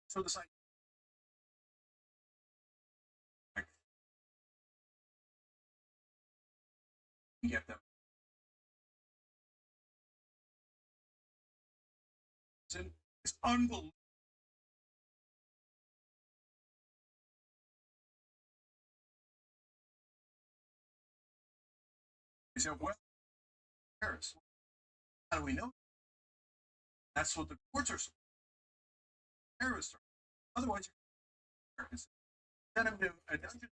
So this idea, you get them. It's unbelievable. You say, well, Paris. How do we know? That's what the courts are saying. Terrorists are. Otherwise, you're send them to a dungeon.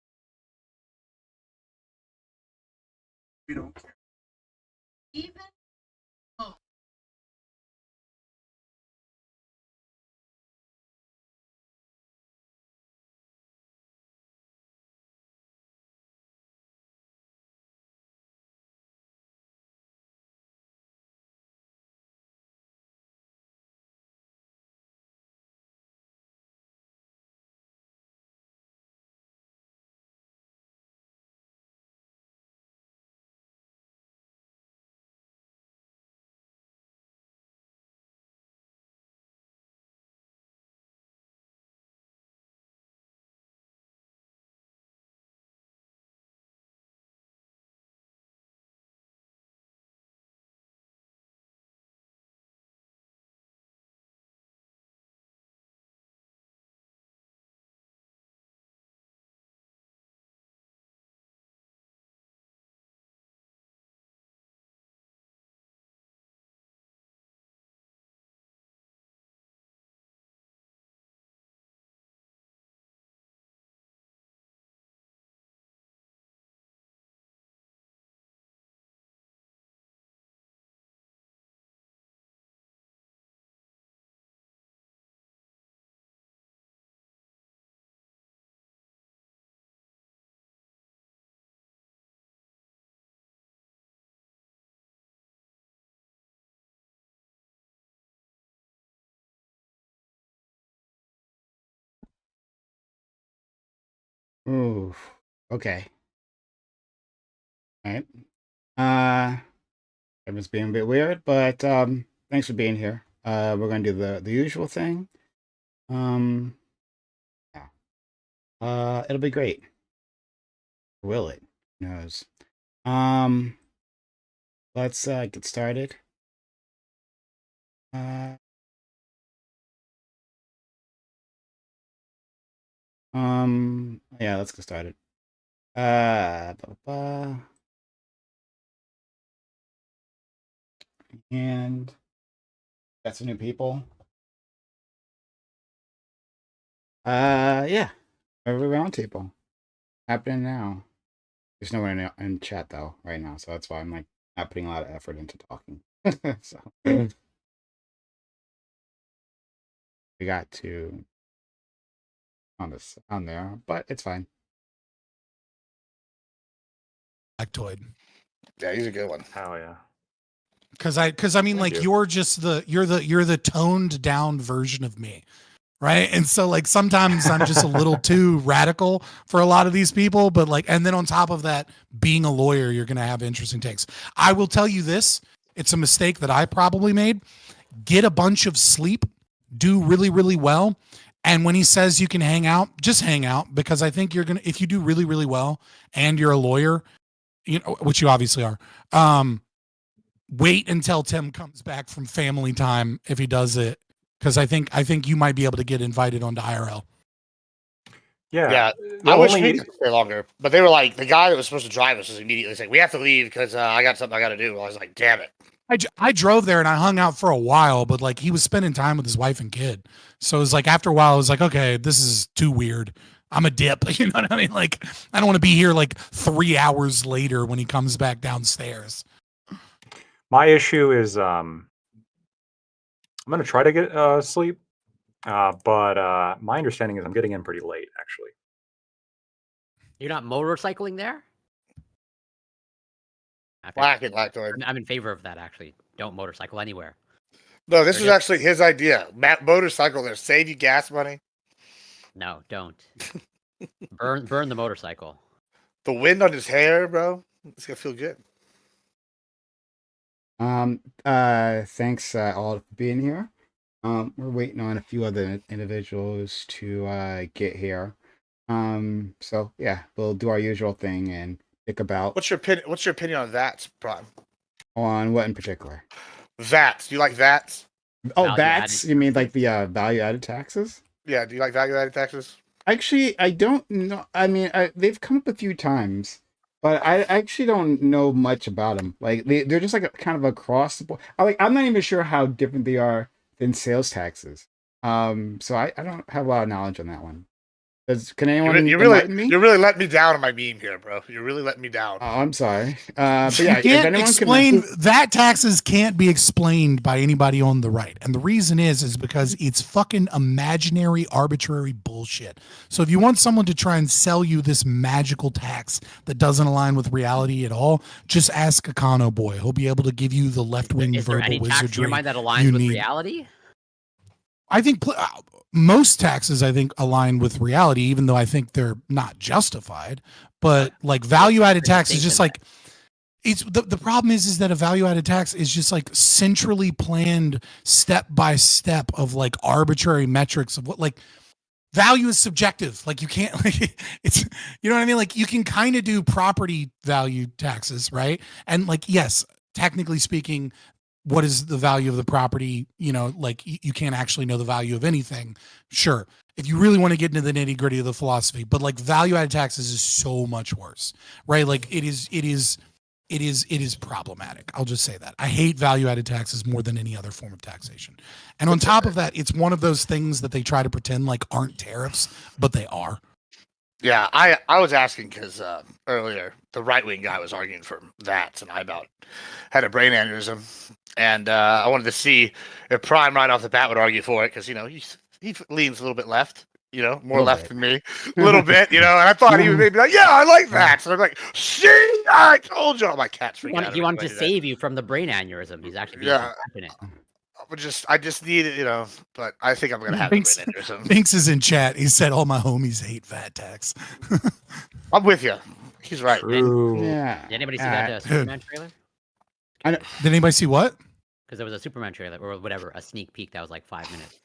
We don't care. Even Ooh. Okay. All right. Uh, everyone's being a bit weird, but thanks for being here. We're gonna do the usual thing. Um, yeah. It'll be great. Will it? Who knows? Um, let's get started. Uh, yeah, let's get started. And got some new people. Yeah, every round table happening now. There's no one in chat though right now, so that's why I'm like not putting a lot of effort into talking. So we got to on this on there, but it's fine. Factoid. Yeah, he's a good one. Hell yeah. Because I mean, like you're just you're the toned down version of me, right? And so like sometimes I'm just a little too radical for a lot of these people, but like, and then on top of that, being a lawyer, you're gonna have interesting takes. I will tell you this: it's a mistake that I probably made. Get a bunch of sleep, do really, really well. And when he says you can hang out, just hang out, because I think you're gonna, if you do really, really well and you're a lawyer, you know, which you obviously are, wait until Tim comes back from family time if he does it, because I think you might be able to get invited onto IRL. Yeah. I wish he could stay longer, but they were like, the guy that was supposed to drive us was immediately saying, we have to leave because I got something I got to do. I was like, damn it. I drove there and I hung out for a while, but like he was spending time with his wife and kid. So it was like after a while, I was like, okay, this is too weird. I'm a dip. You know what I mean? Like, I don't want to be here like 3 hours later when he comes back downstairs. My issue is I'm going to try to get sleep, but my understanding is I'm getting in pretty late, actually. You're not motorcycling there? Black and Lactoid. I'm in favor of that, actually. Don't motorcycle anywhere. No, this was actually his idea. Motorcycle there. Save you gas money. No, don't. burn the motorcycle. The wind on his hair, bro. It's going to feel good. Thanks all for being here. We're waiting on a few other individuals to get here. So yeah, we'll do our usual thing and think about What's your opinion? What's your opinion on that, Prime? on what in particular. VATs. Do you like VATs? Oh, Value VATs? added. You mean like the value added taxes? Yeah. Do you like value-added taxes? Actually, I don't know. I mean, they've come up a few times, but I actually don't know much about them. Like they're just like kind of across the board. I'm not even sure how different they are than sales taxes. So I don't have a lot of knowledge on that one. Can anyone enlighten me? You're really letting me down on my meme here, bro. You're really letting me down. Oh, I'm sorry. But yeah, You if can't anyone explain that taxes can't be explained by anybody on the right. And the reason is because it's fucking imaginary, arbitrary bullshit. So if you want someone to try and sell you this magical tax that doesn't align with reality at all, just ask Econo Boy. He'll be able to give you the left-wing Is there verbal any tax in wizardry your mind that aligns you with need. reality? I think most taxes, I think, align with reality, even though I think they're not justified. But like value-added tax is just like, it's the problem is that a value-added tax is just like centrally planned step by step of like arbitrary metrics of what like value is subjective. Like you can't like it's you know what I mean? Like you can kind of do property value taxes, right? And like yes, technically speaking, what is the value of the property? You know, like you can't actually know the value of anything. Sure. If you really want to get into the nitty gritty of the philosophy, but like value added taxes is so much worse, right? Like it is problematic. I'll just say that. I hate value added taxes more than any other form of taxation. And on top of that, it's one of those things that they try to pretend like aren't tariffs, but they are. Yeah, I was asking because earlier the right-wing guy was arguing for VATs, and I about had a brain aneurysm, and I wanted to see if Prime right off the bat would argue for it because he leans a little bit left, more left than me, a little bit, and I thought he would maybe like, yeah, I like that. So I'm like, see, I told you. My cat's freaking out. He wanted to save you from the brain aneurysm. He's actually being compassionate. I just need it, but I think I'm gonna have a brain aneurysm. Binks is in chat. He said all my homies hate VAT tax. I'm with you. He's right. Yeah. Did anybody see that Superman trailer? Did anybody see what? Because there was a Superman trailer or whatever, a sneak peek that was like 5 minutes.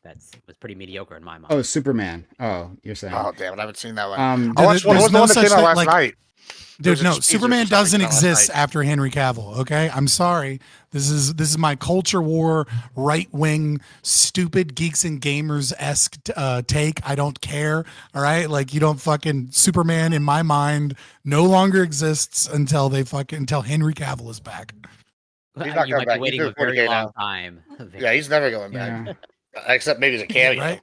Was pretty mediocre in my mind. Oh, Superman. Oh, you're saying. Oh, damn it. I haven't seen that one. I watched one that came out last night. Dude, no, Superman doesn't exist after Henry Cavill. Okay, I'm sorry. This is my culture war, right wing, stupid geeks and gamers esque take. I don't care. All right, like you don't fucking Superman in my mind no longer exists until Henry Cavill is back. He's not coming back. Waiting a very long time. Yeah, he's never going back. Except maybe as a cameo. Right?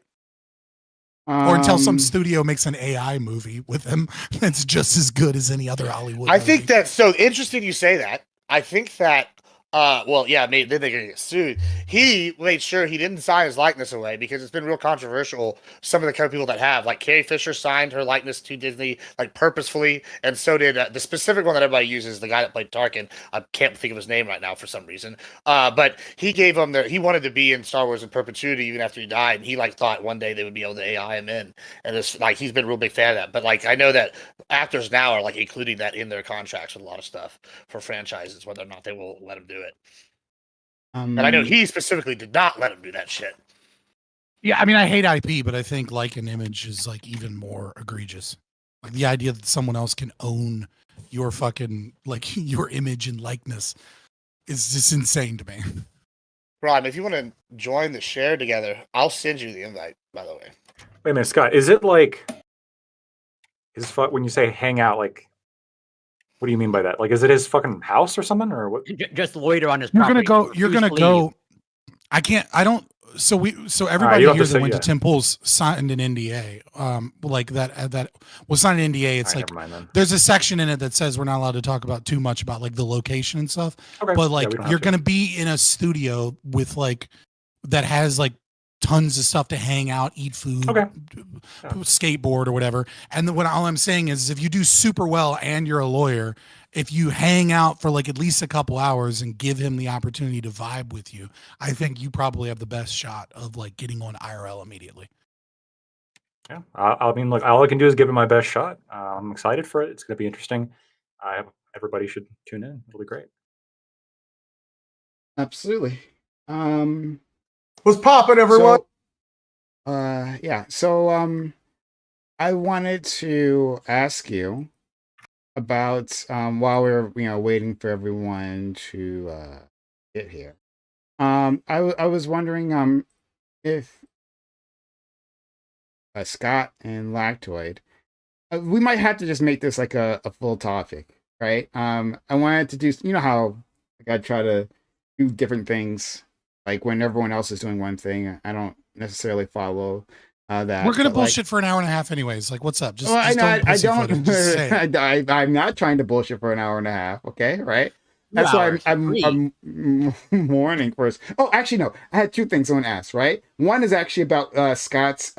Or until some studio makes an AI movie with him that's just as good as any other Hollywood movie. think that's so interesting you say that. I think that, then they're going to get sued. He made sure he didn't sign his likeness away because it's been real controversial. Some of the kind of people that have, like Carrie Fisher signed her likeness to Disney, like purposefully, and so did the specific one that everybody uses, the guy that played Tarkin. I can't think of his name right now for some reason. But he gave him he wanted to be in Star Wars in perpetuity even after he died, and he thought one day they would be able to AI him in, and it's he's been a real big fan of that. But I know that actors now are including that in their contracts with a lot of stuff for franchises, whether or not they will let him do it. And I know he specifically did not let him do that shit. Yeah, I mean, I hate IP, but I think an image is even more egregious. Like the idea that someone else can own your fucking your image and likeness is just insane to me. Rob, if you want to join the share together, I'll send you the invite, by the way. Wait a minute, Scott. Is it when you say hang out, what do you mean by that? Is it his fucking house or something, or what? Just loiter on his You're property. You're gonna go. So everybody here that went to Tim Pool's signed an NDA. That was signed an NDA. It's there's a section in it that says we're not allowed to talk about too much about the location and stuff. Okay. But you're gonna be in a studio with that has tons of stuff to hang out, eat food, skateboard or whatever. And then all I'm saying is if you do super well and you're a lawyer, if you hang out for at least a couple hours and give him the opportunity to vibe with you, I think you probably have the best shot of getting on IRL immediately. Yeah. I mean, all I can do is give it my best shot. I'm excited for it. It's going to be interesting. Everybody should tune in. It'll be great. Absolutely. What's poppin', everyone? Yeah. So I wanted to ask you about while we're waiting for everyone to get here. I was wondering if Scott and Lactoid, we might have to just make this like a full topic, right? I wanted to do, how like I try to do different things, like when everyone else is doing one thing, I don't necessarily follow that. We're gonna but, like, bullshit for an hour and a half, anyways. Like, what's up? Just, well, just don't. I pussyfoot it. don't. Just say it. I'm not trying to bullshit for an hour and a half. Okay, right? 2 That's why hours. I'm Three. mourning first. Oh, actually, no. I had two things I want to ask. Right, one is actually about Scott's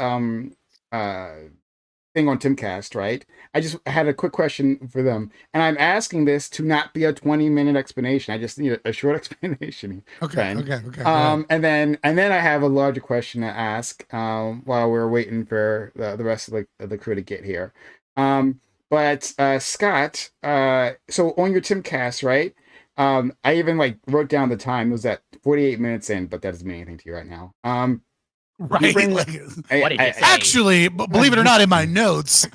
thing on Timcast. Right, I just had a quick question for them, and I'm asking this to not be a 20-minute explanation. I just need a short explanation. Okay. Ben. Okay. Go ahead. And then I have a larger question to ask while we're waiting for the rest of the crew to get here. But Scott, so on your Timcast, right? I even wrote down the time. It was at 48 minutes in, but that doesn't mean anything to you right now. Right. bring- Like, What did you say? actually, believe it or not, in my notes.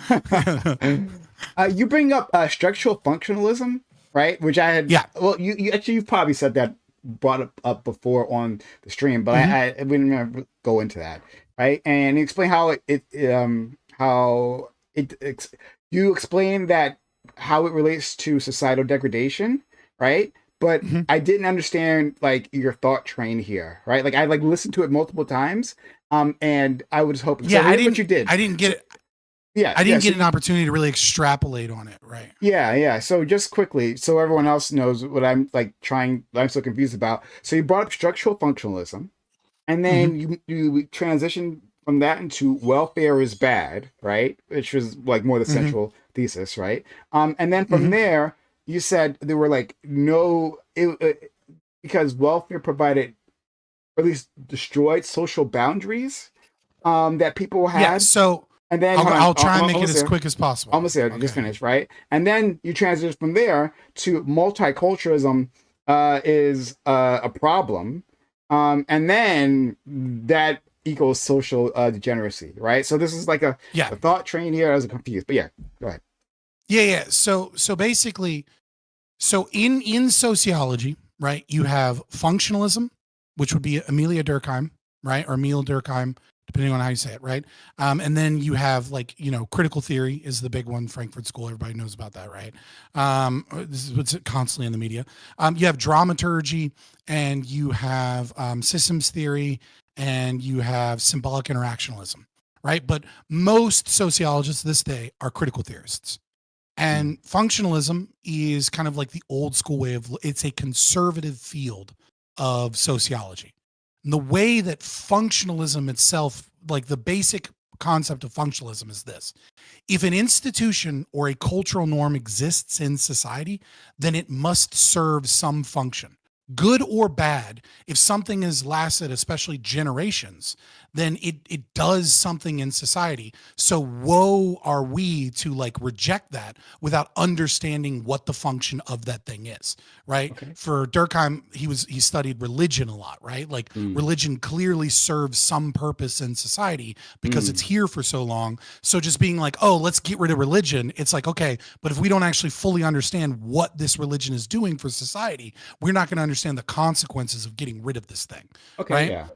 You bring up structural functionalism, right? Which I had. Yeah. Well, you actually you've probably said that, brought it up before on the stream, but I wouldn't remember go into that, right? And you explain how you explain that how it relates to societal degradation, right? But I didn't understand your thought train here, right? Like I listened to it multiple times, and I was hoping. Yeah, so I here's didn't. what you did. I didn't get it. Yeah, I didn't yeah, get an opportunity to really extrapolate on it, right? Yeah. So just quickly, so everyone else knows what I'm I'm so confused about. So you brought up structural functionalism, and then you transitioned from that into welfare is bad, right? Which was more the central thesis, right? And then from there, you said there were no, because welfare provided, or at least destroyed social boundaries that people had. Yeah. So And then I'll try and make it almost as there. quick as possible. Almost there, just finished, right? And then you transition from there to multiculturalism is a problem, and then that equals social degeneracy, right? So this is a thought train here. I was confused, but yeah, go ahead. Yeah. So basically, so in sociology, right, you have functionalism, which would be Amelia Durkheim, right, or Emile Durkheim, depending on how you say it, right? And then you have critical theory is the big one, Frankfurt School. Everybody knows about that, right? This is what's constantly in the media. You have dramaturgy, and you have systems theory, and you have symbolic interactionalism, right? But most sociologists this day are critical theorists. And functionalism is kind of like the old school way of, it's a conservative field of sociology. And the way that functionalism itself, the basic concept of functionalism is this: if an institution or a cultural norm exists in society, then it must serve some function, good or bad. If something has lasted, especially generations, then it does something in society. So woe are we to reject that without understanding what the function of that thing is, right? Okay. For Durkheim, he studied religion a lot, right? Religion clearly serves some purpose in society because it's here for so long. So just being oh, let's get rid of religion, it's okay, but if we don't actually fully understand what this religion is doing for society, we're not going to understand the consequences of getting rid of this thing. Okay, right? yeah.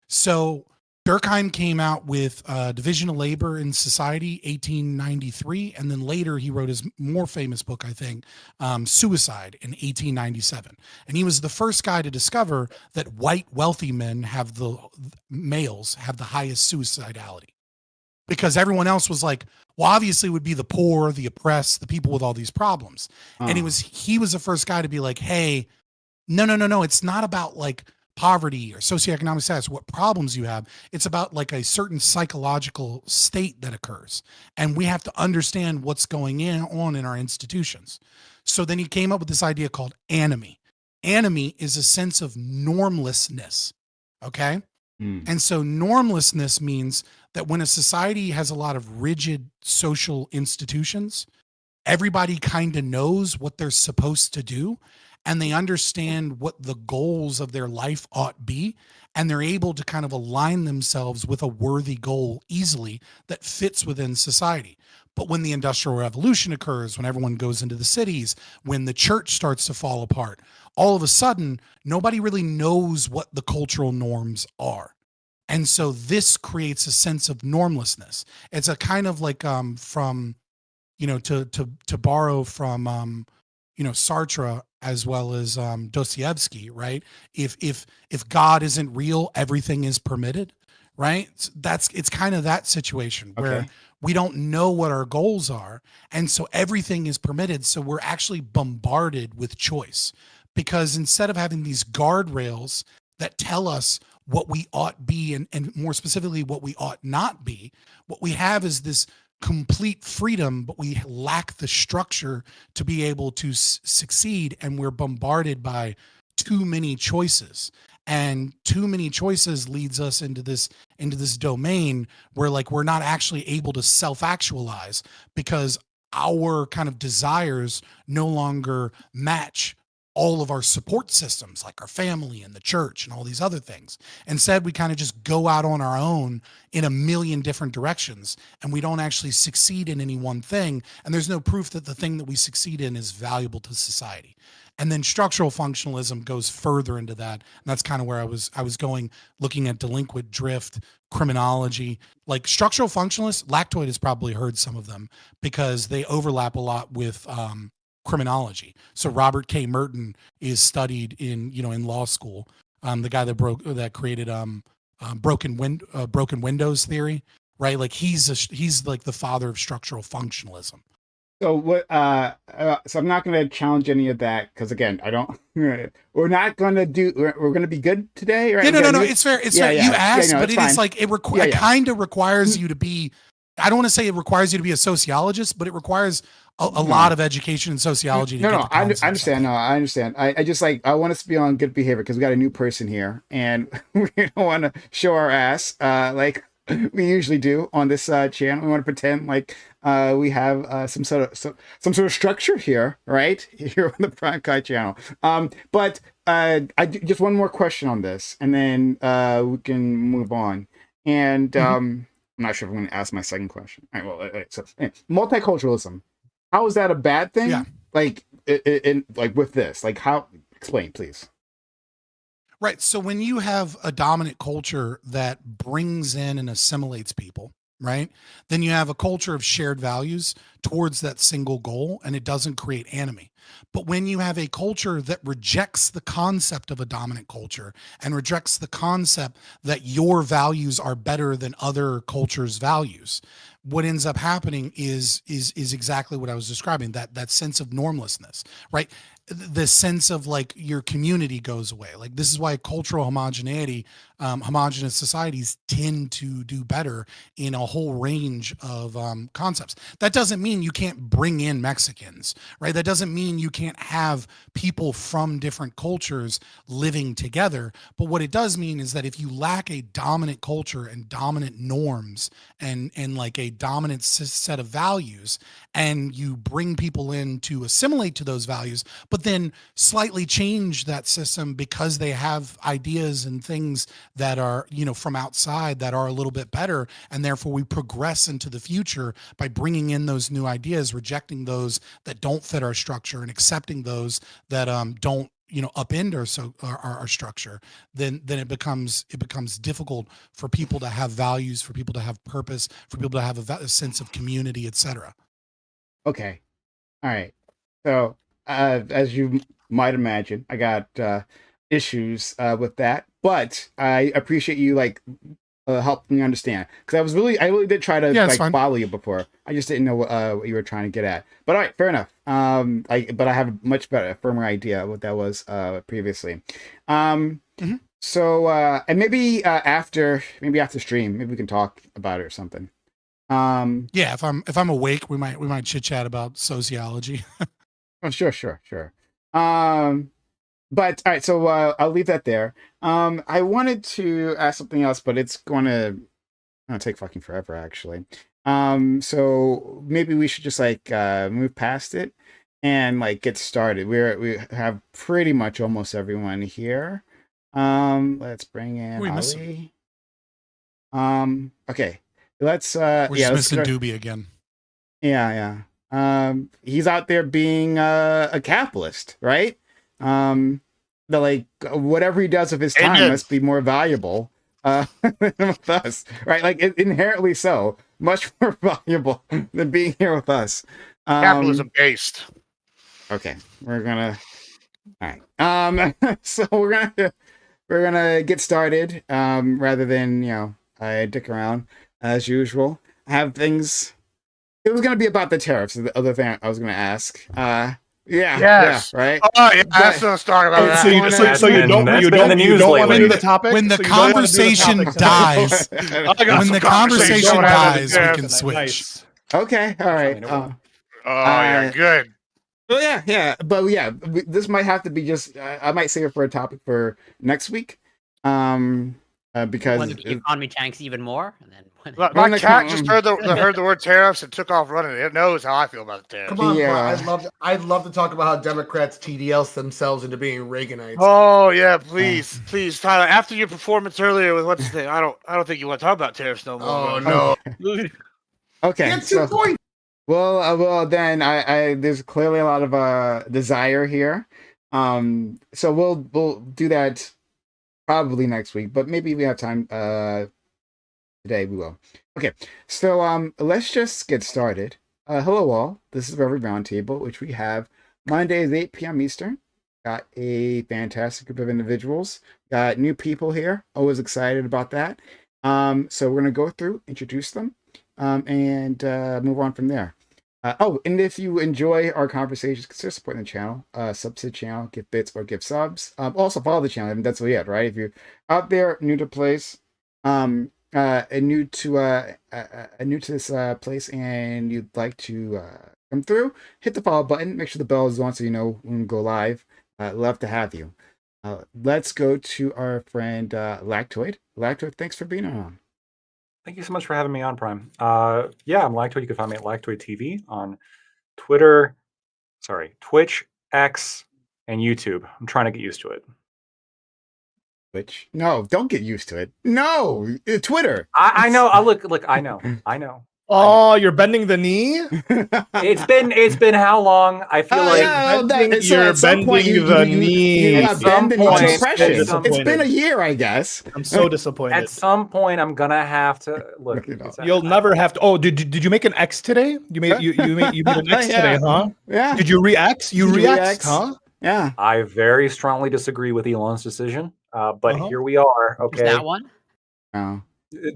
So Durkheim came out with Division of Labor in Society, 1893, and then later he wrote his more famous book, I think, Suicide, in 1897. And he was the first guy to discover that white wealthy men males have the highest suicidality, because everyone else was well, obviously it would be the poor, the oppressed, the people with all these problems. And he was the first guy to be hey, no, it's not about poverty or socioeconomic status, what problems you have. It's about a certain psychological state that occurs. And we have to understand what's going on in our institutions. So then he came up with this idea called anomie. Anomie is a sense of normlessness. Okay. And so normlessness means that when a society has a lot of rigid social institutions, everybody kind of knows what they're supposed to do. and they understand what the goals of their life ought be, and they're able to kind of align themselves with a worthy goal easily that fits within society. But when the Industrial Revolution occurs, when everyone goes into the cities, when the church starts to fall apart, all of a sudden, nobody really knows what the cultural norms are. And so this creates a sense of normlessness. It's a kind of like from, to borrow from Sartre as well as Dostoevsky, right? If God isn't real, everything is permitted, right? It's kind of that situation where Okay. we don't know what our goals are, and so everything is permitted. So we're actually bombarded with choice, because instead of having these guardrails that tell us what we ought be, and more specifically what we ought not be, what we have is this complete freedom, but we lack the structure to be able to succeed, and we're bombarded by too many choices. And too many choices leads us into this domain where, like, we're not actually able to self-actualize, because our kind of desires no longer match all of our support systems, like our family and the church and all these other things. Instead, we kind of just go out on our own in a million different directions, and we don't actually succeed in any one thing. And there's no proof that the thing that we succeed in is valuable to society. And then structural functionalism goes further into that. And that's kind of where I was going, looking at delinquent drift, criminology. Like structural functionalists, Lactoid has probably heard some of them, because they overlap a lot with criminology. So Robert K. Merton is studied in law school. The guy that created broken windows theory, right? Like he's like the father of structural functionalism. So what? So I'm not going to challenge any of that, because again, I don't. We're not going to do. We're going to be good today, right? Yeah, no. It's fair. It's fair. You asked, no, but it is like it kind of requires you to be. I don't want to say it requires you to be a sociologist, but it requires a lot of education in sociology. I understand. No, I understand. I just I want us to be on good behavior, because we got a new person here, and we don't want to show our ass like we usually do on this channel. We want to pretend like we have some sort of structure here, right? Here on the Prime Kai channel. But just one more question on this, and then we can move on. And I'm not sure if I'm going to ask my second question. All right, well, so multiculturalism. How is that a bad thing? Yeah. Like like with this, like how? Explain, please. Right. So when you have a dominant culture that brings in and assimilates people, right, then you have a culture of shared values towards that single goal, and it doesn't create enemy. But when you have a culture that rejects the concept of a dominant culture and rejects the concept that your values are better than other cultures' values, what ends up happening is exactly what I was describing, that sense of normlessness, right? The sense of like your community goes away. Like this is why cultural homogeneity, homogenous societies tend to do better in a whole range of concepts. That doesn't mean you can't bring in Mexicans, right? That doesn't mean you can't have people from different cultures living together. But what it does mean is that if you lack a dominant culture and dominant norms and like a dominant set of values, and you bring people in to assimilate to those values, but then slightly change that system because they have ideas and things that are, from outside that are a little bit better. And therefore we progress into the future by bringing in those new ideas, rejecting those that don't fit our structure, and accepting those that don't upend our structure. Then it becomes difficult for people to have values, for people to have purpose, for people to have a sense of community, etc. Okay. All right. So, as you might imagine, I got issues with that, but I appreciate you helping me understand, because I really did try to follow you before. I just didn't know what you were trying to get at. But all right, fair enough. But I have a much better, firmer idea of what that was previously. So, and maybe after stream, maybe we can talk about it or something. Yeah, if I'm awake, we might chit chat about sociology. Oh, sure. But all right, so I'll leave that there. I wanted to ask something else, but it's gonna take fucking forever, actually. So maybe we should just move past it, and like get started. We have pretty much almost everyone here. Let's bring in We miss him. Ali. Okay. Let's We're just let's missing go. Doobie again. Yeah. He's out there being a capitalist, right? The like whatever he does with his time Amen. must be more valuable with us, right? Like inherently so, much more valuable than being here with us. Capitalism based. Okay, we're gonna. All right. So we're gonna get started. Rather than I dick around as usual. I have things. It was gonna be about the tariffs. The other thing I was gonna ask. Yes. Yeah, right. Oh yeah, that's what I was talking about. So that. you don't want to do the topic. When the So you don't wanna do the conversation topic tonight. dies, I got when some the conversation going on dies, there. we can switch. Nice. Okay, all right. Oh yeah, good. Well, yeah, but this might have to be just. I might save it for a topic for next week, because When the economy tanks even more, and then Look, When my the cat con- just heard the word tariffs and took off running. It knows how I feel about the tariffs. Come on, Yeah. bro. I'd love to talk about how Democrats TDLs themselves into being Reaganites. Oh yeah, please, Tyler. After your performance earlier with what's the thing, I don't think you want to talk about tariffs no more. Oh, bro. no. Okay. Get to the point. Well, then I there's clearly a lot of desire here, so we'll do that probably next week, but maybe we have time today we will. Okay, so let's just get started. Hello all, this is Reverie Roundtable, which we have Mondays 8 p.m. Eastern. Got a fantastic group of individuals. Got new people here. Always excited about that. So we're gonna go through, introduce them, and move on from there. And if you enjoy our conversations, consider supporting the channel. Sub to the channel, give bits or give subs. Also follow the channel. I mean, that's what yet, right? If you're out there new to place, and new to this place, and you'd like to come through, hit the follow button. Make sure the bell is on so you know when we go live. Love to have you. Let's go to our friend Lactoid. Lactoid, thanks for being on. Thank you so much for having me on, Prime. Yeah, I'm Lactoid. You can find me at Lactoid TV on Twitter, Twitch, X, and YouTube. I'm trying to get used to it. Twitch? No, don't get used to it. No, Twitter. I know. Look. I know. Oh, you're bending the knee? It's been how long? I feel like You're bending the knee. You bend the knee point, too precious. so It's been a year, I guess. I'm so disappointed. at some point I'm gonna have to look. You'll never have to. Oh, did you make an X today? You made an X today, huh? Yeah. Did you re-X? You Did you re-X, re-X? huh? Yeah. I very strongly disagree with Elon's decision, but here we are. is Okay, that one? Oh.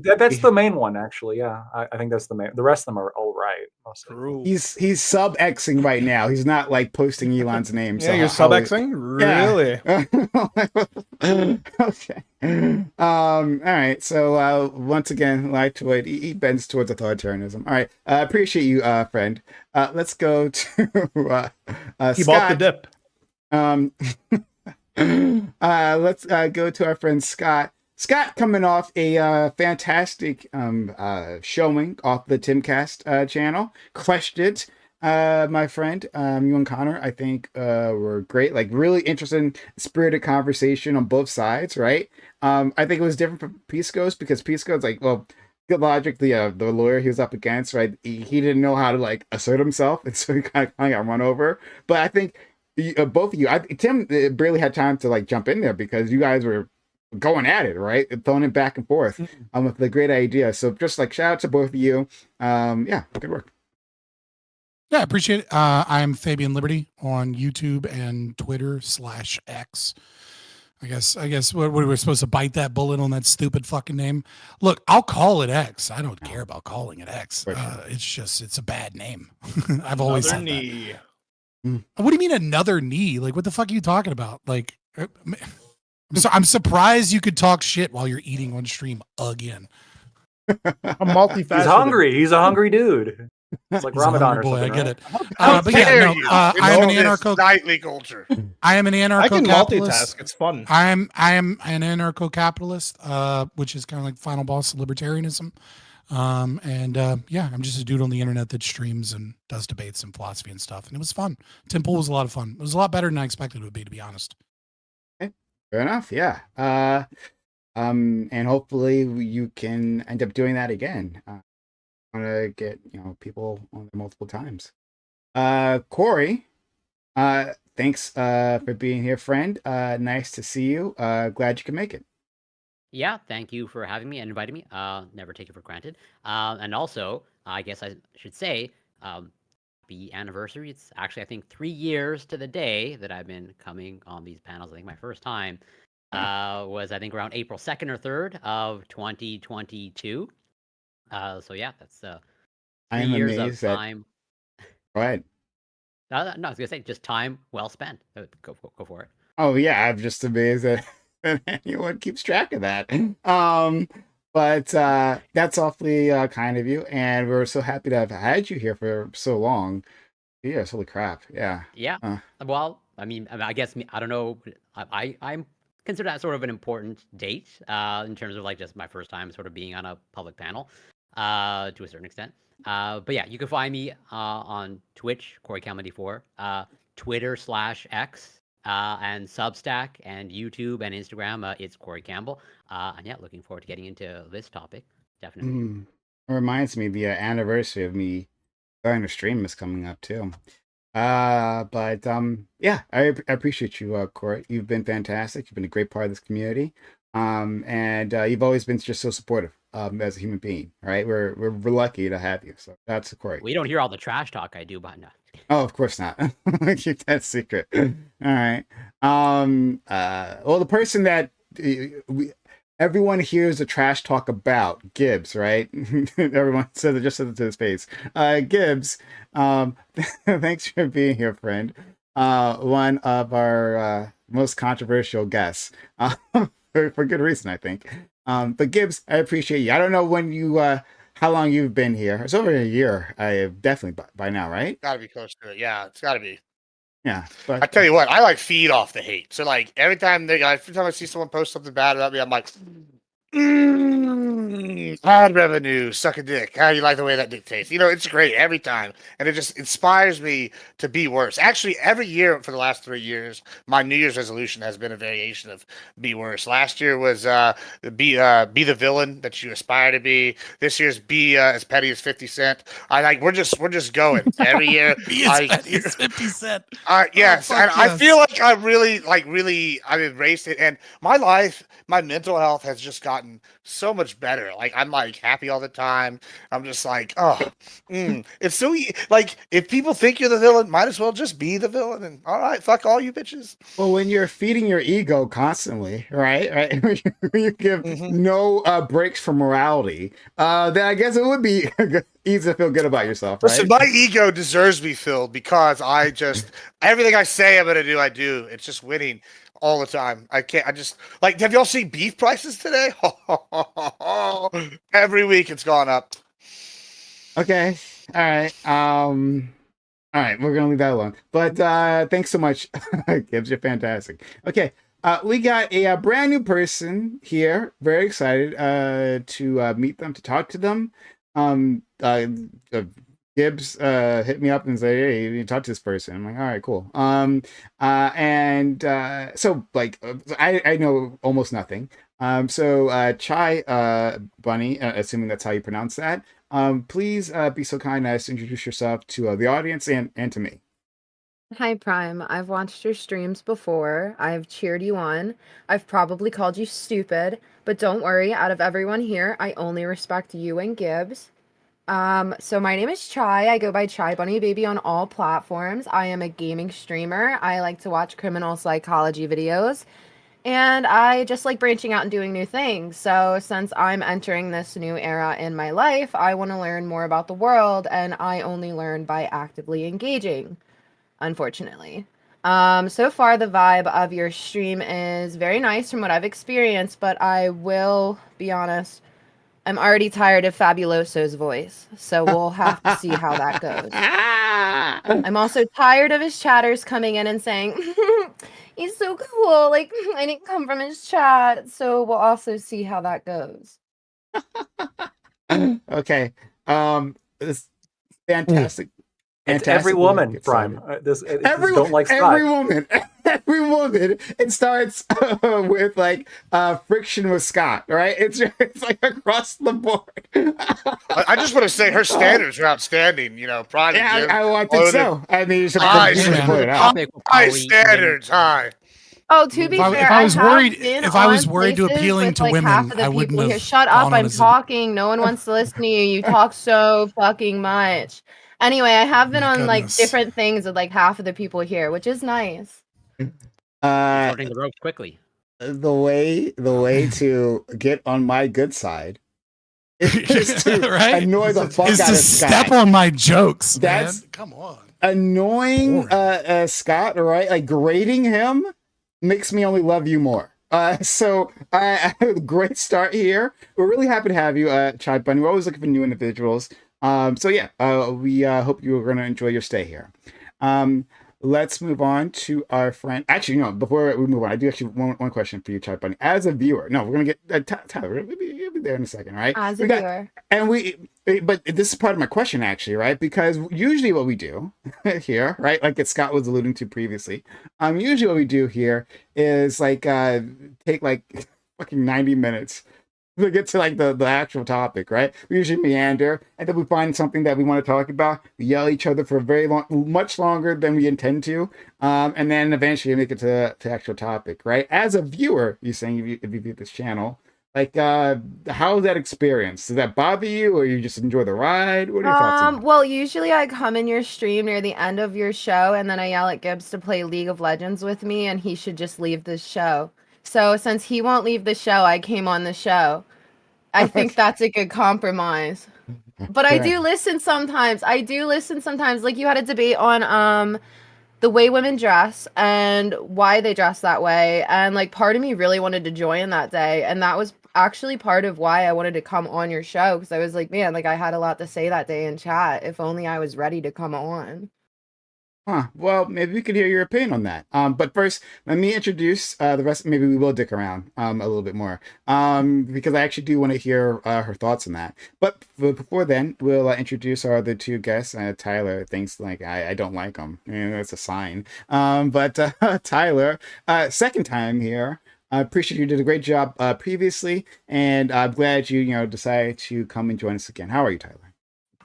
that's the main one, actually. Yeah, I think that's the main. The rest of them are all right. Mostly. He's sub-Xing right now. He's not like posting Elon's name. Yeah, you're sub-Xing? Really? Okay. All right. So once again, Lactoid, he bends towards authoritarianism. All right. I appreciate you, friend. Let's go to He Scott. bought the dip. Let's go to our friend Scott. Scott coming off a fantastic showing off the Timcast channel. Crushed it, my friend. You and Connor, I think, were great. Like really interesting, spirited conversation on both sides, right? I think it was different from Pisco's because Pisco's like, well, good logic. The lawyer he was up against, right? He didn't know how to like assert himself, and so he kind of got run over. But I think both of you, Tim barely had time to like jump in there because you guys were going at it, right? Throwing it back and forth with the great idea. So just like shout out to both of you. Yeah, good work. Yeah, I appreciate it. I'm Fabian Liberty on YouTube and Twitter /X. I guess what were we supposed to bite that bullet on that stupid fucking name? Look, I'll call it X. I don't care about calling it X. It's a bad name. I've always said knee. that. What do you mean another knee? Like what the fuck are you talking about? Like I'm surprised you could talk shit while you're eating on stream again. I'm multifaceted. He's hungry. He's a hungry dude. It's like He's a Ramadan or hungry boy, something. I get right? it. How But yeah, dare no, you? I am an anarcho. Nightly culture. I am an I can anarcho-capitalist. multitask. It's fun. I am an anarcho-capitalist, which is kind of like final boss of libertarianism. Yeah, I'm just a dude on the internet that streams and does debates and philosophy and stuff. And it was fun. Tim Pool was a lot of fun. It was a lot better than I expected it would be, to be honest. Okay. Fair enough. Yeah. And hopefully you can end up doing that again. I want to get people on there multiple times. Corey, thanks for being here, friend. Nice to see you. Glad you can make it. Yeah, thank you for having me and inviting me. Never take it for granted. And also, I guess I should say, happy anniversary. It's actually, I think, 3 years to the day that I've been coming on these panels. I think my first time was, I think, around April 2nd or 3rd of 2022. So yeah, that's 3 I am years of amazed that. time. Go ahead. No, I was gonna say just time well spent. Go for it. Oh yeah, I'm just amazed that anyone keeps track of that. But that's awfully kind of you, and we're so happy to have had you here for so long. Yes, holy crap, yeah. Yeah. Well, I mean, I guess I don't know. I'm consider that sort of an important date in terms of like just my first time sort of being on a public panel to a certain extent. But yeah, you can find me on Twitch, CoreyCalmedy4, Twitter/X, and Substack and YouTube and Instagram. It's Corey Campbell. And yeah, looking forward to getting into this topic. Definitely. It reminds me the anniversary of me starting to stream is coming up too. Yeah, I appreciate you, Corey. You've been fantastic. You've been a great part of this community. And you've always been just so supportive as a human being, right? We're lucky to have you. So that's Corey. We don't hear all the trash talk I do, but no. Oh, of course not. Keep that secret. All right. Well, the person that everyone hears the trash talk about, Gibbs, right? Everyone said it, just said it to his face. Gibbs, thanks for being here, friend. One of our most controversial guests, for good reason, I think. But Gibbs, I appreciate you. I don't know when you, how long you've been here. It's over a year. I definitely by now, right? Gotta be close to it. Yeah, it's gotta be. Yeah, but I tell you what, I like feed off the hate. So like every time I see someone post something bad about me, I'm like, ad revenue, suck a dick. How do you like the way that dictates? It's great every time, and it just inspires me to be worse. Actually, every year for the last 3 years, my New Year's resolution has been a variation of be worse. Last year was be the villain that you aspire to be. This year's be as petty as 50 Cent. We're just going every year. Be as petty as 50 Cent. Yes, and yes. I feel like I really I've embraced it, and my life, my mental health has just gotten so much better. Like I'm like happy all the time. I'm just like, it's so like if people think you're the villain, might as well just be the villain. And all right, fuck all you bitches. Well, when you're feeding your ego constantly, right, when you give no breaks for morality, then I guess it would be easy to feel good about yourself, right? Listen, my ego deserves to be filled because I just everything I say I'm gonna do, I do. It's just winning all the time. I just like. Have y'all seen beef prices today? Every week it's gone up. Okay, all right. All right, we're gonna leave that alone. But thanks so much, Gibbs. You're fantastic. Okay, we got a brand new person here. Very excited to meet them, to talk to them. Gibbs hit me up and said, "Hey, you need to talk to this person." I'm like, "All right, cool." So like, I know almost nothing. So Chai Bunny, assuming that's how you pronounce that. Please be so kind as to introduce yourself to the audience and to me. Hi, Prime. I've watched your streams before. I've cheered you on. I've probably called you stupid, but don't worry, out of everyone here, I only respect you and Gibbs. So my name is Chai. I go by Chai Bunny Baby on all platforms. I am a gaming streamer. I like to watch criminal psychology videos. And I just like branching out and doing new things. So since I'm entering this new era in my life, I want to learn more about the world, and I only learn by actively engaging, unfortunately. So far the vibe of your stream is very nice from what I've experienced, but I will be honest, I'm already tired of Fabuloso's voice, so we'll have to see how that goes. I'm also tired of his chatters coming in and saying, he's so cool, like, I didn't come from his chat, so we'll also see how that goes. Okay. This fantastic. It's every fantastically woman, Prime. excited. It's Every don't like every Scott. woman, every woman. It starts with like friction with Scott, right? It's like across the board. I just want to say her standards are outstanding. You know, Prime and Yeah, Jim. I think so. I mean, you should High, you should man. point it out. Topic will high probably even- standards, high. Oh, to be If I- fair, if I was have worried- been if I was on worried to places appealing with, to like, women, half of the I wouldn't people here. have Shut gone up! on I'm as a- talking. No one wants to listen to you. You talk so fucking much. Anyway, I have been My on like goodness. different things with like half of the people here, which is nice. shortening the ropes quickly. The way to get on my good side is to Right? annoy the fuck Is out to of step Scott. on my jokes, That's- man. Come on. Annoying Boring. Scott, right? Like grading him makes me only love you more. So great start here. We're really happy to have you, Chai Bunny. We're always looking for new individuals. So yeah, we hope you are going to enjoy your stay here. Let's move on to our friend. Actually, no, before we move on, I do actually one question for you, Chai Bunny. As a viewer, no, we're going to get Tyler. We'll be there in a second, right? As a We got- viewer. And but this is part of my question, actually, right? Because usually what we do here, right, like Scott was alluding to previously, usually what we do here is like take like fucking 90 minutes to get to like the actual topic, right? We usually meander, and then we find something that we want to talk about. We yell at each other for much longer than we intend to, and then eventually make it to actual topic, right? As a viewer, you're saying if you view this channel. Like, how's that experience? Does that bother you, or you just enjoy the ride? What are your thoughts on that? Well, usually I come in your stream near the end of your show, and then I yell at Gibbs to play League of Legends with me, and he should just leave the show. So since he won't leave the show, I came on the show. I think that's a good compromise. But I do listen sometimes. Like you had a debate on the way women dress and why they dress that way, and like part of me really wanted to join that day, and that was actually part of why I wanted to come on your show, because I was like, man, like I had a lot to say that day in chat. If only I was ready to come on. Huh. Well, maybe we could hear your opinion on that. But first, let me introduce the rest. Maybe we will dick around a little bit more because I actually do want to hear her thoughts on that. But before then, we'll introduce our other two guests. Tyler thinks like I don't like him. That's a sign. But Tyler, second time here. I appreciate you did a great job previously, and I'm glad you decided to come and join us again. How are you, Tyler?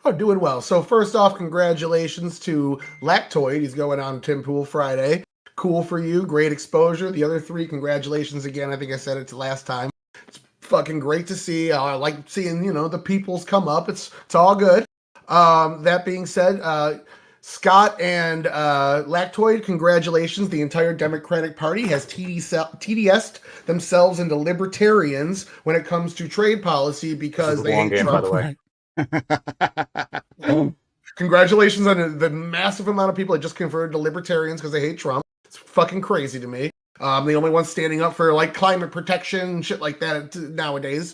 Oh, doing well. So first off, congratulations to Lactoid. He's going on Tim Pool Friday. Cool for you. Great exposure. The other three, congratulations again. I think I said it last time. It's fucking great to see. I like seeing, the peoples come up. It's all good. That being said, Scott and Lactoid, congratulations. The entire Democratic Party has TDS'd themselves into libertarians when it comes to trade policy because This is a they long hate game, by Trump. the way. Congratulations on the massive amount of people that just converted to libertarians because they hate Trump. It's fucking crazy to me. The only ones standing up for like climate protection and shit like that nowadays.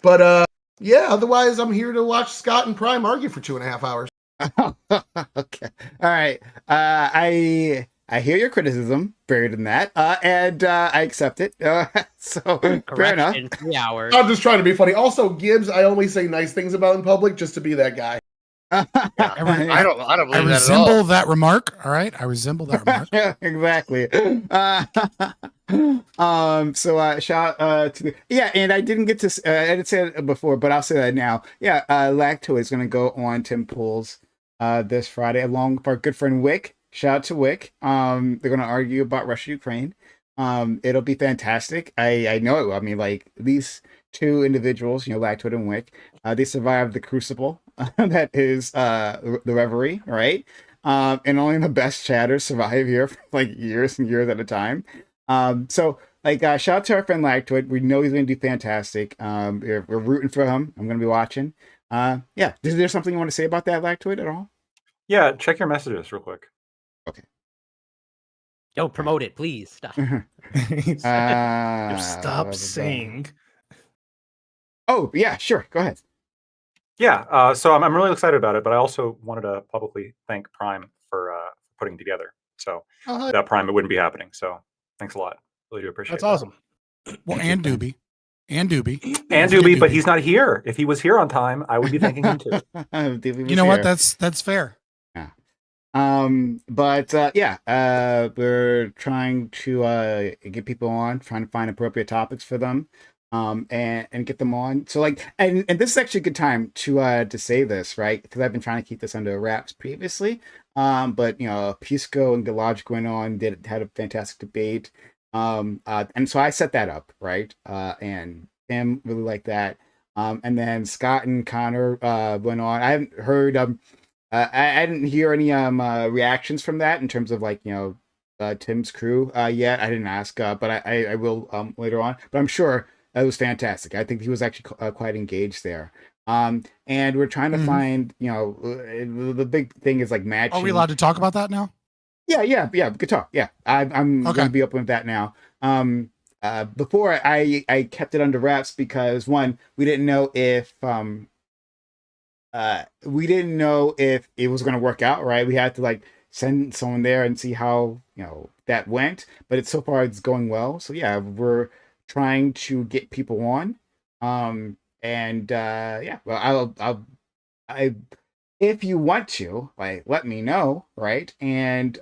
But yeah, otherwise I'm here to watch Scott and Prime argue for 2.5 hours. Okay. All right. I hear your criticism buried in that, and I accept it. So fair enough. In 3 hours. I'm just trying to be funny. Also, Gibbs, I only say nice things about in public just to be that guy. I don't I believe that at all. resemble that remark. All right. I resemble that remark. Yeah, exactly. So shout to and I didn't get to I didn't say it before, but I'll say that now. Yeah, Lacto is going to go on Tim Pool's this Friday along with our good friend Wick. Shout out to Wick. They're going to argue about Russia Ukraine. It'll be fantastic. I know it will. I mean, like these two individuals, Lactoid and Wick, they survived the crucible that is the Reverie, right? And only the best chatters survive here for like years and years at a time. So like shout out to our friend Lactoid. We know he's going to do fantastic. We're rooting for him. I'm going to be watching. Yeah. Is there something you want to say about that, Lactoid, at all? Yeah, check your messages real quick. Okay. Don't promote it, please. Stop. Stop saying. Oh yeah, sure. Go ahead. Yeah, so I'm really excited about it, but I also wanted to publicly thank Prime for putting it together. So without Prime, it wouldn't be happening. So thanks a lot. Really do appreciate That's that. awesome. Well, and Doobie. And Doobie. And Doobie, but he's not here. If he was here on time, I would be thanking him too. You know what? That's fair. Yeah. But we're trying to get people on, trying to find appropriate topics for them, and get them on. So like, and this is actually a good time to say this, right? Because I've been trying to keep this under wraps previously. But you know, Pisco and Galage went on, had a fantastic debate. And so I set that up, right? And Tim really liked that. And then Scott and Connor went on. I haven't heard I didn't hear any reactions from that in terms of like, you know, Tim's crew yet. I didn't ask, but I will later on. But I'm sure it was fantastic. I think he was actually quite engaged there. And we're trying to find, you know, the big thing is like matching. Are we allowed to talk about that now? Yeah. We could talk. Yeah, I'm Okay. going to be open with that now. Before I kept it under wraps because one, we didn't know if it was going to work out, right? We had to like send someone there and see how, you know, that went, but it's so far it's going well. So yeah, we're trying to get people on. Well, I if you want to, like, let me know, right? And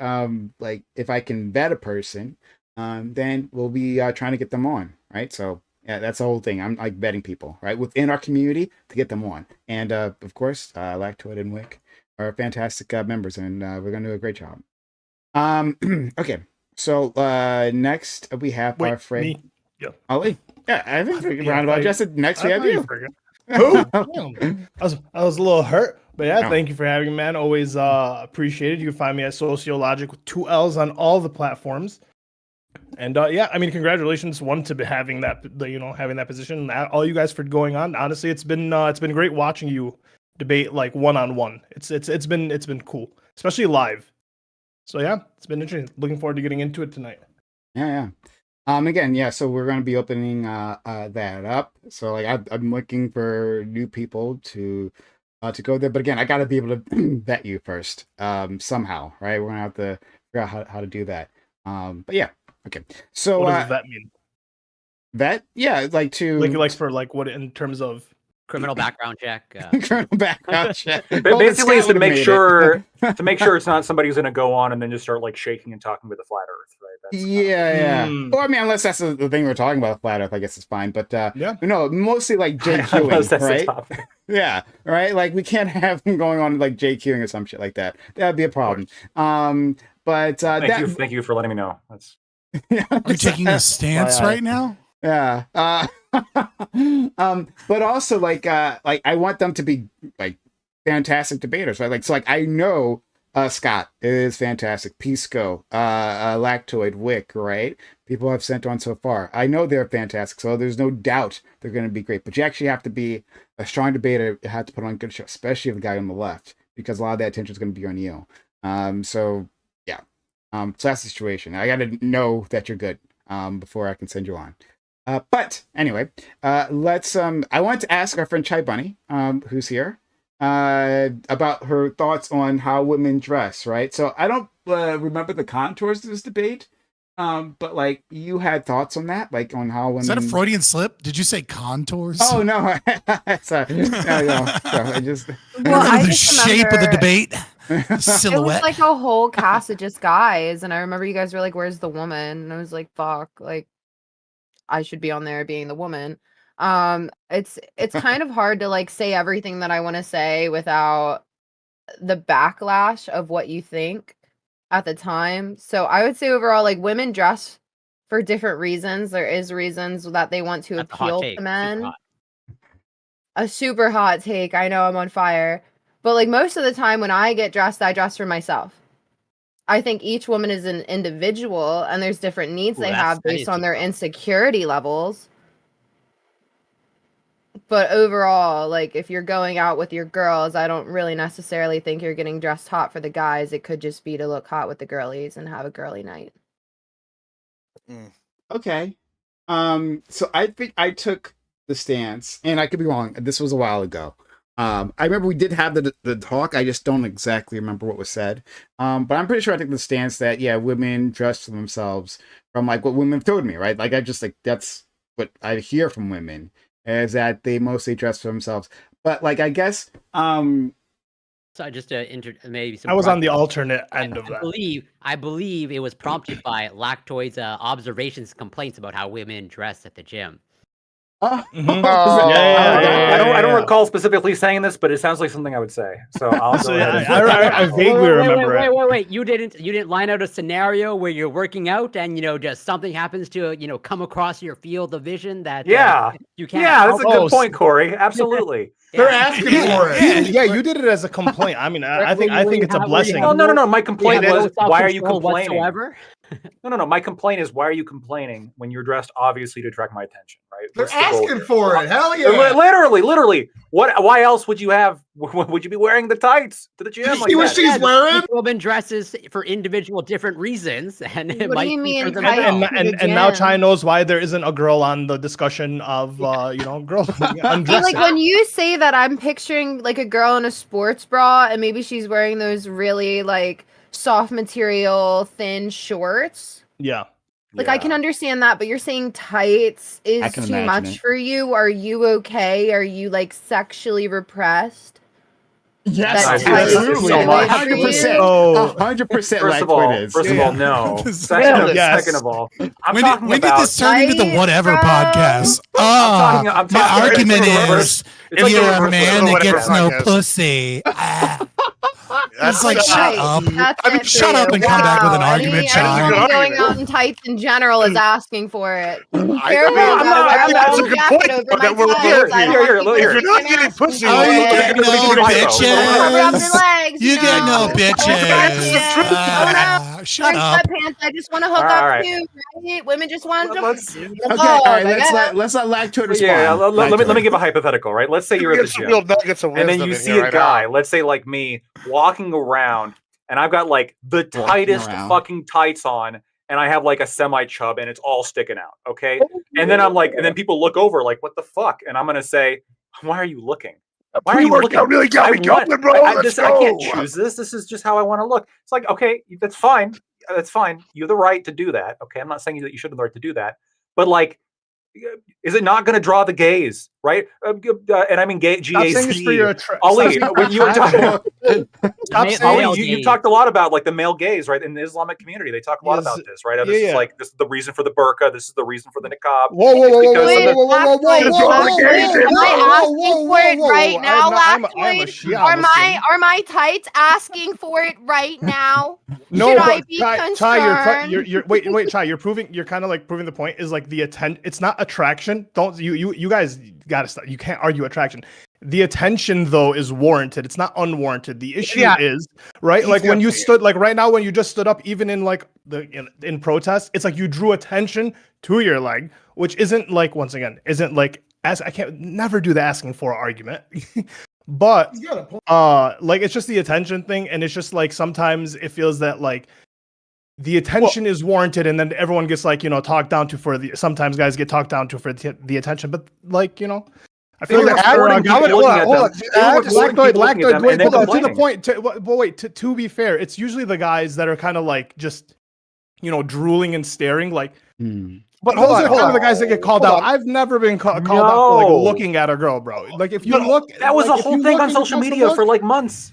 like if I can vet a person, then we'll be trying to get them on, right? So yeah, that's the whole thing. I'm like vetting people, right, within our community to get them on. And of course, Lactoid and Wick are fantastic members, and we're gonna do a great job. Okay, so next we have our friend. Me. Yeah. Ollie. Yeah, I think Yeah, roundabout just said next we have you. Who? I was a little hurt, but yeah, No. thank you for having me, man. Always appreciated. You can find me at Sociological with 2 L's on all the platforms. And yeah, I mean, congratulations to be having that, having that position. All you guys for going on. Honestly, it's been great watching you debate like one-on-one. It's been cool, especially live. So yeah, it's been interesting. Looking forward to getting into it tonight. Yeah. Again, yeah. So we're going to be opening that up. So like, I'm looking for new people to go there. But again, I got to be able to vet you first, somehow, right? We're gonna have to figure out how to do that. But yeah, okay. So What does that mean? vet, yeah, like to Like for like what in terms of Criminal background check. criminal background check. But Well, basically, it's Scott to would've make made sure it's not somebody who's going to go on and then just start like shaking and talking with the flat Earth, right? That's Yeah. Mm. Well, I mean, unless that's the thing we're talking about, flat Earth, I guess it's fine. But Yeah. no, mostly like Unless JQing, that's the right? topic. Yeah, right. Like we can't have them going on like JQing or some shit like that. That'd be a problem. But Thank you for letting me know. That's Are you taking a stance right now? Yeah. But also like I want them to be like fantastic debaters, right? Like so like I know Scott is fantastic. Pisco, Lactoid, Wick, right? People I've sent on so far. I know they're fantastic, so there's no doubt they're going to be great. But you actually have to be a strong debater. You have to put on a good show, especially the guy on the left, because a lot of that attention is going to be on you. So yeah. So that's the situation. I got to know that you're good before I can send you on. But anyway, let's. I want to ask our friend Chai Bunny, who's here, about her thoughts on how women dress. Right. So I don't remember the contours of this debate, but like you had thoughts on that, like on how women. Is that a Freudian slip? Did you say contours? Oh no! Sorry. No, I just. Well, I the just shape of the remember- debate. It was Silhouette. like a whole cast of just guys, and I remember you guys were like, "Where's the woman?" And I was like, "Fuck!" Like, I should be on there being the woman. It's kind of hard to like say everything that I want to say without the backlash of what you think at the time. So I would say overall, like women dress for different reasons. There is reasons that they want to That's a hot appeal take. to Super men. hot. A super hot take. I know I'm on fire. But like most of the time when I get dressed, I dress for myself. I think each woman is an individual and there's different needs Ooh, they that's- have that based is on their super hot. insecurity levels. But overall, like if you're going out with your girls, I don't really necessarily think you're getting dressed hot for the guys. It could just be to look hot with the girlies and have a girly night. Okay. So I think I took the stance, and I could be wrong. This was a while ago. I remember we did have the talk. I just don't exactly remember what was said. But I'm pretty sure I took the stance that yeah, women dress for themselves from like what women told me, right? Like I just like that's what I hear from women is that they mostly dress for themselves. But like, I guess, So just to maybe some I was on the context, alternate end of that. I believe it was prompted by Lactoid's observations, complaints about how women dress at the gym. Mhm. I don't recall specifically saying this, but it sounds like something I would say. So I'll So, go ahead. I vaguely remember it. Wait. You didn't line out a scenario where you're working out and just something happens to come across your field of vision that you can't. Yeah, that's a help. good point, Corey. Absolutely. They're asking for it. Yeah, you did it as a complaint. I mean, I think it's a blessing. Well, no. My complaint was, why are you complaining? Whatsoever? No. My complaint is, why are you complaining when you're dressed obviously to attract my attention, right? They're What's the goal asking here? for it. Hell yeah. Literally. Why else would you have? Would you be wearing the tights to the gym? Did you Like see what that? she's wearing? Women dresses for individual different reasons, and it What might do you be mean for them tights? as well. And now Chai knows why there isn't a girl on the discussion of girls See, undressing. like when you say that, I'm picturing like a girl in a sports bra, and maybe she's wearing those really like soft material, thin shorts. Yeah. Like I can understand that, but you're saying tights is can too imagine much it. for you. Are you okay? Are you like sexually repressed? Yes, That's absolutely. so much. 100%. Oh. 100% First of all, no. Second of all, I'm talking when about. did this turn into the Right, whatever bro? podcast? I'm My talking- argument it's like is, it's like you're the a reverse man of that whatever gets no podcast. pussy. It's like, Right, shut up. that's I mean, it for shut up you. and come back with an Wow. argument, Anyone Chai. going out in tights in general is asking for it. I Careful, mean, gotta I wear think a that's a long good jacket point, over though, my that we're tights. here, I don't here, want here, people if you're not to getting ask me pussy, for Oh, you it. get no Cover up the bitches. legs, You get no know. bitches. Shut Wearing up. sweatpants, I just want to hook All up right. too, right? Women just want to. Let's- Okay, all right, let's let Lactoid respond. Yeah, let me Lactoid. give a hypothetical, right? Let's say you're at the Get some gym, real nuggets of and then wisdom you in see here a right guy, now. let's say like me, walking around, and I've got like the Walking tightest around. fucking tights on, and I have like a semi chub, and it's all sticking out. Okay, and then I'm like, and then people look over, like, what the fuck? And I'm gonna say, why are you looking? Why are you looking? Pre-workout really got me going, bro. I Let's can't go. choose this. This is just how I want to look. It's like, okay, that's fine. That's fine. You have the right to do that. Okay, I'm not saying that you shouldn't have the right to do that, but like, is it not going to draw the gaze, right? And I mean, Stop saying it's for your GAZ. Ali, when you were talking, Male Ali, you gaze. talked a lot about like the male gaze, right? In the Islamic community, they talk a lot Yes. about this, right? This is like, this is the reason for the burqa. This is the reason for the niqab. Whoa, whoa, whoa, Because whoa, of the- whoa, whoa, whoa, whoa, Just whoa, all whoa, the whoa, gays in Am I whoa, asking for it right now, I'm a Lactoid? Shia Are my Muslim. are my tights asking for it right now? No, Should but I be Chai, concerned? you're wait, Chai, you're kind of like proving the point is like the it's not attraction. Don't you guys gotta stop. You can't argue attraction. The attention though is warranted. It's not unwarranted. The issue is right, like when you stood, like right now when you just stood up, even in like in protest, it's like you drew attention to your leg, which isn't like, once again, isn't like, as I can't never do the asking for argument. But like it's just the attention thing, and it's just like sometimes it feels that like the attention is warranted, and then everyone gets like talked down to for the. Sometimes guys get talked down to for the attention, but like I feel like Lactoid. Wait, hold on. To the point. Wait. To be fair, it's usually the guys that are kind of like just drooling and staring like. But those are kind of the guys that get called out. I've never been called out for like looking at a girl, bro. Like if you look, that was a whole thing on social media for like months.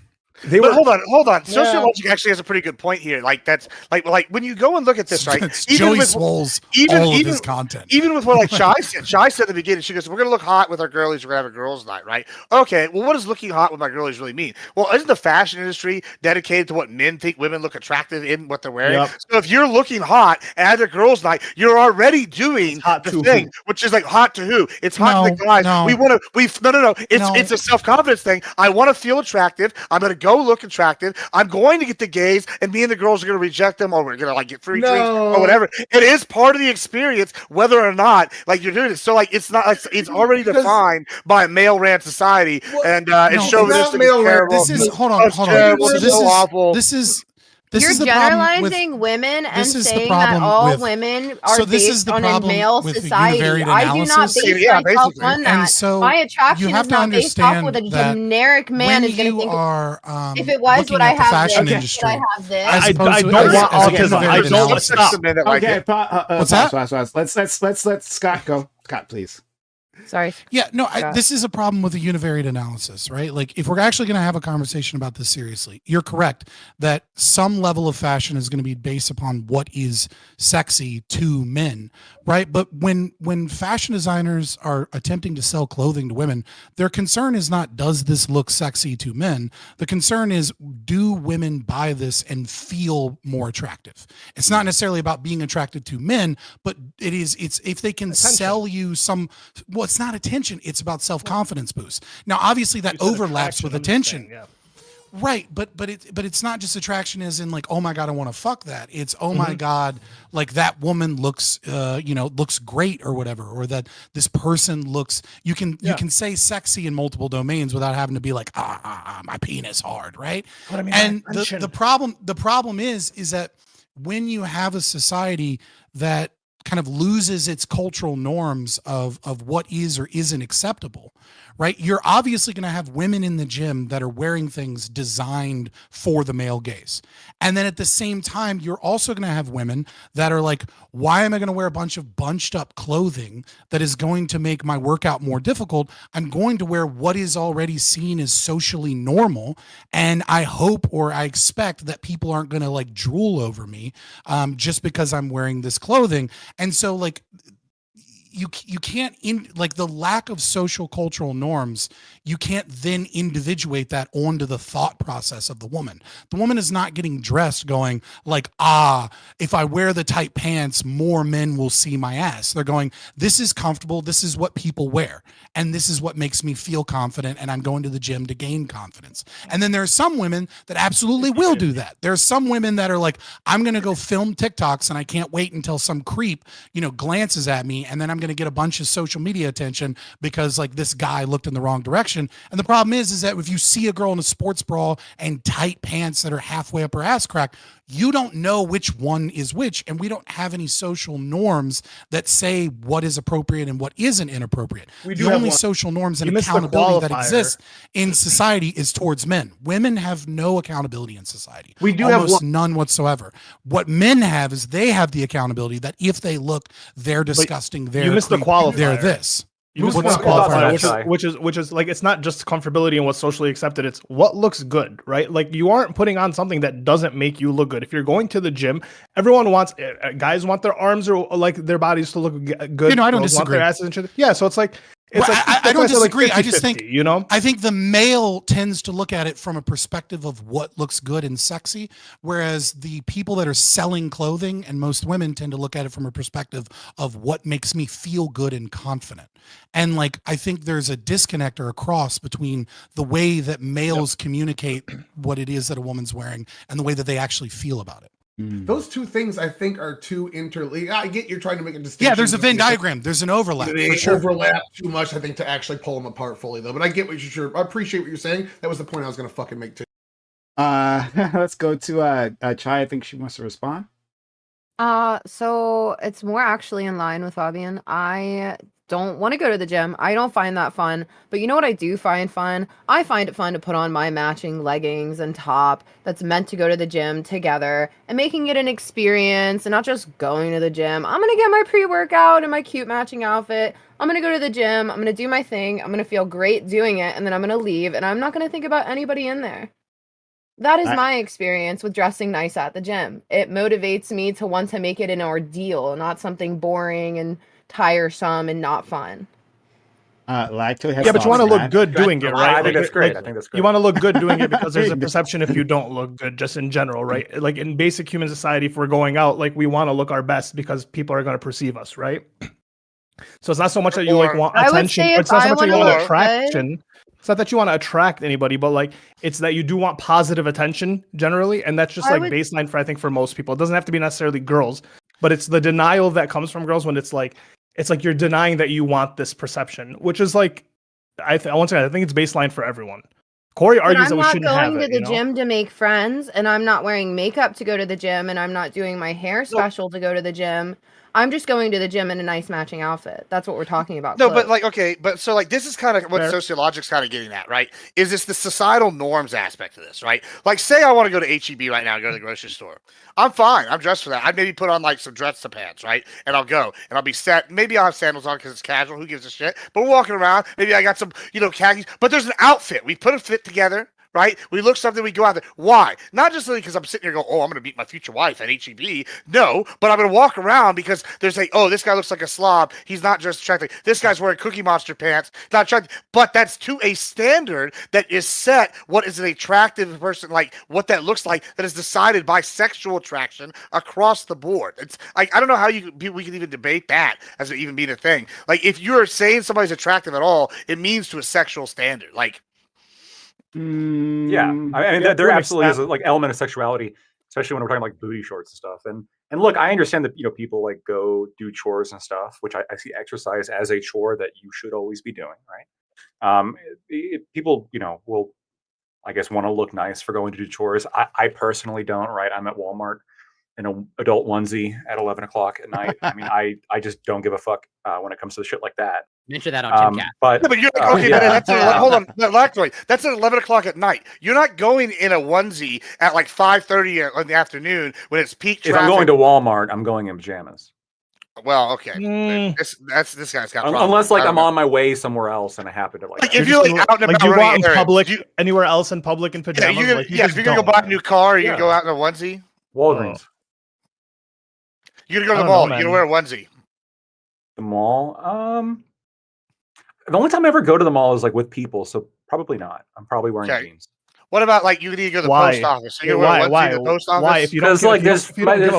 But hold on. Sociological actually has a pretty good point here. Like that's like when you go and look at this, right? It's Joey Swole's all of his content. Even with what like Shai said. Shai said at the beginning, she goes, "We're gonna look hot with our girlies. We're gonna have a girls' night, right?" Okay. Well, what does looking hot with my girlies really mean? Well, isn't the fashion industry dedicated to what men think women look attractive in what they're wearing? Yep. So if you're looking hot at a girls' night, you're already doing the thing, which is like hot to who? It's hot to the guys. No. It's a self-confidence thing. I want to feel attractive. I'm gonna go look attractive. I'm going to get the gays, and me and the girls are going to reject them, or we're going to like get free drinks or whatever. It is part of the experience, whether or not like you're doing it. So like it's not. It's already defined by male rant society, and it's chauvinistic. This is hold on. This is awful. You're generalizing women and saying that all women are based on a male society. I do not base myself on that. And so my attraction is not based off what a generic man is going to think. If it was, would I have this? Would I have this? I don't want autism. I don't want Okay, what's that? Let's let Scott go. Scott, please. Sorry. Yeah, no, Scott. this is a problem with a univariate analysis, right? Like, if we're actually going to have a conversation about this seriously, you're correct that some level of fashion is going to be based upon what is sexy to men, right? But when fashion designers are attempting to sell clothing to women, their concern is not, does this look sexy to men? The concern is, do women buy this and feel more attractive? It's not necessarily about being attracted to men, but it's if they can sell you some, well, it's not attention, it's about self-confidence boost. Now obviously that overlaps with attention, right? But it's not just attraction as in like, oh my god, I want to fuck that. It's, oh my god, like that woman looks looks great or whatever, or that this person looks, you can say sexy in multiple domains without having to be like, my penis hard, right? But I mean, and the problem is that when you have a society that kind of loses its cultural norms of what is or isn't acceptable, right? You're obviously going to have women in the gym that are wearing things designed for the male gaze. And then at the same time, you're also going to have women that are like, why am I going to wear a bunch of bunched up clothing that is going to make my workout more difficult? I'm going to wear what is already seen as socially normal. And I hope, or I expect, that people aren't going to like drool over me just because I'm wearing this clothing. And so like, you can't like the lack of social cultural norms, you can't then individuate that onto the thought process of the woman. The woman is not getting dressed going like, if I wear the tight pants, more men will see my ass. They're going, this is comfortable, this is what people wear, and this is what makes me feel confident, and I'm going to the gym to gain confidence. And then there are some women that absolutely will do that. There's some women that are like, I'm going to go film TikToks and I can't wait until some creep, glances at me, and then I'm going to get a bunch of social media attention because like this guy looked in the wrong direction. And the problem is that if you see a girl in a sports bra and tight pants that are halfway up her ass crack, you don't know which one is which. And we don't have any social norms that say what is appropriate and what isn't inappropriate. The only social norms and accountability that exists in society is towards men. Women have no accountability in society. We do almost none whatsoever. What men have is they have the accountability that if they look, they're disgusting, they're missed the qualifier. They're this. Which is like, it's not just comfortability and what's socially accepted, it's what looks good, right? Like, you aren't putting on something that doesn't make you look good. If you're going to the gym, everyone wants, guys want their arms or like their bodies to look good. I don't disagree. Want their asses and shit. Yeah, so it's like, I don't disagree. Like 50, I just think, I think the male tends to look at it from a perspective of what looks good and sexy, whereas the people that are selling clothing and most women tend to look at it from a perspective of what makes me feel good and confident. And like, I think there's a disconnect or a cross between the way that males communicate what it is that a woman's wearing and the way that they actually feel about it. Those two things, I think, are too interlinked. I get you're trying to make a distinction. Yeah, there's a Venn diagram. There's an overlap. They overlap too much, I think, to actually pull them apart fully, though. But I get what I appreciate what you're saying. That was the point I was going to fucking make, too. Let's go to Chai. I think she wants to respond. So it's more actually in line with Fabian. I don't want to go to the gym. I don't find that fun. But you know what I do find fun? I find it fun to put on my matching leggings and top that's meant to go to the gym together and making it an experience and not just going to the gym. I'm going to get my pre-workout and my cute matching outfit. I'm going to go to the gym. I'm going to do my thing. I'm going to feel great doing it. And then I'm going to leave. And I'm not going to think about anybody in there. That is my experience with dressing nice at the gym. It motivates me to want to make it an ordeal, not something boring and tiresome and not fun. But you want to look good doing it, right? I think that's great. I think that's great. You want to look good doing it because there's a perception if you don't look good, just in general, right? Like in basic human society, if we're going out, like we want to look our best because people are going to perceive us, right? So it's not so much that you like want attention. It's not so much that you want attraction. It's not that you want to attract anybody, but like it's that you do want positive attention generally, and that's just baseline for I think for most people. It doesn't have to be necessarily girls, but it's the denial that comes from girls when it's like you're denying that you want this perception, which is like once again I think it's baseline for everyone. Corey argues that we shouldn't have it. I'm not going to the gym to make friends, and I'm not wearing makeup to go to the gym, and I'm not doing my hair special to go to the gym. I'm just going to the gym in a nice matching outfit. That's what we're talking about. No, clothes. but like, okay, but so like, this is kind of what Fair. Sociologic's kind of getting at, right? Is this the societal norms aspect of this, right? Like, say I want to go to HEB right now and go to the grocery store. I'm fine. I'm dressed for that. I'd maybe put on like some dress pants, right? And I'll go and I'll be set. Maybe I'll have sandals on because it's casual. Who gives a shit? But we're walking around. Maybe I got some, khakis. But there's an outfit. We put a fit together. Right? We look something, we go out there. Why? Not just because I'm sitting here going, oh, I'm going to meet my future wife at HEB. No, but I'm going to walk around because there's oh, this guy looks like a slob. He's not just attractive. This guy's wearing Cookie Monster pants. Not attractive. But that's to a standard that is set. What is an attractive person, like what that looks like, that is decided by sexual attraction across the board. It's like, I don't know how we can even debate that as it even being a thing. Like, if you're saying somebody's attractive at all, it means to a sexual standard. Like, Yeah, I mean, there absolutely is a like element of sexuality, especially when we're talking like booty shorts and stuff. And look, I understand that people like go do chores and stuff, which I see exercise as a chore that you should always be doing, right? People will, I guess, want to look nice for going to do chores. I personally don't, right? I'm at Walmart in an adult onesie at 11 o'clock at night. I mean, I just don't give a fuck when it comes to shit like that. Mention that on Timcat. But no, but you're like, okay, yeah. but hold on, Lactoid. That's at 11 o'clock at night. You're not going in a onesie at like 5:30 in the afternoon when it's peak traffic. If I'm going to Walmart, I'm going in pajamas. Well, okay. This guy's got problems. Unless like I'm on my way somewhere else and I happen to like if you're like out and about, do you go out in area, public, anywhere else in public in pajamas? If you're gonna go buy a new car, you're gonna go out in a onesie. Walgreens. You're gonna go to the mall. You're gonna wear a onesie. The mall. The only time I ever go to the mall is like with people, so probably not. I'm probably wearing jeans. What about like you need to go to the post office? So you're wear a onesie to the post office? Why? If you don't, like there's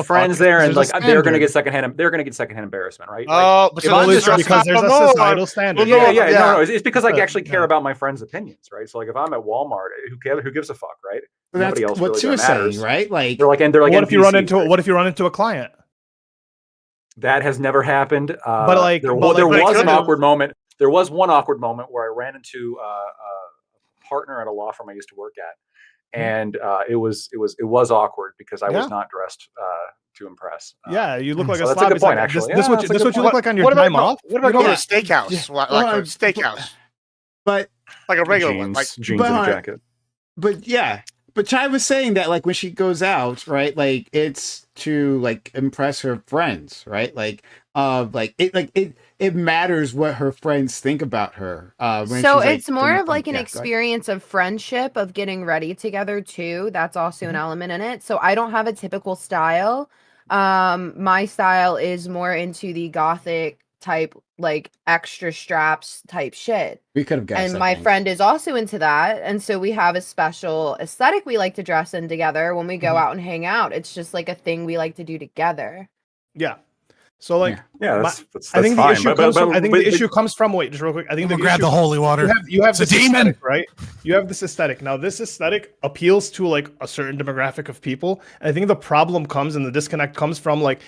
friends there, and like they're gonna get secondhand. They're gonna get secondhand embarrassment, right? Oh, but because there's a societal standard. Well, no. It's because I actually care about my friends' opinions, right? So like if I'm at Walmart, who gives a fuck, right? Nobody else what really saying, right? Like they're like what if you run into a client? That has never happened. But like there was an awkward moment. There was one awkward moment where I ran into a partner at a law firm I used to work at, and it was awkward because I was not dressed to impress. Yeah, you look like a slob. That's a good point, actually. This what you look like on your time off? What about going to a steakhouse? Like a steakhouse, but like a regular one, like jeans and a jacket. But yeah. But Chai was saying that like when she goes out, right? Like it's to like impress her friends, right? Like it matters what her friends think about her. So it's more of like an experience of friendship, of getting ready together too. That's also an element in it. So I don't have a typical style. My style is more into the gothic type, like extra straps type shit. We could have guessed. And my friend is also into that, and so we have a special aesthetic we like to dress in together when we go out and hang out. It's just like a thing we like to do together. Yeah. So like, that's I think fine, the issue comes from wait, just real quick. I think grab the holy water. You have this demon, aesthetic, right? You have this aesthetic. Now, this aesthetic appeals to like a certain demographic of people. And I think the problem comes and the disconnect comes from like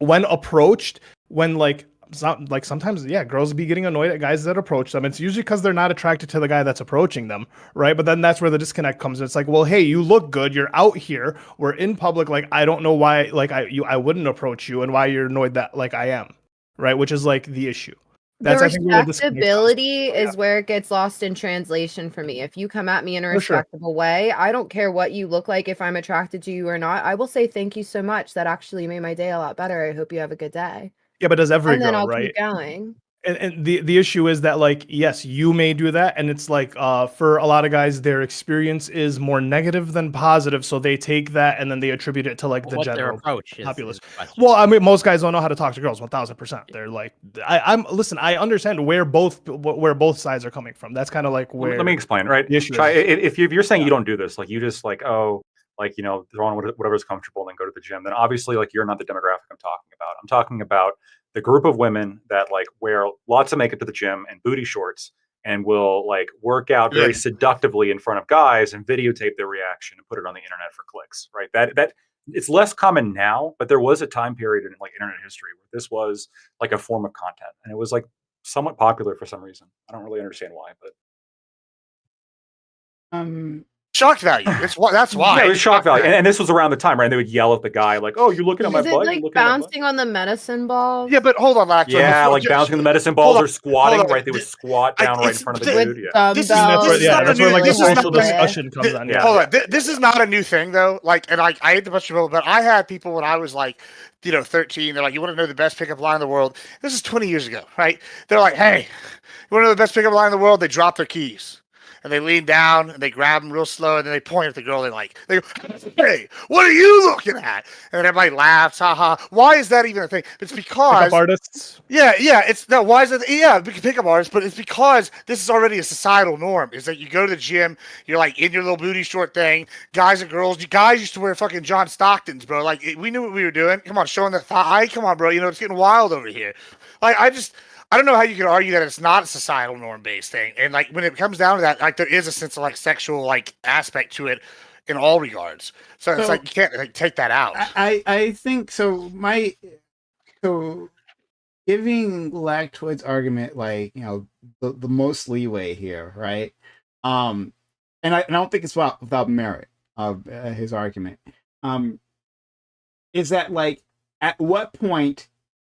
when approached, when like sometimes girls be getting annoyed at guys that approach them. It's usually because they're not attracted to the guy that's approaching them, right? But then that's where the disconnect comes. It's like, well, hey, you look good, you're out here, we're in public, like I don't know why like I wouldn't approach you and why you're annoyed that like I am, right? Which is like the issue. That's the respectability is where it gets lost in translation for me. If you come at me in a respectable way, I don't care what you look like, if I'm attracted to you or not. I will say thank you so much. That actually made my day a lot better. I hope you have a good day. Yeah, but does every girl, I'll right? Keep going. And the issue is that like, yes, you may do that, and it's like for a lot of guys, their experience is more negative than positive, so they take that and then they attribute it to like the general populace. Well, I mean, most guys don't know how to talk to girls 1,000%. They're like, I understand where both sides are coming from. That's kind of like where. Let me explain, right? The issue if you're saying you don't do this, like you just like throw on whatever's comfortable and then go to the gym, then obviously like you're not the demographic I'm talking about. I'm talking about the group of women that like wear lots of makeup to the gym and booty shorts and will like work out very seductively in front of guys and videotape their reaction and put it on the internet for clicks, right? That it's less common now, but there was a time period in like internet history where this was like a form of content, and it was like somewhat popular for some reason. I don't really understand why, but Shock value. That's why. Yeah, it was shock value. And this was around the time, right? And they would yell at the guy, like, oh, you're looking at my Is it butt? like You're looking at my butt? bouncing on the medicine balls? Yeah, but hold on, Lacto. Yeah, Before- like just- bouncing on the medicine balls hold or squatting, hold on. right? They would squat down right in it's- front of the With dude. Yeah. This is dumbbells. not that's a where new- like the this is social not- discussion comes on. Yeah. Hold on. This is not a new thing, though. Like, and I hate to bunch of people, but I had people when I was like, 13. They're like, you want to know the best pickup line in the world? This is 20 years ago, right? They're like, hey, you want to know the best pickup line in the world? They drop their keys. And they lean down and they grab them real slow and then they point at the girl. They go, hey, what are you looking at? And then everybody laughs, haha. Why is that even a thing? It's because Pickup artists. Yeah. It's no. Why is it? Yeah, we can pick up artists, but it's because this is already a societal norm. Is that you go to the gym, you're like in your little booty short thing. Guys and girls, you guys used to wear fucking John Stocktons, bro. Like we knew what we were doing. Come on, showing the thigh. Come on, bro. It's getting wild over here. Like I don't know how you could argue that it's not a societal norm based thing. And like when it comes down to that, like there is a sense of like sexual like aspect to it in all regards. So it's like you can't like take that out. I think so. So giving Lactoid's argument like the most leeway here, right? And I don't think it's without merit of his argument. Is that like at what point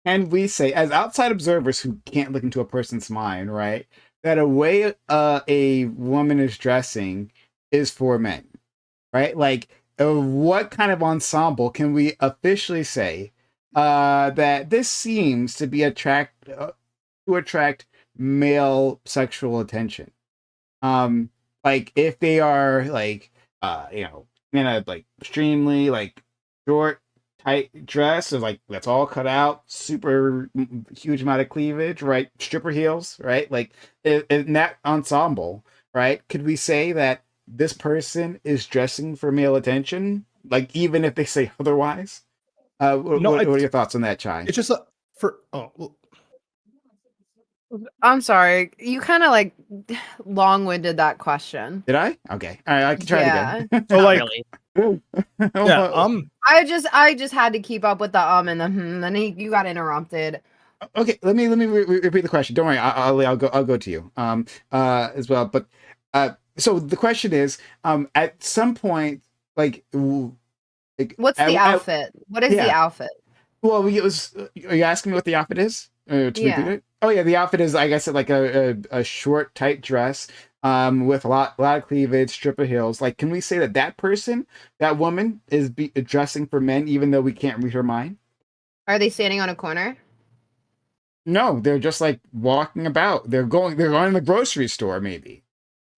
can we say, as outside observers who can't look into a person's mind, right, that a way a woman is dressing is for men, right? Like, what kind of ensemble can we officially say that this seems to be to attract male sexual attention? Like if they are like, in a like extremely like short, tight dress, so like that's all cut out, super huge amount of cleavage, right? Stripper heels, right? Like in that ensemble, right? Could we say that this person is dressing for male attention, like even if they say otherwise? What are your thoughts on that, Chai? It's just I'm sorry. You kind of like long-winded that question. Did I? Okay, all right, I can try it again. So like, Really. yeah, I just had to keep up with the and the and you got interrupted. Okay, let me repeat the question. Don't worry, I'll go to you as well. But so the question is, at some point, like what's the outfit? What is the outfit? Well, it was. Are you asking me what the outfit is? To repeat it? Oh yeah, the outfit is, like I said, like a short, tight dress, with a lot of cleavage, stripper heels. Like, can we say that person, that woman, is dressing for men, even though we can't read her mind? Are they standing on a corner? No, they're just like walking about. They're going to the grocery store, maybe.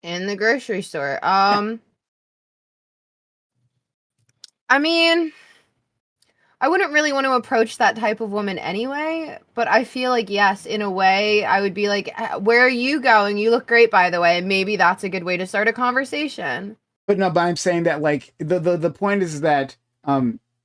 In the grocery store. I mean, I wouldn't really want to approach that type of woman anyway, but I feel like, yes, in a way, I would be like, where are you going? You look great, by the way. And maybe that's a good way to start a conversation. But I'm saying that, like, the point is that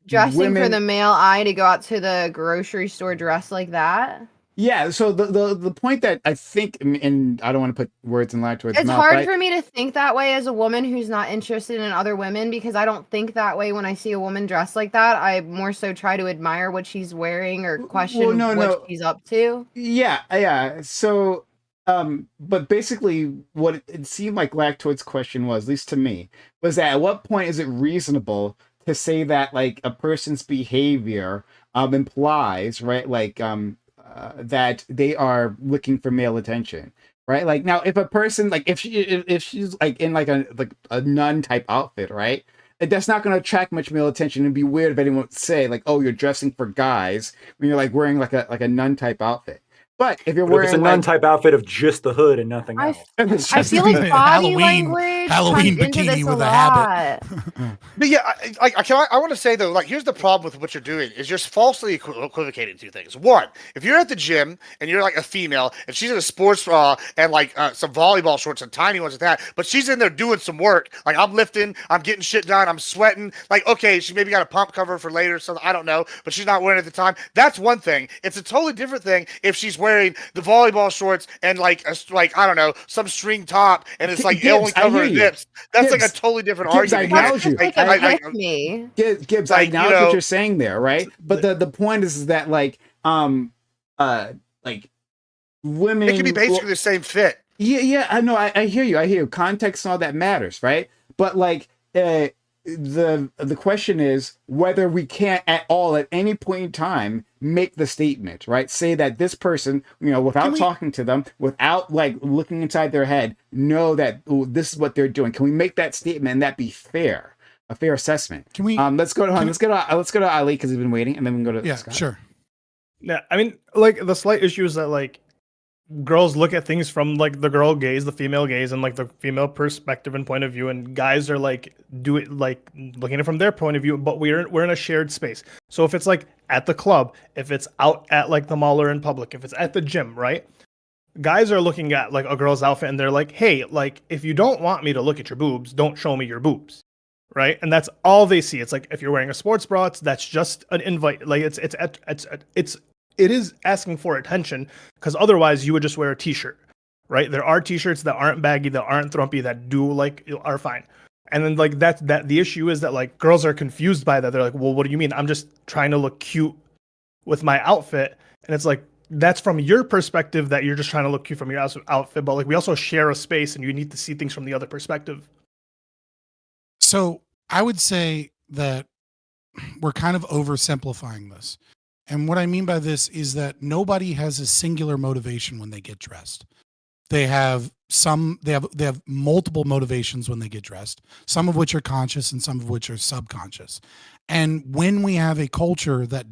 dressing for the male eye to go out to the grocery store dressed like that. Yeah, so the point that I think, and I don't want to put words in Lactoid's mouth. It's hard for me to think that way as a woman who's not interested in other women, because I don't think that way when I see a woman dressed like that. I more so try to admire what she's wearing or question what she's up to. Yeah. So, but basically what it seemed like Lactoid's question was, at least to me, was that at what point is it reasonable to say that like a person's behavior implies, right, like that they are looking for male attention, right? Like now, if a person, like if she's like in like a nun type outfit, right, that's not going to attract much male attention. It'd be weird if anyone would say like, "Oh, you're dressing for guys" when you're like wearing like a nun type outfit. But if you're wearing it's a nun type outfit of just the hood and nothing else, I feel like body language Halloween bikini with a habit. But yeah, I want to say though, like here's the problem with what you're doing is you're falsely equivocating two things. One, if you're at the gym and you're like a female and she's in a sports bra and like some volleyball shorts and tiny ones like that, but she's in there doing some work, like I'm lifting, I'm getting shit done, I'm sweating, like okay, she maybe got a pump cover for later or something, I don't know, but she's not wearing it at the time. That's one thing. It's a totally different thing if she's wearing the volleyball shorts and like I don't know, some string top and it's like only covering hips. That's like a totally different argument. I acknowledge you. Gibbs, I acknowledge what you're saying there, right? But the point is that like women, it can be basically the same fit. Yeah, I know. I hear you. Context and all that matters, right? but like the question is whether we can't at all at any point in time make the statement, right? Say that this person, without talking to them, without like looking inside their head, know that this is what they're doing. Can we make that statement and that be fair? A fair assessment. Can we? Let's go to Ali because he's been waiting, and then we can go to Scott. Sure. Yeah, I mean, like the slight issue is that like girls look at things from like the girl gaze, the female gaze, and like the female perspective and point of view, and guys are like looking at it from their point of view. But we're in a shared space. So if it's like at the club, if it's out at like the mall or in public, if it's at the gym, right? Guys are looking at like a girl's outfit and they're like, hey, like if you don't want me to look at your boobs, don't show me your boobs. Right, and that's all they see. It's like if you're wearing a sports bra, that's just an invite. Like it is asking for attention because otherwise you would just wear a t-shirt, right? There are t-shirts that aren't baggy, that aren't thrumpy, that are fine. And then like that the issue is that like girls are confused by that. They're like, well, what do you mean? I'm just trying to look cute with my outfit, and it's like that's from your perspective that you're just trying to look cute from your outfit, but like we also share a space, and you need to see things from the other perspective. So I would say that we're kind of oversimplifying this. And what I mean by this is that nobody has a singular motivation when they get dressed. They have multiple motivations when they get dressed, some of which are conscious and some of which are subconscious. And when we have a culture that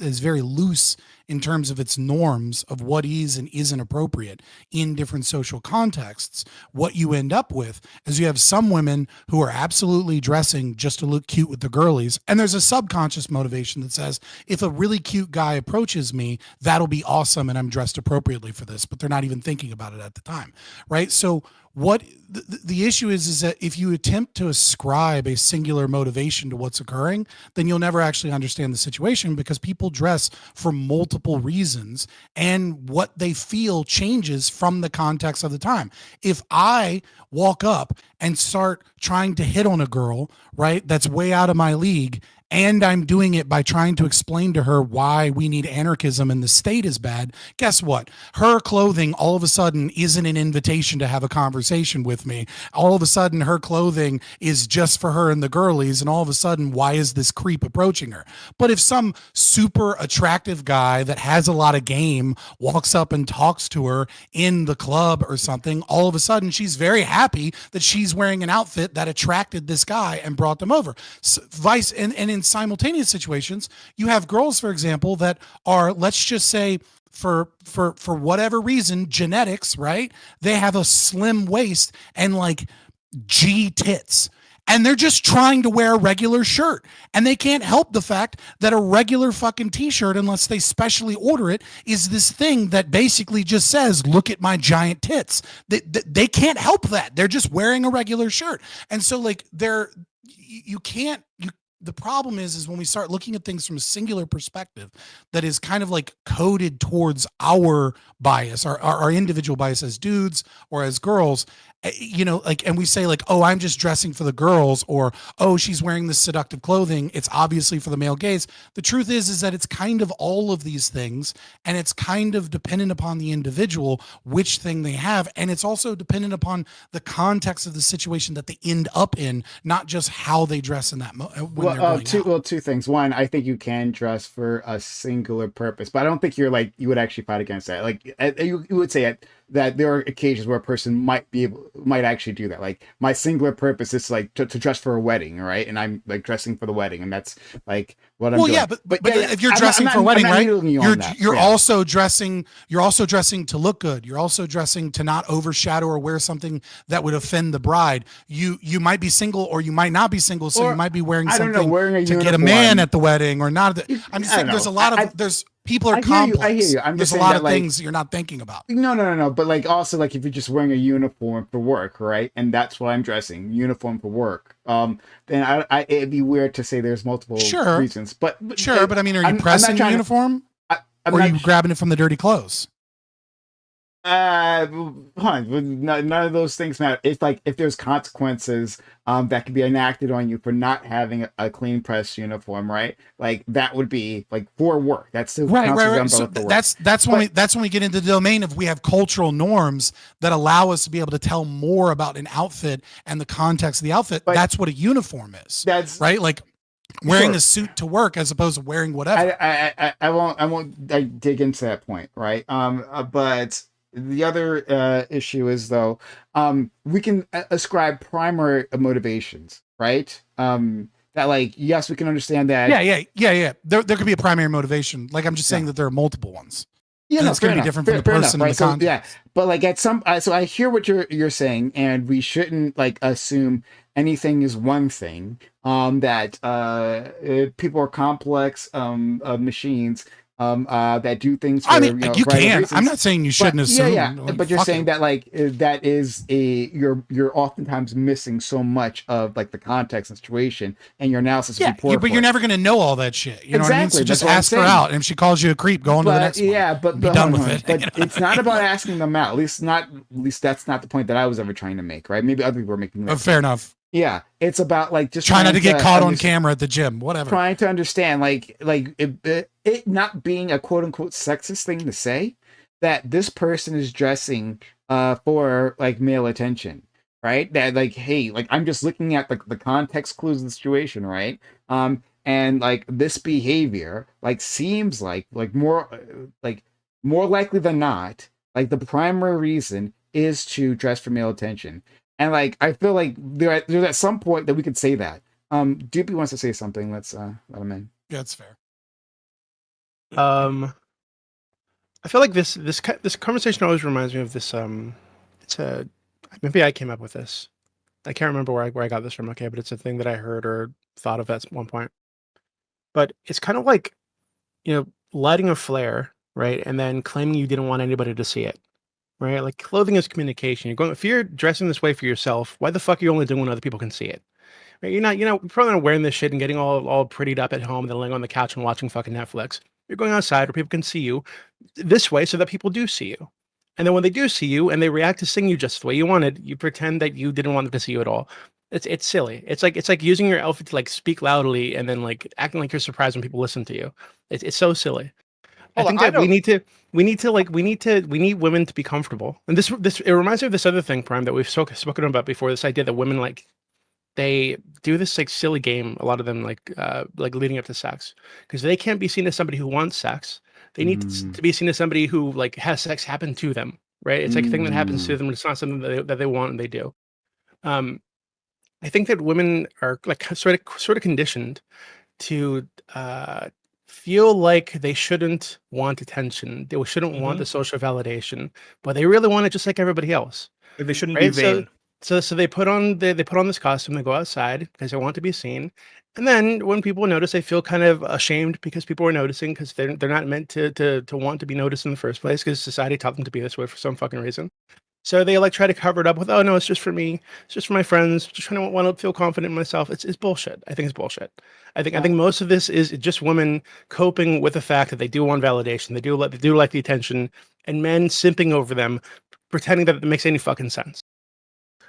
is very loose in terms of its norms of what is and isn't appropriate in different social contexts, what you end up with is you have some women who are absolutely dressing just to look cute with the girlies. And there's a subconscious motivation that says, if a really cute guy approaches me, that'll be awesome and I'm dressed appropriately for this, but they're not even thinking about it at the time, right? So what the issue is that if you attempt to ascribe a singular motivation to what's occurring, then you'll never actually understand the situation because people dress for multiple reasons and what they feel changes from the context of the time. If I walk up and start trying to hit on a girl, right, that's way out of my league, and I'm doing it by trying to explain to her why we need anarchism and the state is bad, guess what? Her clothing all of a sudden isn't an invitation to have a conversation with me. All of a sudden, her clothing is just for her and the girlies, and all of a sudden, why is this creep approaching her? But if some super attractive guy that has a lot of game walks up and talks to her in the club or something, all of a sudden, she's very happy that she's wearing an outfit that attracted this guy and brought them over. And in simultaneous situations, you have girls, for example, that are, let's just say, for whatever reason, genetics, right? They have a slim waist and like G tits. And they're just trying to wear a regular shirt. And they can't help the fact that a regular fucking t-shirt, unless they specially order it, is this thing that basically just says, look at my giant tits. They can't help that. They're just wearing a regular shirt. And so like the problem is when we start looking at things from a singular perspective that is kind of like coded towards our bias, our individual bias as dudes or as girls, and we say like, oh, I'm just dressing for the girls, or, oh, she's wearing this seductive clothing, it's obviously for the male gaze. The truth is that it's kind of all of these things, and it's kind of dependent upon the individual, which thing they have. And it's also dependent upon the context of the situation that they end up in, not just how they dress in that two things. One, I think you can dress for a singular purpose, but I don't think you would actually fight against that. Like you would say that there are occasions where a person might actually do that. Like my singular purpose is like to dress for a wedding, right? And I'm like dressing for the wedding, and that's like what I'm doing. Yeah, but if you're dressing for a wedding, right? You're also dressing to look good. You're also dressing to not overshadow or wear something that would offend the bride. You might be single or you might not be single, so you might be wearing something to get a man at the wedding or not. I'm just saying there's a lot of people are complex. I hear you. I'm just there's a lot of things you're not thinking about. No. But like also like if you're just wearing a uniform for work, right? And that's what I'm dressing, uniform for work. Then it'd be weird to say there's multiple reasons. But I mean, are you pressing the uniform? Or are you grabbing it from the dirty clothes? None of those things matter. It's like if there's consequences that can be enacted on you for not having a clean press uniform, right? Like that would be like for work. That still counts as umbrella So for work. that's when we get into the domain of we have cultural norms that allow us to be able to tell more about an outfit and the context of the outfit. That's what a uniform is. That's right. Like wearing a suit to work as opposed to wearing whatever. I won't dig into that point, right? But the other issue is though, we can ascribe primary motivations, right? That like yes, we can understand that. Yeah. There could be a primary motivation. Like I'm just saying that there are multiple ones. Yeah, and it's going to be different from the person in the context. Yeah, but like at some, so I hear what you're saying, and we shouldn't like assume anything is one thing. That people are complex machines that do things for, I mean, you can. reasons. I'm not saying you shouldn't assume. Yeah. Like, but you're saying that like that is you're oftentimes missing so much of like the context and situation, and your analysis. But you're never going to know all that shit. You know what I mean? So just ask her out, and if she calls you a creep, go on to the next one. Yeah, but be done with it. But it's not about asking them out. At least that's not the point that I was ever trying to make. Right? Maybe other people are making that. Fair enough. Yeah, it's about like just trying not to get caught on camera at the gym, whatever. Trying to understand, like it not being a quote unquote sexist thing to say that this person is dressing for like male attention, right? That like, hey, like I'm just looking at the context clues of the situation, right? And like this behavior like seems like more likely than not, like the primary reason is to dress for male attention. And like I feel like there's at some point that we could say that. Doopy wants to say something. Let's let him in. Yeah, that's fair. I feel like this conversation always reminds me of this. Maybe I came up with this. I can't remember where I got this from. Okay, but it's a thing that I heard or thought of at one point. But it's kind of like, lighting a flare, right, and then claiming you didn't want anybody to see it. Right, like clothing is communication. If you're dressing this way for yourself, why the fuck are you only doing when other people can see it? Right? You're probably not wearing this shit and getting all prettied up at home, then laying on the couch and watching fucking Netflix. You're going outside where people can see you this way, so that people do see you. And then when they do see you and they react to seeing you just the way you wanted, you pretend that you didn't want them to see you at all. It's silly. It's like using your outfit to like speak loudly and then like acting like you're surprised when people listen to you. It's so silly. I think that we need women to be comfortable. And this it reminds me of this other thing, Prime, that we've spoken about before, this idea that women like they do this like silly game, a lot of them like leading up to sex, because they can't be seen as somebody who wants sex. They need to be seen as somebody who like has sex happen to them, right? It's like a thing that happens to them. It's not something that they want and they do. I think that women are like sort of conditioned to feel like they shouldn't want attention. They shouldn't want the social validation, but they really want it just like everybody else. They shouldn't be vain. So they put on this costume, they go outside because they want to be seen. And then when people notice, they feel kind of ashamed because people are noticing, because they're not meant to want to be noticed in the first place, because society taught them to be this way for some fucking reason. So they like try to cover it up with, oh no, it's just for me, it's just for my friends, just trying to want to feel confident in myself. It's bullshit. I think it's bullshit. I think most of this is just women coping with the fact that they do want validation, they do like the attention, and men simping over them, pretending that it makes any fucking sense.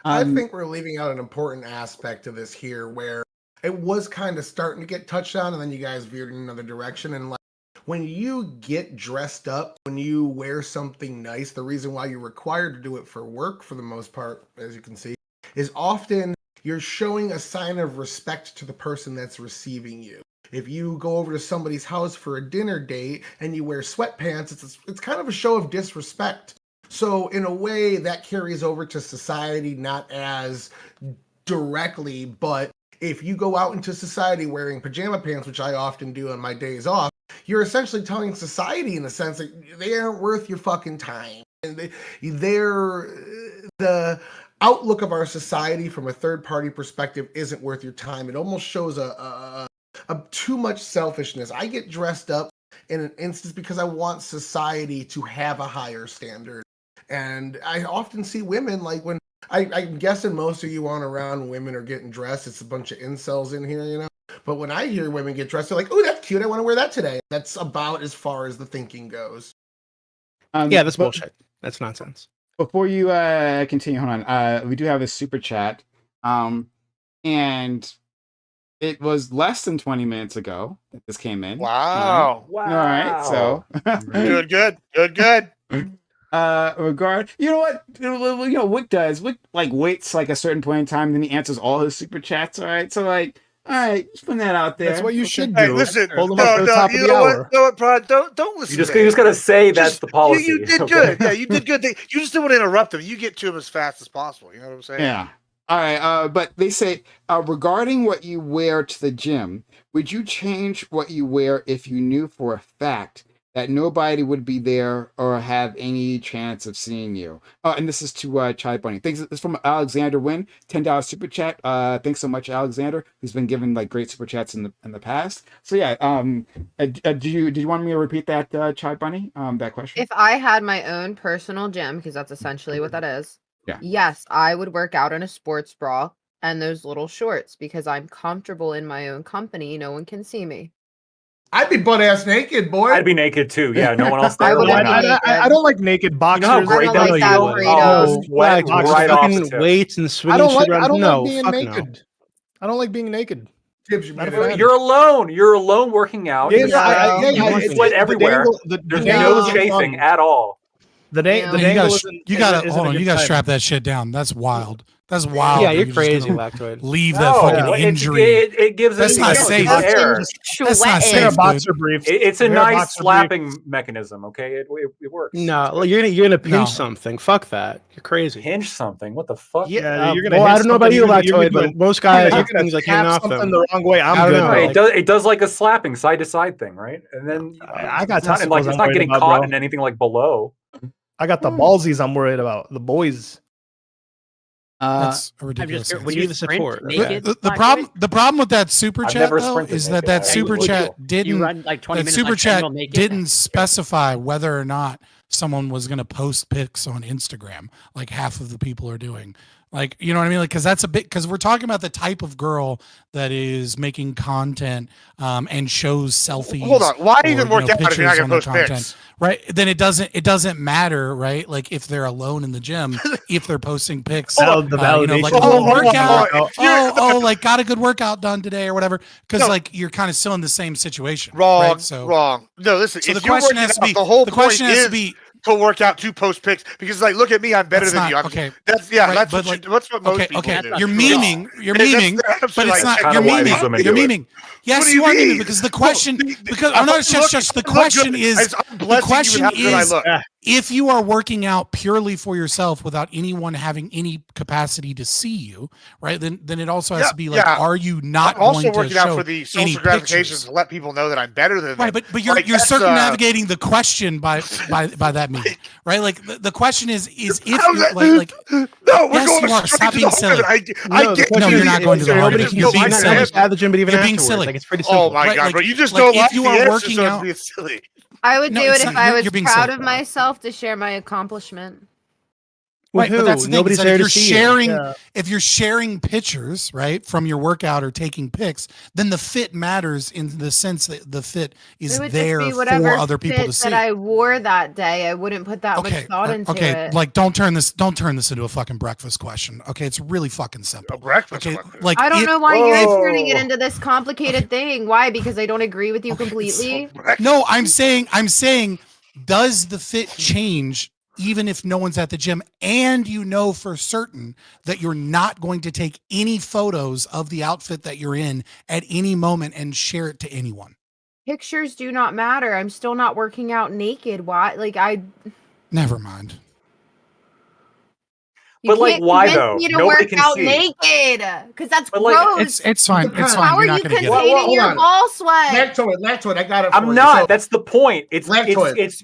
I think we're leaving out an important aspect of this here, where it was kind of starting to get touched on, and then you guys veered in another direction. And like, when you get dressed up, when you wear something nice, the reason why you're required to do it for work, for the most part, as you can see, is often you're showing a sign of respect to the person that's receiving you. If you go over to somebody's house for a dinner date and you wear sweatpants, it's kind of a show of disrespect. So in a way that carries over to society, not as directly, but if you go out into society wearing pajama pants, which I often do on my days off, you're essentially telling society in a sense that they aren't worth your fucking time. And they're the outlook of our society from a third party perspective isn't worth your time. It almost shows a too much selfishness. I get dressed up in an instance because I want society to have a higher standard. And I often see women, like when I'm guessing most of you aren't around when women are getting dressed. It's a bunch of incels in here, But when I hear women get dressed, they're like, oh, that's cute. I want to wear that today. That's about as far as the thinking goes. Yeah, that's bullshit. That's nonsense. Before you continue, hold on. We do have a super chat, and it was less than 20 minutes ago that this came in. Wow. Wow. All right, so Good. regard. You know what? Wick does. Wick waits like a certain point in time, then he answers all his super chats. All right, so all right, just putting that out there. That's what you should Hey, do. listen. Hold them up to the top of You the know hour. what? You know what, Prod? Don't listen. You just gotta say that's the policy. You did good. Yeah, you did good. You just don't want to interrupt them. You get to them as fast as possible. You know what I'm saying? Yeah. All right. But they say regarding what you wear to the gym, would you change what you wear if you knew for a fact that nobody would be there or have any chance of seeing you? And this is to Chai Bunny. Thanks. This is from Alexander Wynn, $10 super chat. Thanks so much, Alexander, who's been giving like great super chats in the past. So yeah, do you want me to repeat that, Chai Bunny? That question. If I had my own personal gym, because that's essentially what that is. Yeah. Yes, I would work out in a sports bra and those little shorts because I'm comfortable in my own company. No one can see me. I'd be butt ass naked, boy. I'd be naked too. Yeah, no one else I there. would Why be not? I don't like naked boxers. You know how great I don't like that would. freedom. Oh, sweat Like, right off the fucking tip. weights and swinging I don't like. shit around. I don't no, like being fuck naked. I don't like being naked. Tips you Not a man. fan. You're alone. You're alone working out. Yeah, You're yeah, sweat everywhere. There's no chafing at all. The Yeah. dangle You gotta hold on. You gotta strap that shit down. That's wild. That's wild. Yeah, that you're just crazy, gonna Lactoid. Leave that No, fucking it's- injury. It gives That's it, not it's safe. air. That's not Wear safe, a dude. boxer brief. It's a Wear nice boxer slapping mechanism. Okay, it works. No, you're gonna pinch No. something. Fuck that. You're crazy. Hinge something. What the fuck? Yeah, you're gonna. Well, I hit don't know about something, you, you're Lactoid, gonna- but most guys you're have gonna things like hang tap off something them. the wrong way. I'm I don't good. know. bro. Right, it does like a slapping side to side thing, right? And then I got it's not, testicles like I'm it's not worried getting about, caught bro. in anything like below. I got the ballsies I'm worried about. The boys. That's a I'm ridiculous. just answer. when need you the sprint support. naked. The problem with that super I've chat never though sprinted is naked. that I super would chat go. didn't You run like 20 that minutes super on chat treadmill naked. didn't specify whether or not someone was going to post pics on Instagram like half of the people are doing. Like, you know what I mean? Like, because that's a bit, because we're talking about the type of girl that is making content and shows selfies. Hold on. Why or, even you work know, out if you're not pictures gonna on their post content, pics? right? Then it doesn't matter, right? Like if they're alone in the gym, if they're posting pics, The you know, validation. like Oh, workout, oh, like got a good workout done today or whatever, because No. like you're kind of still in the same situation. Wrong. right? So Wrong. No, listen. So if the you're question working has to out, be the whole the point question has is to be to work out to post pics because, like, look at me, I'm better That's than not- you. I'm, okay. That's yeah. Right, That's but what like- that's what most okay, people okay, do. you're true. memeing, That's but it's like- not. kinda You're why these memeing. women You're do it. memeing. Yes, What do you you are mean? memeing because the question. Because I I'm not look- just the I look question good. is I'm the blessing question you with how good I is look. if you are working out purely for yourself without anyone having any capacity to see you, right? Then it also has Yeah, to be like, yeah. are you not I'm also going to working out show for the any social gratifications pictures? to let people know that I'm better than them. Right, but you're Like, you're that's, circumnavigating the question by that meaning, right? Like the question is if How's you're that- like no, we're Yes, going you are. straight Stop to being the silly. heart of it. I the get question No, you're is, not going to the nobody heart. can You're see being my silly. numbers at the gym, but even You're being afterwards. silly. Like it's pretty simple. Oh my Right, god, like- bro! You just like, don't if like you the are answer, working so it's out- being silly. I would No, do it's it if not- I you're- was you're being proud silly. of myself to share my accomplishment. With Right, but that's the thing. Nobody's is that there if to you're see you. sharing, Yeah. if you're sharing pictures, right, from your workout or taking pics, then the fit matters in the sense that the fit is It would there just be for whatever other people fit to see. that I wore that day. I wouldn't put that Okay, much thought into okay, it. like don't turn this into a fucking breakfast question. Okay, it's really fucking simple. A breakfast Okay, question. like I don't it- know why you're turning it Whoa. into this complicated thing. Why? Because I don't agree with you Okay, completely. No, I'm saying, does the fit change even if no one's at the gym and you know for certain that you're not going to take any photos of the outfit that you're in at any moment and share it to anyone? Pictures do not matter. I'm still not working out naked. Why? Like Never mind. you But, like, can't why, convince though? me to Nobody work can out see. naked because that's But, like, gross. It's fine. It's fine. How are You're you not going to get it. containing Hold your on. ball sweat? Lactoid, I got it for I'm you. not. So, That's the point. Lactoid. It's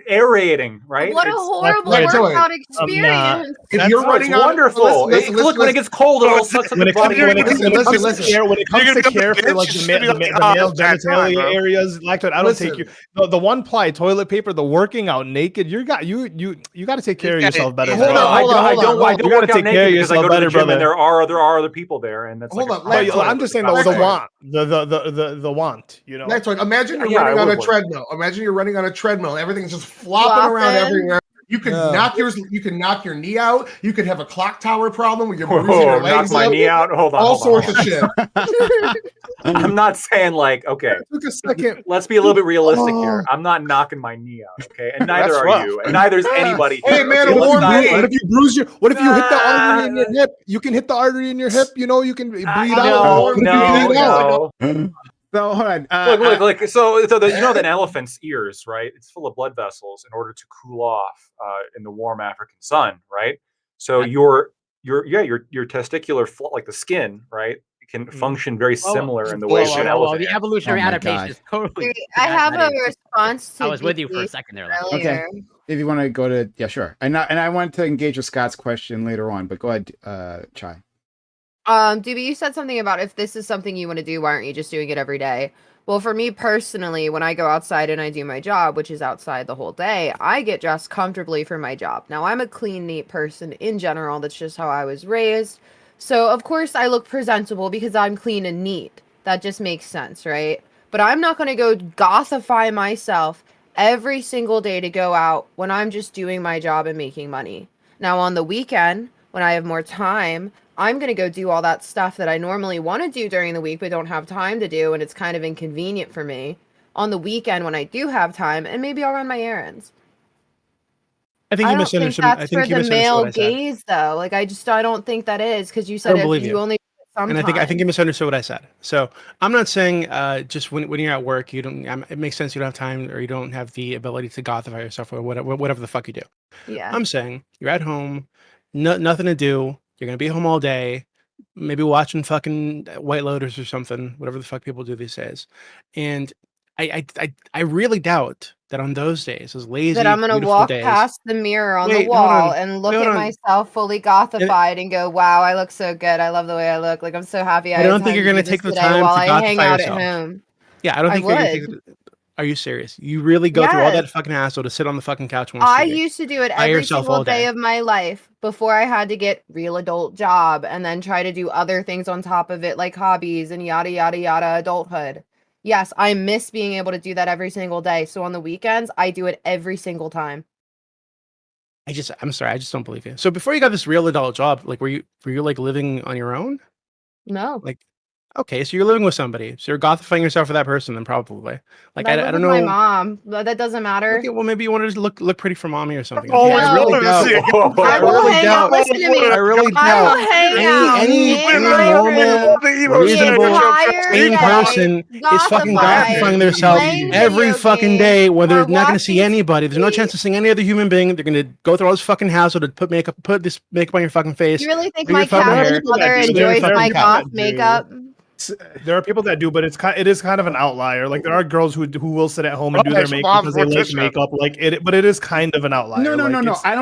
aerating, right? What a It's, horrible Lactoid. workout not. experience. if you're no, running it's on, wonderful. listen, Look, when it gets cold, it'll suck When the it comes, body. when it comes, when it comes Listen. to care, when it You're comes to gonna go care to for the like bench, the you're gonna be like, male "Oh, bad time, genitalia bro." areas, Lactoid, I don't Listen. take you. The one ply toilet paper, the working out naked. You got to take care of yourself better. Hold brother. on, I hold on, don't hold on. work You gotta out take care naked of because I go yourself to the better, gym and brother. there are other people there, and that's Hold like on, a But Lactoid. I'm just saying Lactoid. the want, the want, you know. Lactoid, imagine you're Yeah, I running on would a work. treadmill. Imagine you're running on a treadmill. Everything's just flopping around Flopping. everywhere. You could No. you can knock your knee out. You could have a clock tower problem where you're bruising your knock legs my up. knee out. Hold on. All hold on, sorts of shit. I'm not saying like, okay, It took a second. let's be a little bit realistic Oh. here. I'm not knocking my knee out, okay? And neither That's are rough. you, and neither is anybody. Hey, here, man, okay? a Let's warm not, knee. What like, if you bruise your? What if you hit the artery in your Nah. hip? You can hit the artery in your hip. You know, you can breathe out. no, What if you bleed out? no. So hold on. Look. So you know that an elephant's ears, right? It's full of blood vessels in order to cool off in the warm African sun, right? So your testicular like the skin, right? It can function very similar in the way to an elephant. the evolutionary Oh my adaptation God. is totally. I have a response to I was with you for a Dee second there. Like, Okay. earlier. If you want to go to, yeah, sure. And I wanted to engage with Scott's question later on, but go ahead, Chai. Doobie, you said something about if this is something you want to do, why aren't you just doing it every day? Well, for me personally, when I go outside and I do my job, which is outside the whole day, I get dressed comfortably for my job. Now, I'm a clean, neat person in general. That's just how I was raised. So, of course, I look presentable because I'm clean and neat. That just makes sense, right? But I'm not going to go gothify myself every single day to go out when I'm just doing my job and making money. Now, on the weekend, when I have more time, I'm going to go do all that stuff that I normally want to do during the week but don't have time to do, and it's kind of inconvenient for me. On the weekend when I do have time, and maybe I'll run my errands. I think I you don't think misunderstood. that's I for think you the misunderstood male what I said. gaze, though. Like, I don't think that is, because you said don't if believe you you. only do it And sometimes. I think you misunderstood what I said. So I'm not saying just when you're at work, you don't. It makes sense you don't have time or you don't have the ability to gothify yourself or whatever the fuck you do. Yeah. I'm saying you're at home, nothing to do. You're gonna be home all day, maybe watching fucking White Lotus or something, whatever the fuck people do these days. And I really doubt that on those days, those lazy, That I'm going to beautiful walk days. past the mirror on the Wait, hold wall on. and look Wait, hold at on. myself fully gothified and go, wow, I look so good. I love the way I look. Like, I'm so happy I had don't think time you're to gonna do take this the today time while to I hang gothify out yourself. at home. Yeah, I don't I think you're gonna would. take. Are you serious? You really go through all Yes. that fucking hassle to sit on the fucking couch and watch I TV used to do it by every yourself single all day day? of my life before I had to get real adult job and then try to do other things on top of it, like hobbies and yada, yada, yada, adulthood. Yes, I miss being able to do that every single day. So on the weekends, I do it every single time. I'm sorry, I just don't believe you. So before you got this real adult job, like were you like living on your own? No. Like, okay, so you're living with somebody, so you're gothifying yourself for that person, then probably. Like I I live don't with my know. mom. That doesn't matter. Okay, well maybe you wanted to look pretty for mommy or something. Oh, Okay, I No. really doubt. I I will really hang out. doubt. Listen to me. I really I doubt. will hang out Any in my normal, room reasonable, the entire sane day, person is fucking gothified, gothifying themselves playing every video fucking games, day when they're or not going to see watching anybody. There's no TV. chance of seeing any other human being. They're going to go through all this fucking hassle to put this makeup on your fucking face. You really think do your my fucking Catholic hair, mother sit there on your enjoys fucking my couch. goth makeup? There are people that do, but it is kind of an outlier. Like there are girls who will sit at home and do their makeup because they like makeup. Like it, but it is kind of an outlier. No. Like, I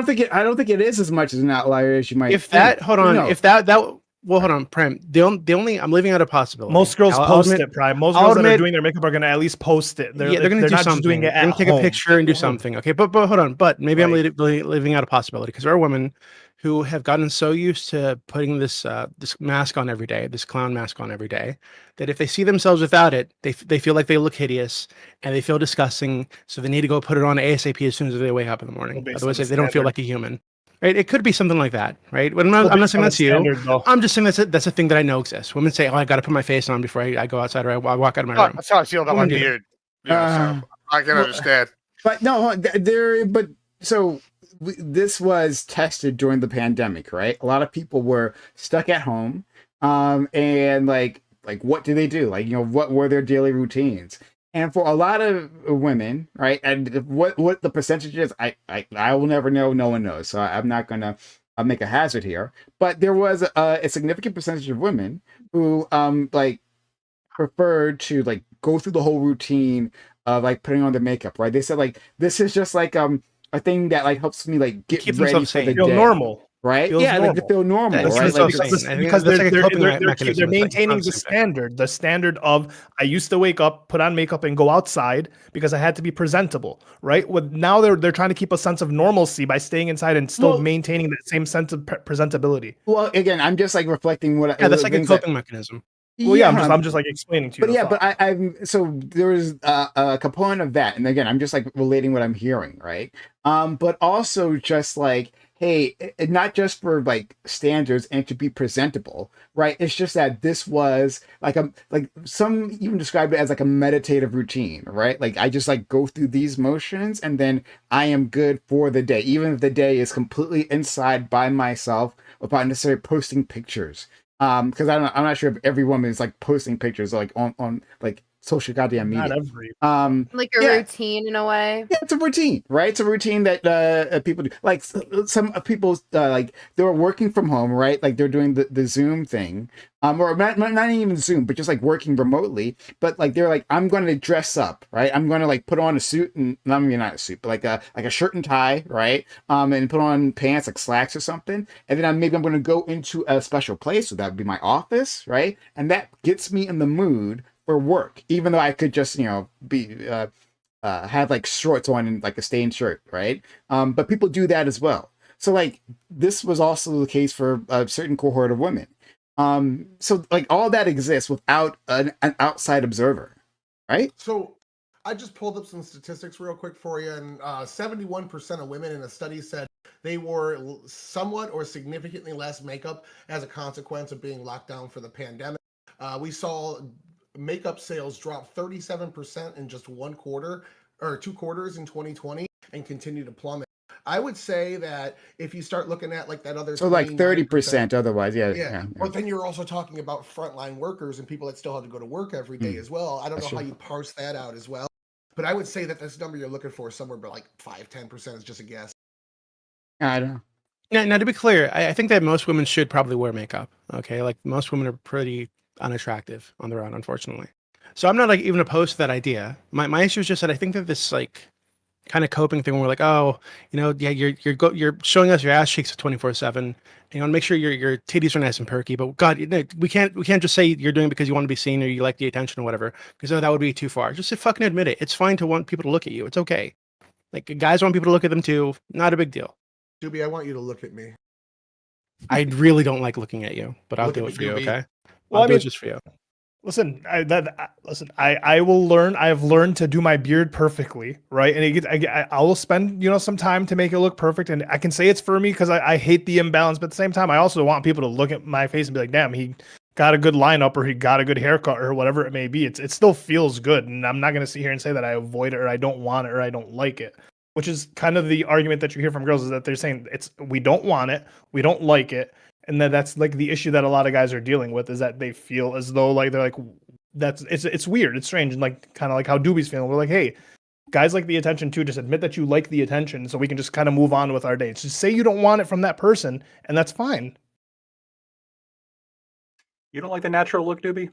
don't think it is as much as an outlier as you might. If that, think. hold on. No. If that, well, hold on, Prem. The only, I'm leaving out a possibility. most girls I'll post admit- it, Prime. Most I'll girls that are admit- doing their makeup are going to at least post it. They're going to do not something. just doing it They're at going to take home. a picture and do something. Okay, but hold on. But maybe I'm Right. leaving out a possibility because there are women who have gotten so used to putting this mask on every day, this clown mask on every day, that if they see themselves without it, they feel like they look hideous and they feel disgusting. So they need to go put it on ASAP as soon as they wake up in the morning. Based Otherwise, on the they don't feel standard. like a human. Right? It could be something like that, right? But I'm not Based saying on the that's you. standard, though. I'm just saying that's a thing that I know exists. Women say, "Oh, I got to put my face on before I go outside or I walk out of my room." That's how I feel about my Women do. beard. Yeah, so I can understand. But no, this was tested during the pandemic, right? A lot of people were stuck at home, and like what do they do? Like, what were their daily routines? And for a lot of women, right? And what the percentage is, I will never know. No one knows. So I'm not gonna make a hazard here. But there was a significant percentage of women who preferred to go through the whole routine of putting on the makeup, right? They said this is just a thing that helps me get Keep ready themselves for the sane. Feel day, normal. right? Feels Yeah, normal. to feel normal, That's right? so Like, sane. I think Because that's they're, like a they're, coping they're, they're, mechanism. they're It's like maintaining the constant. standard of I used to wake up, put on makeup, and go outside because I had to be presentable, right? Now they're trying to keep a sense of normalcy by staying inside and still Well- maintaining that same sense of presentability. well, again, I'm just reflecting what. Yeah, that's like a things that- coping mechanism. Well, yeah, Yeah, I'm just like explaining to you. but the yeah, thought. but I'm so there is a component of that, and again, I'm just like relating what I'm hearing, right? But also just like, hey, not just for like standards and to be presentable, right? It's just that this was like some even describe it as like a meditative routine, right? Like I just like go through these motions, and then I am good for the day, even if the day is completely inside by myself without necessarily posting pictures. Because I'm not sure if every woman is like posting pictures like on like social goddamn Not media. every. Like a Yeah. routine in a way. Yeah, it's a routine, right? It's a routine that people do. Like some people, like they were working from home, right? Like they're doing the Zoom thing, or not even Zoom, but just like working remotely. But like they're like, I'm going to dress up, right? I'm going to like put on a suit and not maybe not a suit, but like a shirt and tie, right? And put on pants like slacks or something. And then I'm going to go into a special place, so that would be my office, right? And that gets me in the mood for work, even though I could just be have like shorts on and like a stained shirt, right? But people do that as well. So like this was also the case for a certain cohort of women. So like all that exists without an outside observer, right? So I just pulled up some statistics real quick for you, and 71% of women in a study said they wore somewhat or significantly less makeup as a consequence of being locked down for the pandemic. We saw makeup sales drop 37% in just 1 quarter or 2 quarters in 2020 and continue to plummet. I would say that if you start looking at like that other, so like 29%, 30% otherwise, yeah. yeah. But then you're also talking about frontline workers and people that still have to go to work every day as well. I don't know how you parse that out as well, but I would say that this number you're looking for is somewhere but like 5-10% is just a guess. I don't know. Now, to be clear, I think that most women should probably wear makeup. Okay, like most women are pretty unattractive on their own, unfortunately. So I'm not like even opposed to that idea. My issue is just that I think that this like kind of coping thing where we're like, oh, yeah, you're showing us your ass cheeks 24/7. You want to make sure your titties are nice and perky. But God, we can't just say you're doing it because you want to be seen or you like the attention or whatever. Because that would be too far. Just to fucking admit it. It's fine to want people to look at you. It's okay. Like guys want people to look at them too. Not a big deal. Doobie, I want you to look at me. I really don't like looking at you, but I'll Look do at it me, for you, Doobie. okay? Well, I'll I do mean, it just for you. listen, I will learn. I've learned to do my beard perfectly, right? And I will spend some time to make it look perfect. And I can say it's for me because I hate the imbalance, but at the same time, I also want people to look at my face and be like, damn, he got a good lineup or he got a good haircut or whatever it may be. It still feels good, and I'm not going to sit here and say that I avoid it or I don't want it or I don't like it. Which is kind of the argument that you hear from girls is that they're saying we don't want it, we don't like it. And that's like the issue that a lot of guys are dealing with is that they feel as though like they're like it's weird, it's strange, and like kind of like how Doobie's feeling. We're like, hey, guys like the attention too. Just admit that you like the attention, so we can just kind of move on with our dates. Just say you don't want it from that person, and that's fine. You don't like the natural look, Doobie?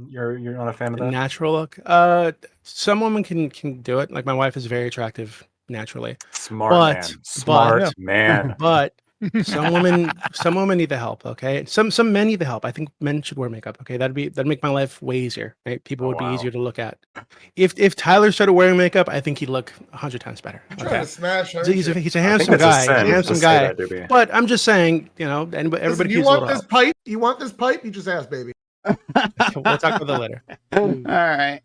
You're not a fan of that? Natural look. Some women can do it. Like my wife is very attractive naturally. Smart man. But some women need the help. Okay, some men need the help. I think men should wear makeup. Okay, that'd make my life way easier. Right, people would be easier to look at. If Tyler started wearing makeup, I think he'd look 100 times better. You're trying to smash her. He's a handsome guy. But I'm just saying, and everybody. Listen, you want this pipe? You want this pipe? You just ask, baby. We'll talk about that later. All right.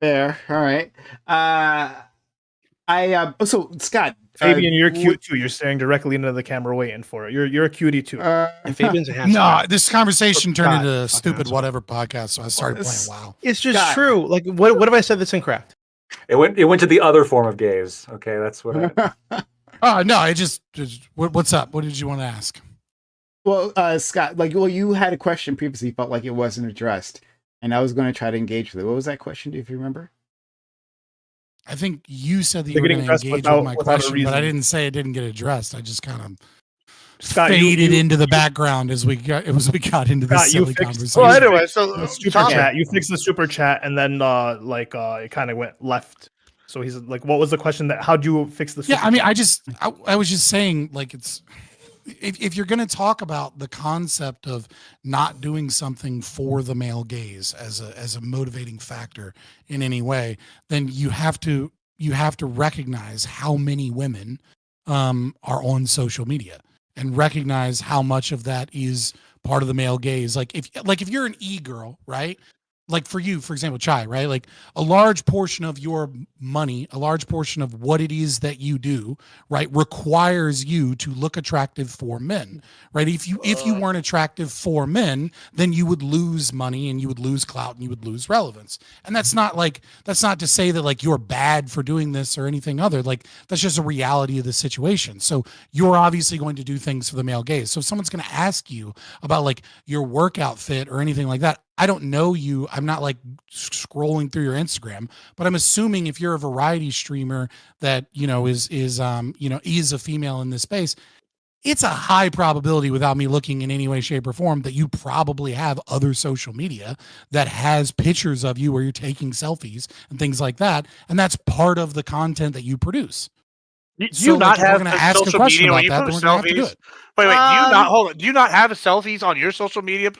Fair. All right. So Scott, Fabian, you're cute too. You're staring directly into the camera, waiting for it. You're a cutie too. And Fabian's a handsome. No, this conversation turned into a stupid whatever podcast, so I started playing WoW. It's just true. Like, what have I said that's incorrect? It went to the other form of gaze. Okay, that's what. Oh no, I just what's up? What did you want to ask? Well, Scott, you had a question previously, felt like it wasn't addressed, and I was going to try to engage with it. What was that question? Do you remember? I think you said that you were going to engage with my question, but I didn't say it didn't get addressed. I just kind of faded into the background as we got into this silly conversation. Well, anyway, so super chat. You fixed the super chat, and then it kind of went left. So he's like, "What was the question? How do you fix the?" Yeah, I mean, I was just saying, like, it's. If you're going to talk about the concept of not doing something for the male gaze as a motivating factor in any way, then you have to recognize how many women are on social media and recognize how much of that is part of the male gaze. Like if you're an e-girl, right? Like for you, for example, Chai, right? Like a large portion of your money, a large portion of what it is that you do, right, requires you to look attractive for men, right? If you weren't attractive for men, then you would lose money and you would lose clout and you would lose relevance. And that's not to say that like you're bad for doing this or anything other. Like that's just a reality of the situation. So you're obviously going to do things for the male gaze. So if someone's going to ask you about like your workout fit or anything like that, I don't know you. I'm not like scrolling through your Instagram, but I'm assuming if you're a variety streamer that, is a female in this space, it's a high probability without me looking in any way, shape or form that you probably have other social media that has pictures of you where you're taking selfies and things like that. And that's part of the content that you produce. Do you not have a social media when you post selfies? Wait, do you not hold on? Do you not have selfies on your social media,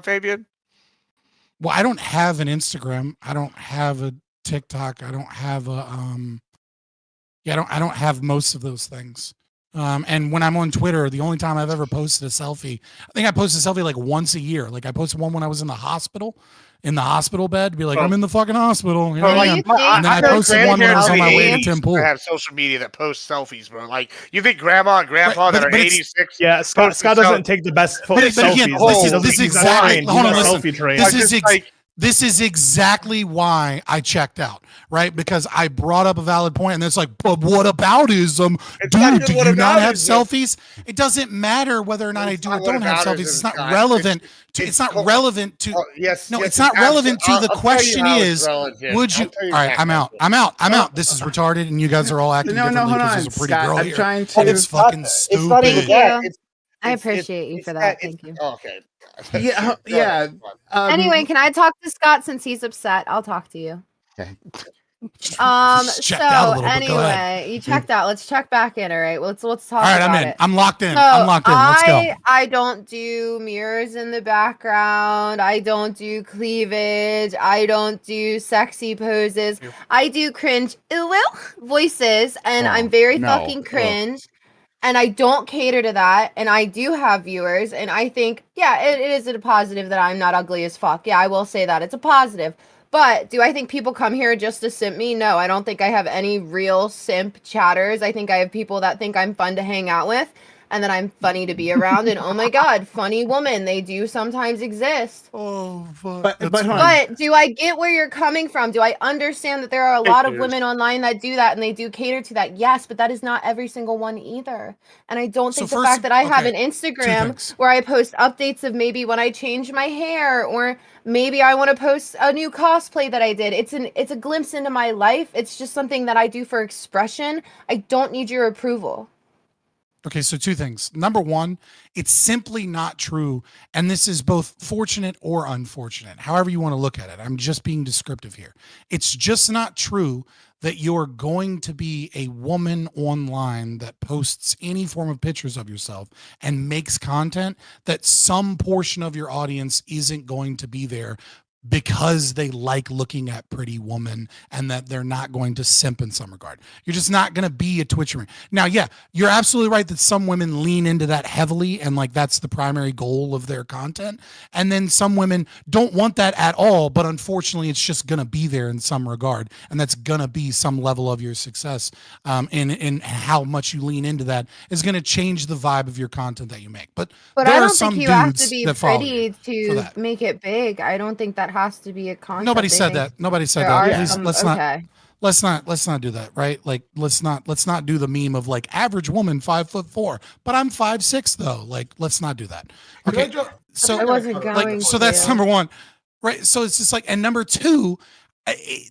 Fabian? Well, I don't have an Instagram. I don't have a TikTok. I don't have a I don't have most of those things. And when I'm on Twitter, the only time I've ever posted a selfie, I think I post a selfie like once a year. Like I posted one when I was in the hospital bed, be like, I'm in the fucking hospital. Here I am. And then I posted one when I was on my way to Tim Pool. I have social media that posts selfies, bro. Like, you think grandma and grandpa that are 86? Yeah, Scott doesn't take the best selfies. This is exactly why I checked out, right? Because I brought up a valid point, and it's like, but what aboutism? Dude, do you not have selfies? It doesn't matter whether or not I do or don't have selfies. It's not relevant to. It's not relevant to. Yes. No, it's not relevant to. The question is, would you? All right, I'm out. This is retarded, and you guys are all acting differently because there's a pretty girl here. Trying to. It's fucking stupid. Thank you. I appreciate you for that. Thank you. Okay. Yeah. Anyway, can I talk to Scott since he's upset? I'll talk to you. Okay. Anyway, you checked out. Let's check back in. All right. Let's talk. All right, about I'm in. it. I'm locked in. So Let's go. I don't do mirrors in the background. I don't do cleavage. I don't do sexy poses. I do cringe voices, and I'm very fucking cringe. And I don't cater to that. And I do have viewers. And I think, yeah, it is a positive that I'm not ugly as fuck. Yeah, I will say that. It's a positive. But do I think people come here just to simp me? No, I don't think I have any real simp chatters. I think I have people that think I'm fun to hang out with and that I'm funny to be around. And oh my God, funny woman. They do sometimes exist. Oh, fuck. But do I get where you're coming from? Do I understand that there are a lot of women online that do that and they do cater to that? Yes, but that is not every single one either. And I don't think the fact that I have an Instagram where I post updates of maybe when I change my hair or maybe I want to post a new cosplay that I did. It's a glimpse into my life. It's just something that I do for expression. I don't need your approval. Okay, so two things. Number one, it's simply not true. And this is both fortunate or unfortunate, however you want to look at it. I'm just being descriptive here. It's just not true that you're going to be a woman online that posts any form of pictures of yourself and makes content that some portion of your audience isn't going to be there because they like looking at pretty woman and that they're not going to simp in some regard. You're just not going to be a Twitcher. Now, yeah, you're absolutely right that some women lean into that heavily and like that's the primary goal of their content. And then some women don't want that at all, but unfortunately it's just going to be there in some regard. And that's going to be some level of your success. In how much you lean into that is going to change the vibe of your content that you make. But there I are don't some think you have to dudes be that follow pretty you to make it big. I don't think that has to be a concept. Nobody said that. Nobody said that. Please, let's not do that, right? Like let's not do the meme of like average woman 5'4", but I'm 5'6" though. Like let's not do that. Okay. So I wasn't going so that's number one. Right. So it's just like, and number two,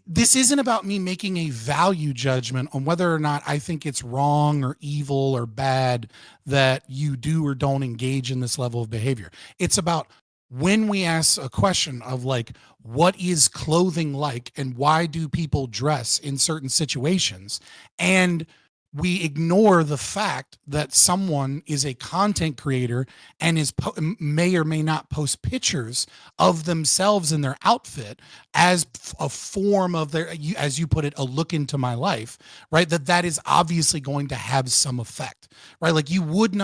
this isn't about me making a value judgment on whether or not I think it's wrong or evil or bad that you do or don't engage in this level of behavior. It's about when we ask a question of like, what is clothing like and why do people dress in certain situations? And we ignore the fact that someone is a content creator and may or may not post pictures of themselves in their outfit as a form of their, as you put it, a look into my life, right? That is obviously going to have some effect, right? Like you would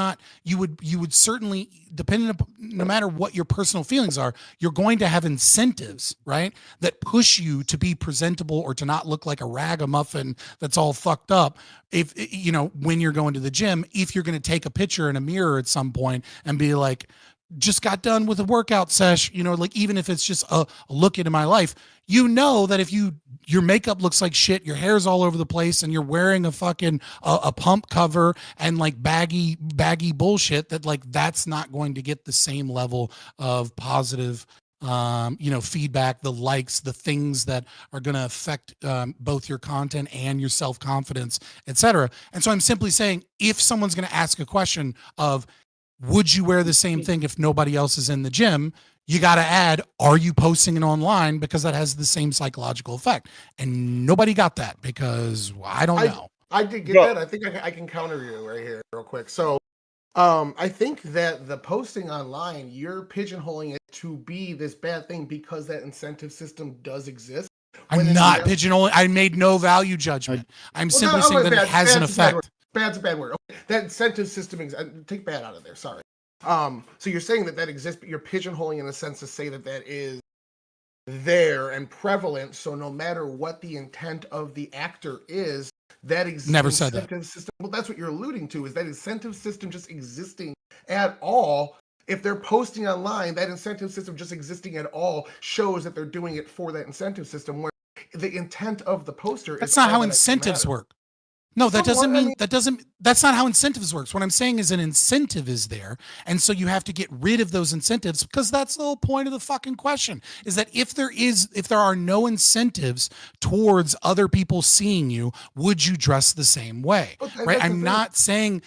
certainly, depending upon, no matter what your personal feelings are, you're going to have incentives, right? That push you to be presentable or to not look like a ragamuffin that's all fucked up. If, you know, when you're going to the gym, if you're going to take a picture in a mirror at some point and be like, just got done with a workout sesh, you know, like even if it's just a look into my life, you know that if your makeup looks like shit, your hair's all over the place, and you're wearing a fucking a pump cover and like baggy bullshit, that like that's not going to get the same level of positive feedback, the likes, the things that are going to affect both your content and your self-confidence, etc. And so I'm simply saying, if someone's going to ask a question of, would you wear the same thing if nobody else is in the gym? You got to add, are you posting it online? Because that has the same psychological effect. And nobody got that because I don't know. I did get that. I think I can counter you right here real quick. So I think that the posting online, you're pigeonholing it to be this bad thing because that incentive system does exist. I'm not pigeonholing. I made no value judgment. I'm simply saying that it has an effect. Bad's a bad word. Okay. That incentive system, take bad out of there. Sorry. So you're saying that exists, but you're pigeonholing in a sense to say that is there and prevalent. So no matter what the intent of the actor is, that exists. Never said that. System. Well, that's what you're alluding to, is that incentive system just existing at all. If they're posting online, that incentive system just existing at all shows that they're doing it for that incentive system, where the intent of the poster that's not how incentives work. No, that doesn't mean that's not how incentives works. What I'm saying is an incentive is there. And so you have to get rid of those incentives, because that's the whole point of the fucking question, is that if there are no incentives towards other people seeing you, would you dress the same way? Right? I'm not saying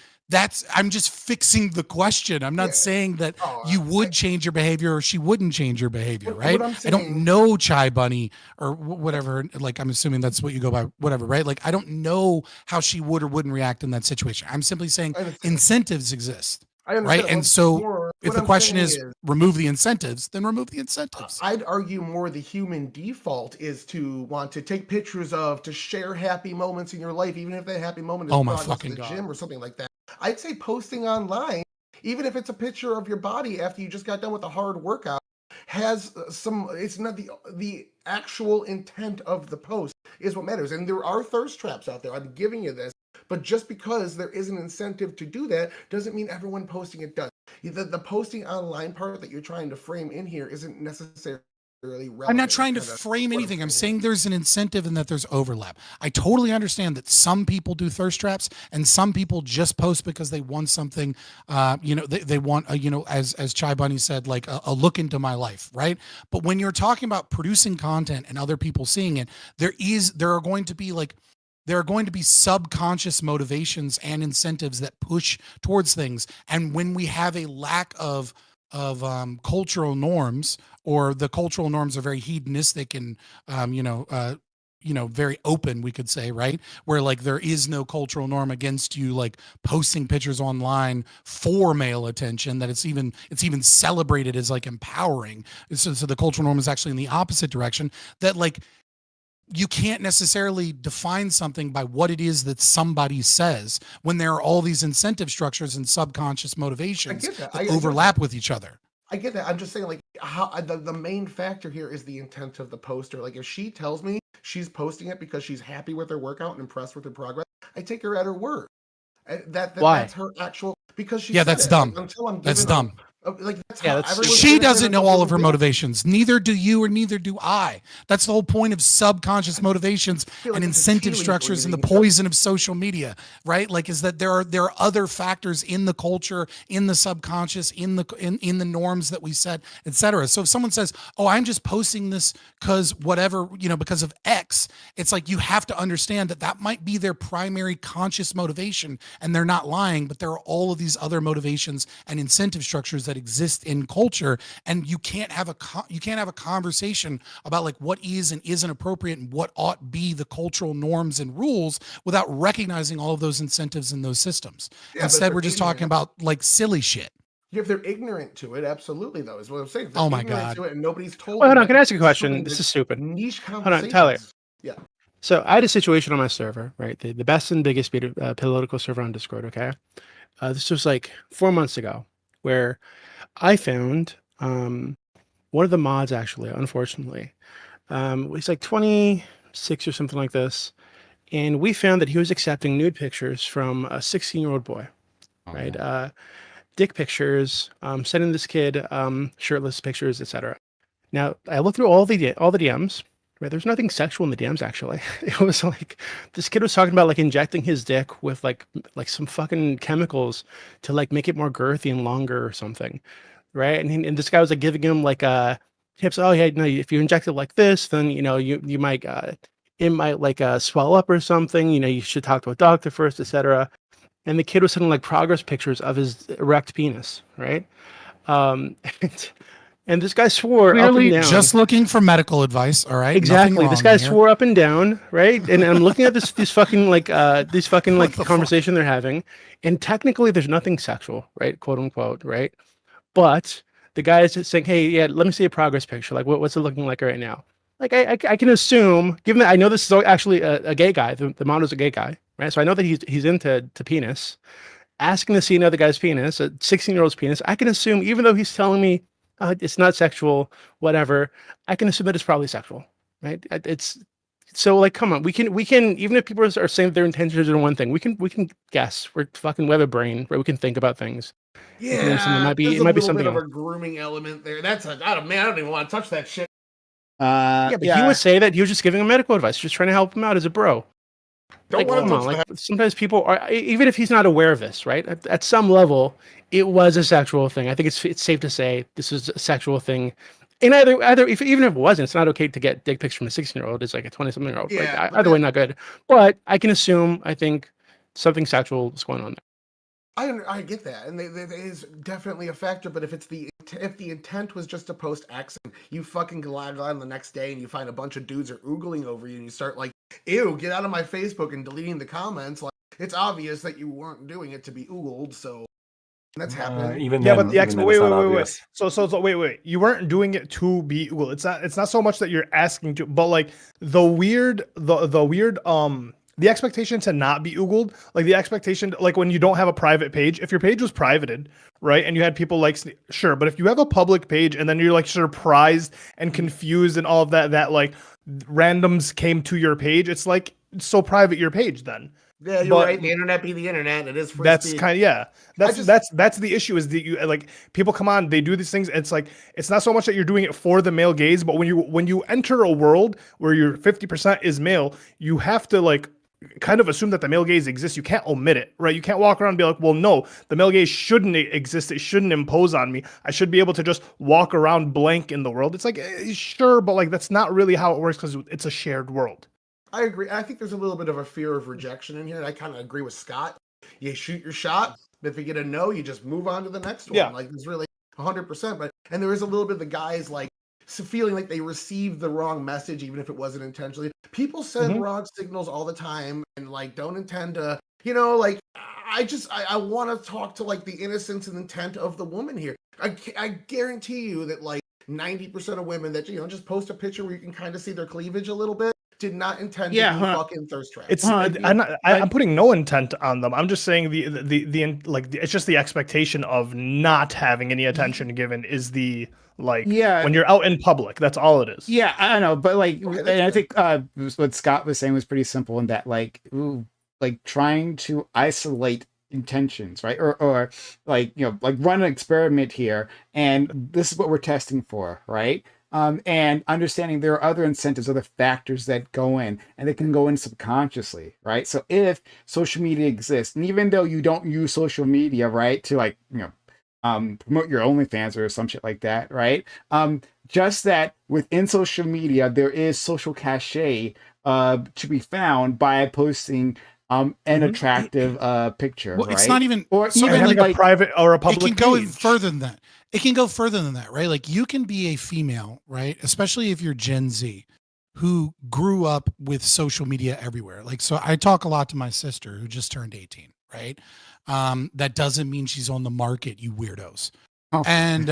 I'm just fixing the question. I'm not saying that you would change your behavior or she wouldn't change your behavior, right? I don't know Chai Bunny or whatever. Like, I'm assuming that's what you go by, whatever, right? Like, I don't know how she would or wouldn't react in that situation. I'm simply saying incentives exist, right? And so if the question is remove the incentives, then remove the incentives. I'd argue more the human default is to want to take pictures of, to share happy moments in your life, even if that happy moment is to the gym or something like that. I'd say posting online, even if it's a picture of your body after you just got done with a hard workout, has it's not the actual intent of the post is what matters. And there are thirst traps out there. I'm giving you this. But just because there is an incentive to do that doesn't mean everyone posting it does. The posting online part that you're trying to frame in here isn't necessarily relevant. I'm not trying to frame anything. I'm saying there's an incentive and that there's overlap. I totally understand that some people do thirst traps and some people just post because they want something, they want, as Chai Bunny said, like a look into my life, right? But when you're talking about producing content and other people seeing it, there are going to be subconscious motivations and incentives that push towards things. And when we have a lack of cultural norms, or the cultural norms are very hedonistic and very open, we could say, right? Where like there is no cultural norm against you like posting pictures online for male attention, that it's even celebrated as like empowering. So the cultural norm is actually in the opposite direction, that like you can't necessarily define something by what it is that somebody says when there are all these incentive structures and subconscious motivations that overlap with each other. I get that. I'm just saying, like, how the main factor here is the intent of the poster. Like, if she tells me she's posting it because she's happy with her workout and impressed with her progress, I take her at her word. Why? That's her actual, because she that's dumb. That's dumb. She doesn't know all of her motivations. Neither do you, or neither do I. That's the whole point of subconscious motivations and incentive structures and the poison of social media, right? Like, is that there are other factors in the culture, in the subconscious, in the norms that we set, etc. So if someone says, "Oh, I'm just posting this because whatever, because of X," it's like you have to understand that might be their primary conscious motivation, and they're not lying. But there are all of these other motivations and incentive structures that exist in culture, and you can't have a conversation about like what is and isn't appropriate and what ought be the cultural norms and rules without recognizing all of those incentives in those systems. Yeah, Instead, we're just talking about like silly shit. If they're ignorant to it, absolutely, though, is what I'm saying. If they're Oh my ignorant God. to it and nobody's told Well, hold them on. Can I ask you a it's question? something This that is stupid. niche Hold on, conversations. Tyler. Yeah. So I had a situation on my server, right? The best and biggest political server on Discord. Okay, this was like 4 months ago, where I found one of the mods actually, unfortunately, he's like 26 or something like this, and we found that he was accepting nude pictures from a 16-year-old boy, right? Yeah. Dick pictures, sending this kid shirtless pictures, etc. Now I looked through all the DMs. Right, there's nothing sexual in the DMs actually. It was like this kid was talking about like injecting his dick with like some fucking chemicals to like make it more girthy and longer or something, right? And this guy was like giving him like tips. Oh yeah, no, if you inject it like this, then you know you might it might like swell up or something. You know, you should talk to a doctor first, etc. And the kid was sending like progress pictures of his erect penis, right? Um, and this guy swore up Clearly, and down. just looking for medical advice. All right. Exactly. This guy swore up and down, right? And I'm looking at this fucking like conversation they're having, and technically there's nothing sexual, right? Quote unquote, right? But the guy is just saying, "Hey, yeah, let me see a progress picture. Like, what's it looking like right now?" Like, I can assume, given that I know this is actually a gay guy, the model's a gay guy, right? So I know that he's into penis. Asking to see another guy's penis, a 16-year-old's penis, I can assume, even though he's telling me it's not sexual, whatever, I can assume that it's probably sexual, right? It's so like, come on, we can even if people are saying their intentions are one thing, we can guess. We have a brain, right? We can think about things. Yeah, it might be there's a little something bit of else. a grooming element there. That's I don't even want to touch that shit. Yeah, but he would say that he was just giving him medical advice, just trying to help him out as a bro. Don't want to touch like sometimes people are, even if he's not aware of this, right? At some level, it was a sexual thing. I think it's safe to say this is a sexual thing. And even if it wasn't, it's not okay to get dick pics from a 16-year-old. It's like a 20-something-year-old. Yeah, like, either way, not good. But I can assume, I think something sexual is going on there. I get that, and there is definitely a factor. But if the intent was just to post X, and you fucking log on the next day and you find a bunch of dudes are oogling over you, and you start like, "Ew, get out of my Facebook," and deleting the comments, like it's obvious that you weren't doing it to be oogled. So that's happening. Even Yeah, then, but the even then it's not wait. obvious. So wait. You weren't doing it to be oogled. It's not so much that you're asking to, but like the weird the expectation to not be oogled, like the expectation, like when you don't have a private page, if your page was privated, right, and you had people like, sure, but if you have a public page and then you're like surprised and confused and all of that like randoms came to your page, it's like it's so private your page then. Yeah, you're right. The internet be the internet. It is free that's speech. kind of, yeah. That's the issue is that you like people come on, they do these things. It's like it's not so much that you're doing it for the male gaze, but when you enter a world where your 50% is male, you have to like kind of assume that the male gaze exists. You can't omit it, right? You can't walk around and be like, well, no, the male gaze shouldn't exist. It shouldn't impose on me. I should be able to just walk around blank in the world. It's like, sure, but like that's not really how it works because it's a shared world. I agree. I think there's a little bit of a fear of rejection in here, and I kind of agree with Scott. You shoot your shot. If you get a no, you just move on to the next one. Yeah. Like it's really 100%. And there is a little bit of the guys like feeling like they received the wrong message, even if it wasn't intentionally. People send wrong signals all the time, and like don't intend to. You know, like I want to talk to like the innocence and intent of the woman here. I guarantee you that like 90% of women that just post a picture where you can kind of see their cleavage a little bit did not intend to be fucking thirst traps. I'm putting no intent on them. I'm just saying it's just the expectation of not having any attention given is the when you're out in public, that's all it is. Yeah, I know, but like, and I think what Scott was saying was pretty simple in that like trying to isolate intentions, right? Or like run an experiment here, and this is what we're testing for, right? And understanding there are other incentives, other factors that go in, and they can go in subconsciously, right? So if social media exists, and even though you don't use social media, right, to promote your OnlyFans or some shit like that, right? Just that within social media, there is social cachet to be found by posting an attractive picture, well, right? it's not even or so even having a private or a public it can go page. further than that. it can go further than that, right? Like you can be a female, right? Especially if you're Gen Z, who grew up with social media everywhere. Like, so I talk a lot to my sister who just turned 18, right? That doesn't mean she's on the market, you weirdos. Oh. And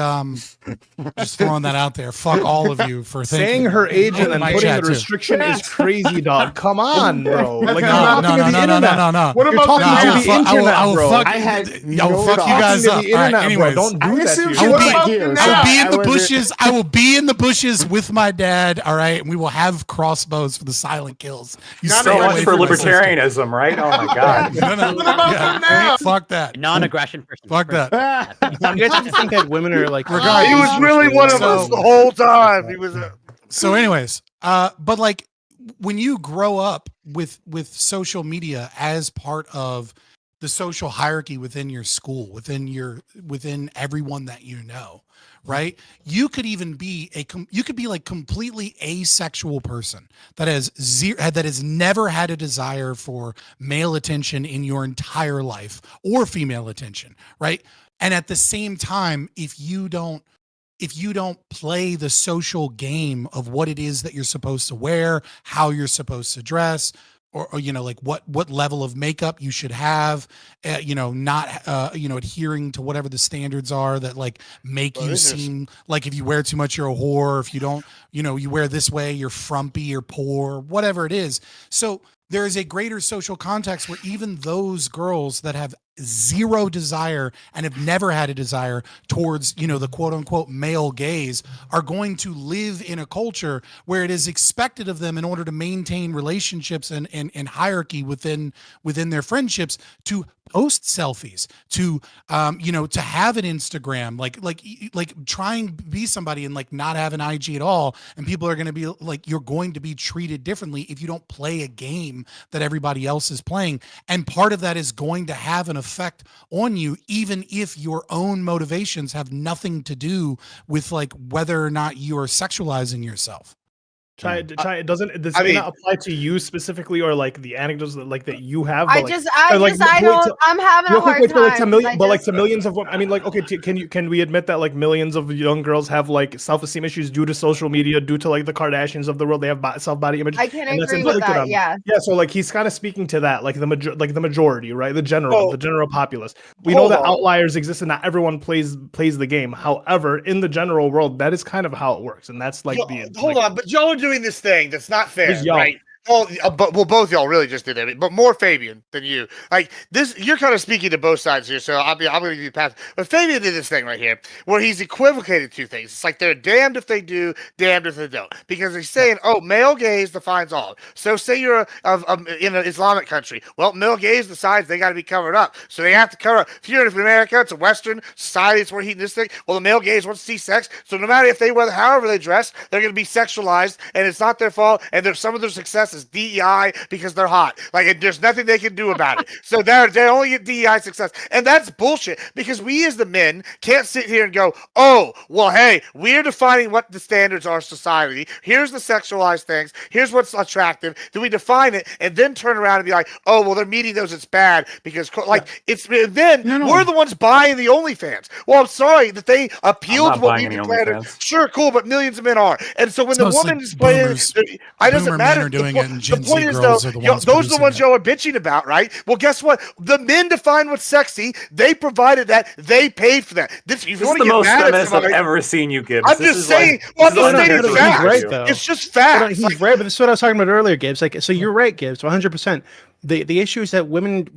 just throwing that out there. Fuck all of you for saying thinking her age and then my putting chat the too. restriction is crazy, dog. Come on, bro. Like No, you're talking to the internet. no. What You're about talking the to the internet, I will bro. fuck, I had I will fuck you guys Talking up. to the All right, internet, anyways, bro. Don't I do that to assume yourself. she I will What be, about you? now? I will be in I the wasn't- bushes. I will be in the bushes with my dad. All right, and we will have crossbows for the silent kills. You Not stay So away much for from my sister. libertarianism, right? Oh my god. No. What about Yeah, now? fuck that. Non-aggression person. Fuck that. You guys have to think that women are like. Regardless. He was really one of us the whole time. He was a So anyways, but like when you grow up with social media as part of the social hierarchy within your school, within everyone that you know, right? You could even be you could be like completely asexual person that has never had a desire for male attention in your entire life or female attention, right? And at the same time, if you don't play the social game of what it is that you're supposed to wear, how you're supposed to dress, or you know, like what level of makeup you should have, you know, not you know, adhering to whatever the standards are that like make you seem like if you wear too much you're a whore, if you don't, you know, you wear this way you're frumpy or poor, whatever it is. So there is a greater social context where even those girls that have zero desire and have never had a desire towards, you know, the quote unquote male gaze are going to live in a culture where it is expected of them in order to maintain relationships and hierarchy within their friendships to post selfies, to you know, to have an Instagram, like try and be somebody and like not have an IG at all, and people are going to be like, you're going to be treated differently if you don't play a game that everybody else is playing, and part of that is going to have an effect on you, even if your own motivations have nothing to do with like whether or not you are sexualizing yourself. Does it I mean- not apply to you specifically, or like the anecdotes that like that you have? I but, like, just, or, like, I wait, don't, to- I'm having a real quick, hard wait, but, like, to time. million, 'cause but I like just- to millions of I mean, like, okay, can we admit that like millions of young girls have like self-esteem issues due to social media, due to like the Kardashians of the world? They have self-body image. I can and that's agree with inflicted that, on them. yeah. Yeah, so like he's kind of speaking to that, like the majority, right? The general populace. We Hold know that on. outliers exist, and not everyone plays the game. However, in the general world, that is kind of how it works, and that's like hold on, but y'all are doing this thing that's not fair, Who's y'all? right? Well, both y'all really just did that, but more Fabian than you. Like this, you're kind of speaking to both sides here, so I'm going to give you a pass. But Fabian did this thing right here, where he's equivocated two things. It's like they're damned if they do, damned if they don't, because he's saying, "Oh, male gaze defines all." So, say you're in an Islamic country, well, male gaze decides they got to be covered up, so they have to cover up. If you're in America, it's a Western society, it's where hedonistic. Well, the male gaze wants to see sex, so no matter if they wear however they dress, they're going to be sexualized, and it's not their fault. And there's some of their success is DEI because they're hot. Like, there's nothing they can do about it. So they only get DEI success. And that's bullshit, because we as the men can't sit here and go, oh, well, hey, we're defining what the standards are of society. Here's the sexualized things. Here's what's attractive. Then we define it and then turn around and be like, oh, well, they're meeting those. It's bad because, like, it's then we're the ones buying the OnlyFans. Well, I'm sorry that they appeal to what we declared. Sure, cool, but millions of men are. And so when the woman is playing, it doesn't matter. Men are doing it, and Gen the point Z is, girls though, are the ones those are the producing ones it. y'all are bitching about, right? Well, guess what? The men define what's sexy. They provided that. They paid for that. This This is the most feminist I've ever seen you, Gibbs. I'm just saying. Well, I'm just stating facts. Right, though. It's just Hold on, facts. he's right, but this is what I was talking about earlier, Gibbs. Like, so you're right, Gibbs, 100%. The issue is that women,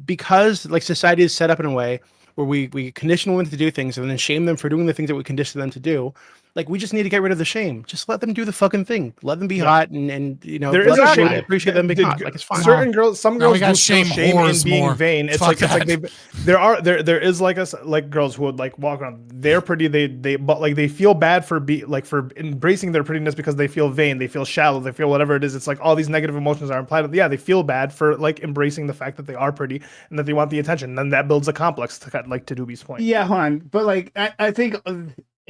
because like society is set up in a way where we condition women to do things and then shame them for doing the things that we condition them to do. Like, we just need to get rid of the shame. Just let them do the fucking thing. Let them be hot, and you know, there is a shame. I appreciate them being hot. Like, it's fine. Certain girls, some Now we girls got do feel shame shame in whores being more. vain. It's Fuck like that. there is like like girls who would like walk around. They're pretty. But like they feel bad for for embracing their prettiness because they feel vain. They feel shallow. They feel whatever it is. It's like all these negative emotions are implied. Yeah, they feel bad for like embracing the fact that they are pretty and that they want the attention. And then that builds a complex to like to Doobie's point. Yeah, hold on. But like, I think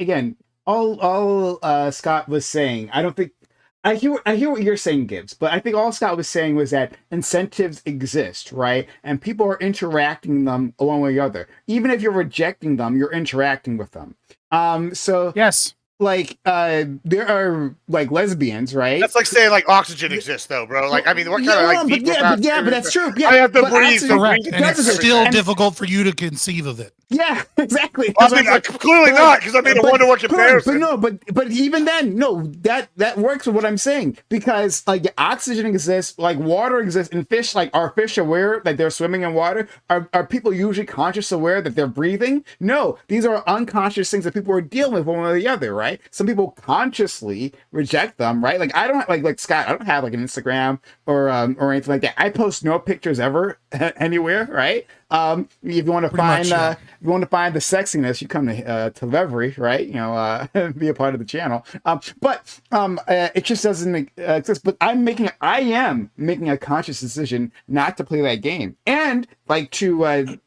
again, all Scott was saying, I I hear what you're saying, Gibbs, but I think all Scott was saying was that incentives exist, right? And people are interacting them one way or the other. Even if you're rejecting them, you're interacting with them. So Yes. like there are like lesbians, right? That's like saying like oxygen exists, though, bro. Like, I mean, what kind of like deep but that's true. Yeah, I have to but breathe. oxygen- Correct. And it's does still exist. difficult for you to conceive of it. Yeah, exactly. I mean, clearly not, because I made a one-to-one comparison. But even then, no, that works with what I'm saying, because like oxygen exists, like water exists, and fish, like are fish aware that they're swimming in water? Are people usually conscious aware that they're breathing? No, these are unconscious things that people are dealing with one way or the other, right? Some people consciously reject them, right? Like I don't like Scott, I don't have like an Instagram or anything like that. I post no pictures ever anywhere, right? If you want to find if you want to find the sexiness, you come to Reverie, right? You know, be a part of the channel. But it just doesn't exist. But I am making a conscious decision not to play that game. And like to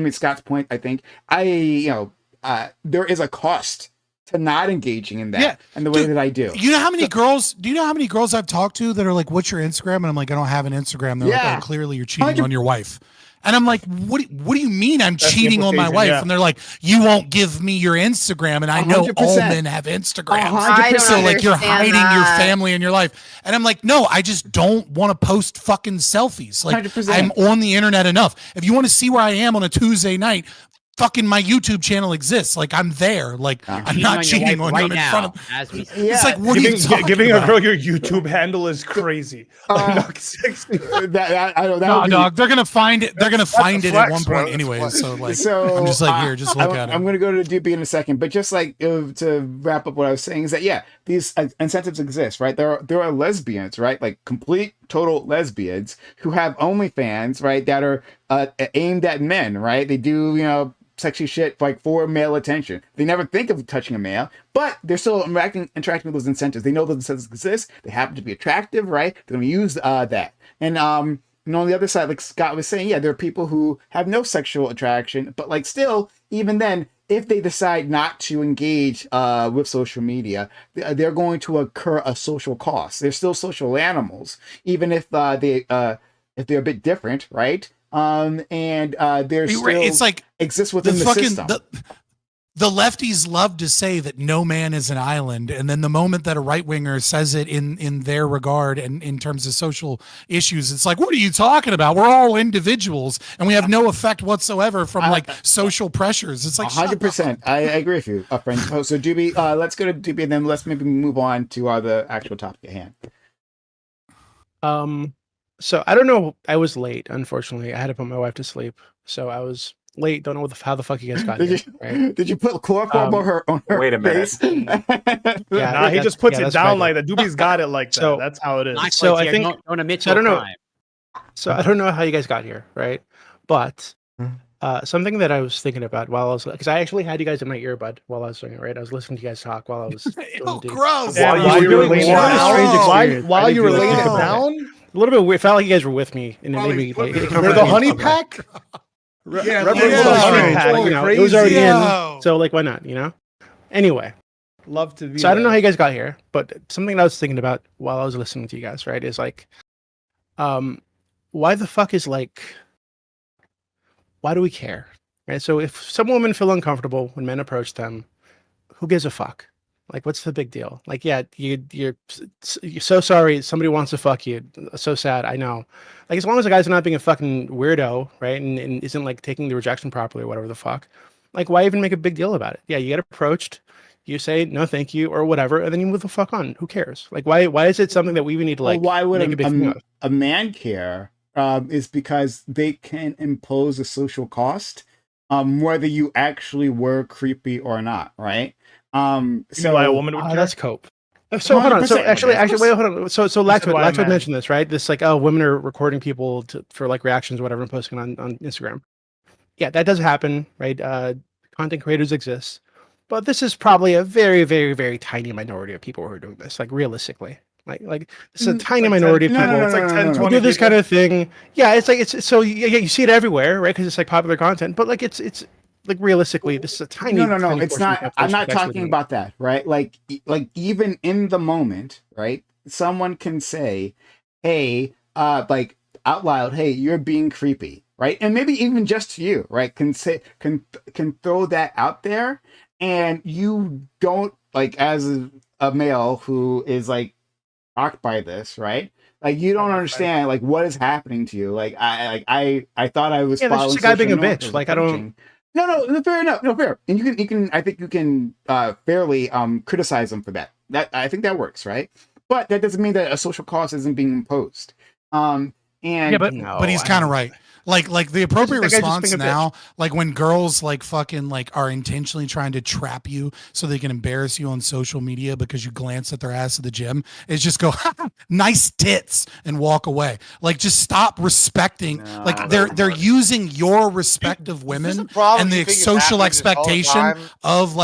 Scott's point, I think there is a cost to not engaging in that and the way that I do. You know how many girls? Do you know how many girls I've talked to that are like, "What's your Instagram?" And I'm like, "I don't have an Instagram." They're like, "Oh, clearly you're cheating on your wife." And I'm like, what do you mean I'm cheating on my wife? Yeah. And they're like, you won't give me your Instagram. And I know 100%. all men have Instagrams. I don't so like you're hiding that. your family and your life. And I'm like, no, I just don't want to post fucking selfies. Like 100%. I'm on the internet enough. If you want to see where I am on a Tuesday night, fucking my YouTube channel exists. Like I'm there. Like I'm not cheating on you in front of. As we it's like what are you talking giving about? a girl your YouTube handle is crazy. Dog, they're gonna find it. They're gonna find it at one point anyway. So like, I'm just like, here, just look at it. I'm gonna go to Doopy in a second, but just like to wrap up what I was saying is that these incentives exist, right? There are lesbians, right? Like complete total lesbians who have OnlyFans, right? That are aimed at men, right? They do sexy shit like for male attention. They never think of touching a male, but they're still interacting with those incentives. They know those incentives exist. They happen to be attractive, right? They're going to use that. And on the other side, like Scott was saying, there are people who have no sexual attraction, but like still, even then, if they decide not to engage with social media, they're going to incur a social cost. They're still social animals, even if they're a bit different, right? And they're still it's like exists within the system. The lefties love to say that no man is an island, and then the moment that a right winger says it in their regard and in terms of social issues, it's like, what are you talking about? We're all individuals, and we have no effect whatsoever from like social pressures. It's like 100%. I agree with you, friend. So Doobie, let's go to Doobie, and then let's maybe move on to the actual topic at hand. So I don't know. I was late, unfortunately. I had to put my wife to sleep, so I was late. Don't know how the fuck you guys got here. Right? Did you put chloroform on her wait a minute. face? Nah, he just puts it down like that. Doobie's got it like that. So, that's how it is. So I think don't admit so I don't know. crime. So I don't know how you guys got here, right? But something that I was thinking about while I was, because I actually had you guys in my earbud while I was doing it, right? I was listening to you guys talk while I was oh, gross. While you were laying down? While you were laying it down? A little bit weird. It felt like you guys were with me, and it made me like, We're the honey pack? It was already in, so like, why not? Anyway, love to be. So I don't know how you guys got here, but something that I was thinking about while I was listening to you guys, right, is like, why the fuck is like, why do we care? Right. So if some women feel uncomfortable when men approach them, who gives a fuck? Like, what's the big deal? Like, yeah, you're so sorry somebody wants to fuck you. So sad, I know. Like, as long as the guy's not being a fucking weirdo, right, and isn't like taking the rejection properly or whatever the fuck, like, why even make a big deal about it? Yeah, you get approached, you say no, thank you, or whatever, and then you move the fuck on. Who cares? Like, why is it something that we even need to like? Well, why would make a big thing of? a man care? Is because they can impose a social cost, whether you actually were creepy or not, right? So why a woman would care? That's cope. So hold on. So actually, wait, hold on. So Lactwood mentioned this, right? This like, oh, women are recording people for like reactions, or whatever, and posting on Instagram. Yeah, that does happen, right? Content creators exist, but this is probably a very, very, very tiny minority of people who are doing this. Like realistically, like this is a tiny minority of people. It's like 10, 20 do this kind of thing. Yeah, it's like so you see it everywhere, right? Because it's like popular content, but like it's like realistically, this is a tiny. No. It's not. I'm not talking about that, right? Like even in the moment, right? someone can say, hey, like out loud, hey, you're being creepy, right? And maybe even just to you, right? Can throw that out there, and you don't, like, as a male who is like shocked by this, right? Like, you don't understand like what is happening to you. Like I thought I was that's following just a guy being a social norms bitch. as Like, I don't. approaching. No, fair enough. No, fair. And you can. I think you can fairly criticize them for that. I think that works, right? But that doesn't mean that a social cost isn't being imposed. And yeah, but he's kind of right. Like the appropriate That guy just response being a now, like when girls like fucking like are intentionally trying to trap you so they can embarrass you on social media because you glance at their ass at the gym, is just go, nice tits, and walk away. Like, just stop respecting. Like, they're using your respect of women and the social expectation of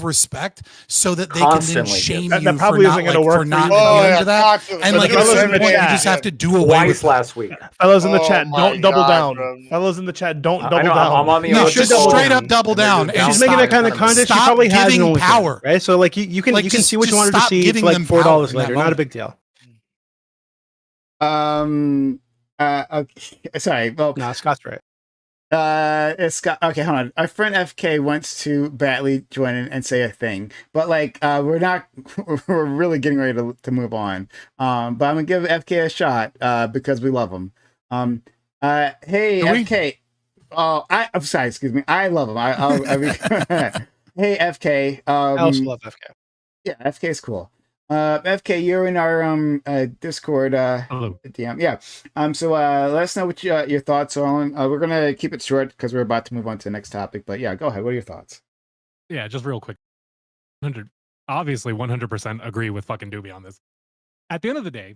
respect so that they Constantly, can then shame That you probably for isn't not, gonna like, work for for not you. adhering to that. And like, at a fellas in certain the point, you chat, just have to do away Twice with it. last week. Fellas in the chat, my don't double God, down. bro. Fellas in the chat, don't I double know, down. I'm on the No, Olympic just double straight down. up double down. And She's making that kind of content. She probably has giving no power, right? So like you can just see what you wanted to stop see. It's giving like them $4 power in that later. Not a moment. big deal. Okay, sorry. Well, No, Scott's right. It's Scott. Okay, hold on. Our friend FK wants to badly join in and say a thing, but like, we're not. We're really getting ready to move on. But I'm gonna give FK a shot because we love him. Hey FK. Oh, I'm sorry. Excuse me. I love him. Hey FK. I also love FK. Yeah, FK is cool. FK, you're in our Discord Hello. DM. Yeah. So let us know what your thoughts are on. We're gonna keep it short because we're about to move on to the next topic. But yeah, go ahead. What are your thoughts? Yeah, just real quick. 100% agree with fucking Doobie on this. At the end of the day,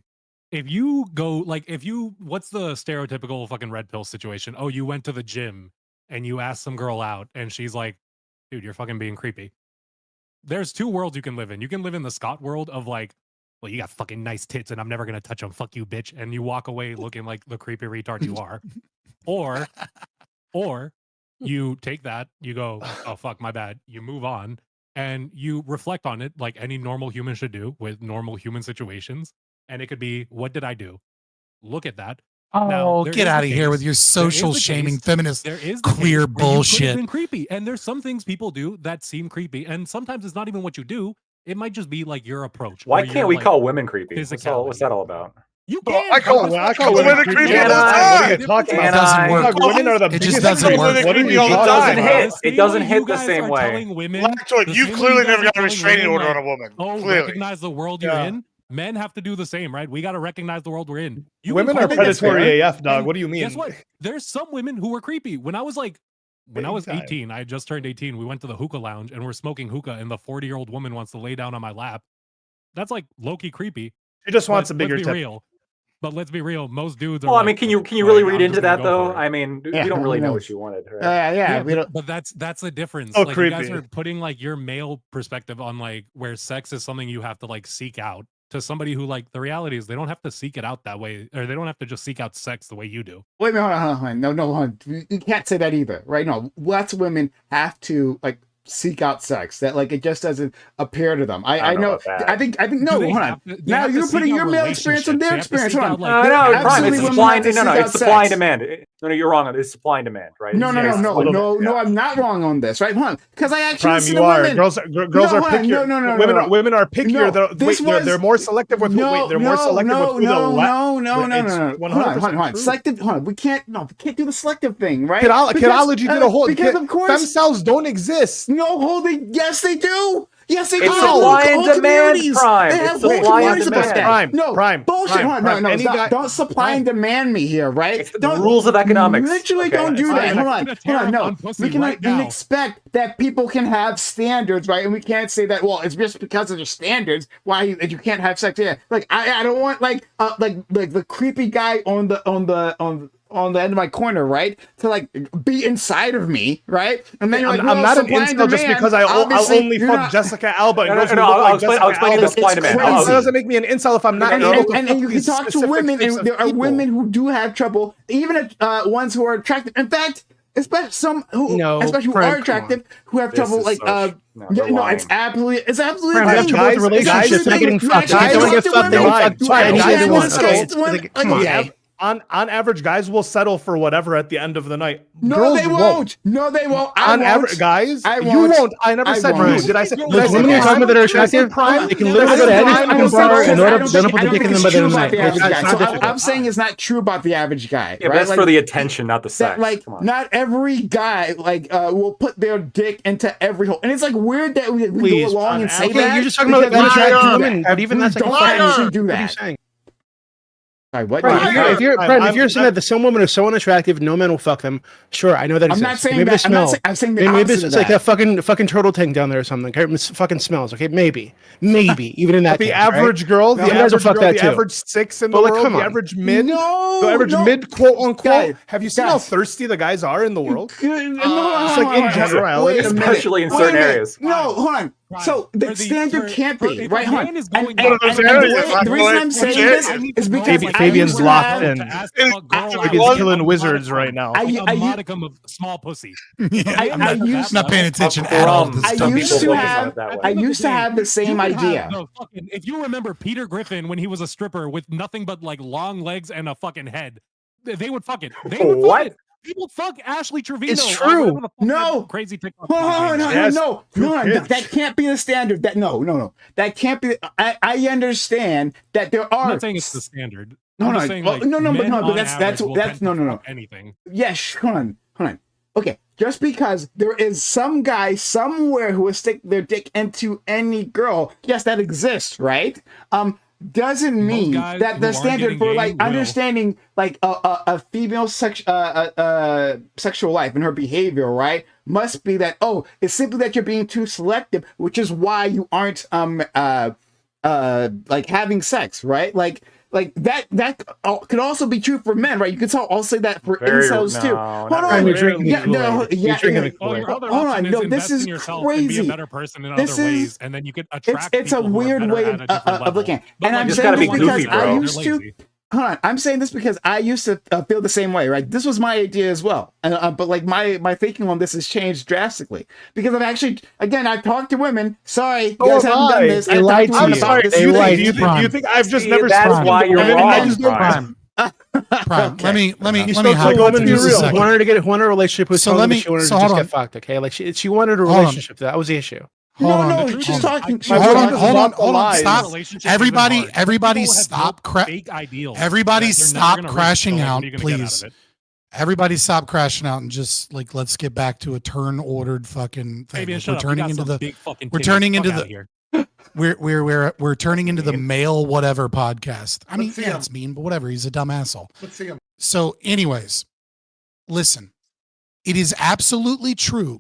if you go what's the stereotypical fucking red pill situation? Oh, you went to the gym and you asked some girl out and she's like, dude, you're fucking being creepy. There's two worlds you can live in. You can live in the Scott world of like, well, you got fucking nice tits and I'm never going to touch them. Fuck you, bitch. And you walk away looking like the creepy retard you are. Or you take that, you go, oh, fuck, my bad. You move on and you reflect on it like any normal human should do with normal human situations. And it could be, what did I do? Look at that. Oh, get out of here with your social shaming feminist queer bullshit. Been creepy, and there's some things people do that seem creepy, and sometimes it's not even what you do. It might just be like your approach. Why can't we call women creepy? What's that all about? You can. I call women creepy all the time. What are you talking about? Women are the It just doesn't work. What are you It doesn't talking hit. about? It doesn't hit the same way. You clearly never got a restraining order on a woman. Oh, Clearly. recognize the world you're in. Men have to do the same, right? We got to recognize the world we're in. Women are predatory AF, dog. What do you mean? Guess what? There's some women who are creepy. When I was 18, I had just turned 18. We went to the hookah lounge and we're smoking hookah, and the 40-year-old woman wants to lay down on my lap. That's like low-key creepy. She just wants a bigger let's be tip. real. But let's be real. Most dudes are. Well, I mean, can you really read into that though? I mean, Yeah, we don't really who know knows? what you wanted. Right? Yeah, we don't. But that's the difference. Oh, Like, you guys creepy. are putting like your male perspective on like where sex is something you have to like seek out, to somebody who, like, the reality is they don't have to seek it out that way, or they don't have to just seek out sex the way you do. Wait a minute, hold on. No, hold on. You can't say that either, right? No, lots of women have to like seek out sex. That like it just doesn't appear to them. I know. about that. I think no. Hold on. Now you're putting your male experience on their experience. Hold on. No, Prime. It's supply and women have to no, it's seek supply out and sex. demand. No, you're wrong on this. Supply and demand, right? No, I'm not wrong on this, right? Hold on, because I actually Prime, listen you to are. women. Girls are pickier. Women are pickier. They're more selective with they're more selective with who they'll let. No. 100% Hold on. true. Selective. Hold on. We can't do the selective thing, right? Kidology did a whole. Because of course, fem cells don't exist. Yes, they do. Yes, they It's do. supply and Whole demand, communities. Prime. They It's have whole supply and communities about demand. that. Prime, No, Prime, bullshit. Prime, Hold on, Prime. no, Any stop. guy- Don't supply and demand me here, right? It's the rules of economics. Literally, okay? don't do I'm that. gonna Hold put a on. tariff No, on pussy we can right now. expect that people can have standards, right? And we can't say that. Well, it's just because of their standards why you can't have sex. Yeah, like I don't want like the creepy guy on the end of my corner, right? To like be inside of me, right? And then you're like, I'm not an supply and incel just demand. because I'll Obviously, only you're fuck not- Jessica Alba. And No, girls who no, look I'll like explain- Jessica I'll explain Alba. the supply and demand. That doesn't make me an incel if I'm not able to and fuck you can these talk to specific women, types and of there are people. women who do have trouble, even ones who are attractive. In fact, especially some who, No, especially who Frank, are come attractive, who have This trouble is like so no, we're it's lying. absolutely Frank, we have to guys- both relationships, not getting fucked. If they don't get fucked, they get fucked. Fine, Neither guys do will one. settle. Okay, it's like, come on. Okay. On average, guys will settle for whatever at the end of the night. No, Girls they won't. No, they won't. I On won't. average, guys, I you won't. won't. I never I said you. won't. Did I say? Those Did I Those say women you're prime? talking about that are Did I say attractive, prime? they can Did I literally say go to any prime? fucking I don't bar think and so. order I up, don't then think put the it's dick in them by the true end of the about night. the average It's guy. not So difficult. I'm saying it's not true about the average guy, Yeah, but right? that's Like, for the attention, not the sex. that, like, Come on. not every guy will put their dick into every hole, and it's like weird that we Please, go along on and say Okay, that. you're just talking about because we attractive don't do women, that. but even We that's like a don't fucking. actually do What are you that. saying? Sorry, what? Brian, No, if you're, I'm- if you're saying that some women are so unattractive, no man will fuck them. Sure, I know that I'm exists. not saying maybe that. they smell. I'm saying the Maybe opposite it's of like that. that fucking turtle tank down there or something. Okay, it fucking smells. Okay, maybe, even in that. The case, right? average girl, the You guys will average fuck girl, that the too. average six in the But, like, world, come the on. average mid, No, the average no. mid, quote unquote. Guys, Have you seen how guys. thirsty the guys are in the world? No, It's like in generality. Wait a minute. Especially in Wait a certain minute. areas. No, hold on. Right. So the For the- standard for- can't for- be, if right? a Hold man on. is going And down the those way- areas, the reason I'm saying this is because I Fabian's used to locked have- in. Fabian's killing wizards right now. A modicum of small pussy. I used not paying attention at all. crumb. I Some used people to focus on have it that way. I used to have the same idea. If you remember Peter Griffin when he was a stripper with nothing but like long legs and a fucking head, they would fuck it. They would What? fuck it. People fuck Ashley Trevino. It's or true. whatever the fuck No. that crazy TikTok. Hold on, Yes, no, two kids. that can't be the standard. No. That can't be. I understand that there I'm are. not saying it's the standard. No, I'm no, just saying, well, like, no, but men no, but on that's average will tend to no. fuck anything. Yes, hold on. Okay, just because there is some guy somewhere who will stick their dick into any girl, yes, that exists, right? Doesn't mean guys that who the aren't standard getting for game like will. understanding like a female sexual life and her behavior, right, must be that it's simply that you're being too selective, which is why you aren't like having sex, right? Like that could also be true for men, right? You could also say that for incels too. Hold not on, You're drinking yeah, the no, Kool-Aid. yeah, You're drinking the Oh, Kool-Aid. your other Hold option on, is no, invest this is in yourself and be a crazy. better person in This other is- ways, and then you could attract It's a people who are weird better way at a different of level. looking at it. But, And like, I'm you just saying gotta this be because goofy, I bro. used They're to. lazy. Hold on, I'm saying this because I used to feel the same way, right? This was my idea as well, but like my thinking on this has changed drastically because I've talked to women. Sorry, you guys haven't done this. They I've lied talked to to women you. about this. They You lied think- to you. You think I've just See, never that's spoken why to you're women wrong, and just Prime. Prime. Okay. Let me You let me spoke to hop a woman, into be this a real. second. Wanted a relationship with So someone let that me- she wanted so to hold just on. get fucked. Okay, like she wanted a Hold on. relationship. That was the issue. Hold No, on. no, The truth she's is, talking. I- Hold Just on, about the lies. stop. Relationships Everybody, isn't hard. everybody People have stop built fake ideals everybody that they're never stop gonna reach, crashing so, like, out, what are you gonna get out please. of it? Everybody stop crashing out and just like let's get back to a turn ordered fucking thing. Fabian, Like, shut up. You got some big fucking we're titties. turning Fuck into outta the- here. we're turning into the male whatever podcast. I mean, Let's see yeah, him. it's mean, but whatever. He's a dumb asshole. Let's see him. So, anyways, listen, it is absolutely true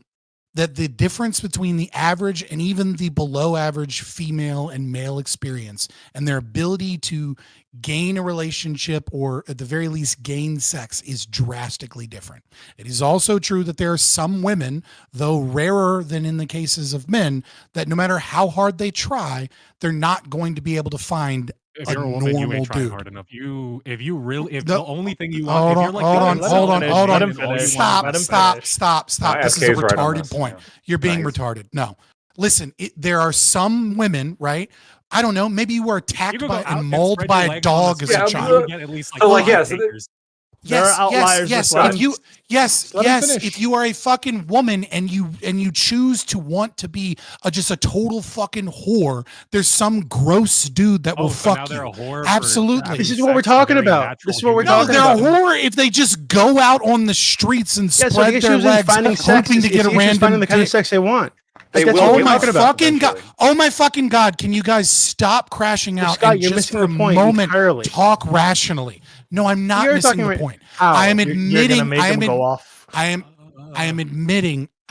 that the difference between the average and even the below average female and male experience and their ability to gain a relationship or at the very least gain sex is drastically different. It is also true that there are some women, though rarer than in the cases of men, that no matter how hard they try, they're not going to be able to find If a you're a woman, you normal ain't trying dude. hard enough. If you really, if The- the only thing you want, Hold if on, you're like, hold the on, guy hold that on, wants hold to on. get all you want, Stop, Let him stop, finish. stop. My This is a SK is right on retarded this, point. yeah. You're being Nice. retarded. No. Listen, there are some women, right? I don't know. Maybe you were attacked You could by go out and and mauled spread by your a legs on dog the as street a and child. you get at least, like, So, like, 5 yes, takers. There are outliers yes. besides. If you, yes, Let him yes. finish. If you are a fucking woman and you choose to want to be just a total fucking whore, there's some gross dude that will Oh, so now fuck they're you. a whore for Absolutely. having This is what we're sex, a talking very about. natural This is what we're human No, talking they're about. a whore if they just go out on the streets and Yeah, spread so the issue their isn't legs, finding sex. hoping to get a random finding the kind of dick. sex they want. They Like, that's will what Oh we're my talking about. fucking god! eventually. Oh my fucking god! Can you guys stop crashing But out Scott, and you're just missing for the a point moment entirely. talk rationally? No, I'm not You're missing talking the right- point. How? I am You're gonna admitting. make him go off. I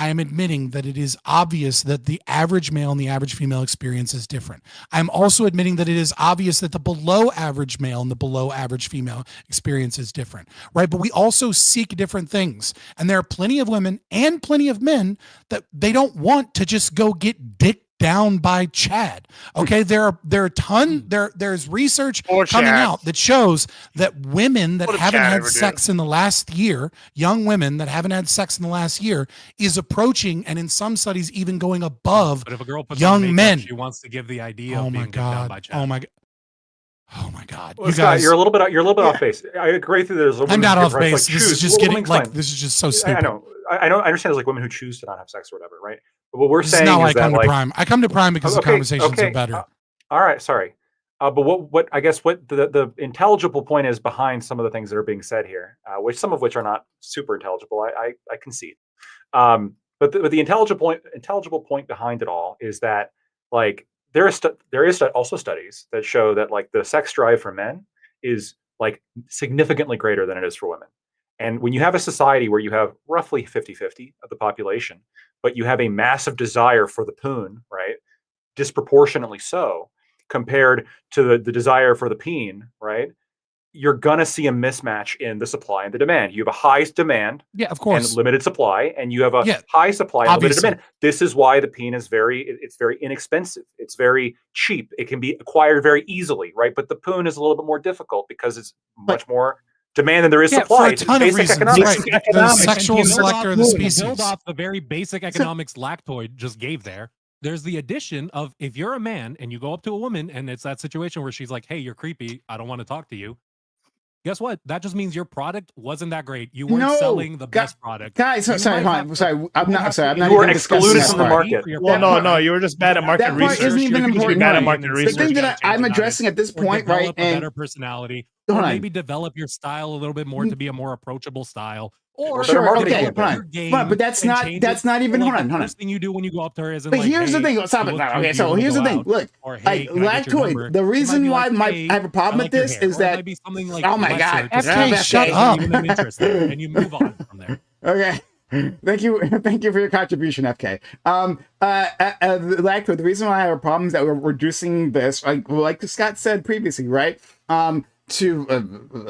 am admitting that it is obvious that the average male and the average female experience is different. I'm also admitting that it is obvious that the below average male and the below average female experience is different, right? But we also seek different things. And there are plenty of women and plenty of men that they don't want to just go get dick down by Chad. Okay, there's research Poor coming Chad. out that shows that women that What did haven't Chad had ever do? sex in the last year, young women that haven't had sex in the last year, is approaching, and in some studies even going above, But if a girl puts young on makeup, men. she wants to give the idea Oh of my being dicked down by god! Chad. Oh my god! Well, You Scott, guys, you're a little bit off base. I agree that there's a woman I'm not who off right, like, base. This is choose- just well, let me getting like explain. this is just so I stupid. know. I understand. There's like women who choose to not have sex or whatever, right? But what we're This is saying not why I is that come to like, Prime. I come to Prime because the conversations are better. all right, sorry. But what I guess what the intelligible point is behind some of the things that are being said here, which some of which are not super intelligible, I concede. But the intelligible point behind it all is that like there is also studies that show that like the sex drive for men is like significantly greater than it is for women. And when you have a society where you have roughly 50-50 of the population, but you have a massive desire for the poon, right? Disproportionately so, compared to the desire for the peen, right? You're gonna see a mismatch in the supply and the demand. You have a high demand Yeah, of and course. limited supply, and you have a Yeah, high supply and limited obviously. demand. This is why the peen is very inexpensive. It's very cheap. It can be acquired very easily, right? But the poon is a little bit more difficult because it's much more demand than there is Yeah, supply. for a It's ton of basic reasons, economics. right? The sexual And to build selector off- of the to species. build off the very basic economics Lactoid just gave there. There's the addition of if you're a man and you go up to a woman and it's that situation where she's like, "Hey, you're creepy. I don't want to talk to you." Guess what? That just means your product wasn't that great. You weren't selling the best product. Guys, You sorry, might hold have on. to- Sorry, I'm you not have sorry. to- I'm not You were even discussing excluded that from the part. market. Well, no, you were just bad at market That part research. isn't even You important. bad at Hold on. market The research. thing that I'm addressing at this point, right? Develop a better personality, Hold or on. maybe develop your style a little bit more to be a more approachable style. Or better marketing okay, campaign. hold your on. game Hold on, but that's and not change that's it. not even So, like, hold on, the hold on. first thing you do when you go up to her isn't But like, here's the "Hey, thing. Stop you it. look Okay, creepy, so you wanna here's the go thing. out?" Look, Or, "Hey, like can I get your number?" Lactoid. The It might reason be why like, "Hey, I have a problem I with like your this hair," is or it that might be something like oh my lesser, god, just FK, like shut that, up. even an interest there, and you move on from there. Okay. Thank you for your contribution, FK. Lacto, the reason why I have a problem is that we're reducing this, like Scott said previously, right? To a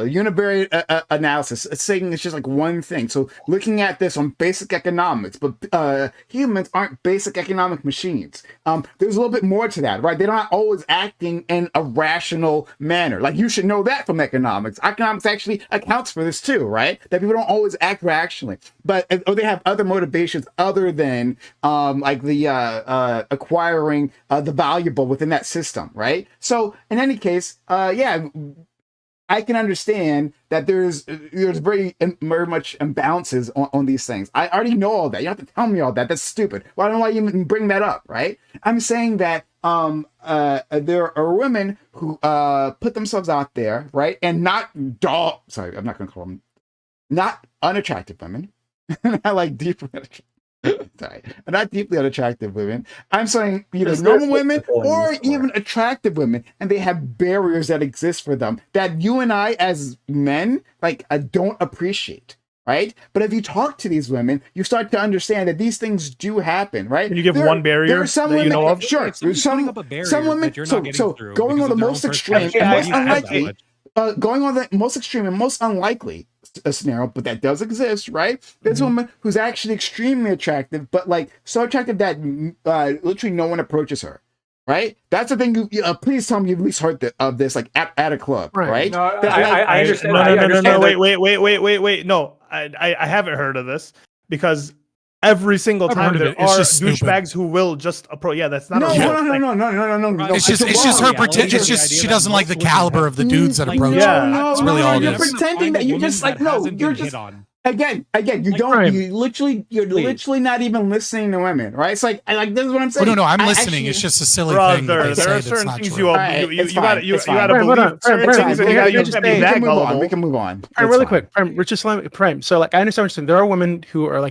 univariate analysis. It's saying it's just like one thing. So looking at this on basic economics, but humans aren't basic economic machines. There's a little bit more to that, right? They're not always acting in a rational manner. Like you should know that from economics. Economics actually accounts for this too, right? That people don't always act rationally, but or they have other motivations other than like the acquiring the valuable within that system, right? So in any case, yeah. I can understand that there's very much imbalances on these things. I already know all that. You have to tell me all that. That's stupid. Why don't I even bring that up, right? I'm saying that there are women who put themselves out there, right, and not sorry, I'm not going to call them not unattractive women. I like deeply unattractive. Sorry, not deeply unattractive women. I'm saying either normal women or even attractive women, and they have barriers that exist for them that you and I, as men, don't appreciate. Right, but if you talk to these women, you start to understand that these things do happen. Right, Can you give one barrier there are some that you women, know of? sure. Somebody's putting up a barrier Some women. that you're not getting So through going on because the of their most own extreme personality. and most You have that unlikely. much. Going on the most extreme and most unlikely scenario, but that does exist, right? There's a woman who's actually extremely attractive, but so attractive that literally no one approaches her, right? That's the thing. Please tell me you've at least heard of this, at a club, right? No, I understand. I No, understand that- wait. No, I haven't heard of this because every single I've time heard of there it. It's are just stupid. douchebags who will just approach. Yeah, that's not No. It's just her pretend. It's just she doesn't like the caliber of the dudes that approach her. That's really all it You're is. pretending that you just you're just again, you don't. You're literally not even listening to women, right? It's like this is what I'm saying. Oh, no, I'm I listening. actually- it's just a silly thing. That they There say are that's certain not things true. you It's fine, it's fine. gotta Prime, hold believe on, certain Prime, things, Prime, and Prime, you just can't say- be We can that move on. gullible. We can move on. Prime, It's really fine. quick, Prime, just let me, Prime. So I understand what you're saying. There are women who are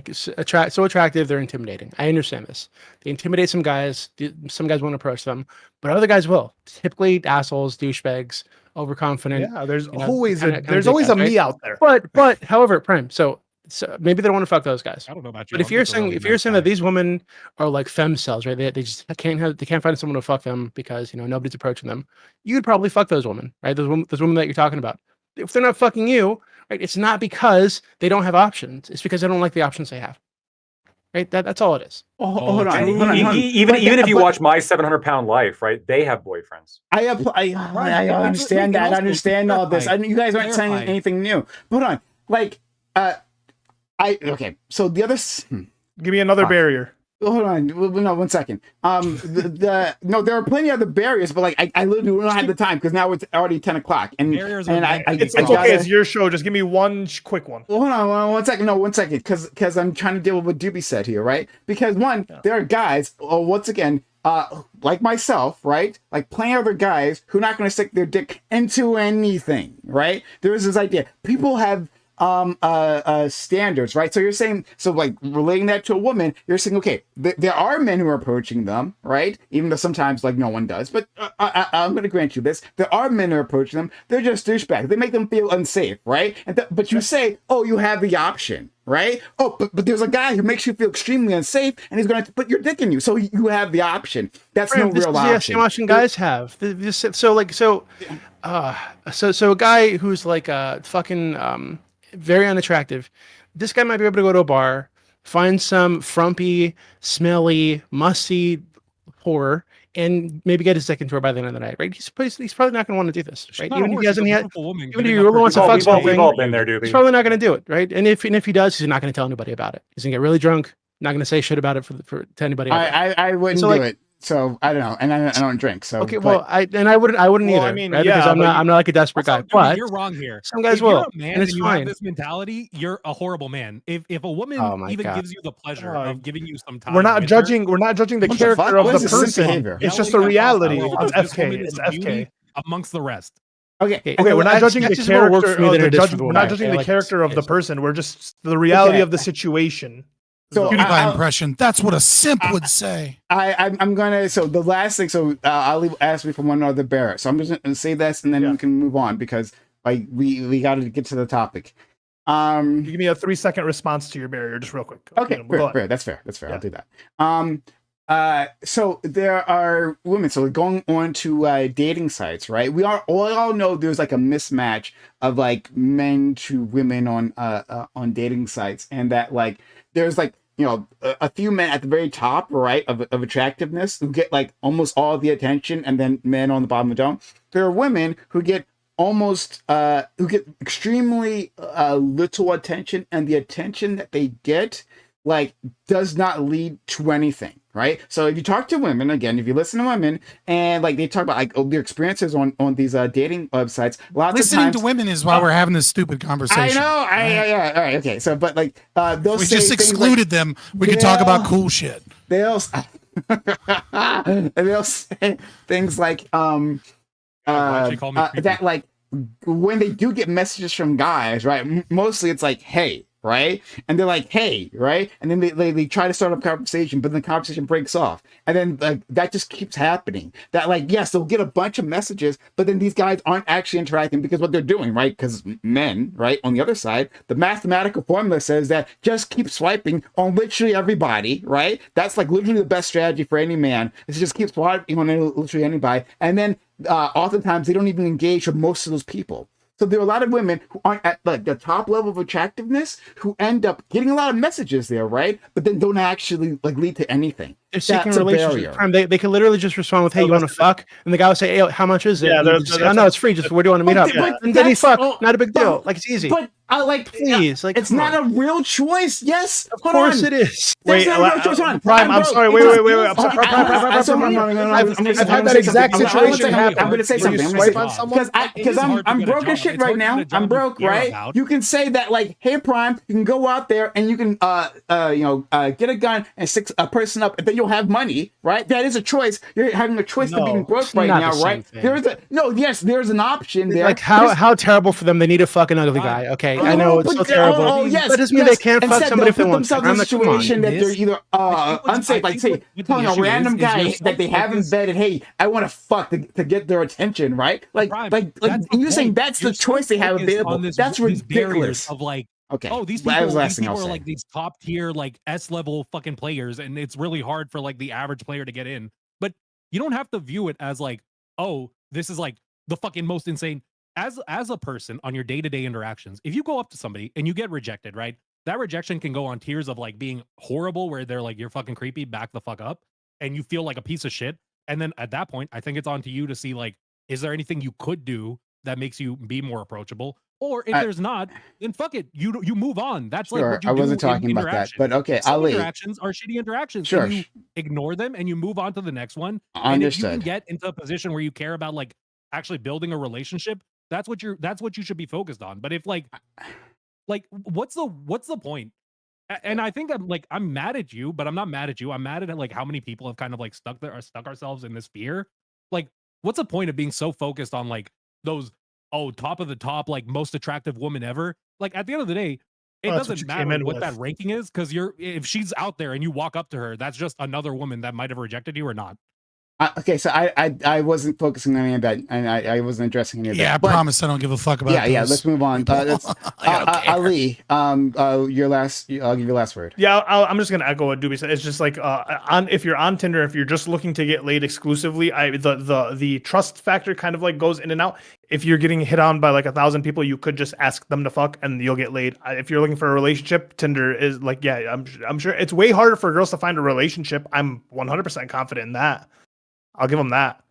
so attractive they're intimidating. I understand this. They intimidate some guys. Some guys won't approach them, but other guys will. Typically assholes, douchebags, overconfident. Yeah, there's you know, always kinda there's dick always guys, a me right? out there. But however, Prime. So maybe they don't want to fuck those guys. I don't know about you. But if you're saying that these women are like femcells, right? They just can't find someone to fuck them because nobody's approaching them. You'd probably fuck those women, right? Those women that you're talking about. If they're not fucking you, right? It's not because they don't have options. It's because they don't like the options they have. right? That's all it is. Hold on, And hold on, hold on. even But if you but watch My 700-Pound Life, right? They have boyfriends. I Right, but understand we can that. I also understand all this. clarify- You guys aren't saying clarify. anything new. But hold on, like, okay. So the other. Give me another Fuck. barrier. Hold on, no, 1 second. No, there are plenty of other barriers, but like I literally don't have the time because now it's already 10 o'clock, and Barriers are and I meant It's I okay. gotta- It's your show. Just give me one quick one. Hold on, 1 second. No, 1 second, because I'm trying to deal with what Doobie said here, right? Because one, there are guys, once again, like myself, right? Like plenty of other guys who are not going to stick their dick into anything, right? There is this idea. People have standards, right? So you're saying, so like relating that to a woman, you're saying, okay, there are men who are approaching them, right? Even though sometimes like no one does, but I'm going to grant you this. There are men who are approaching them. They're just douchebags. They make them feel unsafe, right? But you say, oh, you have the option, right? Oh, but there's a guy who makes you feel extremely unsafe, and he's going to put your dick in you. So you have the option. That's no real option. Yeah, same option guys have. So a guy who's like fucking very unattractive. This guy might be able to go to a bar, find some frumpy, smelly, musty whore, and maybe get his dick into her by the end of the night, right? He's probably not going to want to do this, right? Even if he hasn't yet, even if he really wants to fuck something, we've all been there, Doobie. he's probably not going to do it, right? And if he does, he's not going to tell anybody about it. He's going to get really drunk, not going to say shit about it to anybody else. I wouldn't do it. So I don't know, and I don't drink. So okay, well, I wouldn't either. I mean, right? yeah, because I'm not like a desperate guy. But you're wrong here. Some guys if will, you're a man and it's you fine. have this mentality, you're a horrible man. If a woman even gives you the pleasure of giving you some time, We're not with judging. her, We're not judging the What the character fuck? of What the is this person. behavior? It's just yelling the across reality. world It's that this FK. woman It's is a FK. beauty amongst the rest. Okay, Okay, we're not judging the sexism will work character for me of than the it is for judge. the We're woman. not judging I the like character of the this. person. We're just the reality Okay. of the situation. So PewDiePie impression. That's what a simp would say. I'm gonna. So the last thing. So Ali asked me for one other bearer. So I'm just gonna say this, and then we can move on because like we got to get to the topic. You give me a 3-second response to your barrier, just real quick. Okay, fair. That's fair. Yeah. I'll do that. So there are women. So going on to dating sites, right? We all know there's like a mismatch of like men to women on dating sites, and that like there's like a few men at the very top, right, of attractiveness who get like almost all the attention, and then men on the bottom who don't. There are women who get extremely little attention, and the attention that they get like does not lead to anything, right? So if you talk to women, again, if you listen to women and like they talk about like their experiences on these dating websites, Listening to women is why we're having this stupid conversation. I know. Yeah. All right. Okay. So, but like those we just excluded them. We could talk about cool shit. They'll say things like that like when they do get messages from guys, right? Mostly it's like, hey, right? And they're like, hey, right? And then they try to start up conversation, but then the conversation breaks off. And then like that just keeps happening. That like, yes, they'll get a bunch of messages, but then these guys aren't actually interacting because what they're doing, right? Because men, right, on the other side, the mathematical formula says that just keep swiping on literally everybody, right? That's like literally the best strategy for any man, is to just keep swiping on literally anybody. And then oftentimes they don't even engage with most of those people. So there are a lot of women who aren't at like the top level of attractiveness who end up getting a lot of messages there, right? But then don't actually like lead to anything. They're seeking a relationship. They could literally just respond with, "Hey, you want to fuck?" And the guy would say, "Hey, how much is it?" Yeah, oh no, it's free. Just where do you want to meet up? And then he fuck. Not a big deal. Like it's easy. But I like, please, like it's not a real choice. Yes, of course it is. Wait, Prime. I'm sorry. Wait. I've had that exact situation happen. I'm going to say something. Because I'm broke as shit right now. I'm broke, right? You can say that like, hey, Prime, you can go out there and you can get a gun and stick a person up, and then you'll have money, right? That is a choice. You're having a choice to being broke right now, right? There's an option there. Like how terrible for them. They need a fucking ugly guy. Okay, I know it's so terrible. That doesn't mean they can't fuck somebody if they want to. Themselves in a situation that they're either unsafe, like say, telling a random guy that they haven't vetted, hey, I want to fuck to get their attention, right? Like you're saying that's the choice they have available. That's ridiculous. Of like, okay, oh, these people are like these top tier, like S-level fucking players, and it's really hard for like the average player to get in. But you don't have to view it as like, oh, this is like the fucking most insane. As a person on your day-to-day interactions, if you go up to somebody and you get rejected, right? that rejection can go on tiers of like being horrible, where they're like, you're fucking creepy, back the fuck up, and you feel like a piece of shit. And then at that point, I think it's on to you to see like, is there anything you could do that makes you be more approachable? Or if there's not, then fuck it. You move on. That's like Sure, what you I do wasn't in talking about that, interactions. but okay, Some Ali. interactions are shitty interactions. Sure. And you ignore them and you move on to the next one. And if you can Understood. get into a position where you care about like actually building a relationship, that's what you should be focused on. But if like what's the point? And I think I'm mad at you, but I'm not mad at you. I'm mad at like how many people have kind of like stuck ourselves in this fear. Like, what's the point of being so focused on like those top of the top, like most attractive woman ever? Like at the end of the day, it doesn't matter what that ranking is, because if she's out there and you walk up to her, that's just another woman that might have rejected you or not. Okay, so I wasn't focusing on any of that, and I wasn't addressing any of that. Yeah, I promise I don't give a fuck about Yeah, let's move on. Ali, I'll give you your last word. Yeah, I'm just gonna echo what Doobie said. It's just like if you're on Tinder, if you're just looking to get laid exclusively, the trust factor kind of like goes in and out. If you're getting hit on by like 1,000 people, you could just ask them to fuck and you'll get laid. If you're looking for a relationship, Tinder is like, yeah, I'm sure it's way harder for girls to find a relationship. I'm 100% confident in that. I'll give them that.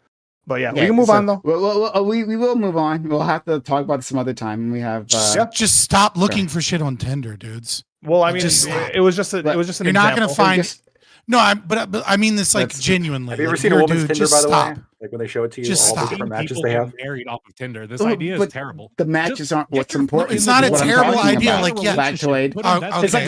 But yeah, we can move on though. We will move on. We'll have to talk about this some other time. We have just stop looking for shit on Tinder, dudes. Well, I mean, it was just an you're example. not gonna find. But I mean this like genuinely. Have you ever like, seen a here, woman's dude, Tinder, just by the stop. way? Like when they show it to you, Just all the stop. different matches People they get have. married off of Tinder. This idea is terrible. The matches aren't what's important. It's not a What I'm terrible talking idea. about. Like, yeah. Factoid. It's like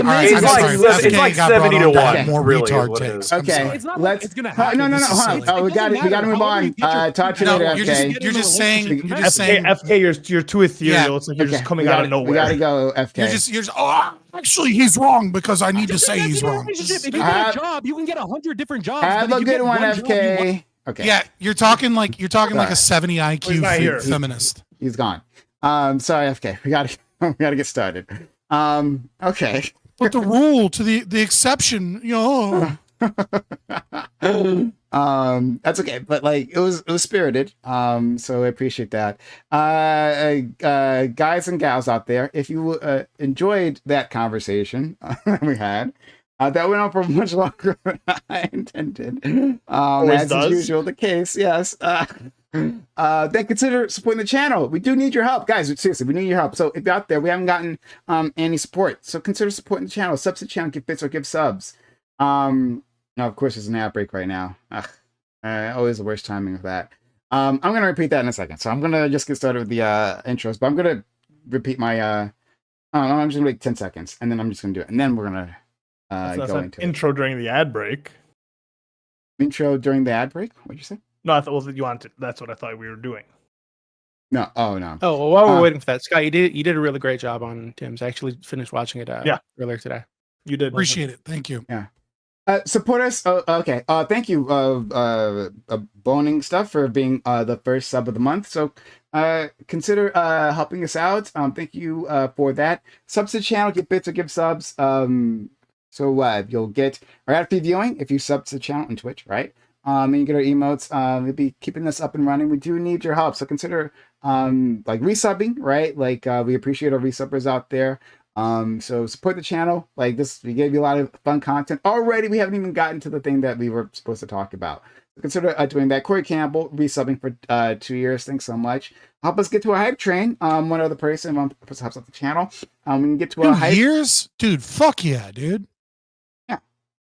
it's like 70 to 1. More really, retard takes. Okay, It's not let's. like it's gonna happen. No, hold on. We got to move on. Talk to you later. You're just saying. FK, you're too ethereal. It's like you're just coming out of nowhere. We got to go. FK. You're just. Oh, actually, he's wrong because I need to say he's wrong. If you get a job, you can get 100 different jobs. Have a good one, FK. Okay. Yeah, you're talking like a 70 IQ feminist. He's gone. Sorry, FK. We got to get started. Okay. But the rule to the exception, That's okay, but like it was spirited. So I appreciate that. Guys and gals out there, if you enjoyed that conversation we had, that went on for much longer than I intended. As is usual the case, yes. Then consider supporting the channel. We do need your help, guys. Seriously, we need your help. So if you're out there, we haven't gotten any support, so consider supporting the channel. Subs to the channel, give bits or give subs. Now, of course, there's an ad break right now. Always the worst timing of that. I'm gonna repeat that in a second. So I'm gonna just get started with the intros, but I'm gonna repeat my. I'm just gonna make 10 seconds, and then I'm just gonna do it, and then we're gonna go into intro during the ad break. Intro during the ad break. What'd you say? No, I thought you wanted. That's what I thought we were doing. No. Oh no. Oh, well, while we're waiting for that, Scott, you did a really great job on Tim's. I actually finished watching it. Earlier today. You did. Appreciate it. Thank you. Yeah. Support us. Okay. Thank you, Boning Stuff, for being the first sub of the month. So consider helping us out. Thank you for that. Subs to the channel, get bits or give subs. So you'll get our ad previewing if you sub to the channel on Twitch, right? And you get our emotes. We'll be keeping this up and running. We do need your help. So consider like resubbing, right? Like we appreciate our resubbers out there. So support the channel like this. We gave you a lot of fun content already. We haven't even gotten to the thing that we were supposed to talk about. So consider doing that. Corey Campbell resubbing for 2 years. Thanks so much. Help us get to a hype train. One other person helps out the channel. We can get to a hype years, dude. Fuck yeah, dude. Yeah,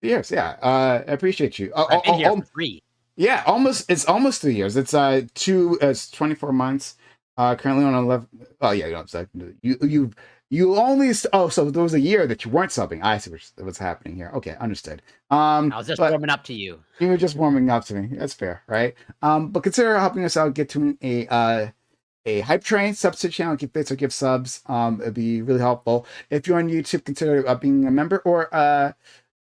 years. Yeah. I appreciate you. I've been here for 3. Yeah, almost. It's almost 3 years. It's it's 24 months. Currently on 11. Oh yeah, you only so there was a year that you weren't subbing. I see what's happening here. Okay, understood. I was just warming up to you. You were just warming up to me. That's fair, right? But consider helping us out. Get to a hype train. Subs to the channel. Give bits or give subs. It'd be really helpful. If you're on YouTube, consider being a member or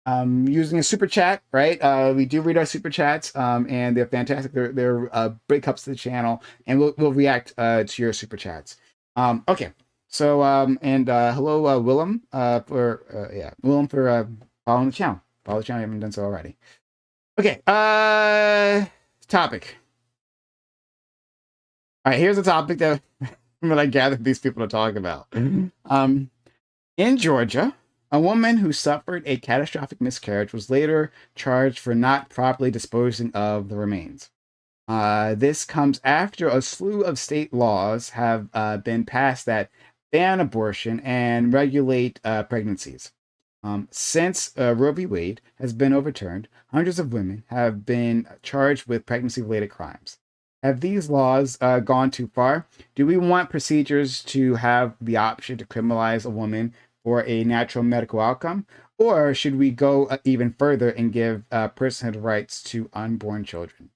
using a super chat. Right? We do read our super chats, and they're fantastic. They're big helps to the channel, and we'll react to your super chats. Okay. So hello Willem Willem for following the channel. Follow the channel if you haven't done so already. Okay, topic. All right, here's a topic that I gathered these people to talk about. In Georgia, A woman who suffered a catastrophic miscarriage was later charged for not properly disposing of the remains. This comes after a slew of state laws have been passed that ban abortion and regulate pregnancies. Since Roe v. Wade has been overturned, hundreds of women have been charged with pregnancy-related crimes. Have these laws gone too far? Do we want procedures to have the option to criminalize a woman for a natural medical outcome? Or should we go even further and give personhood rights to unborn children?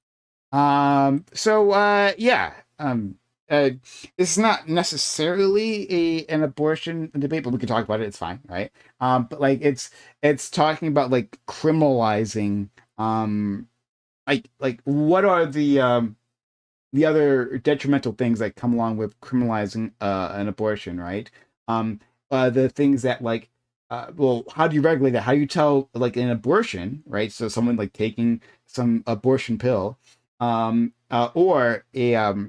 It's not necessarily an abortion debate, but we can talk about it. It's fine, right? But like it's talking about like criminalizing, like what are the other detrimental things that come along with criminalizing an abortion, right? The things that like, well, how do you regulate that? How do you tell like an abortion, right? So someone like taking some abortion pill, or a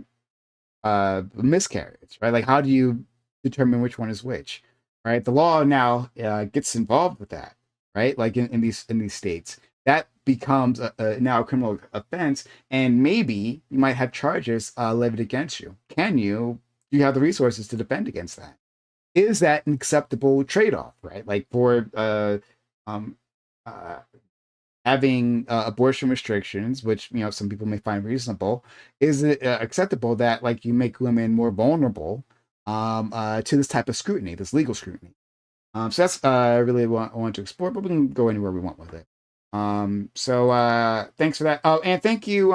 miscarriage, right? Like, how do you determine which one is which, right? The law now gets involved with that, right? Like in these states, that becomes now a criminal offense, and maybe you might have charges levied against you. Do you have the resources to defend against that? Is that an acceptable trade-off, right? Like for having abortion restrictions, which some people may find reasonable, is it acceptable that like you make women more vulnerable to this type of scrutiny, this legal scrutiny? So that's really what I want to explore, but we can go anywhere we want with it. So thanks for that. Oh, and thank you,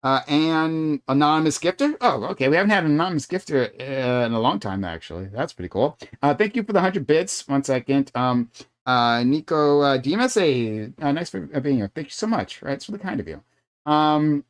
an anonymous gifter. Oh, okay. We haven't had an anonymous gifter in a long time, actually. That's pretty cool. Thank you for the 100 bits. 1 second. Nico Dimas, nice for being here. Thank you so much. Right, it's really kind of you. And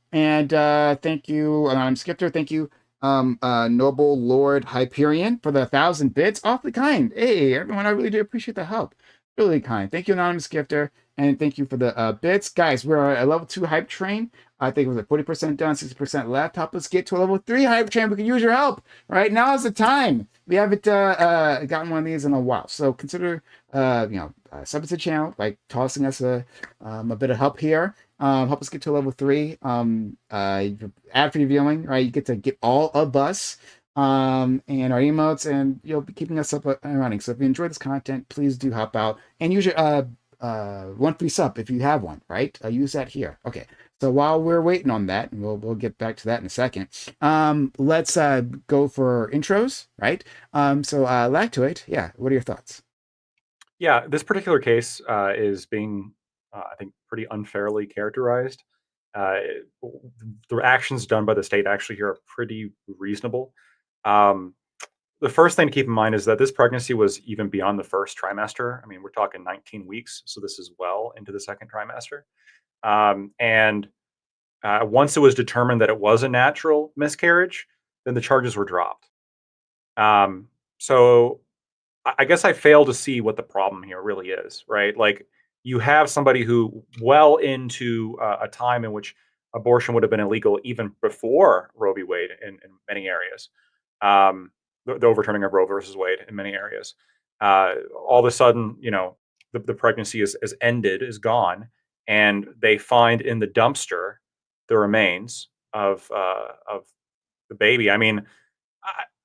thank you, anonymous gifter. Thank you, Noble Lord Hyperion, for the 1,000 bits. Awfully kind. Hey, everyone, I really do appreciate the help. Really kind. Thank you, anonymous gifter, and thank you for the bits, guys. We're at a level 2 hype train. I think it was like 40% done, 60% left. Help us get to a level 3 hype train. We can use your help. Right now is the time. We haven't gotten one of these in a while, so consider sub to the channel, like tossing us a bit of help here. Help us get to level 3. After your viewing, right, you get to get all of us and our emotes, and you'll be keeping us up and running. So if you enjoy this content, please do help out and use your 1 free sub if you have one, right? Use that here. Okay. So while we're waiting on that, and we'll get back to that in a second, let's go for intros, right? So Lactoid, yeah, what are your thoughts? Yeah, this particular case is being, I think, pretty unfairly characterized. The actions done by the state actually here are pretty reasonable. The first thing to keep in mind is that this pregnancy was even beyond the first trimester. I mean, we're talking 19 weeks, so this is well into the second trimester. And once it was determined that it was a natural miscarriage, then the charges were dropped. So I guess I fail to see what the problem here really is, right? Like, you have somebody who, well into a time in which abortion would have been illegal even before Roe v. Wade in many areas, the overturning of Roe versus Wade in many areas. All of a sudden, the pregnancy is ended, is gone, and they find in the dumpster the remains of the baby. I mean,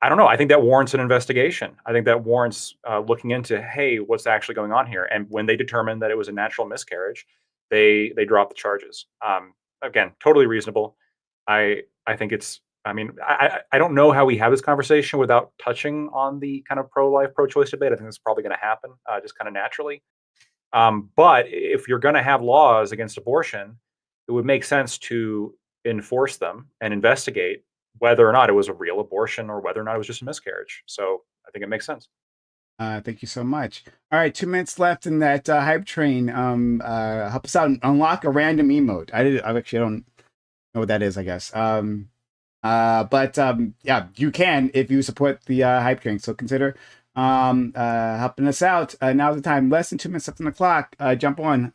I don't know. I think that warrants an investigation. I think that warrants looking into, hey, what's actually going on here? And when they determined that it was a natural miscarriage, they dropped the charges. Again, totally reasonable. I think it's. I mean, I don't know how we have this conversation without touching on the kind of pro-life, pro-choice debate. I think it's probably going to happen just kind of naturally. But if you're going to have laws against abortion, it would make sense to enforce them and investigate whether or not it was a real abortion or whether or not it was just a miscarriage. So I think it makes sense. Thank you so much. All right, 2 minutes left in that hype train. Help us out and unlock a random emote. I actually don't know what that is, I guess. But yeah, you can if you support the hype train. So consider helping us out. Now's the time. Less than 2 minutes left on the clock. Jump on.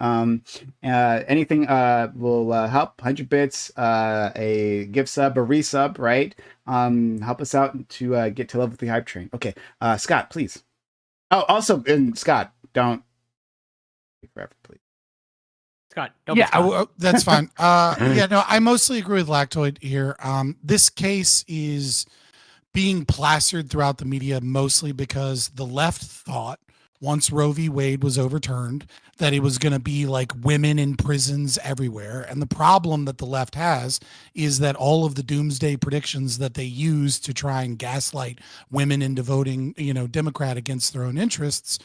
Anything will help. 100 bits, a gift sub, a resub, right? Help us out to get to level 3 hype train. Okay, Scott, please. Oh, also, and Scott, don't forever, please. Scott, don't be Yeah, Scott. Forever, please. Scott, don't be Yeah, Scott. that's fine. Yeah, no, I mostly agree with Lactoid here. This case is being plastered throughout the media mostly because the left thought once Roe v. Wade was overturned that it was going to be like women in prisons everywhere. And the problem that the left has is that all of the doomsday predictions that they use to try and gaslight women into voting, Democrat against their own interests,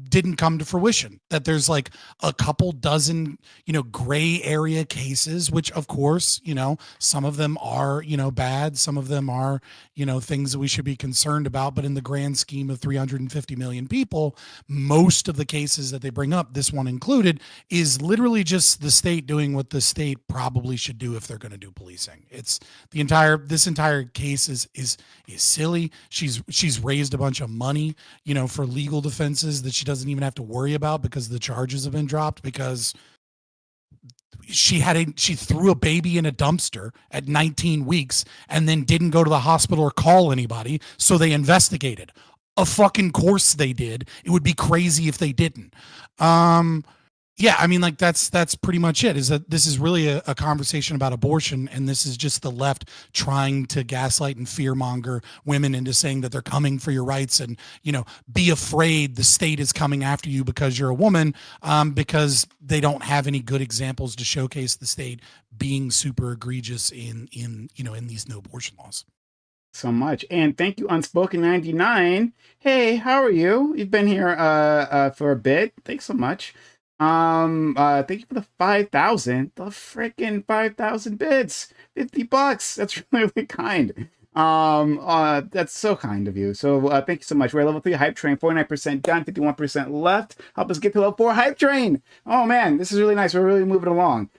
didn't come to fruition. That there's like a couple dozen, gray area cases, which of course, some of them are, bad. Some of them are, things that we should be concerned about. But in the grand scheme of 350 million people, most of the cases that they bring up, this one included, is literally just the state doing what the state probably should do if they're going to do policing. It's this entire case is silly. She's raised a bunch of money, for legal defenses that she doesn't even have to worry about because the charges have been dropped because she threw a baby in a dumpster at 19 weeks and then didn't go to the hospital or call anybody. So they investigated. Of fucking course they did. It would be crazy if they didn't. Yeah, I mean, like that's pretty much it. Is that this is really a conversation about abortion, and this is just the left trying to gaslight and fearmonger women into saying that they're coming for your rights, and be afraid the state is coming after you because you're a woman, because they don't have any good examples to showcase the state being super egregious in these no abortion laws. So much. And thank you, Unspoken99. Hey, how are you? You've been here for a bit. Thanks so much. Thank you for the 5,000. The freaking 5,000 bits. $50. That's really, really kind. That's so kind of you. So thank you so much. We're at level 3 hype train, 49% done, 51% left. Help us get to level 4 hype train. Oh man, this is really nice. We're really moving along.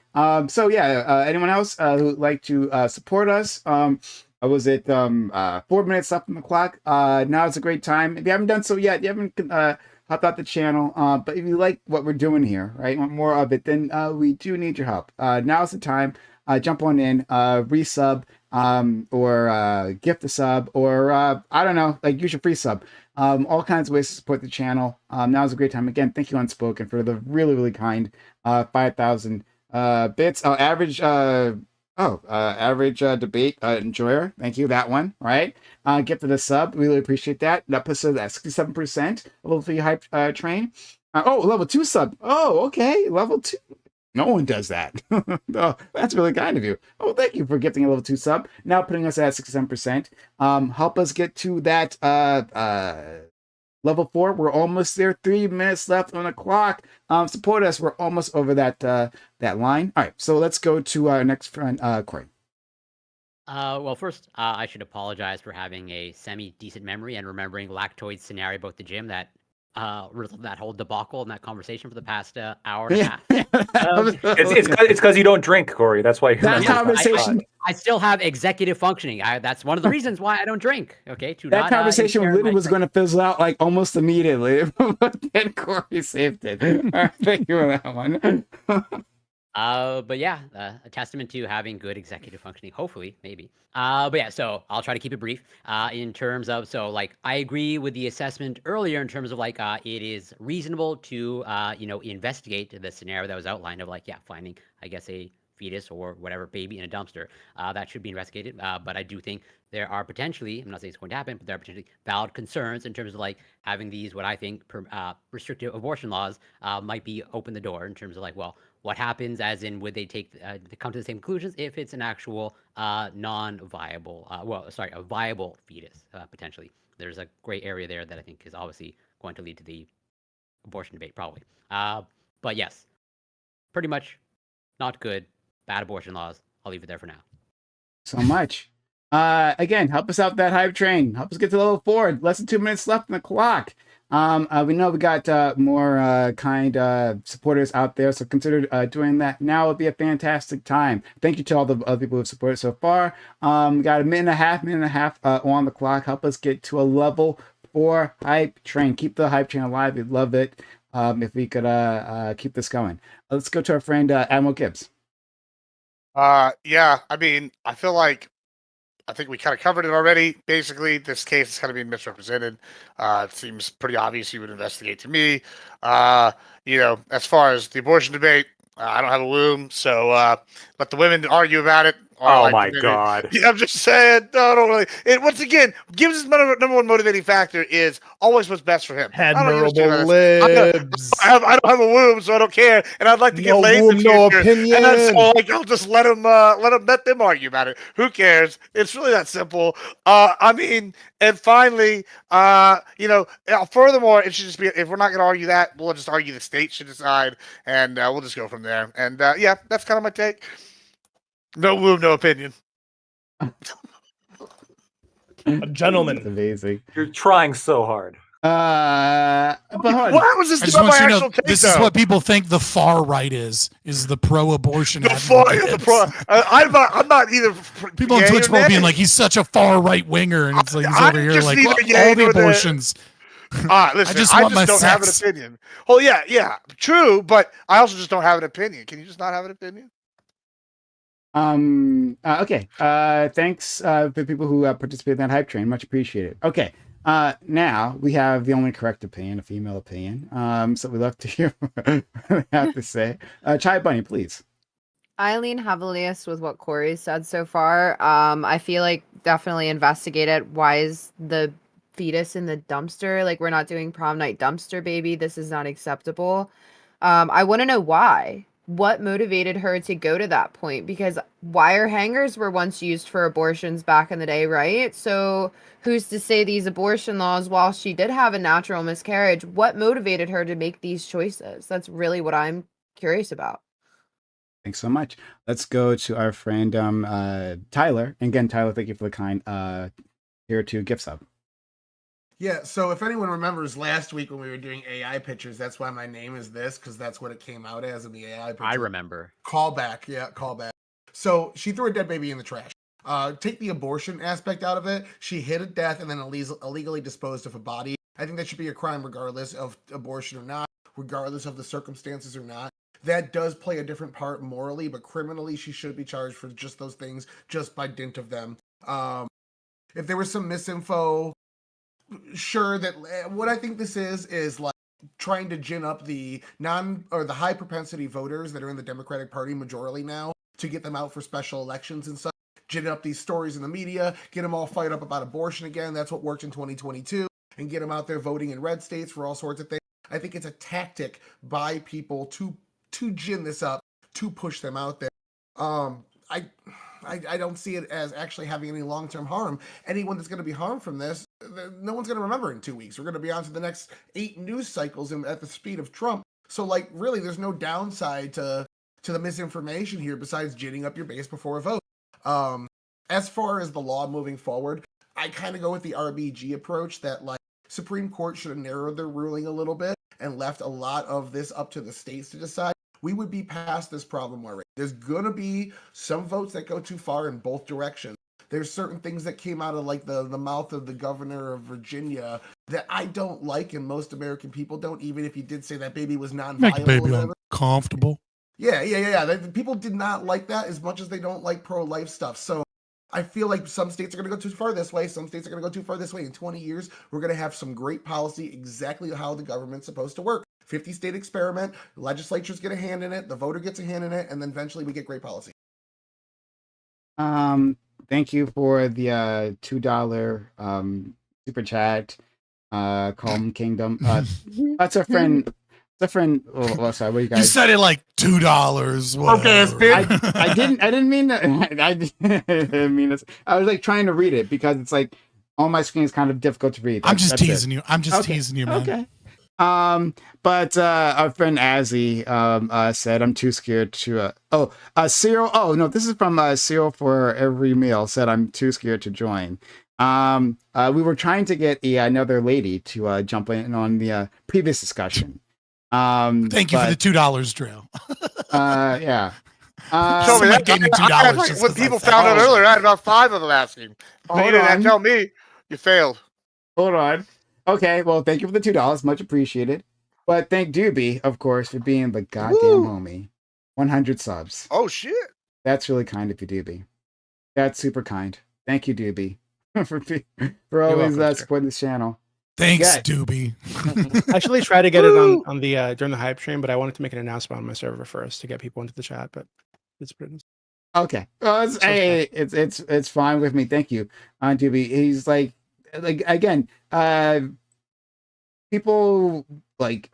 So yeah, anyone else who'd like to support us? Was it 4 minutes left on the clock? Now is a great time. If you haven't done so yet, you haven't helped out the channel. But if you like what we're doing here, right, want more of it, then we do need your help. Now's the time. Jump on in, resub, or gift a sub, or I don't know, like use your free sub. All kinds of ways to support the channel. Now's a great time. Again, thank you, Unspoken, for the really, really kind 5,000 bits. Average debate enjoyer. Thank you, that one, right? Gifted a sub. Really appreciate that. That puts us at 67%. Level 3 hype train. Level 2 sub. Oh, okay. Level 2. No one does that. Oh, that's really kind of you. Oh, thank you for gifting a level 2 sub. Now putting us at 67%. Help us get to that level 4. We're almost there. 3 minutes left on the clock. Support us. We're almost over that line. All right, so let's go to our next friend, Corey. Well, first, I should apologize for having a semi-decent memory and remembering Lactoid's scenario about the gym that that whole debacle in that conversation for the past hour and a half. It's because you don't drink, Corey. That's why. That conversation. I still have executive functioning. That's one of the reasons why I don't drink. Okay, that conversation literally was going to fizzle out like almost immediately, but then Corey saved it. All right, thank you for that one. But yeah, a testament to having good executive functioning, hopefully, maybe. But yeah, so I'll try to keep it brief. In terms of, I agree with the assessment earlier in terms of it is reasonable to, investigate the scenario that was outlined of finding, I guess, a fetus or whatever baby in a dumpster. That should be investigated. But I do think there are potentially, I'm not saying it's going to happen, but there are potentially valid concerns in terms of having these, what I think, restrictive abortion laws might be open the door in terms of what happens, as in would they come to the same conclusions if it's an actual non-viable, a viable fetus, potentially. There's a gray area there that I think is obviously going to lead to the abortion debate, probably. But yes, pretty much not good, bad abortion laws. I'll leave it there for now. So much. Again, help us out that hype train. Help us get to level 4. Less than 2 minutes left on the clock. We know we got more kind supporters out there, so consider doing that. Now would be a fantastic time. Thank you to all the other people who have supported so far. We got a minute and a half on the clock. Help us get to a level 4 hype train. Keep the hype train alive. We'd love it if we could keep this going. Let's go to our friend Admiral Gibbs. Yeah, I mean, I feel like I think we kind of covered it already. Basically, this case is kind of being misrepresented. It seems pretty obvious he would investigate to me. As far as the abortion debate, I don't have a womb, so let the women argue about it. Oh my God. Yeah, I'm just saying. No, I don't really. Once again, Gibbs' number one motivating factor is always what's best for him. I don't give a shit Admirable about this. libs. I don't have a womb, so I don't care, and I'd like to get No laid in womb, the no future. opinion. And that's so I'll just let them argue about it. Who cares? It's really that simple. And finally, furthermore, it should just be, if we're not going to argue that, we'll just argue the state should decide, and we'll just go from there. And yeah, that's kind of my take. No womb, no opinion. A gentleman. That's amazing. You're trying so hard. But hold on. What was this I just about want my you to actual know, take, this though? is what people think the far right is the pro-abortion. The far, I'm not either. People on yay Twitch or will nay. being like, he's such a far right winger, and it's like he's I'm over here just like, neither well, yay all the nor nay. abortions. Listen, I just want my don't have an sex. opinion. Well, yeah, true, but I also just don't have an opinion. Can you just not have an opinion? Okay. Thanks for people who participated in that hype train. Much appreciated. Okay. Now we have the only correct opinion, a female opinion. So we'd love to hear what they have to say. Chai Bunny, please. I lean heaviest with what Corey said so far. I feel like definitely investigate it. Why is the fetus in the dumpster? Like, we're not doing prom night dumpster baby. This is not acceptable. I want to know why. What motivated her to go to that point? Because wire hangers were once used for abortions back in the day, right? So who's to say these abortion laws, while she did have a natural miscarriage, what motivated her to make these choices? That's really what I'm curious about. Thanks so much. Let's go to our friend Tyler. And again, Tyler, thank you for the kind here to gift sub. Yeah, so if anyone remembers last week when we were doing AI pictures, that's why my name is this, because that's what it came out as in the AI picture. I remember. Callback, yeah, callback. So she threw a dead baby in the trash. Take the abortion aspect out of it. She hid a death and then illegally disposed of a body. I think that should be a crime regardless of abortion or not, regardless of the circumstances or not. That does play a different part morally, but criminally she should be charged for just those things, just by dint of them. If there was some misinfo, sure, that what I think this is like trying to gin up the the high propensity voters that are in the Democratic Party majorly now to get them out for special elections and such, gin up these stories in the media, get them all fired up about abortion again. That's what worked in 2022, and get them out there voting in red states for all sorts of things. I think it's a tactic by people to gin this up, to push them out there. I don't see it as actually having any long-term harm. Anyone that's going to be harmed from this, no one's going to remember in 2 weeks. We're going to be on to the next 8 news cycles at the speed of Trump. So, like, really, there's no downside to the misinformation here besides ginning up your base before a vote. As far as the law moving forward, I kind of go with the RBG approach that, like, Supreme Court should have narrowed their ruling a little bit and left a lot of this up to the states to decide. We would be past this problem already. There's going to be some votes that go too far in both directions. There's certain things that came out of like the mouth of the governor of Virginia that I don't like, and most American people don't, even if you did say that baby was non-viable. Make the baby uncomfortable. Yeah. People did not like that as much as they don't like pro-life stuff. So I feel like some states are going to go too far this way. Some states are going to go too far this way. In 20 years, we're going to have some great policy exactly how the government's supposed to work. 50-state experiment, legislatures get a hand in it, the voter gets a hand in it, and then eventually we get great policy. Thank you for the $2 super chat. Calm Kingdom. That's a friend. That's a friend. Oh, sorry. What you guys? You said it like $2. Okay, Whatever. I didn't mean that. I didn't mean this. I was like trying to read it because it's like on my screen is kind of difficult to read. I'm just teasing you. I'm just teasing you, man. Okay. But our friend Azzy said, I'm too scared to Cyril. Oh no, this is from Cyril for every meal said I'm too scared to join. We were trying to get another lady to jump in on the previous discussion. Thank you for the $2, Drew. Yeah. Show me that. Gave me $2. When people found out earlier, I had about 5 of them asking. But you didn't tell me. You failed. Hold on. Okay, well, thank you for the $2. Much appreciated. But thank Doobie, of course, for being the goddamn homie. 100 subs. Oh, shit. That's really kind of you, Doobie. That's super kind. Thank you, Doobie, for always welcome, sir. supporting this channel. Thanks, Yeah. Doobie. I actually tried to get it on the during the hype stream, but I wanted to make an announcement on my server first to get people into the chat. But it's pretty. Okay, well, it's fine with me. Thank you, Doobie. He's like again, people like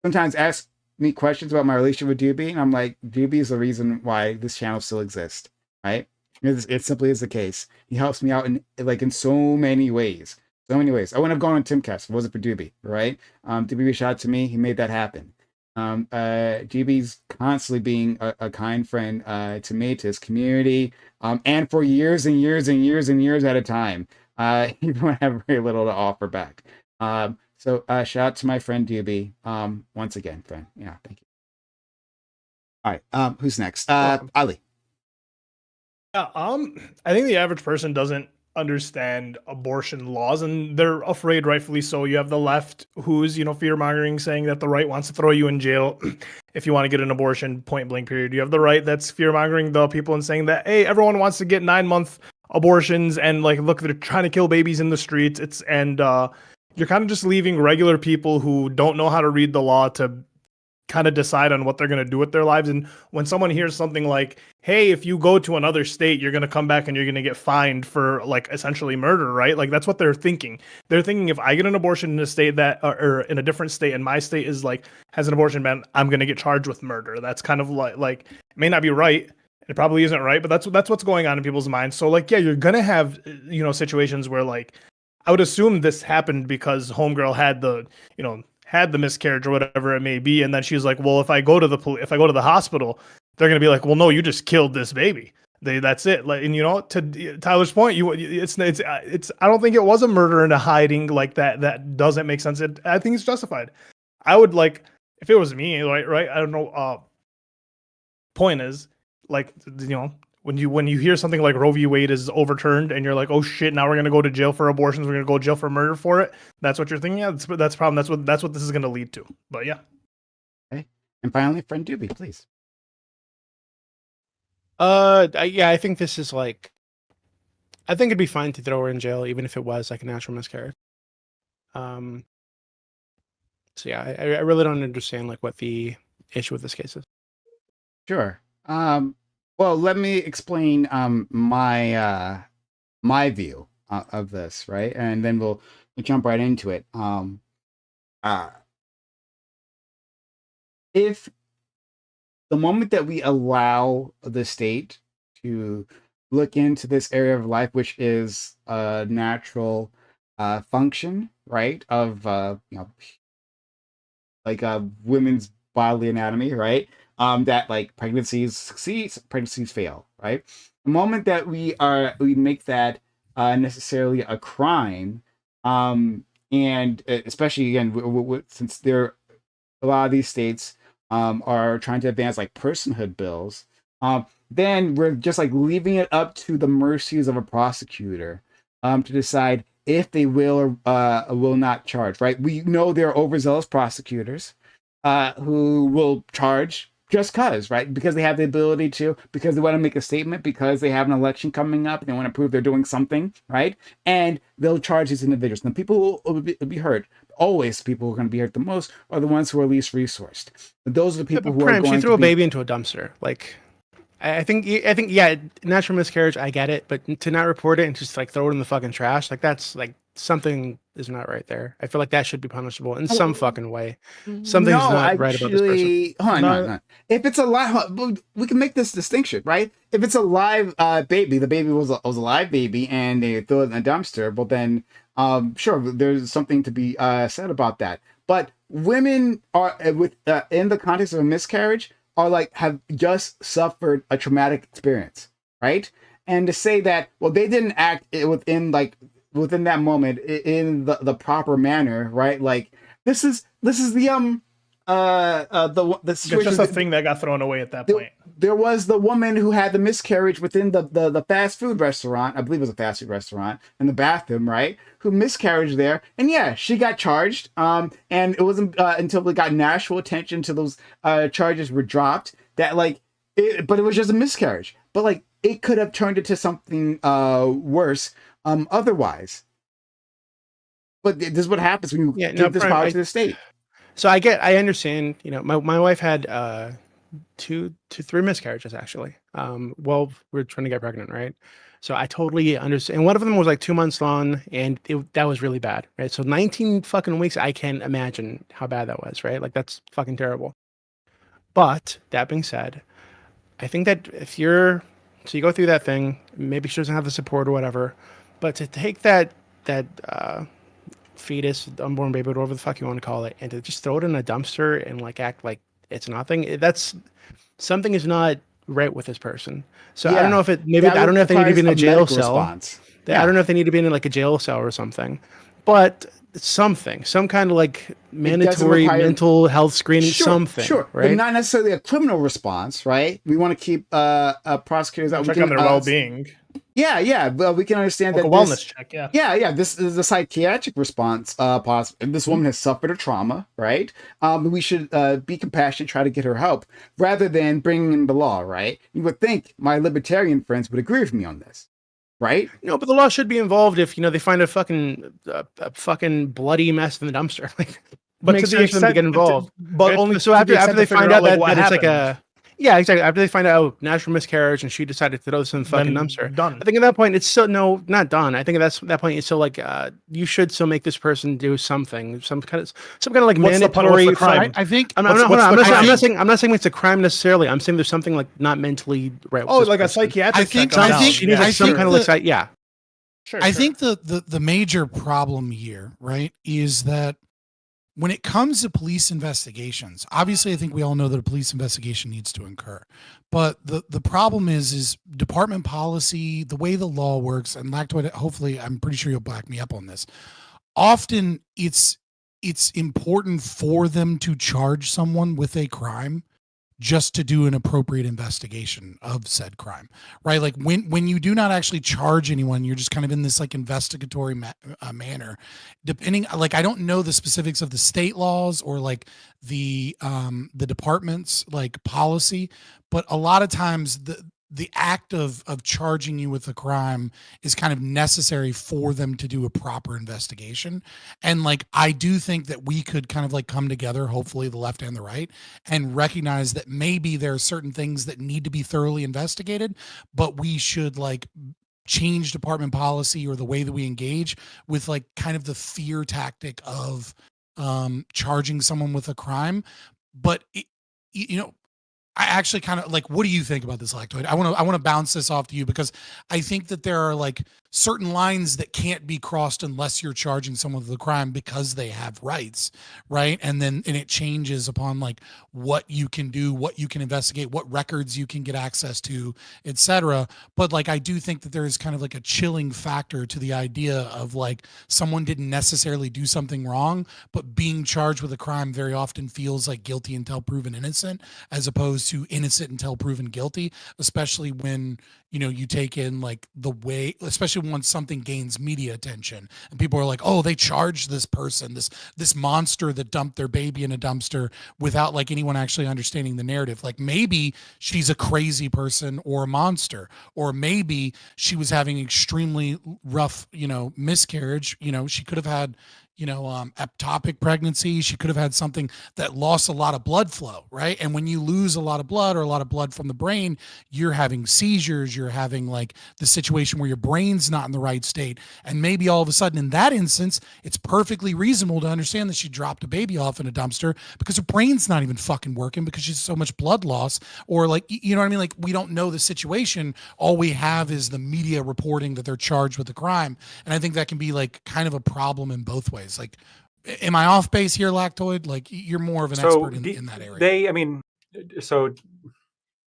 sometimes ask me questions about my relationship with Doobie, and I'm like, Doobie is the reason why this channel still exists, right? It simply is the case. He helps me out in so many ways. So many ways. I wouldn't have gone on Timcast if it wasn't for Doobie, right? Doobie reached out to me. He made that happen. Doobie's constantly being a kind friend to me, to his community, and for years and years and years and years at a time. He don't have very little to offer back. So shout out to my friend Doobie. Once again, friend. Yeah, thank you. All right. Who's next? Ali. Yeah, I think the average person doesn't understand abortion laws, and they're afraid, rightfully so. You have the left who's, fear mongering, saying that the right wants to throw you in jail if you want to get an abortion, point blank period. You have the right that's fear mongering the people and saying that, hey, everyone wants to get 9-month abortions, and like, look, they're trying to kill babies in the streets. You're kind of just leaving regular people who don't know how to read the law to kind of decide on what they're going to do with their lives. And when someone hears something like, hey, if you go to another state, you're going to come back and you're going to get fined for like essentially murder, right? Like that's what they're thinking. They're thinking if I get an abortion in a state that, or in a different state, and my state is like, has an abortion ban, I'm going to get charged with murder. That's kind of like, it may not be right. It probably isn't right, but that's what's going on in people's minds. So like, yeah, you're going to have, situations where like, I would assume this happened because homegirl had the miscarriage or whatever it may be, and then she's like, well, if I go to the hospital, they're gonna be like, well, no, you just killed this baby. That's it. Like, and to Tyler's point, it's I don't think it was a murder and a hiding like that. That doesn't make sense. I think it's justified. I would like if it was me, right? I don't know. Point is, like, when you hear something like Roe v. Wade is overturned and you're like, oh shit, now we're gonna go to jail for abortions, we're gonna go to jail for murder for it. That's what you're thinking. Yeah, that's a problem. That's what this is gonna lead to. But yeah. Okay. And finally, friend Doobie, please. I think this is like, I think it'd be fine to throw her in jail even if it was like a natural miscarriage. So yeah, I really don't understand like what the issue with this case is. Sure. Well, let me explain my view of this, right? And then we'll jump right into it. If the moment that we allow the state to look into this area of life, which is a natural function, right, of women's bodily anatomy, right? That like pregnancies succeed, pregnancies fail, right? The moment that we make that necessarily a crime, and especially again, since there a lot of these states are trying to advance like personhood bills, then we're just like leaving it up to the mercies of a prosecutor to decide if they will or will not charge, right? We know there are overzealous prosecutors who will charge just because, right? Because they have the ability to, because they want to make a statement, because they have an election coming up and they want to prove they're doing something, right? And they'll charge these individuals. And people will be hurt. Always, people who are going to be hurt the most are the ones who are least resourced. But those are the people who are going she threw to a baby into a dumpster. Like, I think, yeah, natural miscarriage, I get it, but to not report it and just like throw it in the fucking trash, like that's like something is not right there. I feel like that should be punishable in some fucking way. Something's not right about this person. Hold on. If it's a live, we can make this distinction, right? If it's a live baby, the baby was a live baby, and they throw it in a dumpster. Well, then, sure, there's something to be said about that. But women are in the context of a miscarriage are like have just suffered a traumatic experience, right? And to say that, well, they didn't act within that moment in the proper manner, right? Like this is the situation. It's just a thing that got thrown away at that point. There was the woman who had the miscarriage within the fast food restaurant. I believe it was a fast food restaurant in the bathroom, right? Who miscarriage there, and yeah, she got charged. And it wasn't until we got national attention to those charges were dropped that but it was just a miscarriage. But like it could have turned into something worse otherwise. But this is what happens when you give this power to the state. So I understand. You know, my wife had 2 to 3 miscarriages actually. Well, we were trying to get pregnant, right? So I totally understand. And one of them was like 2 months long, and that was really bad, right? So 19 fucking weeks. I can't imagine how bad that was, right? Like that's fucking terrible. But that being said, I think that if you're so you go through that thing, maybe she doesn't have the support or whatever, but to take that fetus, unborn baby, whatever the fuck you want to call it, and to just throw it in a dumpster and like act like it's nothing, that's something is not right with this person. So I don't know if it maybe I don't know if they need to be in a jail cell. I don't know if they need to be in like a jail cell or something, but something, some kind of like mandatory mental health screening, something. Sure, right? But not necessarily a criminal response, right? We want to keep prosecutors out. Check on their well-being. Yeah. Well, we can understand like that a wellness check. Yeah. This is a psychiatric response. This woman has suffered a trauma, right? We should be compassionate, try to get her help, rather than bringing in the law, right? You would think my libertarian friends would agree with me on this, right? No, but the law should be involved if they find a fucking bloody mess in the dumpster. Like, but makes to the sense for them to extent, get involved. But right? only so after they find out that what it's like happened. Yeah, exactly. After they find out natural miscarriage and she decided to throw this in the fucking dumpster, done. I think at that point it's still not done. I think at that point it's still like you should still make this person do something, some kind of like what's mandatory the crime? I think I'm not saying it's a crime necessarily. I'm saying there's something like not mentally right. Oh, like a psychiatric. She needs like some kind of like yeah. Sure, I think the major problem here, right, is that when it comes to police investigations, obviously I think we all know that a police investigation needs to occur. But the problem is department policy, the way the law works, and Lactoid, hopefully I'm pretty sure you'll back me up on this. Often it's important for them to charge someone with a crime just to do an appropriate investigation of said crime, right? Like when you do not actually charge anyone, you're just kind of in this like investigatory manner. Depending, like I don't know the specifics of the state laws or like the department's like policy, but a lot of times the act of charging you with a crime is kind of necessary for them to do a proper investigation. And like, I do think that we could kind of like come together, hopefully the left and the right, and recognize that maybe there are certain things that need to be thoroughly investigated, but we should like change department policy or the way that we engage with like kind of the fear tactic of charging someone with a crime. But I actually kind of like, what do you think about this, Lactoid? I want to bounce this off to you because I think that there are like certain lines that can't be crossed unless you're charging someone with a crime because they have rights, right? And it changes upon like what you can do, what you can investigate, what records you can get access to, etc. But like, I do think that there is kind of like a chilling factor to the idea of like someone didn't necessarily do something wrong, but being charged with a crime very often feels like guilty until proven innocent, as opposed to innocent until proven guilty, especially when you take in like the way, especially once something gains media attention and people are like, oh, they charged this person, this monster that dumped their baby in a dumpster, without like anyone actually understanding the narrative. Like maybe she's a crazy person or a monster, or maybe she was having extremely rough miscarriage. She could have had ectopic pregnancy. She could have had something that lost a lot of blood flow, right? And when you lose a lot of blood or a lot of blood from the brain, you're having seizures, you're having like the situation where your brain's not in the right state. And maybe all of a sudden in that instance, it's perfectly reasonable to understand that she dropped a baby off in a dumpster because her brain's not even fucking working because she's so much blood loss, or like, you know what I mean? Like, we don't know the situation. All we have is the media reporting that they're charged with a crime. And I think that can be like kind of a problem in both ways. Like, am I off base here, Lactoid? Like, you're more of an expert in that area. So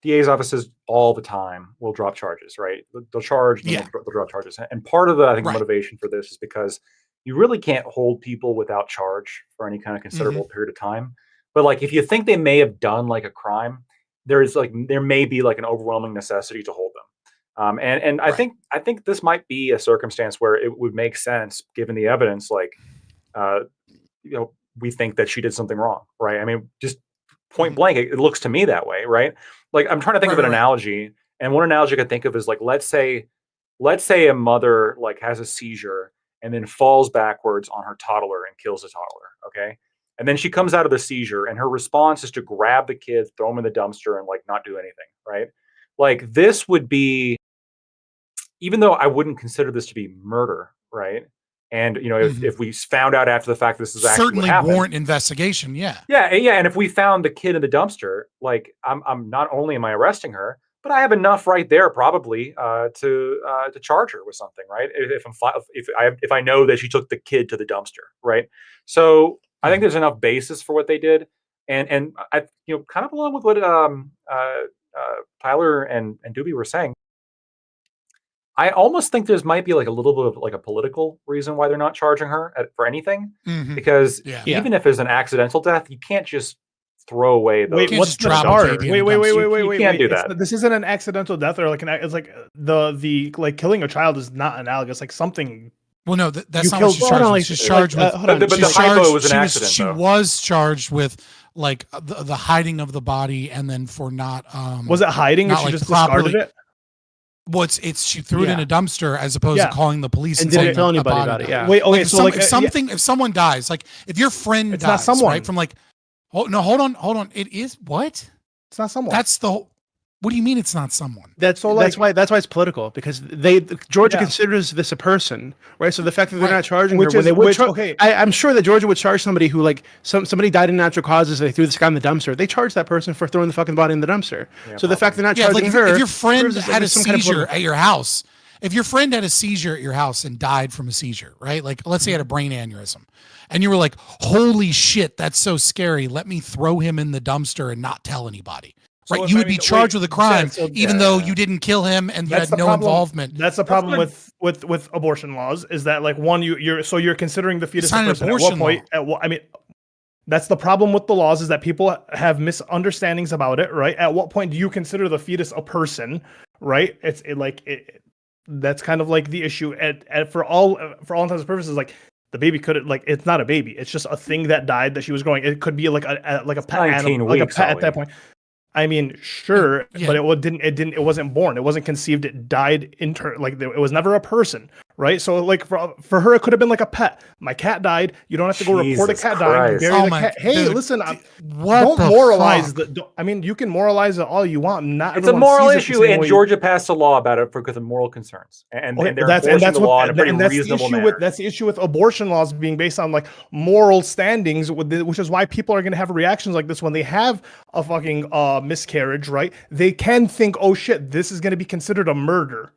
DA's offices all the time will drop charges, right? They'll charge, they'll drop charges. And part of the, I think, motivation for this is because you really can't hold people without charge for any kind of considerable period of time. But like, if you think they may have done like a crime, there may be like an overwhelming necessity to hold them. And I think this might be a circumstance where it would make sense, given the evidence, like, we think that she did something wrong, right? I mean, just point blank, it looks to me that way, right? Like, I'm trying to think of an analogy, And one analogy I can think of is like, let's say a mother like has a seizure and then falls backwards on her toddler and kills the toddler. Okay. And then she comes out of the seizure and her response is to grab the kid, throw him in the dumpster and like not do anything. Right. Like this would be, even though I wouldn't consider this to be murder. Right. And if we found out after the fact this is actually certainly what happened, warrant investigation. Yeah. yeah. And if we found the kid in the dumpster, like I'm not only am I arresting her, but I have enough right there probably to charge her with something, right? If I know that she took the kid to the dumpster, right? So I think there's enough basis for what they did, and I kind of along with what Tyler and Doobie were saying. I almost think there's might be like a little bit of like a political reason why they're not charging her for anything, because even if there's an accidental death, you can't just throw away the. Wait, what's the charge? Wait, you can't do that. This isn't an accidental death or like it's like the like killing a child is not analogous. Like something. Well, no, that's not what she's charged with. She's charged with. But the hypo was an accident. She was charged with like the hiding of the body, and then for not. Was it hiding, or she just discarded it? Well, she threw it in a dumpster as opposed to calling the police and didn't tell anybody about it. Yeah. Wait, okay, if someone dies, like if your friend dies, not someone. right? From like, hold on. It is what? It's not someone. That's the. What do you mean it's not someone? That's why it's political, because Georgia considers this a person, right? So the fact that they're not charging her, I'm sure that Georgia would charge somebody who like somebody died in natural causes. They threw this guy in the dumpster. They charge that person for throwing the fucking body in the dumpster. Yeah, so the fact they're not charging her. If your friend had a seizure at your house, if your friend had a seizure at your house and died from a seizure, right? Like let's say he had a brain aneurysm, and you were like, "Holy shit, that's so scary. Let me throw him in the dumpster and not tell anybody." Right, you would be charged with a crime, even though you didn't kill him and you had no involvement. That's the problem with abortion laws, is that like one, you're considering the fetus a person. At what point? That's the problem with the laws, is that people have misunderstandings about it. Right? At what point do you consider the fetus a person? Right? That's kind of like the issue. For all intents and purposes, like. The baby could it's not a baby. It's just a thing that died that she was growing. It could be like a pet animal, like a pet at that point. I mean, sure, but it wasn't born. It wasn't conceived. It died it was never a person, right? So like for her, it could have been like a pet. My cat died. You don't have to go report a cat dying. Bury the cat. Hey, listen, don't moralize you can moralize it all you want. It's a moral issue, and Georgia passed a law about it because of moral concerns, and they're enforcing the law in a pretty reasonable manner. That's the issue with abortion laws being based on like moral standings, which is why people are going to have reactions like this when they have a fucking miscarriage, right? They can think, oh shit, this is going to be considered a murder,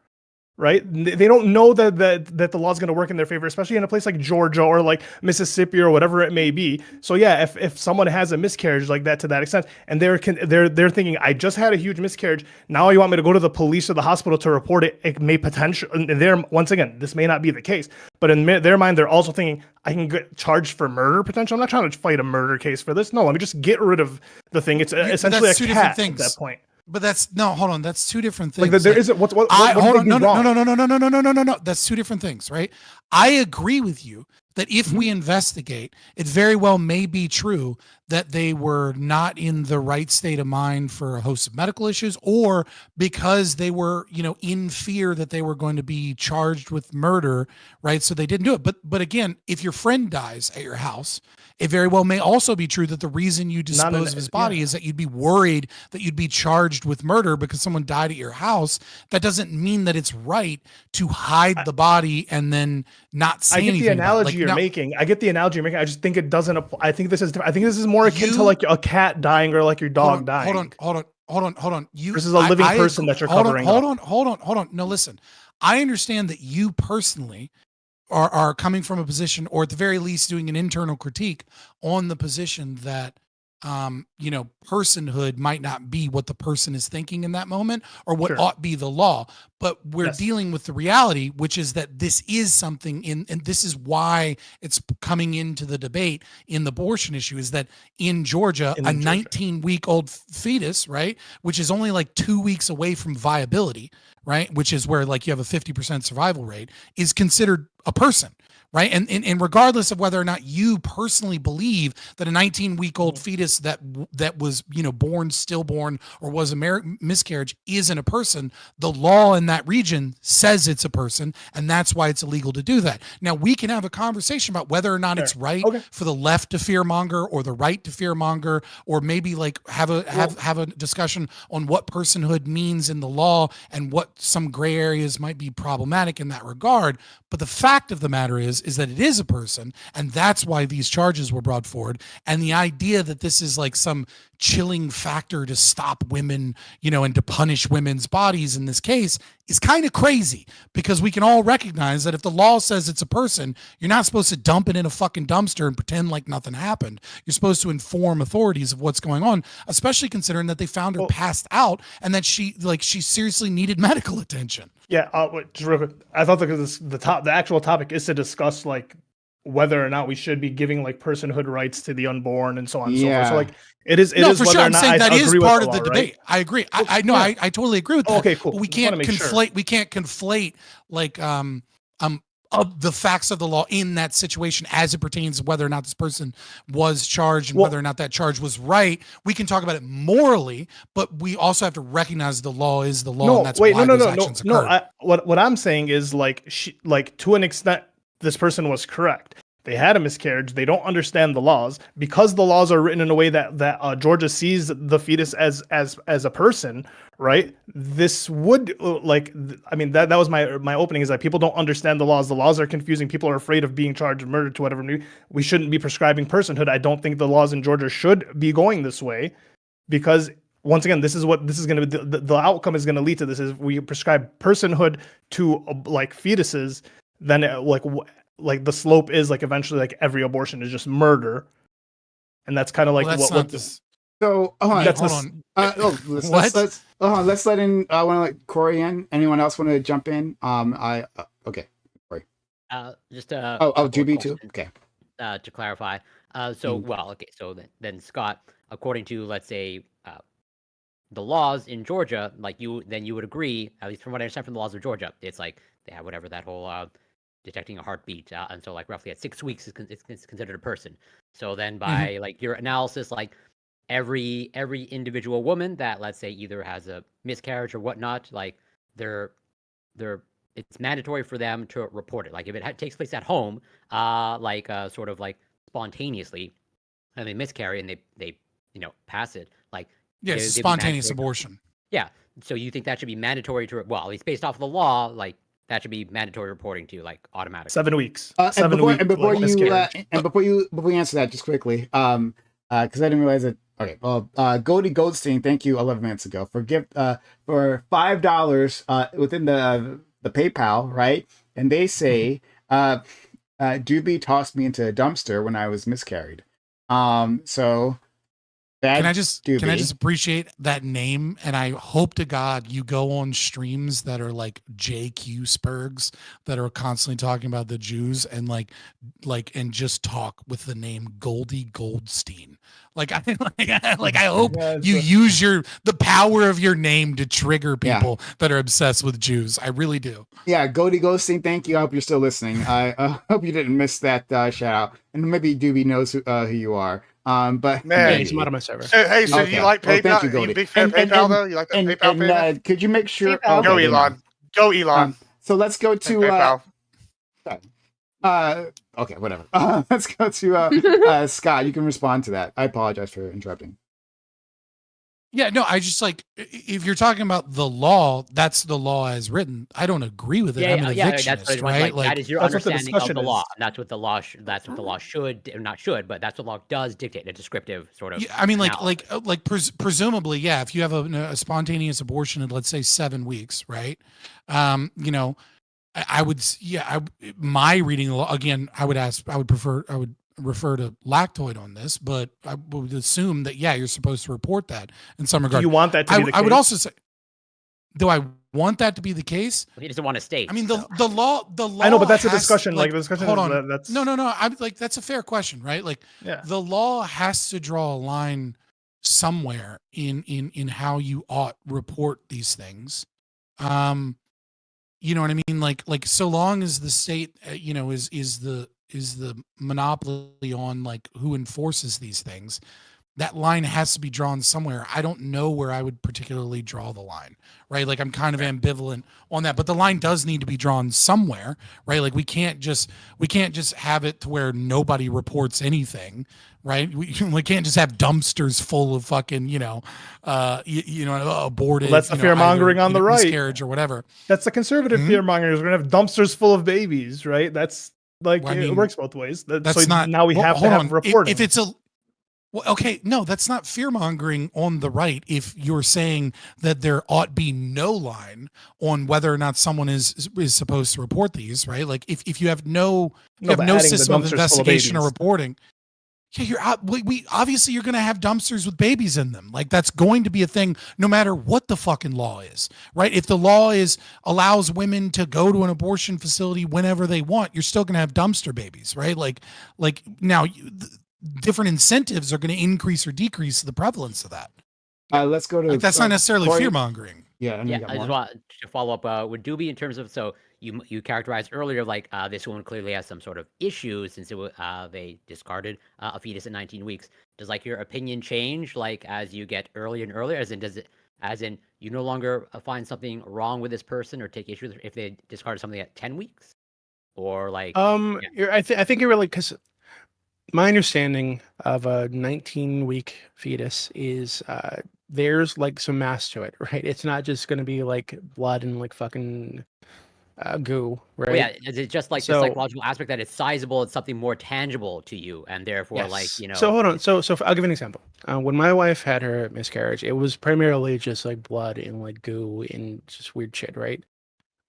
right? They don't know that the law is going to work in their favor, especially in a place like Georgia or like Mississippi or whatever it may be. So yeah, if someone has a miscarriage like that to that extent, and they're thinking, I just had a huge miscarriage, now you want me to go to the police or the hospital to report it? It may potentially, once again, this may not be the case, but in their mind, they're also thinking, I can get charged for murder potential. I'm not trying to fight a murder case for this. No, let me just get rid of the thing. It's essentially a cat at that point. But hold on. That's two different things. Like there isn't what no. That's two different things, right? I agree with you that if we investigate, it very well may be true that they were not in the right state of mind for a host of medical issues, or because they were, in fear that they were going to be charged with murder, right? So they didn't do it. But again, if your friend dies at your house, it very well may also be true that the reason you dispose of his body is that you'd be worried that you'd be charged with murder because someone died at your house. That doesn't mean that it's right to hide the body and then not say anything. I get the analogy you're making. I just think it doesn't apply. I think this is more akin to like a cat dying or like your dog dying. Hold on. This is a living person that you're covering. Hold on. No, listen. I understand that you personally are coming from a position, or at the very least doing an internal critique on the position that personhood might not be what the person is thinking in that moment, or what ought be the law. But we're dealing with the reality, which is that this is something and this is why it's coming into the debate in the abortion issue, is that in Georgia, a 19-week-old fetus, right, which is only like 2 weeks away from viability, right, which is where like you have a 50% survival rate, is considered a person, right? And regardless of whether or not you personally believe that a 19-week-old fetus that was, you know, born, stillborn, or was a miscarriage isn't a person, the law in that region says it's a person, and that's why it's illegal to do that. Now, we can have a conversation about whether or not it's right for the left to fearmonger or the right to fearmonger, or maybe like have a discussion on what personhood means in the law and what some gray areas might be problematic in that regard. But the fact of the matter is that it is a person, and that's why these charges were brought forward. And the idea that this is like some chilling factor to stop women, you know, and to punish women's bodies in this case is kind of crazy, because we can all recognize that if the law says it's a person, you're not supposed to dump it in a fucking dumpster and pretend like nothing happened. You're supposed to inform authorities of what's going on, especially considering that they found her passed out and that she seriously needed medical attention. Yeah, just real quick. I thought the actual topic is to discuss like whether or not we should be giving like personhood rights to the unborn and so on and so forth. So like it is for whether sure. or I'm not saying that is part of the law, debate. right? I agree. I know. I totally agree with that. Okay, cool. But we can't conflate like of the facts of the law in that situation as it pertains to whether or not this person was charged and whether or not that charge was right. We can talk about it morally, but we also have to recognize the law is the law, and that's why those actions occurred. What I'm saying is like to an extent, this person was correct. They had a miscarriage. They don't understand the laws because the laws are written in a way that Georgia sees the fetus as a person, right? This would that was my opening, is that people don't understand the laws. The laws are confusing. People are afraid of being charged with murder to whatever. We shouldn't be prescribing personhood. I don't think the laws in Georgia should be going this way, because once again, this is going to be the outcome is going to lead to this. Is we prescribe personhood to like fetuses, then like the slope is like eventually like every abortion is just murder, and that's kind of like So hold on. Let's let in. I want to let Corey in. Anyone else want to jump in? Okay, Corey. GB too. Okay. To clarify, so then Scott, according to, let's say, the laws in Georgia, like you would agree, at least from what I understand from the laws of Georgia, it's like they have whatever that whole detecting a heartbeat, and so like roughly at 6 weeks it's considered a person. So then by like your analysis, like every individual woman that, let's say, either has a miscarriage or whatnot, like it's mandatory for them to report it. Like if it takes place at home, sort of like spontaneously, and they miscarry and they pass it, like it's spontaneous abortion. Yeah. So you think that should be mandatory to, well, at least based off of the law, like that should be mandatory reporting to, like, automatically. 7 weeks. Before you answer that, just quickly, because I didn't realize it. Okay, well, Goldie Goldstein, thank you 11 minutes ago for $5 within the PayPal, right? And they say, Doobie tossed me into a dumpster when I was miscarried. So. Can I just appreciate that name? And I hope to God you go on streams that are like JQ Spurgs that are constantly talking about the Jews and and just talk with the name Goldie Goldstein. I hope you use the power of your name to trigger people that are obsessed with Jews. I really do. Yeah, Goldie Goldstein, thank you. I hope you're still listening. I hope you didn't miss that shout out. And maybe Doobie knows who you are. But man, he's out of my server. Hey, so you like PayPal? Thank you, Are you a big fan of PayPal though? You like that PayPal payment? Could you make sure? Go Elon. Go Elon. So let's go to okay, whatever. Let's go to Scott. You can respond to that. I apologize for interrupting. Yeah, no, I just if you're talking about the law, that's the law as written. I don't agree with it. I'm an evictionist, right? That is your understanding of the law. That's what the law. That's what the law should, or not should, but that's what law does dictate. A descriptive sort of. Yeah, I mean, presumably, yeah. If you have a spontaneous abortion in, let's say, 7 weeks, right? I would, my reading of the law again. I would refer to Lactoid on this, but I would assume that you're supposed to report that in some regard. Do you want that to be the case? I would also say, do I want that to be the case? He doesn't want to state. I mean, the law. I know, but that's a discussion. The discussion. Hold on. That's no. I'm that's a fair question, right? The law has to draw a line somewhere in how you ought report these things. You know what I mean? Like so long as the state, is the monopoly on like who enforces these things, that line has to be drawn somewhere. I don't know where I would particularly draw the line, right? Like I'm kind of ambivalent on that, but the line does need to be drawn somewhere, right? Like we can't just have it to where nobody reports anything, right? We can't just have dumpsters full of fucking, aborted. Well, that's the fear mongering on the right. Miscarriage or whatever. That's the conservative fear mongering. We're gonna have dumpsters full of babies, right? That's like it works both ways. That's so not. Now we have to have reporting. If it's a Well, okay, no, that's not fear mongering on the right. If you're saying that there ought be no line on whether or not someone is supposed to report these, right? Like if you have no system of investigation or reporting, yeah, we obviously you're going to have dumpsters with babies in them. Like that's going to be a thing, no matter what the fucking law is, right? If the law allows women to go to an abortion facility whenever they want, you're still going to have dumpster babies, right? Like now. Different incentives are going to increase or decrease the prevalence of that. Let's go to that's not necessarily fear mongering. Yeah, I just want to follow up with Doobie in terms of you characterized earlier like this woman clearly has some sort of issue since they discarded a fetus at 19 weeks. Does like your opinion change like as you get earlier and earlier? As in you no longer find something wrong with this person or take issue with if they discarded something at 10 weeks, or like I think you're really because. My understanding of a 19-week fetus is there's like some mass to it, right? It's not just going to be like blood and like fucking goo, right? Well, yeah, is it just like the psychological aspect that it's sizable, it's something more tangible to you, and therefore, yes. So hold on. So I'll give you an example. When my wife had her miscarriage, it was primarily just like blood and like goo and just weird shit, right?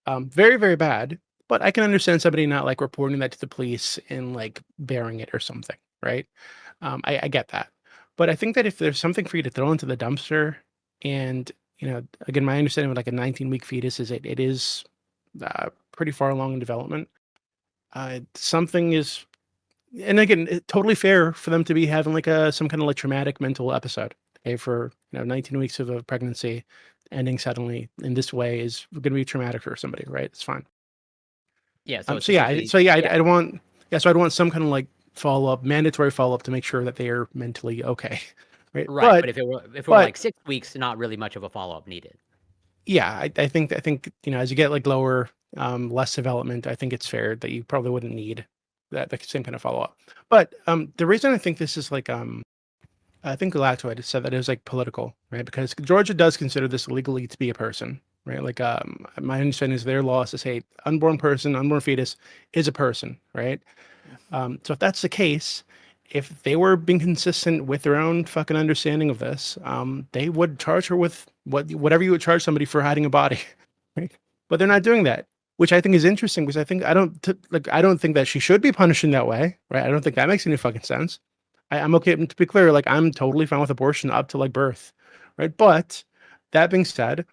Very, very bad. But I can understand somebody not like reporting that to the police and like bearing it or something, right? I get that. But I think that if there's something for you to throw into the dumpster, and again, my understanding of like a 19-week fetus is it is pretty far along in development. Something is, and again, it's totally fair for them to be having like some kind of like traumatic mental episode. Okay, for 19 weeks of a pregnancy ending suddenly in this way is going to be traumatic for somebody, right? It's fine. Yeah. I'd want some kind of like mandatory follow up to make sure that they are mentally okay, right? Right. But if it were like 6 weeks, not really much of a follow up needed. Yeah, I think as you get like lower, less development, I think it's fair that you probably wouldn't need that the same kind of follow up. But the reason I think this is like I think Galactoid said that it was like political, right? Because Georgia does consider this legally to be a person. Right, like my understanding is their law is to say unborn fetus is a person, right? So if that's the case, if they were being consistent with their own fucking understanding of this, they would charge her with whatever you would charge somebody for hiding a body, right? But they're not doing that, which I think is interesting because I don't think that she should be punished in that way, right? I don't think that makes any fucking sense. I'm okay to be clear, like I'm totally fine with abortion up to like birth, right? But that being said.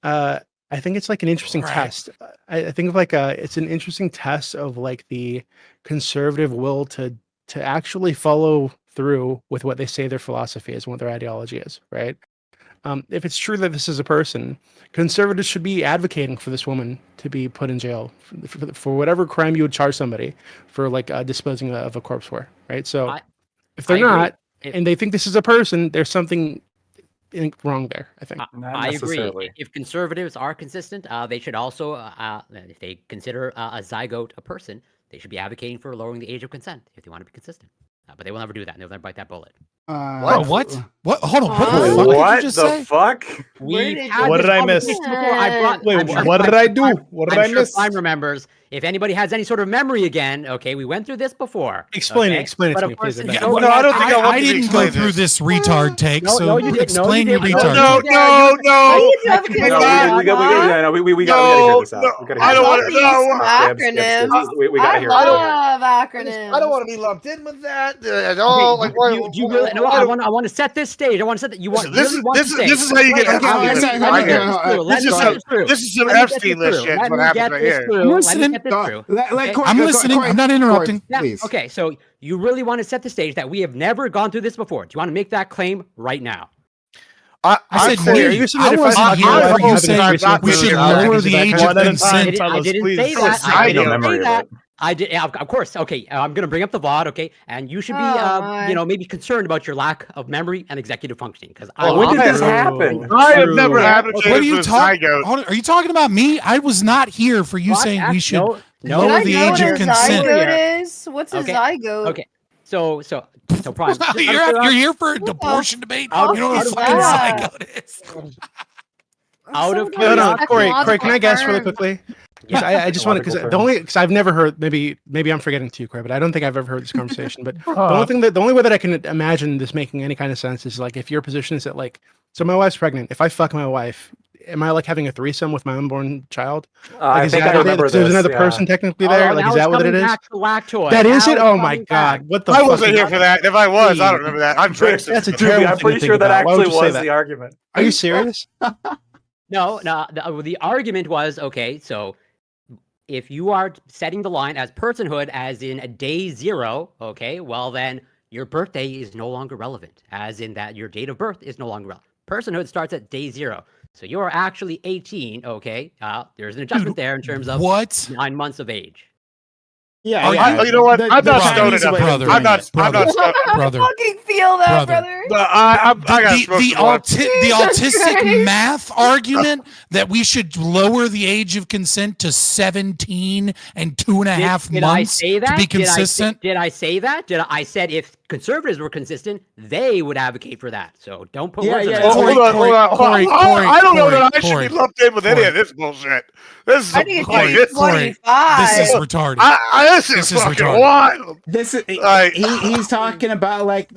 I think it's like an interesting test. I think of like it's an interesting test of like the conservative will to actually follow through with what they say their philosophy is and what their ideology is, right? If it's true that this is a person, conservatives should be advocating for this woman to be put in jail for whatever crime you would charge somebody for like disposing of a corpse for, right? So if they're not, and they think this is a person, there's something wrong there, I think. I agree. If conservatives are consistent, they should also, if they consider a zygote a person, they should be advocating for lowering the age of consent if they want to be consistent. But they will never do that. They'll never bite that bullet. What? Hold on. What the fuck? What did I miss? What did I do? What did I miss? Prime remembers. If anybody has any sort of memory again, okay, we went through this before. Explain it to me, please. I don't think I didn't go through this retard take. So explain your retard. No. We gotta hear this out. I don't want to. Acronyms. We gotta hear it. I love acronyms. I don't want to be lumped in with that at all. Like, do you really? No, I want to set this stage. I want to set that. You want. This is how you get This is some Epstein list shit. What happens right here? I'm listening. I'm listening. I'm not interrupting. Please. Okay, so you really want to set the stage that we have never gone through this before. Do you want to make that claim right now? I said said, me. are you saying that I if wasn't fuck here my wife, for you I'm saying having a we threesome should with her, lower because the that age kind of one at a time, consent. I fellas, didn't please. say That was that. I I have no didn't memory say of that. it. I did. Of course. Okay. I'm gonna bring up the VOD. Okay, and you should be, Oh, my. maybe concerned about your lack of memory and executive functioning. Because Well, When did I- this happen? I have never There. advocated What are you for talking? zygote. Are you talking about me? I was not here for you saying we should No. Can lower I the know age what of a consent. zygote is? What's a Okay. zygote? Okay. So Prime. just out of You're here for a What the abortion debate. Out- You know what out a of fucking that? zygote is. Out of No, no, curiosity. Corey, can I guess really quickly? 'Cause I just want to, because Technological the only, because I've never heard, maybe I'm forgetting too, Corey, but I don't think I've ever heard this conversation. But Uh, the only way that I can imagine this making any kind of sense is like if your position is that like, so my wife's pregnant. If I fuck my wife, am I like having a threesome with my unborn child? Like, I is think that I it? remember There's this. another yeah. person technically there. Like, now is it's that what it coming is? back to lactoid. That is Now it. it's Oh my coming god! back. What the? I fuck wasn't is here that? for that. If I was, I don't remember that. I'm drinking. That's a Ruby, terrible I'm thing pretty to sure think that about. Why would actually you say was that? the argument. Are you serious? No. The argument was okay. So if you are setting the line as personhood, as in a day zero, okay, well then your birthday is no longer relevant, as in that your date of birth is no longer relevant. Personhood starts at day zero. So you are actually 18, okay? There's an adjustment there in terms of What? 9 months of age. Yeah, Are you- yeah. you know what? I'm not stoned Chinese enough, way of brother. doing I'm not. it. I'm not. Brother. I Brother. fucking feel that, Brother. brother. But I got the autistic Christ. math argument that we should lower the age of consent to 17 and 2.5 Did I months say that? to be consistent. Did I say that? I said if conservatives were consistent, they would advocate for that. So don't put Yeah, words in yeah, my mouth. Corey, Hold on. Corey, I don't know Corey, that I should Corey, be lumped in with any Corey. of this bullshit. This is I think it should Corey, be this, Corey, 25. This is retarded. this is fucking retarded. wild. This is Like- he's talking about like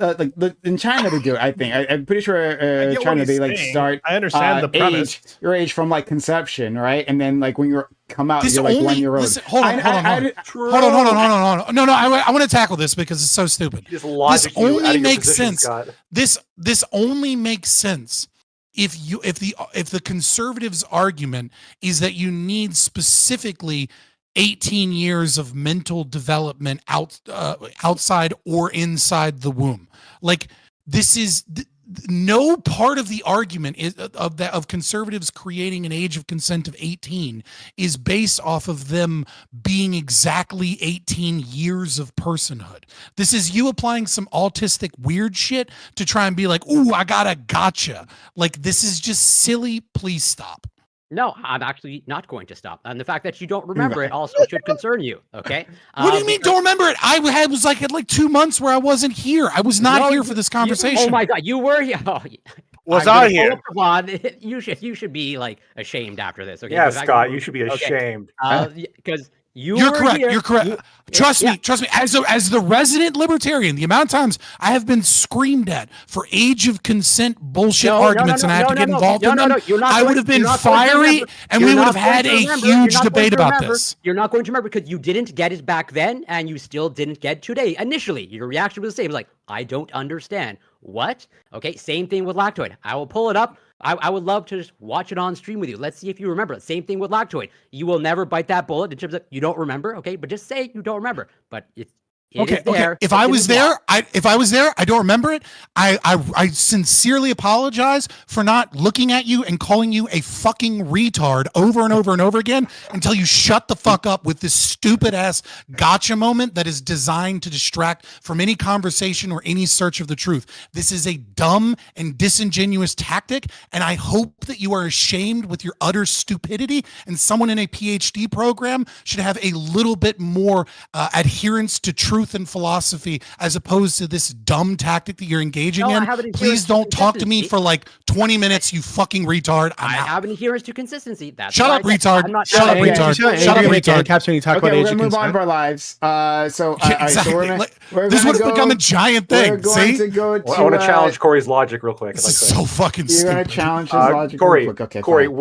in China they do it, I think. I'm pretty sure I get what China he's they like saying. start I understand the premise. your age from like conception, right? And then like when you come out, This you're like only 1 year old. listen, hold on. Hold on. No, I want to tackle this because it's so stupid. Just logic This you out only of your makes position, sense. Scott. This only makes sense if the conservatives' argument is that you need specifically 18 years of mental development outside or inside the womb. Like this is no part of the argument is of conservatives creating an age of consent of 18 is based off of them being exactly 18 years of personhood. This is you applying some autistic weird shit to try and be like, ooh, I got a gotcha. Like this is just silly. Please stop. No, I'm actually not going to stop. And the fact that you don't remember it also should concern you. Okay. What do you mean? Don't remember it? I was like had like 2 months where I wasn't here. I was not here for this conversation. Oh my god, you were here. Oh, Was I'm I gonna here? pull up the VOD. You should be like ashamed after this. Okay. Yeah, The fact Scott, that you should be okay, ashamed. because you You're were correct. here. You're correct. You- Trust yeah. me. As the resident libertarian, the amount of times I have been screamed at for age of consent bullshit arguments, and I have to get involved in them, I would have been fiery, and we would have had a huge debate about this. You're not going to remember because you didn't get it back then, and you still didn't get today. Initially, your reaction was the same. It was like, I don't understand. What? Okay, same thing with lactoid. I will pull it up. I would love to just watch it on stream with you. Let's see if you remember it. Same thing with lactoid. You will never bite that bullet in terms of you don't remember, okay? But just say you don't remember. But it is there. If I was there, I don't remember it. I sincerely apologize for not looking at you and calling you a fucking retard over and over and over again until you shut the fuck up with this stupid ass gotcha moment that is designed to distract from any conversation or any search of the truth. This is a dumb and disingenuous tactic, and I hope that you are ashamed with your utter stupidity, and someone in a PhD program should have a little bit more adherence to truth and philosophy as opposed to this dumb tactic that you're engaging in. Please don't talk to me for like 20 minutes, you fucking retard. I have an adherence to consistency. That's Shut what up, I said. retard. I'm not Shut up, saying- retard. Shut up, retard. Caps when you talk Okay, about we're age gonna of move on consent. with our lives. So Exactly. we're This gonna would have become a giant We're thing. going See? to go to. I want to challenge Corey's logic real quick. This is so fucking You're gonna stupid. challenge his logic Corey, real quick. Okay, Corey, fine.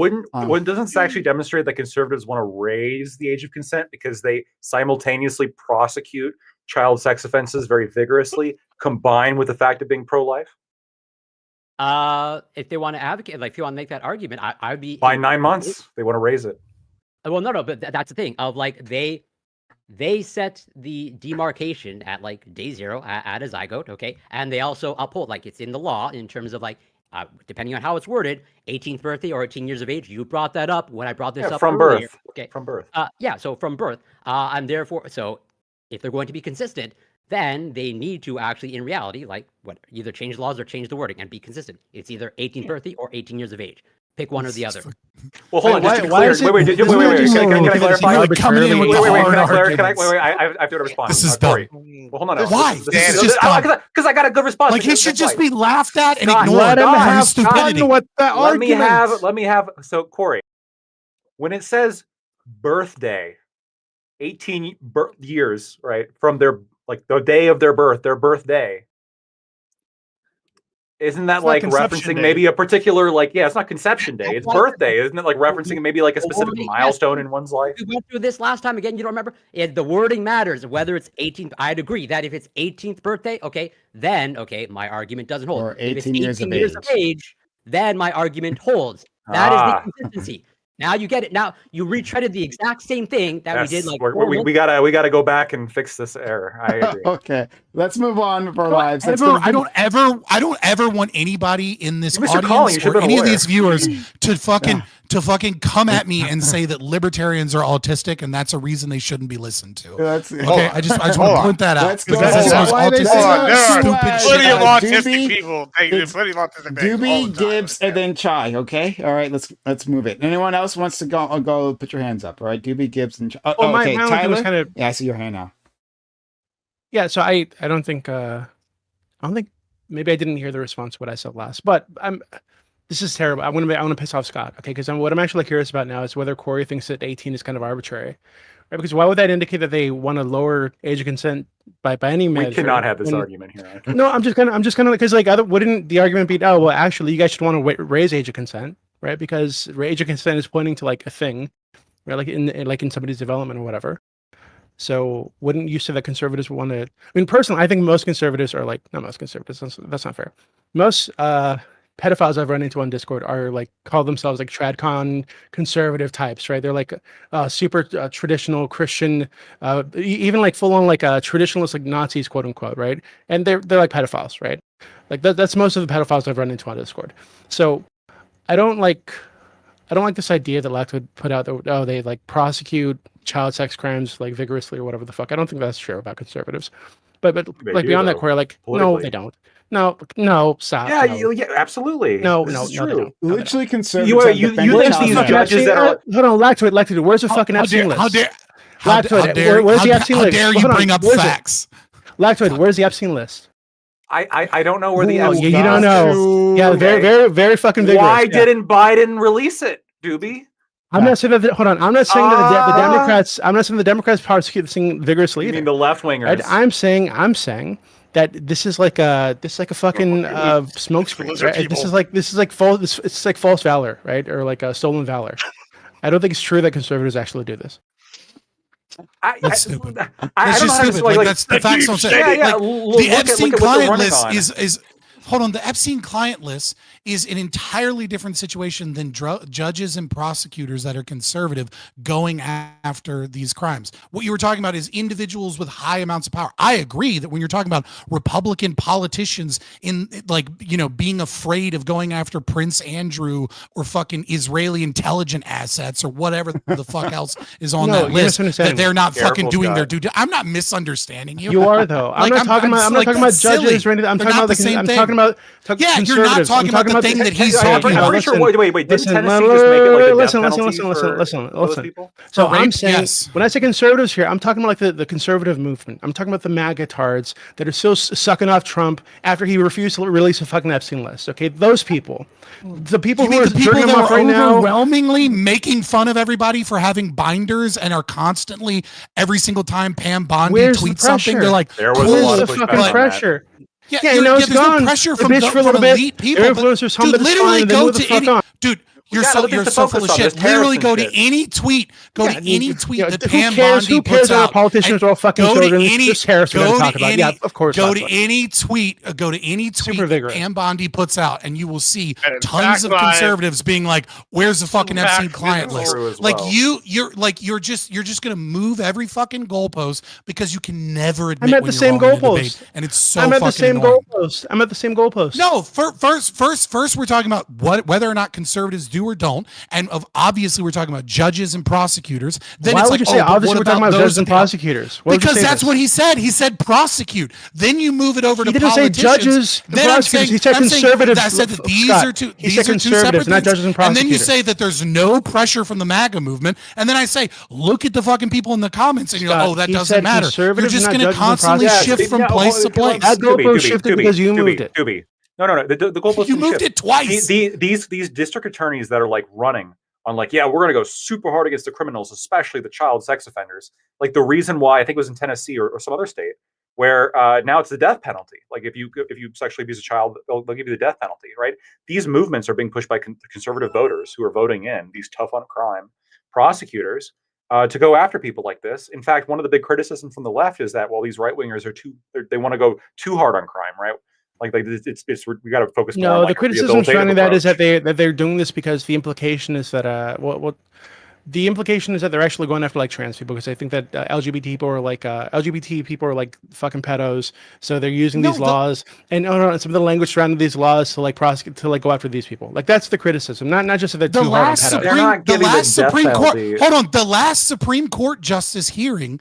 wouldn't doesn't this actually demonstrate that conservatives want to raise the age of consent because they simultaneously prosecute child sex offenses very vigorously, combined with the fact of being pro-life? If they want to advocate, like if you want to make that argument, I'd be By 9 months, they want to raise it. Well, no, but that's the thing of like they set the demarcation at like day zero at a zygote, okay, and they also uphold like it's in the law in terms of like depending on how it's worded, 18th birthday or 18 years of age. You brought that up when I brought this up from earlier. birth. Okay, from birth. Yeah, so from birth, and therefore, so if they're going to be consistent, then they need to actually, in reality, like either change laws or change the wording and be consistent. It's either 18th birthday or 18 years of age. Pick one or the other. Well, hold on. Just to be clear. Wait. Can I clarify? Like coming in with Wait. hard Can I arguments. wait. I have to respond. This is Corey. dumb. Well, hold on. Why? This is just dumb. Because I got a good response. Like he should just be laughed at and Scott, ignored. Let him for have his stupidity. fun with the argument. Let me have. So Corey, when it says birthday, 18 years, right, from their the day of their birthday. Isn't that like referencing maybe a particular it's not conception day, it's birthday, isn't it? Like referencing maybe like a specific milestone in one's life. We went through this last time again. You don't remember? The wording matters. Whether it's 18th, I'd agree that if it's 18th birthday, then my argument doesn't hold. Or If it's 18 years of age. then my argument holds. That is the consistency. Now you get it. Now you retreaded the exact same thing that we did. We gotta go back and fix this error. I agree. Okay, let's move on with our lives. I don't ever want anybody in this audience or any of these viewers to fucking come at me and say that libertarians are autistic and that's a reason they shouldn't be listened to. Okay, I just want to point that out. There are plenty of autistic people. Plenty of autistic people. Doobie, Gibbs, and then Chai. Okay, all right. Let's move it. Anyone else wants to go? Put your hands up. All right, Doobie, Gibbs, and Chai. Okay, Tyler. Yeah, I see your hand now. Yeah, so I don't think maybe I didn't hear the response to what I said last, but this is terrible. I want to piss off Scott, okay? Because what I'm actually curious about now is whether Corey thinks that 18 is kind of arbitrary, right? Because why would that indicate that they want to lower age of consent by any measure? We cannot have this argument here. No, I'm just gonna because wouldn't the argument be actually you guys should want to raise age of consent, right? Because age of consent is pointing to like a thing, right? Like in somebody's development or whatever. So wouldn't you say that conservatives want to? I mean, personally, I think most conservatives are not most conservatives. That's not fair. Most pedophiles I've run into on Discord are call themselves tradcon conservative types, right? They're super traditional Christian, even full on traditionalist Nazis, quote unquote, right? And they're like pedophiles, right? That's most of the pedophiles I've run into on Discord. So I don't like this idea that Lacta would put out that they prosecute child sex crimes vigorously or whatever the fuck. I don't think that's true about conservatives. But beyond that, Corey, no, they don't. No, stop. Yeah, no. yeah, absolutely. No, this no, is no, true. Literally conservatives. You think these judges that are hold on, Lacta, where's the fucking Epstein list? How dare you bring up facts? Lacta, where's the Epstein list? I don't know where the Epstein you don't know. Yeah, very, very, very fucking vigorous. Why didn't Biden release it, Doobie? I'm not saying that. Hold on. I'm not saying that the Democrats. I'm not saying the Democrats prosecute this thing vigorously. You mean the left wingers? I'm saying that this is like a fucking smokescreen. Right? This is like false. It's like false valor, right? Or like a stolen valor. I don't think it's true that conservatives actually do this. That's stupid. That's just stupid. That's the facts don't say. Yeah. The Epstein client list is. Hold on, the Epstein client list is an entirely different situation than judges and prosecutors that are conservative going after these crimes. What you were talking about is individuals with high amounts of power. I agree that when you're talking about Republican politicians in being afraid of going after Prince Andrew or fucking Israeli intelligence assets or whatever the fuck else is on that list, that they're not fucking doing their due. I'm not misunderstanding you. You are though. I'm not talking about judges or anything. I'm talking about the same thing. You're not talking about the thing that he's talking about. I'm pretty sure. Wait. Didn't Tennessee just make it like a death penalty for people? So I'm saying when I say conservatives here, I'm talking about the conservative movement. I'm talking about the MAGA tards that are still sucking off Trump after he refused to release a fucking Epstein list. Okay, those people. The people who are jerking him off right now, overwhelmingly making fun of everybody for having binders and are constantly every single time Pam Bondi tweets something, they're like, there was a lot of fucking pressure. Yeah, there's no pressure from elite people. Influencers dude, literally go to any. Dude, We You're got so other things you're to so full focus of on. shit. There's tariffs Literally and go shit. to any tweet. Go to any tweet that Pam who cares? Bondi Who cares puts that our out. politicians are all fucking Go to children? any. This tariffs we're going Go to to talk about. any. Yeah, of course. Go that's to what- any tweet. Go to any tweet Super that vigorous. Pam Bondi puts out, and you will see And tons of backline. conservatives being like, "Where's the fucking Epstein Back- client That's list?" true as Like well. you're just gonna move every fucking goalpost because you can never admit I'm at when the you're same wrong in a debate, goalpost. and it's so I'm at the fucking same annoying. goalpost. I'm at the same goalpost. No, first, we're talking about whether or not conservatives do or don't, and obviously we're talking about judges and prosecutors. Then Why it's would like, you say oh, but obviously what we're talking about about those judges and at the- prosecutors? Why would you Because say that's this? what he said. He said prosecute. Then you move it over He to didn't say politicians. judges and Then I'm prosecutors. saying, He said I'm saying conservatives. I said that these Scott, are two. he These said are two conservatives, separate not things. judges and And then you prosecutors. say that there's no pressure from the MAGA movement. And then I say, look at the fucking people in the comments, and you're like, Scott, oh, that he doesn't said matter. You're conservatives, just not going to judges and constantly prosecutors. shift from Yeah, place to place. That goalpost shifted because you moved it. Doobie. No. The goalpost You didn't moved shift. it twice. These district attorneys that are like running on like, yeah, we're going to go super hard against the criminals, especially the child sex offenders. Like the reason why, I think it was in Tennessee or some other state, where now it's the death penalty. Like if you sexually abuse a child, they'll give you the death penalty, right? These movements are being pushed by conservative voters who are voting in these tough on crime prosecutors to go after people like this. In fact, one of the big criticisms from the left is that, well, these right wingers they want to go too hard on crime, right? Like it's we got to focus more on No, like the a criticism rehabilitative surrounding that is approach. that they're doing this because the implication is that what the implication is that they're actually going after like trans people because they think that LGBT people are like fucking pedos, so they're using these laws and some of the language surrounding these laws to like prosecute to like go after these people. Like that's the criticism, not just that they're too hard on pedos. They're not giving the death Supreme penalty. Court. Hold on, the last Supreme Court justice hearing,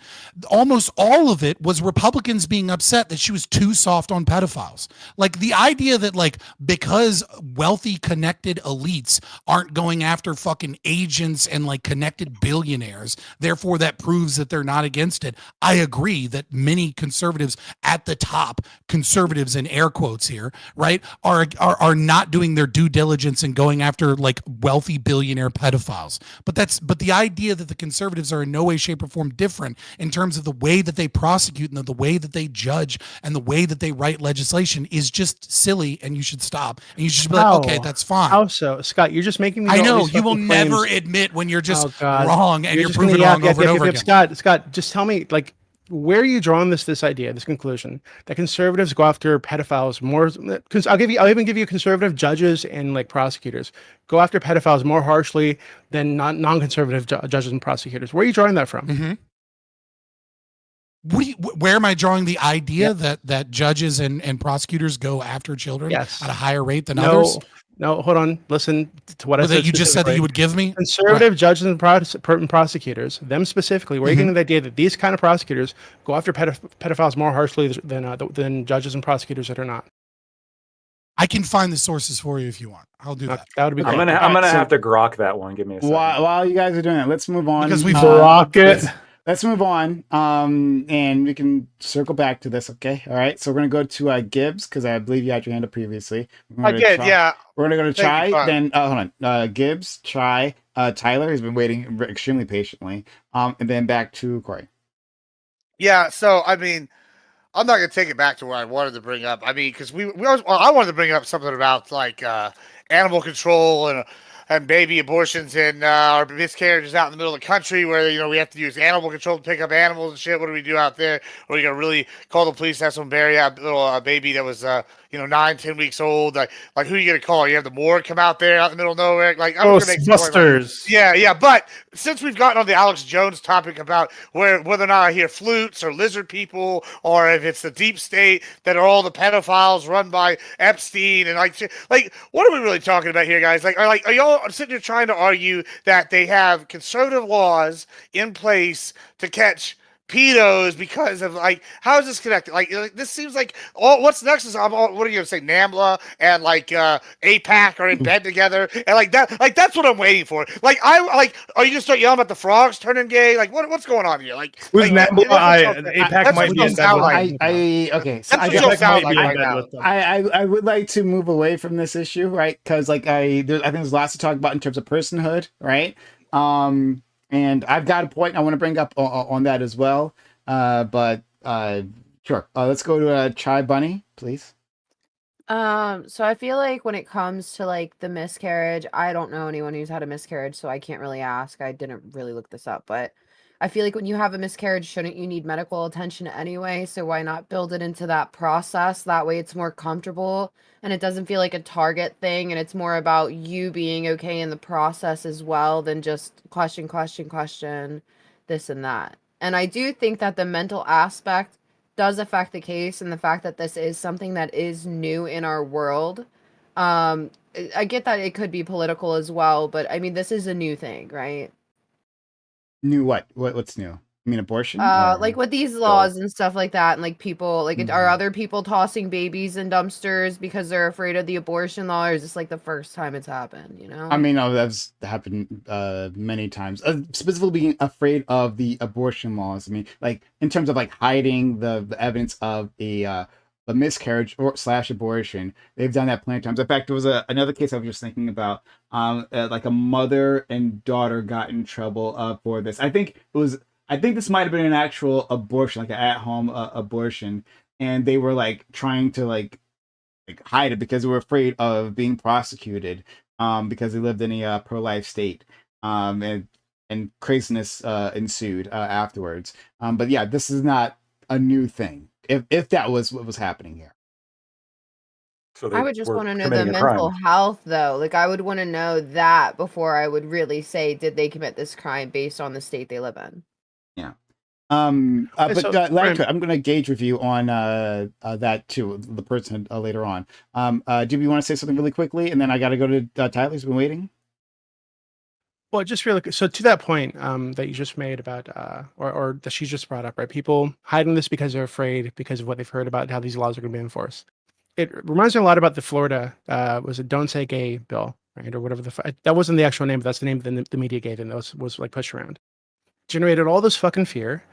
almost all of it was Republicans being upset that she was too soft on pedophiles. Like the idea that like because wealthy, connected elites aren't going after fucking agents and like connected billionaires, therefore that proves that they're not against it. I agree that many conservatives at the top, conservatives in air quotes here, right, are not doing their due diligence and going after like wealthy billionaire pedophiles. But the idea that the conservatives are in no way, shape, or form different in terms of the way that they prosecute and the way that they judge and the way that they write legislation is just silly, and you should stop. And you should be like, okay, that's fine. How so, Scott? You're just making me. I all know these you will fucking never claims. admit when you're just Oh, God. wrong and you're just proving gonna wrong over and over again. Scott, just tell me, like, where are you drawing this idea, this conclusion that conservatives go after pedophiles more? Because I'll even give you conservative judges and like prosecutors go after pedophiles more harshly than non-conservative judges and prosecutors. Where are you drawing that from? Mm-hmm. Where am I drawing the idea that judges and prosecutors go after children at a higher rate than others? No, hold on. Listen to what I said. You just said that you would give me conservative judges and prosecutors, them specifically. Where are you getting the idea that these kind of prosecutors go after pedophiles more harshly than judges and prosecutors that are not? I can find the sources for you if you want. I'll do that. That would be great. I'm gonna have to grok that one. Give me a second. While you guys are doing that, let's move on. Because we've grok it. Let's move on, and we can circle back to this, okay? All right, so we're going to go to Gibbs, because I believe you had your hand up previously. I did, yeah. We're going to go to Chai, you, then, hold on, Gibbs, Chai, Tyler has been waiting extremely patiently, and then back to Corey. Yeah, so, I mean, I'm not going to take it back to what I wanted to bring up. I mean, because I wanted to bring up something about, like, animal control and baby abortions and our miscarriages out in the middle of the country where, you know, we have to use animal control to pick up animals and shit. What do we do out there? Are we going to really call the police to have someone bury a little baby that was, 9-10 weeks old? Like who are you going to call? You have the morgue come out there out in the middle of nowhere? Like, I'm gonna make some point, Ghostbusters. Yeah. But since we've gotten on the Alex Jones topic about whether or not I hear flutes or lizard people, or if it's the deep state that are all the pedophiles run by Epstein and like what are we really talking about here, guys? Are y'all sitting here trying to argue that they have conservative laws in place to catch pedos because of how is this connected? This seems like what's next is what are you gonna say? NAMBLA and APAC are in bed together and that's what I'm waiting for. Are you gonna start yelling about the frogs turning gay? What's going on here? With NAMBLA, APAC might be in bed with them. So I I would like to move away from this issue, right? Because I think there's lots to talk about in terms of personhood, right? And I've got a point I want to bring up on that as well. But sure. Let's go to Chai Bunny, please. So I feel like when it comes to like the miscarriage, I don't know anyone who's had a miscarriage, so I can't really ask. I didn't really look this up, but I feel like when you have a miscarriage, shouldn't you need medical attention anyway? So why not build it into that process? That way it's more comfortable and it doesn't feel like a target thing, and it's more about you being okay in the process as well than just question, this and that. And I do think that the mental aspect does affect the case, and the fact that this is something that is new in our world. I get that it could be political as well, but I mean, this is a new thing, right? New what? What's new? I mean, abortion? Like with these laws and stuff like that, and like people, like, are Mhm. other people tossing babies in dumpsters because they're afraid of the abortion law, or is this like the first time it's happened, you know? I mean, that's happened many times. Specifically, being afraid of the abortion laws. I mean, like in terms of like hiding the evidence of a miscarriage or slash abortion. They've done that plenty of times. In fact, there was another case I was just thinking about. Like a mother and daughter got in trouble for this. I think it was. I think this might have been an actual abortion, like an at-home abortion, and they were like trying to like hide it because they were afraid of being prosecuted because they lived in a pro-life state, and craziness ensued afterwards. But yeah, this is not a new thing. If that was what was happening here. So I they would just were want to know the committing a crime. mental health, though. Like, I would want to know that before I would really say, did they commit this crime based on the state they live in? Yeah. Okay, But so, Lacto, Brian, I'm going to gauge with you on that too, the person later on. Do you want to say something really quickly, and then I got to go to Tyler's been waiting. well, just really quick. So to that point that you just made about, or that she just brought up, right? People hiding this because they're afraid because of what they've heard about how these laws are going to be enforced. It reminds me a lot about the Florida, was it Don't Say Gay bill, right? Or whatever that wasn't the actual name, but that's the name the media gave it, and that was like pushed around. Generated all this fucking fear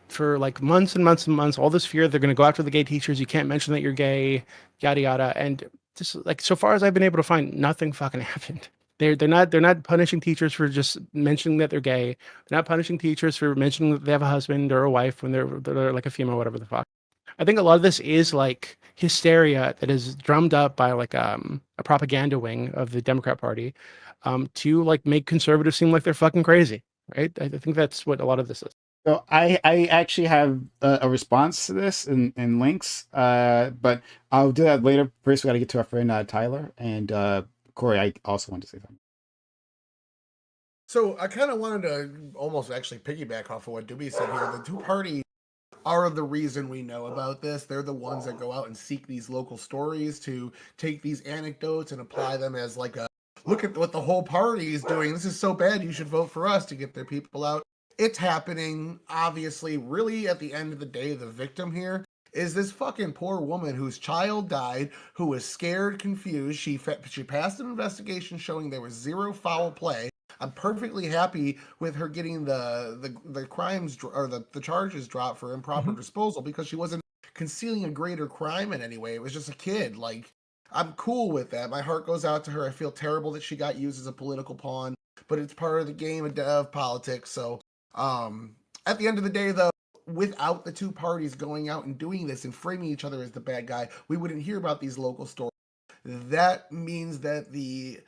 for like months and months and months, all this fear they're going to go after the gay teachers. You can't mention that you're gay, yada yada. And just like, so far as I've been able to find, nothing fucking happened. They're not punishing teachers for just mentioning that they're gay. They're not punishing teachers for mentioning that they have a husband or a wife when they're like a female, whatever the fuck. I think a lot of this is like hysteria that is drummed up by like a propaganda wing of the Democrat Party, to like make conservatives seem like they're fucking crazy, right? I think that's what a lot of this is. So I actually have a response to this in links, but I'll do that later. First, we got to get to our friend Tyler and Corey. I also want to say something. So I kind of wanted to almost actually piggyback off of what Doobie said here. The two parties are the reason we know about this. They're the ones that go out and seek these local stories to take these anecdotes and apply them as like a look at what the whole party is doing. This is so bad. You should vote for us to get their people out. It's happening. Obviously, really at the end of the day, the victim here is this fucking poor woman whose child died, who was scared, confused. She passed an investigation showing there was zero foul play. I'm perfectly happy with her getting the crimes or the charges dropped for improper disposal because she wasn't concealing a greater crime in any way. It was just a kid. Like, I'm cool with that. My heart goes out to her. I feel terrible that she got used as a political pawn, but it's part of the game of politics. So, at the end of the day, though, without the two parties going out and doing this and framing each other as the bad guy, we wouldn't hear about these local stories. That means that the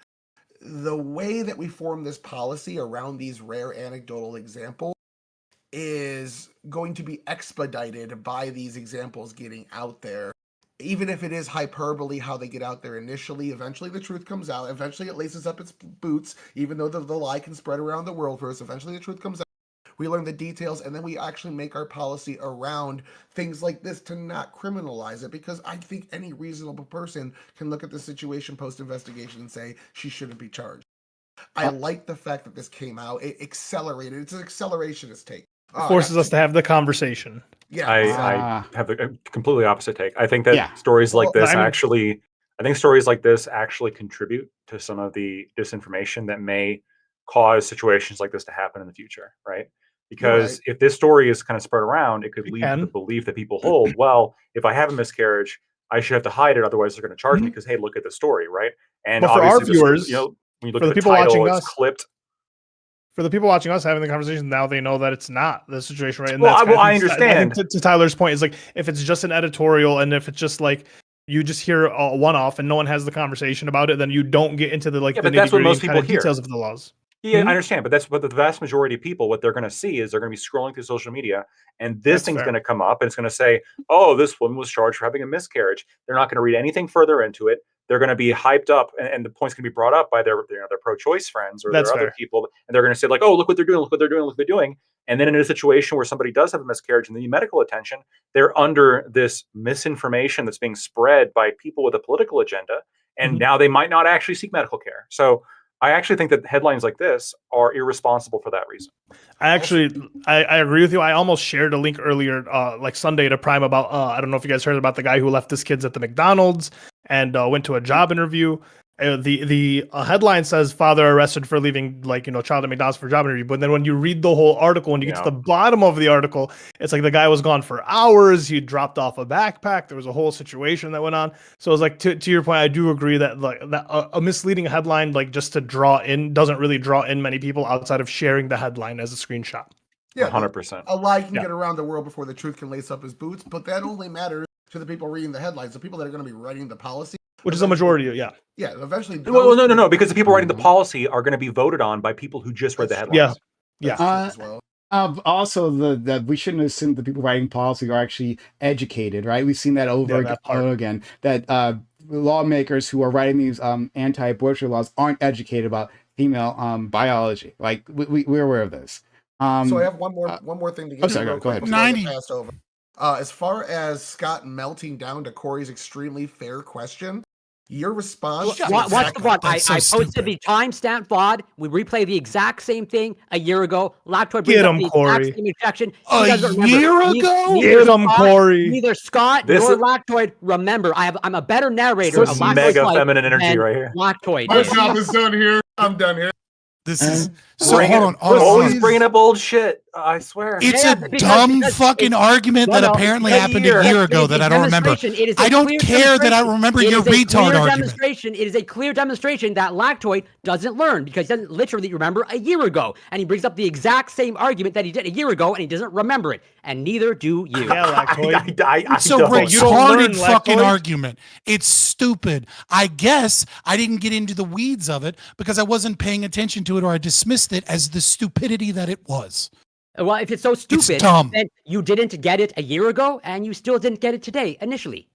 way that we form this policy around these rare anecdotal examples is going to be expedited by these examples getting out there. Even if it is hyperbole how they get out there initially, eventually the truth comes out. Eventually it laces up its boots, even though the lie can spread around the world first. Eventually the truth comes out. We learn the details, and then we actually make our policy around things like this to not criminalize it, because I think any reasonable person can look at the situation post-investigation and say she shouldn't be charged. I like the fact that this came out. It accelerated. It's an accelerationist take. Forces us to have the conversation. Yeah, I have a completely opposite take. I think that stories like this actually contribute to some of the disinformation that may cause situations like this to happen in the future, right? Because if this story is kind of spread around, it could lead to the belief that people hold, well, if I have a miscarriage, I should have to hide it, otherwise they're going to charge me because, hey, look at the story, right? And but for our obviously, viewers, when you look for at the the people title, watching it's us, clipped. For the people watching us having the conversation now, they know that it's not the situation, right? And Well, that's I understand. I think to Tyler's point is like, if it's just an editorial and if it's just like you just hear a one-off and no one has the conversation about it, then you don't get into the Yeah, the but that's what nitty-gritty most kind of people hear. details of the laws. Yeah, I understand, but that's what the vast majority of people, what they're going to see is they're going to be scrolling through social media, and this That's thing's fair. going to come up, and it's going to say, "Oh, this woman was charged for having a miscarriage." They're not going to read anything further into it. They're going to be hyped up, and the point's going to be brought up by their pro-choice friends or That's their other fair. people, and they're going to say like, "Oh, look what they're doing! Look what they're doing! Look what they're doing!" And then in a situation where somebody does have a miscarriage and they need medical attention, they're under this misinformation that's being spread by people with a political agenda, and now they might not actually seek medical care. So I actually think that headlines like this are irresponsible for that reason. I agree with you. I almost shared a link earlier, like Sunday to Prime about, I don't know if you guys heard about the guy who left his kids at the McDonald's and went to a job interview. The headline says father arrested for leaving child at McDonald's for a job interview. But then when you read the whole article and you get to the bottom of the article, it's like the guy was gone for hours. He dropped off a backpack. There was a whole situation that went on. So it's like, to your point, I do agree that a misleading headline, just to draw in, doesn't really draw in many people outside of sharing the headline as a screenshot. Yeah, 100%. A lie can get around the world before the truth can lace up his boots, but that only matters to the people reading the headlines, the people that are going to be writing the policy. Which is the majority, yeah. Yeah, eventually. Well, no, because the people writing the policy are going to be voted on by people who just read the headlines. Yeah. Also, the we shouldn't assume the people writing policy are actually educated, right? We've seen that over and over again. That lawmakers who are writing these anti-abortion laws aren't educated about female biology. Like we're aware of this. So I have one more thing to get to. Go ahead. 90. Passed over. As far as Scott melting down to Corey's extremely fair question, your response. Watch the VOD. I posted the timestamp VOD. We replay the exact same thing a year ago. Lactoid brings up the exact same objection. A year ago? Get him, Corey. Neither Scott nor Lactoid remember. I'm a better narrator of Lactoid's mega life feminine energy right here. Lactoid. My job is done here. I'm done here. This is so. Hold on. Always bringing up old shit. I swear. It's a dumb fucking argument that apparently happened a year ago that I don't remember. I don't care that I remember your retard argument. It is a clear demonstration that Lactoid doesn't learn because he doesn't literally remember a year ago. And he brings up the exact same argument that he did a year ago and he doesn't remember it. And neither do you. Yeah, Lactoid. It's a retarded fucking argument. It's stupid. I guess I didn't get into the weeds of it because I wasn't paying attention to it or I dismissed it as the stupidity that it was. Well, if it's so stupid, then you didn't get it a year ago and you still didn't get it today initially.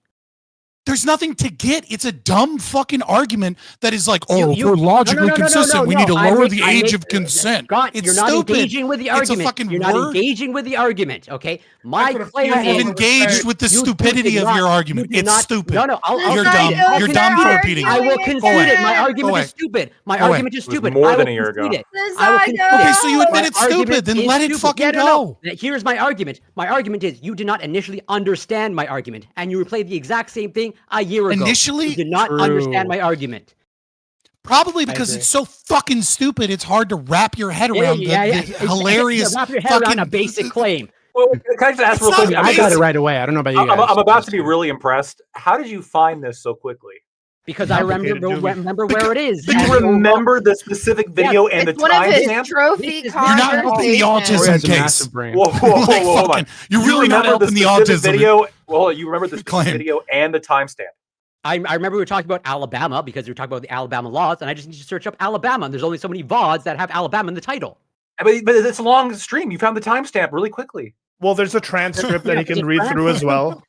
There's nothing to get. It's a dumb fucking argument that is like, if we're logically consistent, we need to lower the age of consent. Scott, it's you're not stupid. Engaging with the argument. It's a fucking you're word. not engaging with the argument, okay? My claim I've is engaged with the stupidity of your argument. It's stupid. No, You're dumb. You're dumb for repeating. I will concede it. My argument is stupid. My argument is stupid. More than a year ago. I will concede it. Okay, so you admit it's stupid. Then let it fucking go. Here's my argument. My argument is you did not initially understand my argument, and you replayed the exact same thing a year ago. Initially, you did not understand my argument. Probably because it's so fucking stupid. It's hard to wrap your head around the hilarious. Wrap your head around a basic claim. Well, can I just ask real quick? I got it right away. I don't know about you guys. I'm about to be really impressed. How did you find this so quickly? Because I remember where it is. Did you remember the specific video and the timestamp? Trophy You're not helping the autism case. Whoa, hold on. You're really not helping the autism video. Well, you remember the video and the timestamp. I remember we were talking about Alabama because we were talking about the Alabama laws, and I just need to search up Alabama. And there's only so many VODs that have Alabama in the title. But it's a long stream. You found the timestamp really quickly. Well, there's a transcript that he can read through as well.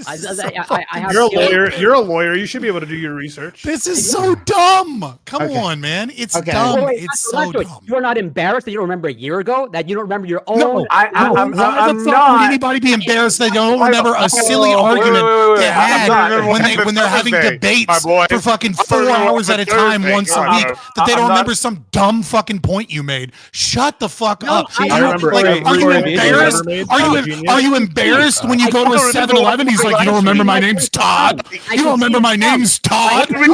You're a lawyer. You're a lawyer. You should be able to do your research. This is so dumb. Come on, man. It's dumb. It's so dumb. You're not embarrassed that you don't remember a year ago? That you don't remember your own? No, I'm not. Would anybody be embarrassed that they don't remember a silly argument they had when they're having debates for fucking 4 hours at a time once a week that they don't remember some dumb fucking point you made? Shut the fuck up. I remember. Are you embarrassed? Are you embarrassed when you go to a 7-Eleven? He's like, you don't remember my name's Todd? You don't remember my name's Todd? You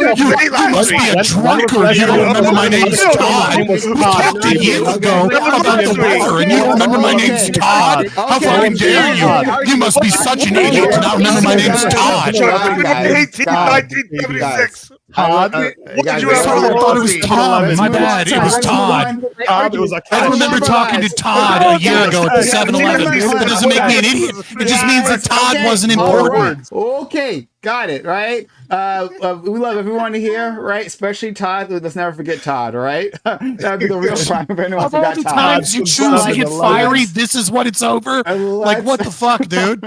must be a drunkard. You don't remember my name's Todd. We talked a year ago about the weather, and you don't remember my name's Todd? How fucking dare you? You must be such an idiot to not remember my name's Todd. 1976. Todd. What did you I have thought it was Tom. Let's My move on. bad. It was Let's move Todd. on. Todd, it was a I cat. remember talking to Todd a year ago at the 7-Eleven. That doesn't make me an idiot. It just means that Todd wasn't All important. right. Okay, got it, right? We love everyone here, right? Especially Todd. Let's never forget Todd, all right? That'd be the real crime if anyone Of all forgot the Todd. times you choose to get fiery, this is what it's over? Like, what the fuck, dude?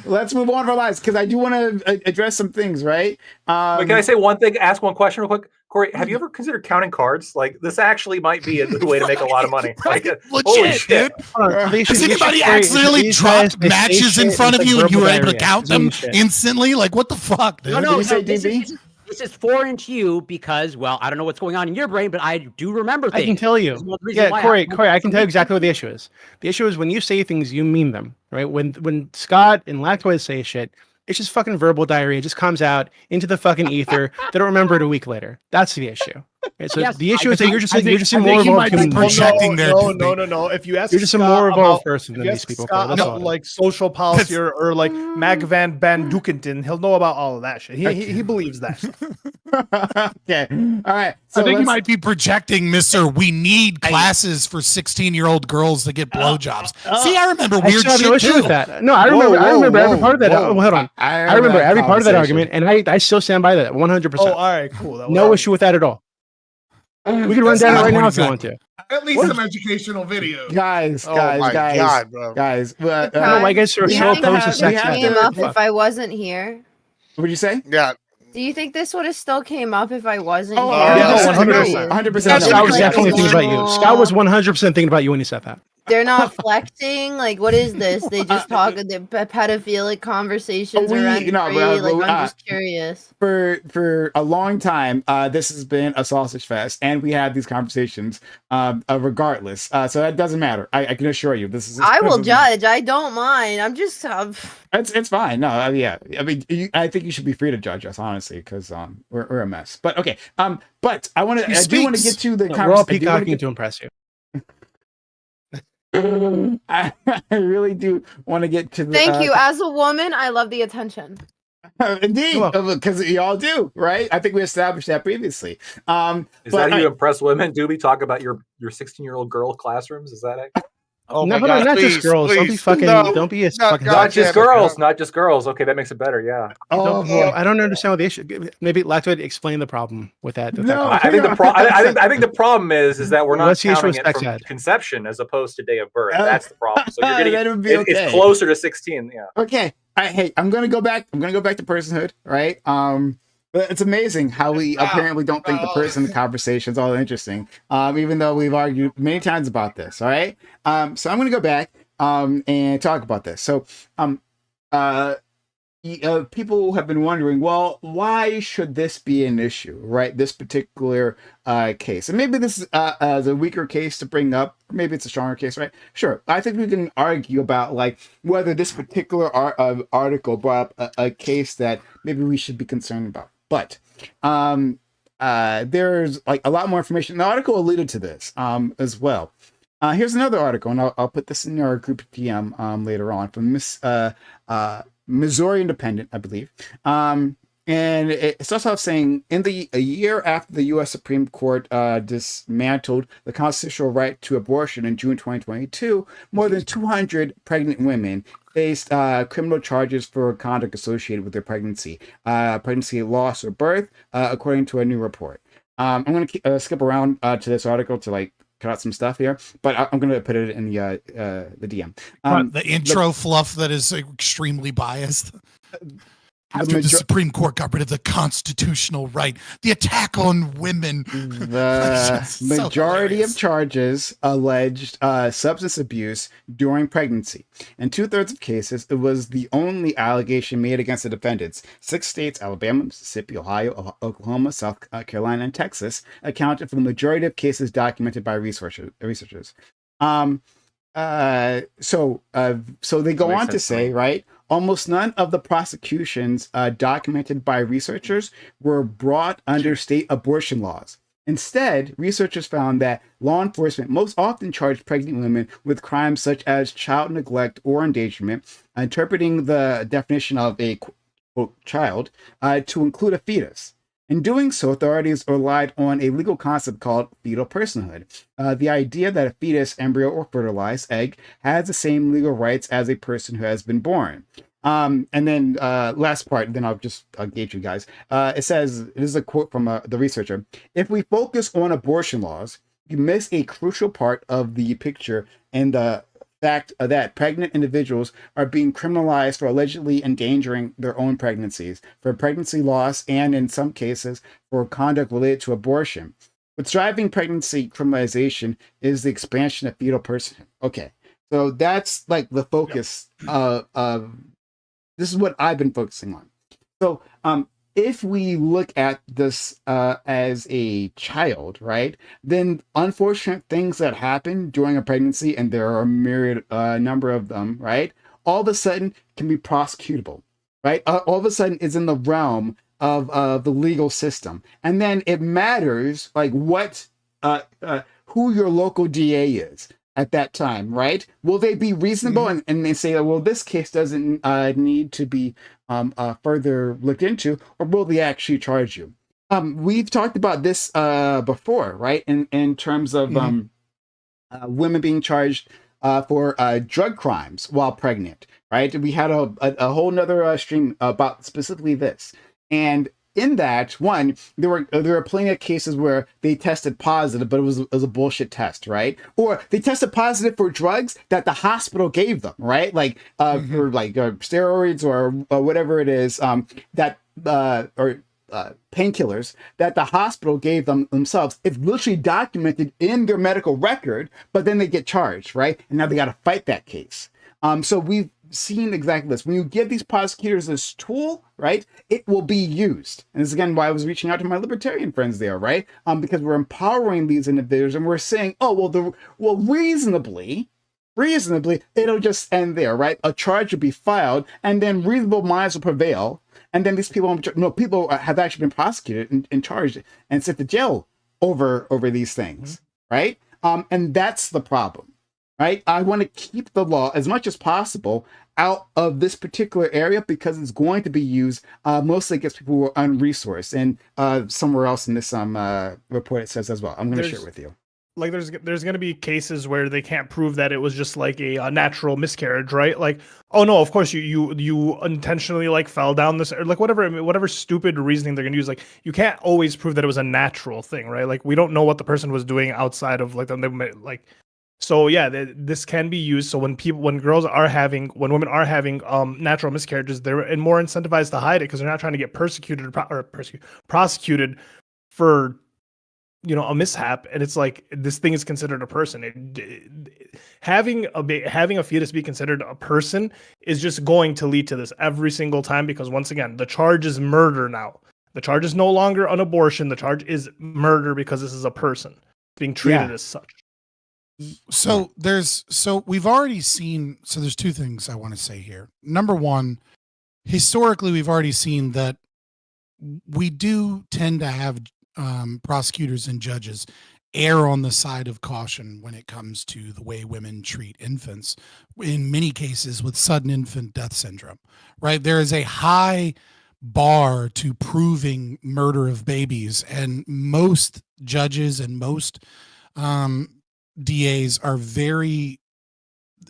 Let's move on with our lives, because I do want to address some things, right? Wait, can I say one thing? Ask one question real quick, Corey. Have you ever considered counting cards? Like, this actually might be a good way to make a lot of money. Like, holy shit! Has anybody accidentally dropped matches in front of you and you were able to count them instantly? Like, what the fuck, dude? No, this is foreign to you because, well, I don't know what's going on in your brain, but I do remember things. I can tell you. Yeah, Corey, I can tell you exactly what the issue is. The issue is when you say things, you mean them, right? When Scott and Lactoid say shit, it's just fucking verbal diarrhea. It just comes out into the fucking ether. They don't remember it a week later. That's the issue. Okay, so the issue is that you're just a more evolved human being. No. If you ask, you're just a more evolved person than these people. Scott about, like social policy or like Mag Van Dukington, he'll know about all of that shit. He believes that stuff. Okay, all right. So I think you might be projecting, Mister. We need classes for 16-year-old girls to get blowjobs. See, I remember weird shit no issue too. with that. No, I remember every part of that. Hold on. I remember every part of that argument, and I still stand by that 100%. Oh, all right, cool. No issue with that at all. We can run down it right now if you want to. At least some educational videos. Guys. God, bro. Guys. I don't know why you guys are so opposed to sex. Came up if I wasn't here. What did you say? Yeah. Do you think this would have still came up if I wasn't Oh, here? yeah, 100%. 100%. Scott was definitely thinking about you. Scott was 100% thinking about you when he said that. They're not flexing. Like, what is this? They just talk the pedophilic conversations are rent free. Like, I'm just curious. For a long time, this has been a sausage fest, and we had these conversations regardless. So that doesn't matter. I can assure you, this is. I will judge. I don't mind. I'm just. It's fine. No, yeah. I mean, I think you should be free to judge us, honestly, because we're a mess. But okay. But I do want to get to the. We're all peacocking to impress you. I really do want to get to the. Thank you. As a woman, I love the attention. Indeed, because y'all do, right? I think we established that previously. Is that how you impress women? Do we talk about your 16-year-old girl classrooms? Is that it? Oh no, my God, not please, just girls. please. Don't be fucking. Don't be a fucking. Not just girls. Not just girls. Okay, that makes it better. Yeah. I don't understand what the issue. Maybe Lactoid explain the problem with that. No, I think the problem is that we're not What's the issue counting with it from sex ed? Conception as opposed to day of birth. That's the problem. So you're that getting would be okay. it's closer to 16. Yeah. Okay. Hey, I'm gonna go back. I'm gonna go back to personhood, right? But it's amazing how we apparently don't think the person conversation is all that interesting, even though we've argued many times about this. All right. So I'm gonna go back and talk about this. So people have been wondering, well, why should this be an issue, right? This particular case, and maybe this is a weaker case to bring up. Maybe it's a stronger case, right? Sure. I think we can argue about like whether this particular article brought up a case that maybe we should be concerned about. But there's like a lot more information. The article alluded to this as well. Here's another article, and I'll put this in our group DM later on from Missouri Independent, I believe. And it starts off saying, a year after the U.S. Supreme Court dismantled the constitutional right to abortion in June 2022, more than 200 pregnant women faced criminal charges for conduct associated with their pregnancy, loss, or birth, according to a new report. I'm going to skip around to this article to like cut out some stuff here, but I'm going to put it in the DM. The intro fluff that is extremely biased. After the Supreme Court got rid of the constitutional right, the attack on women. The majority of charges alleged substance abuse during pregnancy. In 2/3 of cases, it was the only allegation made against the defendants. 6 states, Alabama, Mississippi, Ohio, Oklahoma, South Carolina, and Texas, accounted for the majority of cases documented by researchers. So they go on to say, right, almost none of the prosecutions documented by researchers were brought under state abortion laws. Instead, researchers found that law enforcement most often charged pregnant women with crimes such as child neglect or endangerment, interpreting the definition of a quote, child to include a fetus. In doing so, authorities relied on a legal concept called fetal personhood, the idea that a fetus, embryo, or fertilized egg has the same legal rights as a person who has been born. And then last part, then I'll gauge you guys. It says, this is a quote from the researcher: "If we focus on abortion laws, you miss a crucial part of the picture and the fact that pregnant individuals are being criminalized for allegedly endangering their own pregnancies, for pregnancy loss, and in some cases for conduct related to abortion. What's driving pregnancy criminalization is the expansion of fetal personhood." Okay, so that's like the focus of this is what I've been focusing on. So if we look at this as a child, right, then unfortunate things that happen during a pregnancy, and there are a myriad number of them, right, all of a sudden can be prosecutable, right? All of a sudden is in the realm of the legal system. And then it matters like what who your local DA is at that time, right? Will they be reasonable and they say, well, this case doesn't need to be further looked into, or will they actually charge you? We've talked about this before, right? In terms of women being charged for drug crimes while pregnant, right? We had a whole nother stream about specifically this. And in that one, there were plenty of cases where they tested positive, but it was a bullshit test, right? Or they tested positive for drugs that the hospital gave them, right? Like for like steroids or whatever it is that or painkillers that the hospital gave them themselves. It's literally documented in their medical record, but then they get charged, right? And now they got to fight that case. So we've seen exactly this. When you give these prosecutors this tool, right, it will be used. And this is again why I was reaching out to my libertarian friends there, right? Because we're empowering these individuals and we're saying, oh, well, reasonably, it'll just end there, right? A charge will be filed, and then reasonable minds will prevail, and then these people, people have actually been prosecuted and charged and sent to jail over these things, right? And that's the problem. Right, I want to keep the law as much as possible out of this particular area because it's going to be used mostly against people who are unresourced, and somewhere else in this report it says as well. I'm going to share it with you. Like there's going to be cases where they can't prove that it was just like a natural miscarriage, right? Like, oh no, of course you intentionally like fell down this, or like whatever stupid reasoning they're going to use. Like you can't always prove that it was a natural thing, right? Like we don't know what the person was doing outside of like like. So yeah, this can be used. So when women are having natural miscarriages, they're more incentivized to hide it because they're not trying to get persecuted or prosecuted for a mishap. And it's like this thing is considered a person. Having a fetus be considered a person is just going to lead to this every single time because once again, the charge is murder now. The charge is no longer an abortion. The charge is murder because this is a person being treated as such. So we've already seen, so there's two things I want to say here. Number one, historically, we've already seen that we do tend to have prosecutors and judges err on the side of caution when it comes to the way women treat infants, in many cases with sudden infant death syndrome, right? There is a high bar to proving murder of babies, and most judges and most DAs are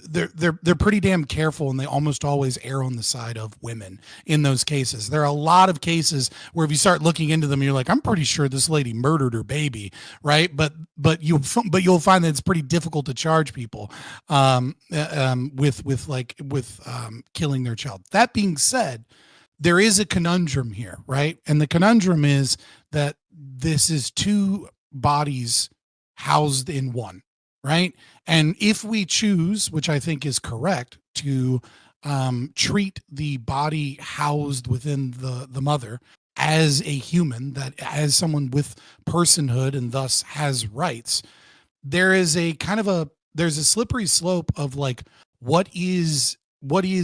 they're pretty damn careful, and they almost always err on the side of women in those cases. There are a lot of cases where if you start looking into them, you're like, I'm pretty sure this lady murdered her baby, right? But you'll find that it's pretty difficult to charge people with killing their child. That being said, there is a conundrum here, right? And the conundrum is that this is two bodies housed in one. Right. And if we choose, which I think is correct, to treat the body housed within the mother as a human, that as someone with personhood and thus has rights, there is a there's a slippery slope of like, what is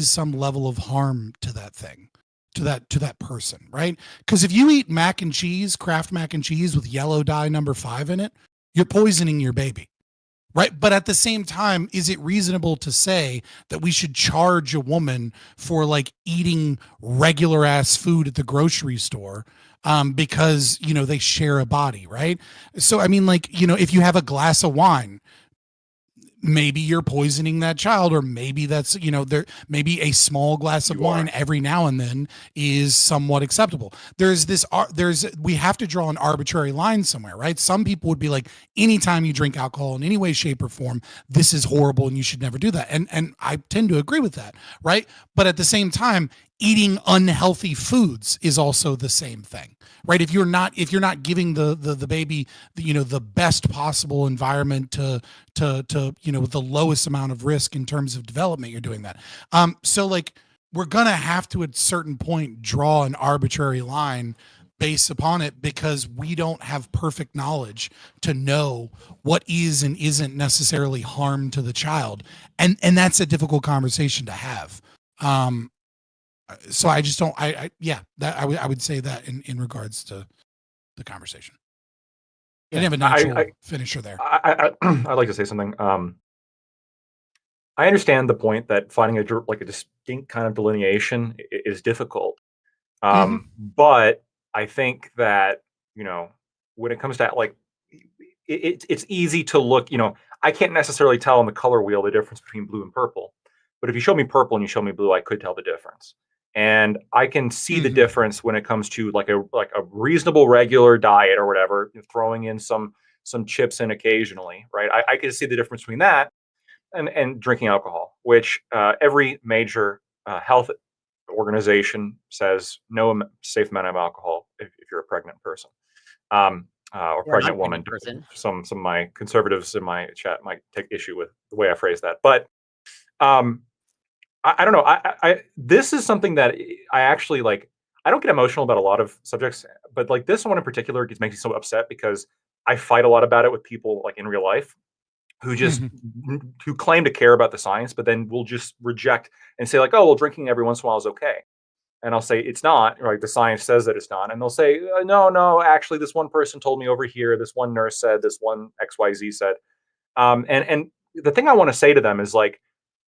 some level of harm to that thing, to that person, right? Because if you eat mac and cheese, Kraft mac and cheese with yellow dye number 5 in it, you're poisoning your baby. right? But at the same time, is it reasonable to say that we should charge a woman for like eating regular ass food at the grocery store because, you know, they share a body, right? So, I mean, like, you know, if you have a glass of wine, maybe you're poisoning that child, or maybe that's, you know, there maybe a small glass of wine every now and then is somewhat acceptable. We have to draw an arbitrary line somewhere, right? Some people would be like, anytime you drink alcohol in any way, shape, or form, this is horrible and you should never do that. And I tend to agree with that, right? But at the same time, eating unhealthy foods is also the same thing, right? If you're not giving the baby the best possible environment to with the lowest amount of risk in terms of development, you're doing that. So like, we're gonna have to at a certain point draw an arbitrary line based upon it, because we don't have perfect knowledge to know what is and isn't necessarily harm to the child, and that's a difficult conversation to have. So I just don't. I would say that in regards to the conversation. I didn't have a natural finisher there. I'd like to say something. I understand the point that finding a distinct kind of delineation is difficult. But I think that, when it comes to like, it's easy to look, I can't necessarily tell on the color wheel the difference between blue and purple. But if you show me purple and you show me blue, I could tell the difference. And I can see the difference when it comes to like a reasonable regular diet or whatever, throwing in some chips in occasionally, right? I can see the difference between that and drinking alcohol, which every major health organization says no safe amount of alcohol if you're a pregnant person or pregnant woman. Some of my conservatives in my chat might take issue with the way I phrase that, but I don't know. This is something that I actually like. I don't get emotional about a lot of subjects, but like this one in particular makes me so upset because I fight a lot about it with people like in real life who just who claim to care about the science, but then will just reject and say like, oh, well, drinking every once in a while is okay. And I'll say it's not, right? The science says that it's not. And they'll say, no, actually, this one person told me over here, this one nurse said, this one XYZ said. And the thing I want to say to them is like,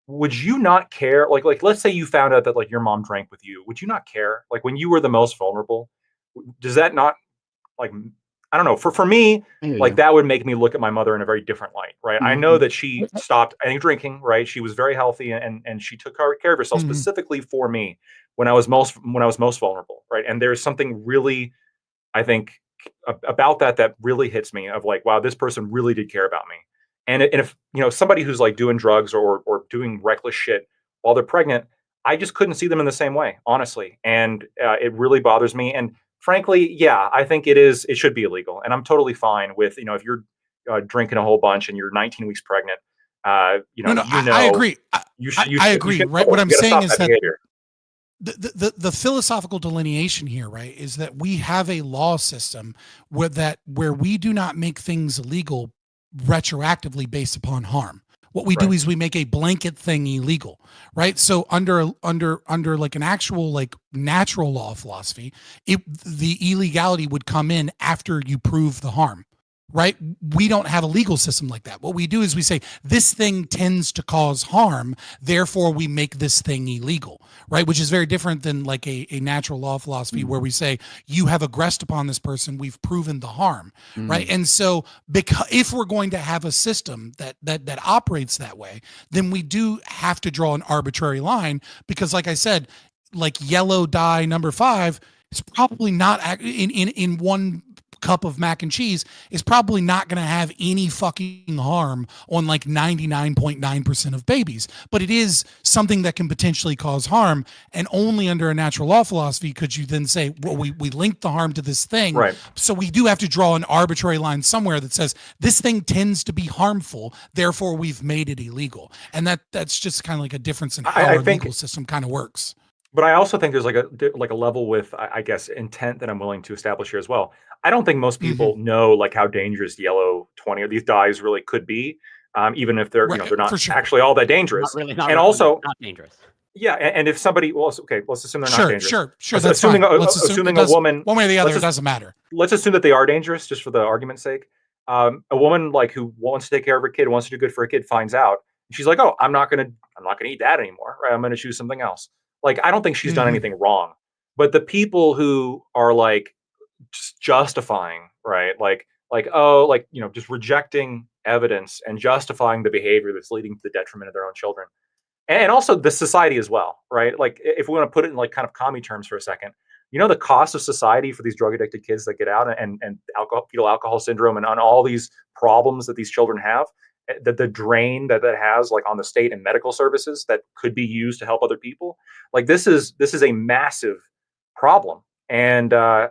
would you not care? Like, let's say you found out that like your mom drank with you. Would you not care? Like when you were the most vulnerable, does that not like, I don't know. For me, like that would make me look at my mother in a very different light, right? I know that she stopped drinking, right? She was very healthy and she took care of herself specifically for me when I was most vulnerable, right? And there's something really, I think, about that really hits me of like, wow, this person really did care about me. And if somebody who's like doing drugs or doing reckless shit while they're pregnant, I just couldn't see them in the same way, honestly. And it really bothers me. And frankly, yeah, I think it should be illegal. And I'm totally fine with, if you're drinking a whole bunch and you're 19 weeks pregnant, I agree. I agree. Right. What I'm saying is that the philosophical delineation here, right, is that we have a law system where we do not make things illegal retroactively based upon harm. What we do is we make a blanket thing illegal, right? So under like an actual like natural law philosophy, the illegality would come in after you prove the harm, right? We don't have a legal system like that. What we do is we say this thing tends to cause harm, therefore we make this thing illegal, right? Which is very different than like a natural law philosophy where we say you have aggressed upon this person, we've proven the harm, right? And so because if we're going to have a system that operates that way, then we do have to draw an arbitrary line because, like I said, like yellow dye number 5 is probably not in one cup of mac and cheese is probably not going to have any fucking harm on like 99.9% of babies, but it is something that can potentially cause harm. And only under a natural law philosophy could you then say, well, we link the harm to this thing. Right. So we do have to draw an arbitrary line somewhere that says this thing tends to be harmful, therefore we've made it illegal. And that's just kind of like a difference in how our legal system kind of works. But I also think there's like a level with, I guess, intent that I'm willing to establish here as well. I don't think most people know like how dangerous yellow 20 or these dyes really could be, even if they're they're not actually all that dangerous. Not dangerous. Yeah, and if somebody, let's assume they're not dangerous. Sure. Assuming a woman, one way or the other, it doesn't matter. Let's assume that they are dangerous, just for the argument's sake. A woman like who wants to take care of her kid, wants to do good for her kid, finds out, and she's like, "Oh, I'm not gonna eat that anymore. Right? I'm gonna choose something else." Like, I don't think she's done Mhm. anything wrong, but the people who are like just justifying, right? Like oh, like just rejecting evidence and justifying the behavior that's leading to the detriment of their own children, and also the society as well, right? Like if we want to put it in like kind of commie terms for a second, the cost of society for these drug addicted kids that get out, and fetal alcohol syndrome, and on all these problems that these children have, the drain that has like on the state and medical services that could be used to help other people. Like this is a massive problem, and I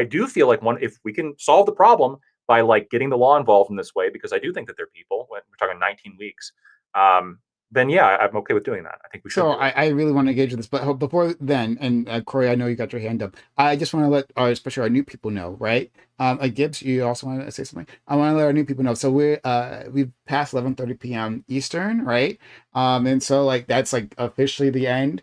do feel like if we can solve the problem by like getting the law involved in this way, because I do think that they're people. When we're talking 19 weeks, um, then yeah, I'm okay with doing that. I think we should So do it. I really want to engage with this, but before then, and Corey, I know you got your hand up. I just want to let especially our new people know, right? Gibbs, you also want to say something? I want to let our new people know. So we've passed 11:30 p.m. Eastern, right? And so like that's like officially the end.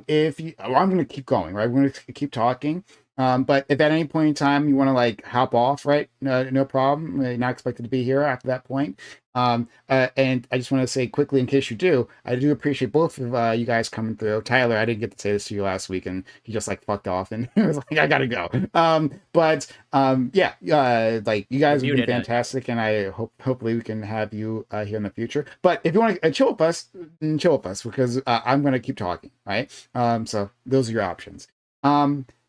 If you, well, I'm going to keep going, right? We're going to keep talking. But if at any point in time you want to like hop off, right? No problem. You're not expected to be here after that point. And I just want to say quickly, in case you do, I do appreciate both of you guys coming through. Tyler, I didn't get to say this to you last week, and he just like fucked off, and he was like, "I gotta go." Yeah, like you guys have been fantastic, and I hopefully we can have you here in the future. But if you want to chill with us, because I'm gonna keep talking, right? So those are your options.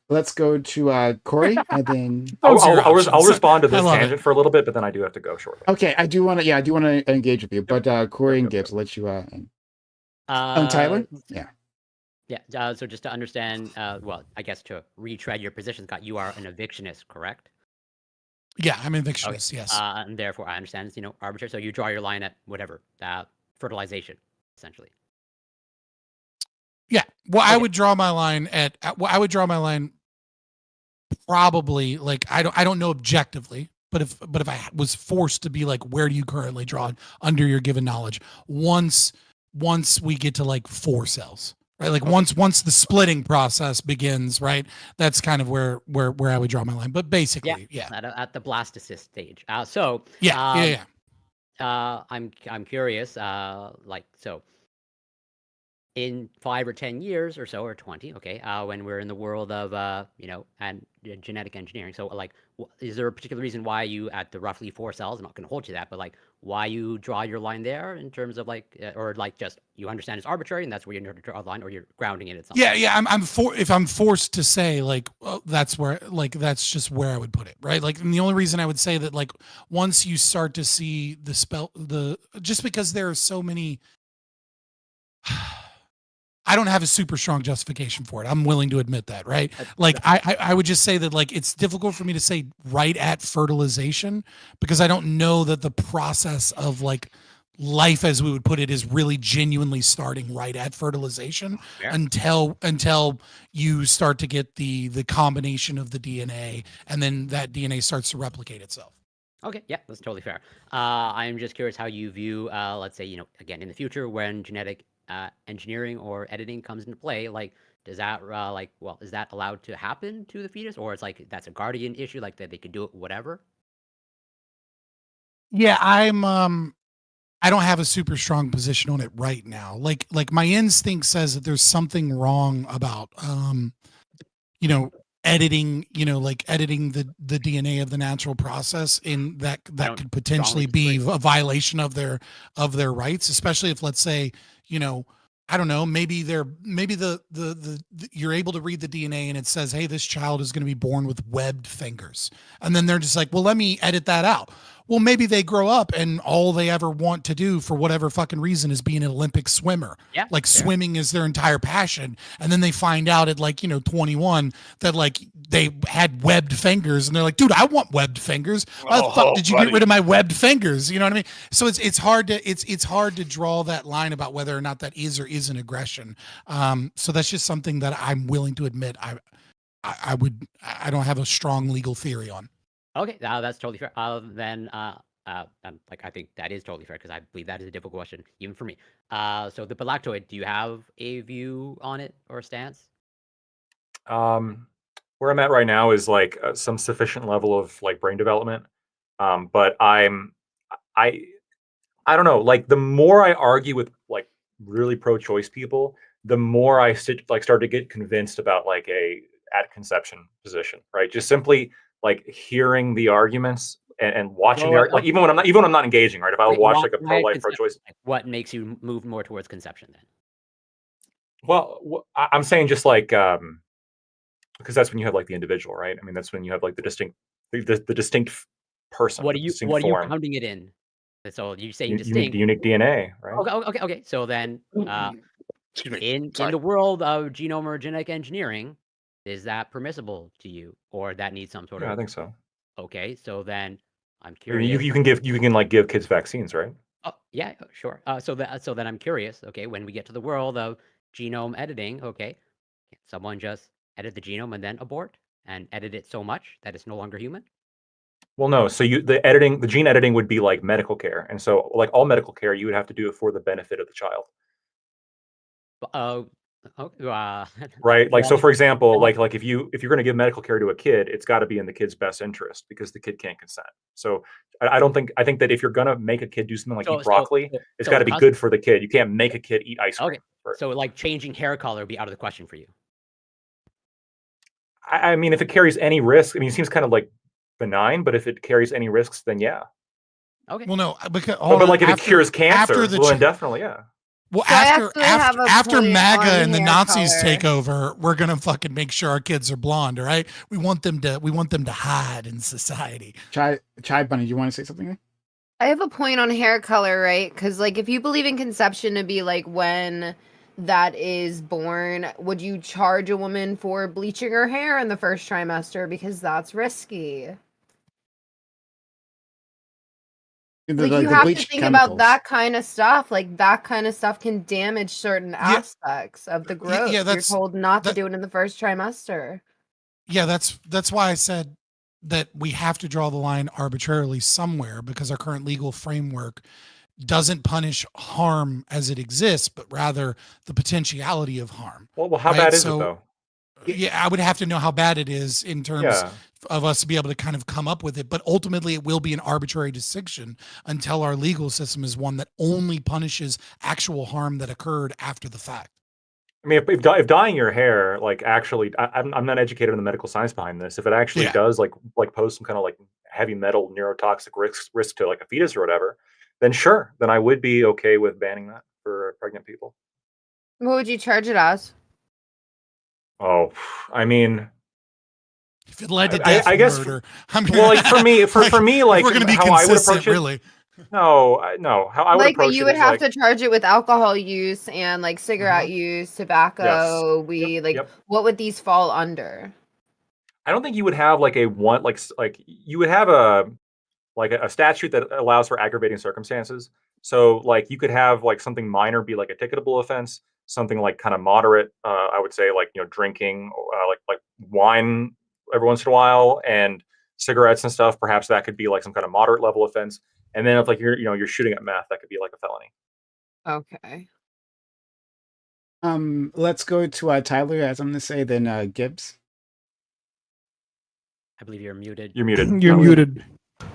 Let's go to Corey, and then I'll respond to this tangent for a little bit, but then I do have to go shortly. Okay, I do want to engage with you, but Corey and Gibbs, I'll let you Tyler? Yeah. Yeah. So just to understand, well, I guess to retread your position, Scott, you are an evictionist, correct? Yeah, I'm an evictionist. Okay. Yes. And therefore, I understand it's arbitrary. So you draw your line at whatever fertilization, essentially. Yeah. Well, okay. I would draw my line at. Well, I would draw my line. Probably like I don't know objectively, but if I was forced to be like, where do you currently draw it under your given knowledge? Once we get to like 4 cells, right? Like once the splitting process begins, right? That's kind of where I would draw my line. But basically, yeah. At the blastocyst stage. So yeah. I'm curious. Like so. In 5 or 10 years or so, or 20, okay, when we're in the world of, and genetic engineering. So, like, is there a particular reason why you, at the roughly 4 cells, I'm not going to hold you that, but, like, why you draw your line there in terms of, like, or, like, just you understand it's arbitrary and that's where you're draw the line, or you're grounding it at something? Yeah. If I'm forced to say, like, well, that's where, like, that's just where I would put it, right? Like, and the only reason I would say that, like, once you start to see just because there are so many. I don't have a super strong justification for it. I'm willing to admit that, right? Like I would just say that like it's difficult for me to say right at fertilization because I don't know that the process of like life as we would put it is really genuinely starting right at fertilization until you start to get the combination of the DNA and then that DNA starts to replicate itself. Okay, yeah, that's totally fair. I'm just curious how you view, let's say, again, in the future when genetic engineering or editing comes into play, like, does that, is that allowed to happen to the fetus? Or it's like, that's a guardian issue, like that they could do it, whatever? Yeah, I don't have a super strong position on it right now. Like my instinct says that there's something wrong about, editing, like editing the DNA of the natural process in that could potentially be a violation of their rights, especially if, let's say, I don't know, maybe you're able to read the DNA and it says, hey, this child is going to be born with webbed fingers. And then they're just like, well, let me edit that out. Well, maybe they grow up and all they ever want to do for whatever fucking reason is be an Olympic swimmer. Yeah, like swimming is their entire passion. And then they find out at 21 that like they had webbed fingers and they're like, dude, I want webbed fingers. Why the fuck did you get rid of my webbed fingers? You know what I mean? So it's hard to draw that line about whether or not that is or isn't aggression. So that's just something that I'm willing to admit I don't have a strong legal theory on. Okay, that's totally fair. Then, I think that is totally fair because I believe that is a difficult question, even for me. So the galactoid, do you have a view on it or a stance? Where I'm at right now is like some sufficient level of like brain development But I don't know. Like the more I argue with like really pro-choice people, the more I start to get convinced about like a at conception position, right? Just simply like hearing the arguments and watching Well, like even when I'm not engaging, right? If I wait, watch like a why pro-life, conception? pro-choice, Like, what makes you move more towards conception then? well, I'm saying just like because that's when you have like the individual, right? I mean, that's when you have like the distinct person, What the are you distinct form, counting it in? So you're saying unique distinct. DNA, right? Okay. So then, Excuse me. in Sorry. the world of genome or genetic engineering, is that permissible to you, or that needs some sort Yeah, I of? think so. Okay, so then I'm I mean, you curious. you can like give kids vaccines, right? Oh, yeah, sure. So then I'm curious. Okay, when we get to the world of genome editing, okay, can someone just edit the genome and then abort and edit it so much that it's no longer human? Well, no. So the gene editing would be like medical care, and so like all medical care, you would have to do it for the benefit of the child, Oh, right? Like so, well, for example, well, like if you're going to give medical care to a kid, it's got to be in the kid's best interest because the kid can't consent. So I don't think I think that if you're going to make a kid do something like so eat so broccoli, so it's so got to be cus good for the kid. You can't make a kid eat ice okay. cream. Right? So like changing hair color would be out of the question for you. I mean, if it carries any risk, I mean, it seems kind of like benign, but if it carries any risks, then yeah. Okay. Well, no, because But, hold on. like if it cures after cancer, the well, then definitely, yeah. well, So I actually have a after point MAGA on and the hair Nazis color. take over, we're gonna fucking make sure our kids are blonde. All right, we want them to hide in society. Chai Bunny, do you want to say something? I have a point on hair color, right? Because, like, if you believe in conception to be like when that is born, would you charge a woman for bleaching her hair in the first trimester because that's risky? Like, you The have to bleach think about chemicals. that kind of stuff. Like, that kind of stuff can damage certain aspects of the growth. Yeah, You're told not to do it in the first trimester. Yeah, that's why I said that we have to draw the line arbitrarily somewhere because our current legal framework doesn't punish harm as it exists, but rather the potentiality of harm. Well, how right? bad is it So, though? Yeah, I would have to know how bad it is in terms Yeah. of us to be able to kind of come up with it. But ultimately, it will be an arbitrary distinction until our legal system is one that only punishes actual harm that occurred after the fact. I mean, if dyeing your hair, like actually, I'm not educated in the medical science behind this. If it actually Yeah. does like pose some kind of like heavy metal neurotoxic risk to like a fetus or whatever, then sure, then I would be okay with banning that for pregnant people. What would you charge it as? Oh, I mean, If it led to death, I guess. murder. I mean, Well, like for me, for me, like we're gonna be how I would consistent, approach it. really. No, how I would Like, approach you it would is have like, to charge it with alcohol use and like cigarette use, tobacco, weed. Like, yep. what would these fall under? I don't think you would have like a one like you would have a statute that allows for aggravating circumstances. So like you could have like something minor be like a ticketable offense, something like kind of moderate. I would say like drinking, like wine every once in a while, and cigarettes and stuff. Perhaps that could be like some kind of moderate level offense. And then if like you're shooting at meth, that could be like a felony. Okay. Let's go to Tyler as I'm gonna say, then Gibbs. I believe you're muted. You're muted. You're muted.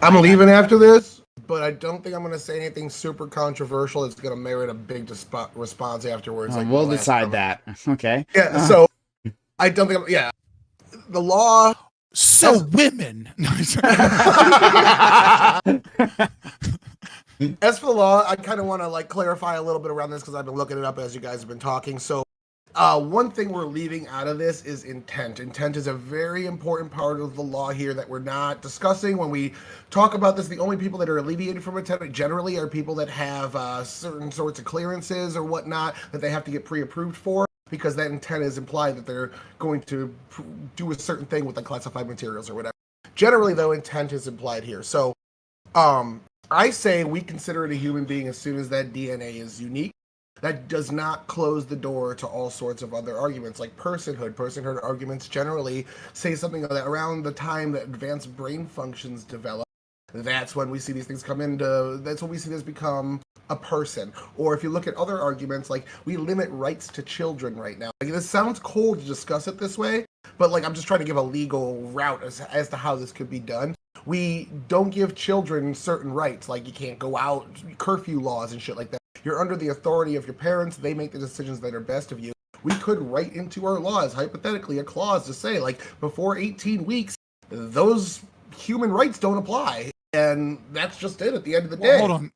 I'm leaving after this, but I don't think I'm going to say anything super controversial. It's going to merit a big response afterwards. Like We'll the last decide comment. that. Okay. Yeah. So I don't think. The law. So women. As for the law, I kind of want to like clarify a little bit around this because I've been looking it up as you guys have been talking. So one thing we're leaving out of this is intent. Intent is a very important part of the law here that we're not discussing. When we talk about this, the only people that are alleviated from intent generally are people that have certain sorts of clearances or whatnot that they have to get pre-approved for, because that intent is implied that they're going to do a certain thing with the classified materials or whatever. Generally, though, intent is implied here. So I say we consider it a human being as soon as that DNA is unique. That does not close the door to all sorts of other arguments, like personhood. Personhood arguments generally say something that around the time that advanced brain functions develop, that's when we see these things come into, that's when we see this become a person. Or if you look at other arguments, like we limit rights to children right now. Like, this sounds cold to discuss it this way, but like I'm just trying to give a legal route as to how this could be done. we don't give children certain rights, like you can't go out, curfew laws and shit like that. You're under the authority of your parents. They make the decisions that are best of you. We could write into our laws, hypothetically, a clause to say, like, before 18 weeks, those human rights don't apply. And that's just it at the end of the day. Hold on.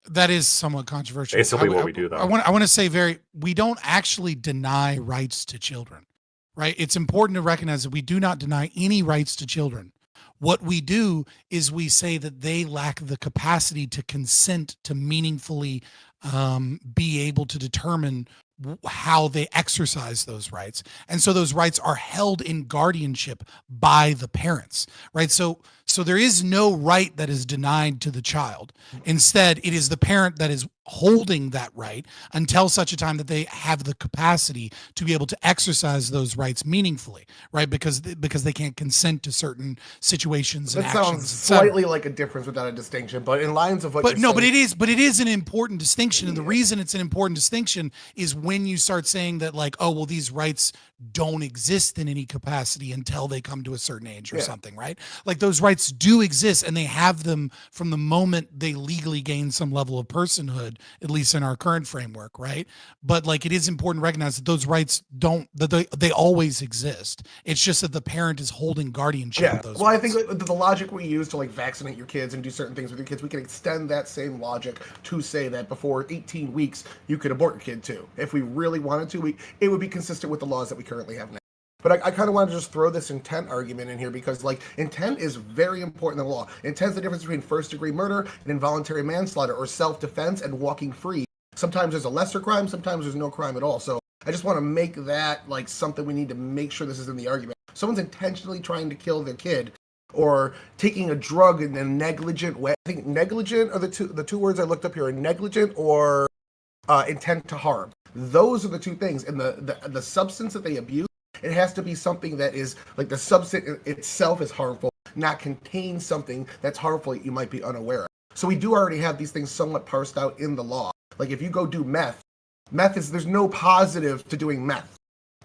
That is somewhat controversial. Basically what we do, though. I want to say we don't actually deny rights to children, right? It's important to recognize that we do not deny any rights to children. What we do is we say that they lack the capacity to consent to meaningfully be able to determine how they exercise those rights. And so those rights are held in guardianship by the parents, right? So there is no right that is denied to the child. Instead, it is the parent that is holding that right until such a time that they have the capacity to be able to exercise those rights meaningfully, right? Because they can't consent to certain situations and That actions. sounds slightly like a difference without a distinction, but in lines of what But you're no, saying, but it is an important distinction. And the reason it's an important distinction is when you start saying that, like, oh, well, these rights don't exist in any capacity until they come to a certain age or something, right? Like, those rights do exist, and they have them from the moment they legally gain some level of personhood, at least in our current framework, right? But, like, it is important to recognize that those rights they always exist. It's just that the parent is holding guardianship of those rights. I think the logic we use to, like, vaccinate your kids and do certain things with your kids, we can extend that same logic to say that before 18 weeks, you could abort your kid too. If we really wanted to, it would be consistent with the laws that we currently have now. But I kind of want to just throw this intent argument in here because, like, intent is very important in the law. Intent's the difference between first-degree murder and involuntary manslaughter, or self-defense and walking free. Sometimes there's a lesser crime, sometimes there's no crime at all. So I just want to make that, like, something we need to make sure this is in the argument. Someone's intentionally trying to kill their kid or taking a drug in a negligent way. I think negligent are the two words I looked up here, negligent or intent to harm. Those are the two things. And the substance that they abuse, it has to be something that is, like, the substance itself is harmful, not contain something that's harmful that you might be unaware of. So we do already have these things somewhat parsed out in the law. Like, if you go do meth is, there's no positive to doing meth,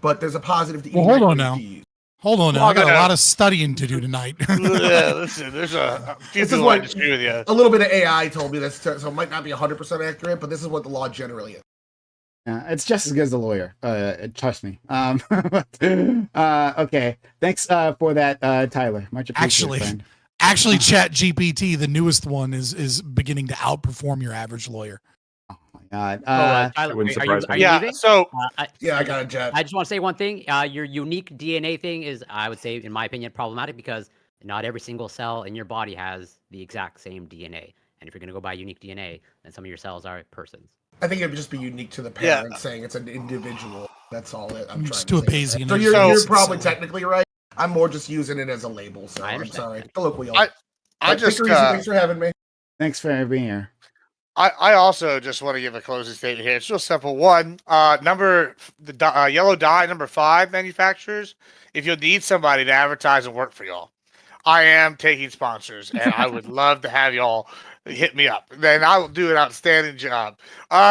but there's a positive to eating. Well, hold on now. I got a lot of studying to do tonight. Listen, there's a few people I disagree with you. A little bit of AI told me this, so it might not be 100% accurate, but this is what the law generally is. It's just as good as a lawyer. Trust me. Okay. Thanks for that, Tyler. Much appreciated. Actually, ChatGPT, the newest one, is beginning to outperform your average lawyer. Oh my God. Tyler, are you leaving? So I got a jet. I just want to say one thing. Your unique DNA thing is, I would say, in my opinion, problematic because not every single cell in your body has the exact same DNA. And if you're going to go by unique DNA, then some of your cells are persons. I think it would just be unique to the parent, saying it's an individual. That's all that I'm trying to to say. Bayesian. So you're probably technically right. I'm more just using it as a label, so I'm sorry. Colloquial. Thanks for having me. Thanks for being here. I also just want to give a closing statement here. It's real simple. One, yellow dye, number 5 manufacturers. If you'll need somebody to advertise and work for y'all, I am taking sponsors, and I would love to have y'all hit me up. Then I will do an outstanding job.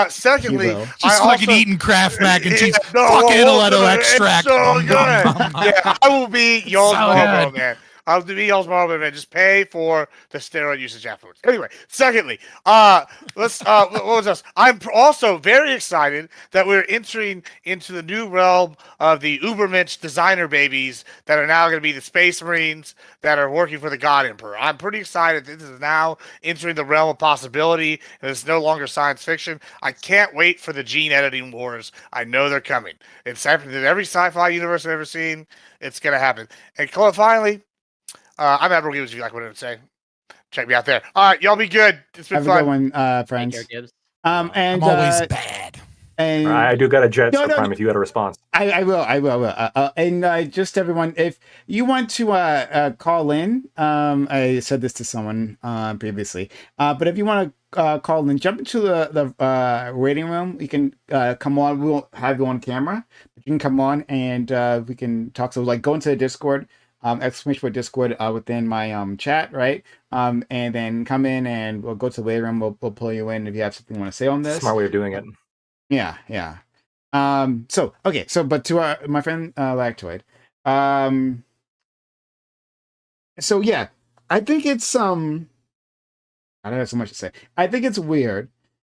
Secondly, just fucking eating Kraft mac and cheese, fucking Aniletto extract. So good. Yeah, I will be y'all's Marlboro man. I'll be y'all's Marlboro man. Just pay for the steroid usage afterwards. Anyway, secondly, what was else? I'm also very excited that we're entering into the new realm of the Ubermensch designer babies that are now going to be the Space Marines that are working for the God Emperor. I'm pretty excited that this is now entering the realm of possibility, and it's no longer science fiction. I can't wait for the gene editing wars. I know they're coming. It's happening in every sci-fi universe I've ever seen. It's going to happen. And finally, I'm at Gibbs if you like what I would say. Check me out there. All right, y'all be good. It's been fun. Have a good one, friends. Take care, Gibbs. And I'm always bad. And I do got a jet if you had a response. I will. And just everyone, if you want to call in, I said this to someone previously, but if you want to call in, jump into the waiting room. You can come on. We won't have you on camera, but you can come on and we can talk. So, like, go into the Discord. ! Discord within my chat, right? And then come in and we'll go to the waiting room. We'll pull you in if you have something you want to say on this. Smart way of doing it. Yeah. But to my friend Lactoid. So yeah, I think it's I don't have so much to say. I think it's weird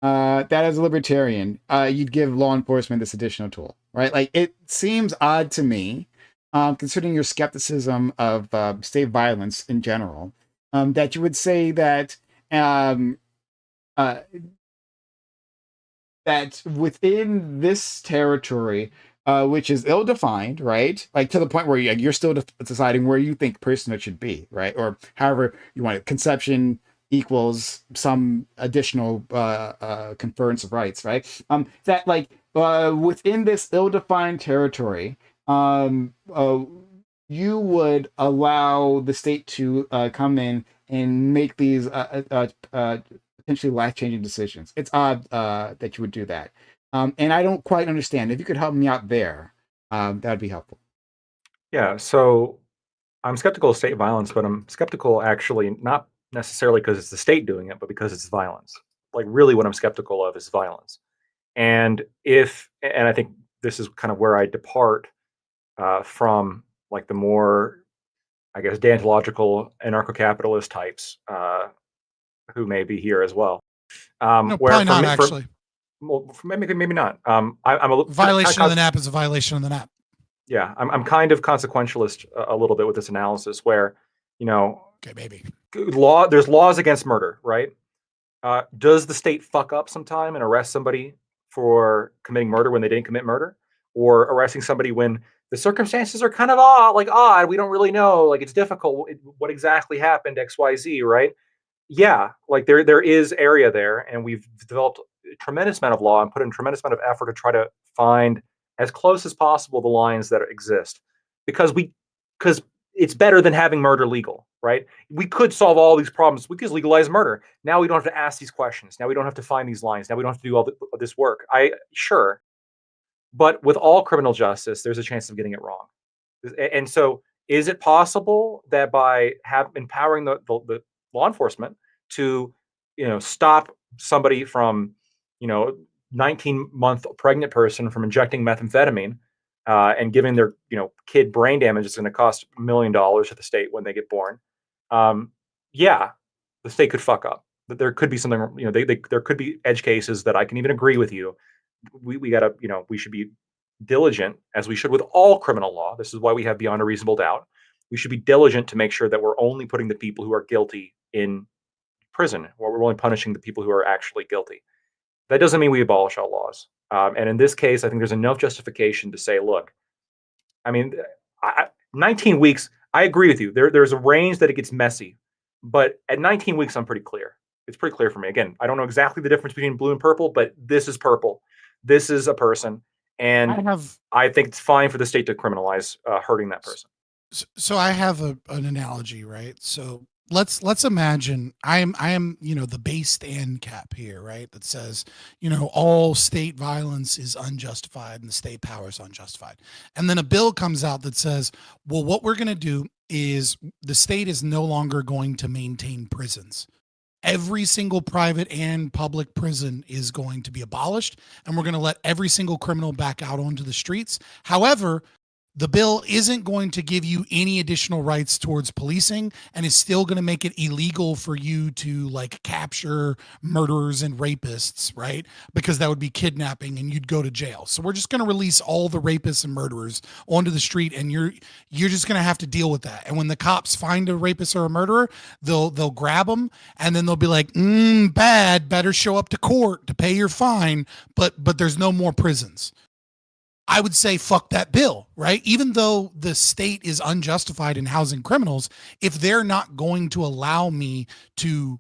that as a libertarian, you'd give law enforcement this additional tool, right? Like it seems odd to me, considering your skepticism of state violence in general, that you would say that uh, that within this territory, which is ill-defined, right? Like to the point where you're still deciding where you think personhood should be, right? Or however you want it. Conception equals some additional conference of rights, right? That like within this ill-defined territory, you would allow the state to come in and make these potentially life-changing decisions. It's odd that you would do that. And I don't quite understand. If you could help me out there, that would be helpful. Yeah, so I'm skeptical of state violence, but I'm skeptical actually not necessarily because it's the state doing it, but because it's violence. Like really what I'm skeptical of is violence. And I think this is kind of where I depart from like the more, I guess, deontological anarcho-capitalist types who may be here as well. No, probably not actually. Maybe not. I'm a violation of the NAP is a violation of the NAP. Yeah, I'm kind of consequentialist a little bit with this analysis, where okay, maybe there's laws against murder, right? Does the state fuck up sometime and arrest somebody for committing murder when they didn't commit murder, or arresting somebody when the circumstances are kind of odd? We don't really know. Like it's difficult. What exactly happened? X, Y, Z, right? Yeah, like there is area there, and we've developed a tremendous amount of law and put in a tremendous amount of effort to try to find as close as possible the lines that exist, because it's better than having murder legal, right? We could solve all these problems. We could legalize murder. Now we don't have to ask these questions. Now we don't have to find these lines. Now we don't have to do all this work. Sure, but with all criminal justice, there's a chance of getting it wrong. And so, is it possible that by empowering the law enforcement to, stop somebody from, 19-month pregnant person from injecting methamphetamine and giving their, kid brain damage is going to cost $1 million to the state when they get born? Yeah, the state could fuck up. But there could be something, there could be edge cases that I can even agree with you. We gotta, we should be diligent, as we should with all criminal law. This is why we have beyond a reasonable doubt. We should be diligent to make sure that we're only putting the people who are guilty in prison, or we're only punishing the people who are actually guilty. That doesn't mean we abolish all laws. And in this case, I think there's enough justification to say, look, 19 weeks, I agree with you. There's a range that it gets messy, but at 19 weeks, I'm pretty clear. It's pretty clear for me. Again, I don't know exactly the difference between blue and purple, but this is purple. This is a person. And I think it's fine for the state to criminalize hurting that person. So I have an analogy, right? So let's imagine I am the base ANCAP here, right? That says all state violence is unjustified and the state power is unjustified. And then a bill comes out that says, well, what we're going to do is the state is no longer going to maintain prisons. Every single private and public prison is going to be abolished, and we're going to let every single criminal back out onto the streets. However, the bill isn't going to give you any additional rights towards policing, and is still going to make it illegal for you to capture murderers and rapists, right? Because that would be kidnapping and you'd go to jail. So we're just going to release all the rapists and murderers onto the street, and you're just going to have to deal with that. And when the cops find a rapist or a murderer, they'll grab them, and then they'll be like, bad, better show up to court to pay your fine, but there's no more prisons. I would say fuck that bill, right? Even though the state is unjustified in housing criminals, if they're not going to allow me to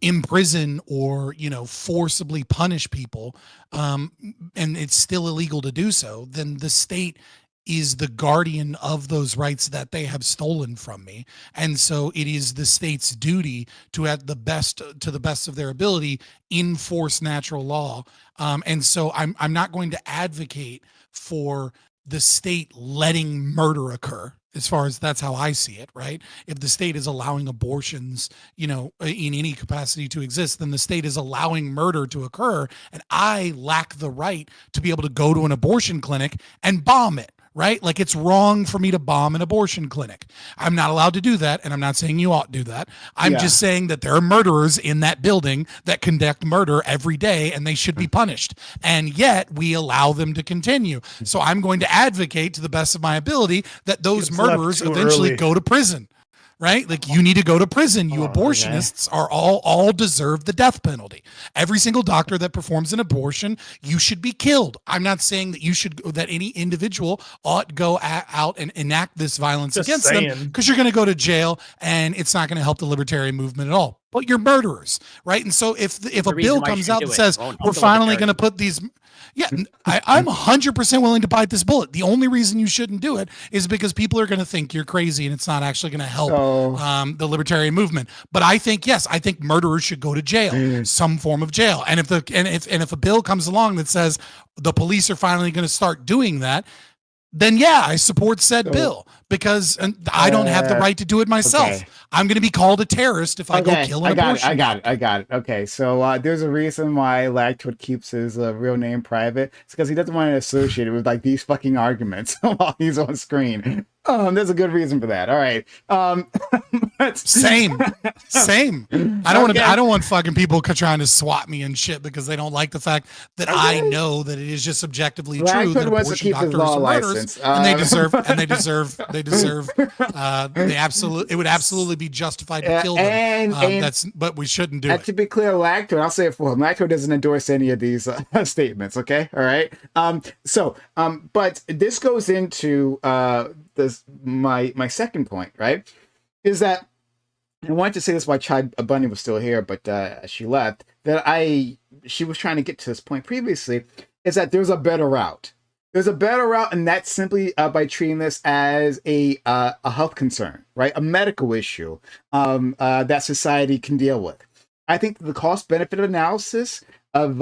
imprison or, forcibly punish people, and it's still illegal to do so, then the state is the guardian of those rights that they have stolen from me. And so it is the state's duty to, to the best of their ability, enforce natural law. And so I'm not going to advocate for the state letting murder occur, as far as that's how I see it, right? If the state is allowing abortions, in any capacity to exist, then the state is allowing murder to occur. And I lack the right to be able to go to an abortion clinic and bomb it, right? Like it's wrong for me to bomb an abortion clinic. I'm not allowed to do that, and I'm not saying you ought to do that. I'm just saying that there are murderers in that building that conduct murder every day, and they should be punished. And yet we allow them to continue. So I'm going to advocate to the best of my ability that those It's left murderers too eventually early. go to prison. Right? Like you need to go to prison. You Oh, abortionists are all deserve the death penalty. Every single doctor that performs an abortion, you should be killed. I'm not saying that any individual ought to go out and enact this violence Just against them, saying. because you're going to go to jail and it's not going to help the libertarian movement at all. But you're murderers, right? And so if a reason bill why you comes shouldn't out do that it. says Won't we're help the finally going to libertarian. put these, I'm 100% willing to bite this bullet. The only reason you shouldn't do it is because people are going to think you're crazy and it's not actually going to help the libertarian movement. But I think murderers should go to jail, some form of jail. And if a bill comes along that says the police are finally going to start doing that, then yeah, I support said bill, because I don't have the right to do it myself. Okay. I'm going to be called a terrorist if I go kill an abortion. I got it. Okay, so there's a reason why Lactwood keeps his real name private. It's because he doesn't want to associate it with like these fucking arguments while he's on screen. There's a good reason for that. All right. Same. I don't want fucking people trying to swat me and shit because they don't like the fact that I know that it is just objectively true that wants to abortion keep his doctors law are murderers, license. and it would absolutely be justified to kill them. But we shouldn't do it. To be clear, Lactwood, I'll say it for him. Lactwood doesn't endorse any of these statements. Okay, all right. But this goes into my second point, right? Is that I wanted to say this while Chad Bunny was still here, but she left. She was trying to get to this point previously. Is that there's a better route? There's a better route, and that's simply by treating this as a health concern, right? A medical issue that society can deal with. I think the cost-benefit analysis of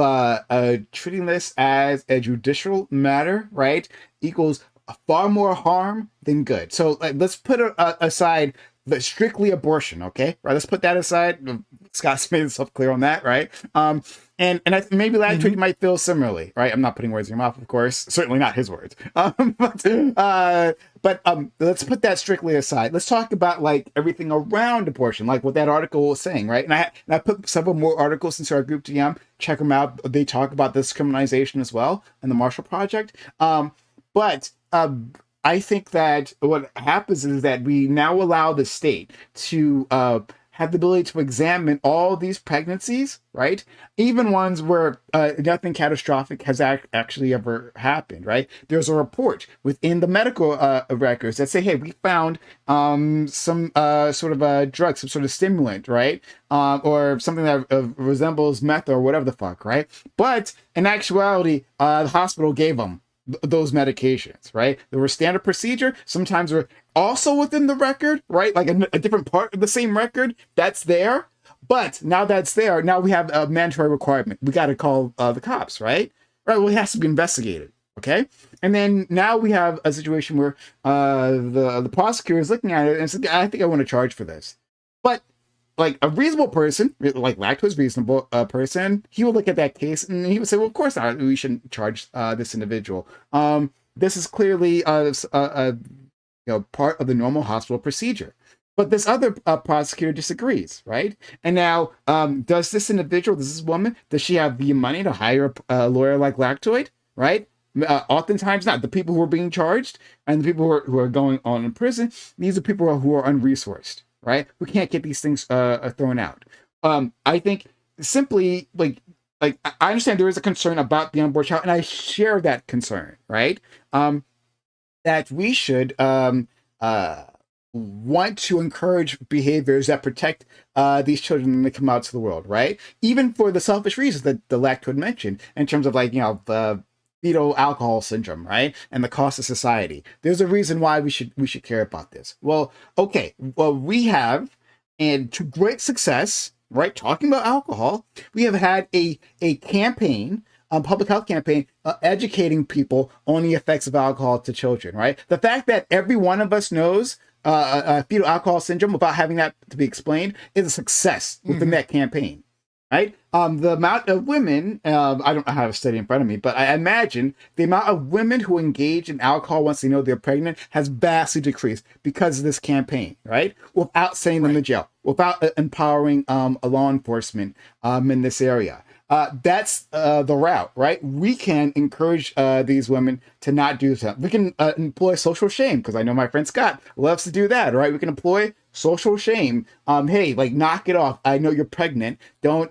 treating this as a judicial matter, right, equals far more harm than good. So let's put aside the strictly abortion, okay? Right, let's put that aside. Scott's made himself clear on that, right? And maybe Lactwood might feel similarly, right? I'm not putting words in your mouth, of course. Certainly not his words. But let's put that strictly aside. Let's talk about like everything around abortion, like what that article was saying, right? And I put several more articles into our group DM. Check them out. They talk about this criminalization as well and the Marshall Project. I think that what happens is that we now allow the state to have the ability to examine all these pregnancies, right? Even ones where nothing catastrophic has actually ever happened, right? There's a report within the medical records that say, hey, we found some sort of a drug, some sort of stimulant, right? Or something that resembles meth or whatever the fuck, right? But in actuality, the hospital gave them those medications, right? There were standard procedure. Sometimes they're also within the record, right? Like a different part of the same record that's there. But now that's there, now we have a mandatory requirement. We got to call the cops, right? Right. Well, it has to be investigated. Okay. And then now we have a situation where the prosecutor is looking at it and says, I think I want to charge for this. But like a reasonable person, like Lactwood's reasonable person, he would look at that case and he would say, well, of course not. We shouldn't charge this individual. This is clearly part of the normal hospital procedure. But this other prosecutor disagrees, right? And now, does this individual, this woman, does she have the money to hire a lawyer like Lactoid, right? Oftentimes not. The people who are being charged and the people who are going on in prison, these are people who are unresourced, right? Who can't get these things thrown out. I think simply like I understand there is a concern about the unborn child, and I share that concern, right? That we should want to encourage behaviors that protect these children when they come out to the world, right? Even for the selfish reasons that the Lactwood mentioned, in terms of like, the fetal alcohol syndrome, right? And the cost of society. There's a reason why we should care about this. Well, okay. Well, we have, and to great success, right? Talking about alcohol, we have had a campaign, public health campaign, educating people on the effects of alcohol to children, right? The fact that every one of us knows fetal alcohol syndrome without having that to be explained is a success within that campaign. right? The amount of women, I don't have a study in front of me, but I imagine the amount of women who engage in alcohol once they know they're pregnant has vastly decreased because of this campaign, right? Without sending them to jail, without empowering law enforcement in this area. That's the route, right? We can encourage these women to not do that. We can employ social shame, because I know my friend Scott loves to do that, right? We can employ social shame. Hey, like, knock it off. I know you're pregnant. Don't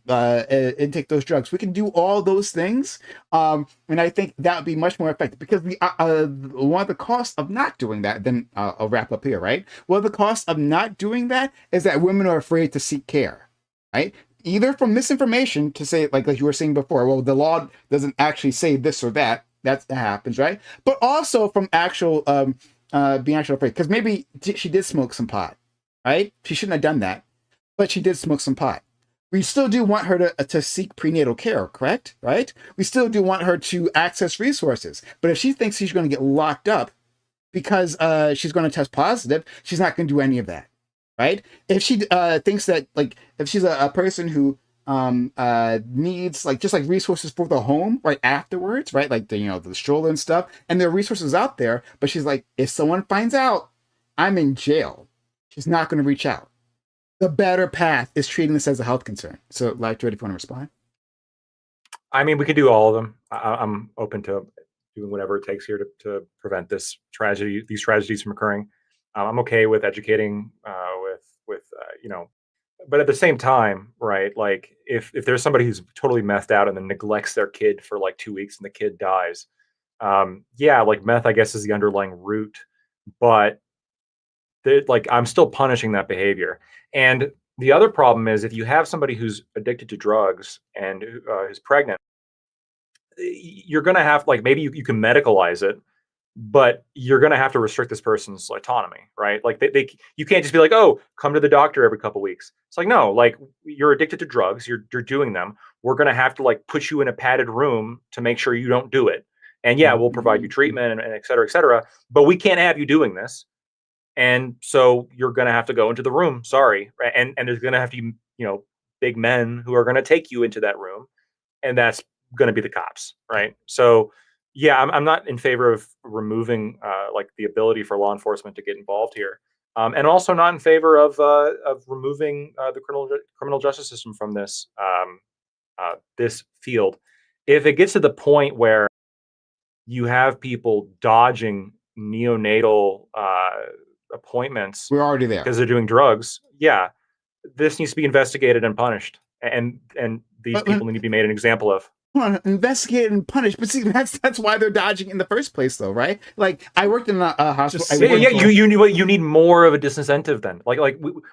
intake those drugs. We can do all those things, and I think that would be much more effective. Because one of the costs of not doing that, then I'll wrap up here, right? One of the costs of not doing that is that women are afraid to seek care, right? Either from misinformation, to say, like you were saying before, well, the law doesn't actually say this or that. That happens, right? But also from actual being actually afraid, because maybe she did smoke some pot, right? She shouldn't have done that, but she did smoke some pot. We still do want her to seek prenatal care, correct? Right? We still do want her to access resources. But if she thinks she's going to get locked up because she's going to test positive, she's not going to do any of that. Right? If she thinks that, like, if she's a person who needs just resources for the home right afterwards, right? Like the stroller and stuff, and there are resources out there, but she's like, if someone finds out I'm in jail, she's not going to reach out. The better path is treating this as a health concern. So, Lactoid, if you want to respond. I mean, we could do all of them. I'm open to doing whatever it takes here to prevent these tragedies from occurring. I'm okay with educating, but at the same time, right? Like, if there's somebody who's totally methed out and then neglects their kid for like 2 weeks and the kid dies, yeah, like meth, I guess, is the underlying root, but I'm still punishing that behavior. And the other problem is, if you have somebody who's addicted to drugs and who's pregnant, you're gonna have, like, maybe you can medicalize it, but you're going to have to restrict this person's autonomy, right? Like you can't just be like, oh, come to the doctor every couple weeks. It's like, no, like, you're addicted to drugs, you're doing them. We're going to have to, like, put you in a padded room to make sure you don't do it. And yeah, we'll provide you treatment and et cetera, but we can't have you doing this. And so you're going to have to go into the room. Sorry. And there's going to have to be, big men who are going to take you into that room. And that's going to be the cops. Right. So, yeah, I'm not in favor of removing the ability for law enforcement to get involved here, and also not in favor of removing the criminal justice system from this field. If it gets to the point where you have people dodging neonatal appointments, we're already there because they're doing drugs. Yeah, this needs to be investigated and punished, and these people need to be made an example of. Investigate and punish, but see, that's why they're dodging in the first place, though, right? Like, I worked in a hospital. You need more of a disincentive then. Like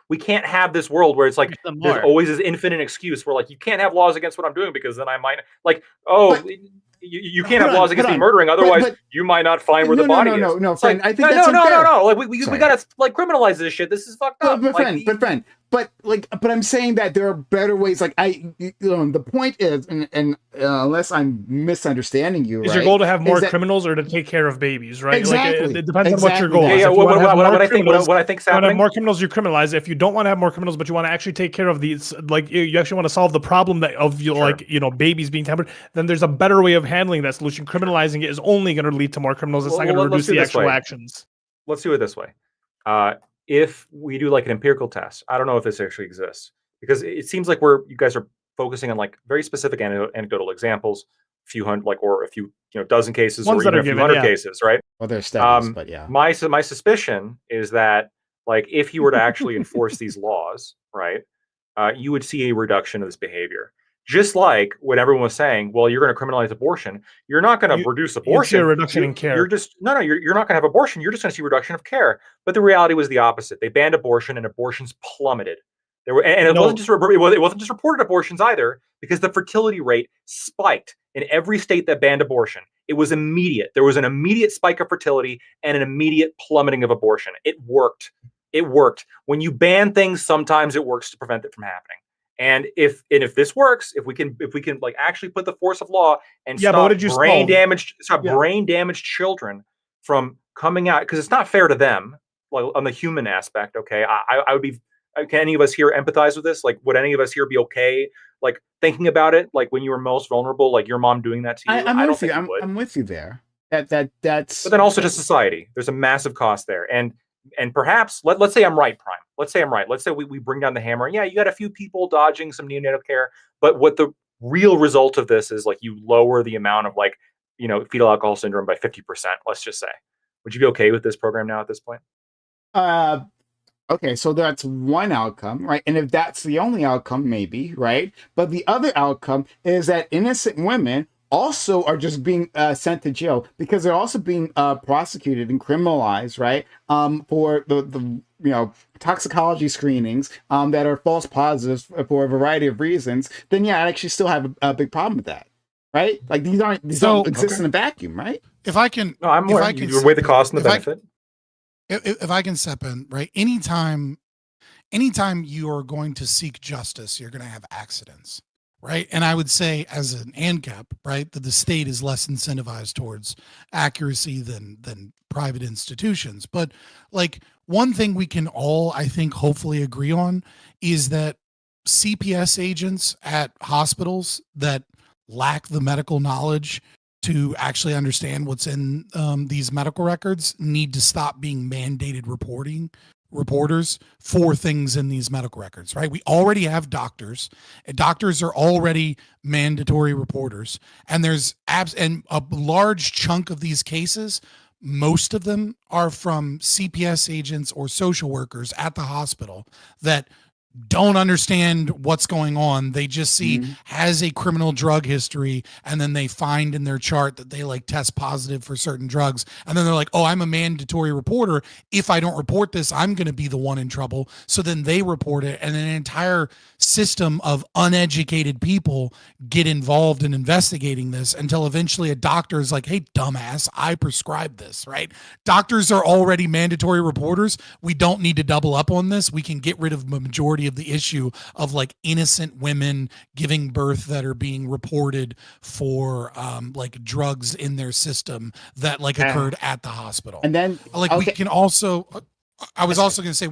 we can't have this world where it's like there's always this infinite excuse where, like, you can't have laws against what I'm doing because then I might, like, you can't have laws against me murdering, otherwise you might not find where the body is. No, friend. Like, I think that's unfair. No. Like, we gotta, like, criminalize this shit. This is fucked up. But I'm saying that there are better ways. Like, the point is, and unless I'm misunderstanding you, is your goal to have more criminals or to take care of babies, right? Exactly. Like, it depends on what your goal is. Yeah, what I think's happening. Want to have more criminals, you criminalize. If you don't want to have more criminals, but you want to actually take care of these, like, you actually want to solve the problem babies being tampered, then there's a better way of handling that solution. Criminalizing it is only going to lead to more criminals. It's not going to reduce the actual actions. Let's do it this way. If we do, like, an empirical test, I don't know if this actually exists, because it seems like you guys are focusing on, like, very specific anecdotal examples, a few hundred, like, or a few, dozen cases, or even a few hundred cases, right? Well, there's studies, but yeah. My suspicion is that, like, if you were to actually enforce these laws, right, you would see a reduction of this behavior. Just like when everyone was saying, well, you're going to criminalize abortion, you're not going to reduce abortion. You see a reduction in care. You're just you're not going to have abortion. You're just going to see a reduction of care. But the reality was the opposite. They banned abortion, and abortions plummeted. It wasn't just reported abortions either, because the fertility rate spiked in every state that banned abortion. It was immediate. There was an immediate spike of fertility and an immediate plummeting of abortion. It worked. When you ban things, sometimes it works to prevent it from happening. And if this works, if we can like actually put the force of law and stop brain damaged children from coming out, because it's not fair to them, like, on the human aspect. Okay, I would be Can any of us here empathize with this? Like, would any of us here be okay, like thinking about it, like when you were most vulnerable, like your mom doing that to you? I'm I don't with you. think we would. I'm with you there. That's. But then also to society, there's a massive cost there, and perhaps let's say I'm right, Prime. Let's say I'm right. Let's say we bring down the hammer. Yeah, you got a few people dodging some neonatal care, but what the real result of this is, like, you lower the amount of, like, fetal alcohol syndrome by 50%. Let's just say, would you be okay with this program now at this point? Okay, so that's one outcome, right? And if that's the only outcome, maybe, right? But the other outcome is that innocent women also are just being sent to jail because they're also being prosecuted and criminalized, right? For the toxicology screenings that are false positives for a variety of reasons. Then yeah, I actually still have a big problem with that, right? Like these don't exist in a vacuum, right? If I can, no, I'm more. You weigh the cost and the benefit. If I can step in, right? Anytime you are going to seek justice, you're going to have accidents, right? And I would say, as an ANCAP, right, that the state is less incentivized towards accuracy than private institutions. But like, one thing we can all, I think, hopefully agree on is that CPS agents at hospitals that lack the medical knowledge to actually understand what's in these medical records need to stop being mandated reporters for things in these medical records, right? We already have doctors, and doctors are already mandatory reporters, and there's and a large chunk of these cases, most of them are from CPS agents or social workers at the hospital that don't understand what's going on. They just see has a criminal drug history, and then they find in their chart that they like test positive for certain drugs, and then they're like, oh, I'm a mandatory reporter. If I don't report this, I'm going to be the one in trouble. So then they report it, and an entire system of uneducated people get involved in investigating this until eventually a doctor is like, hey, dumbass, I prescribed this, right? Doctors are already mandatory reporters. We don't need to double up on this. We can get rid of the majority of the issue of like innocent women giving birth that are being reported for like drugs in their system that like occurred at the hospital. And then like we can also, I was also going to say,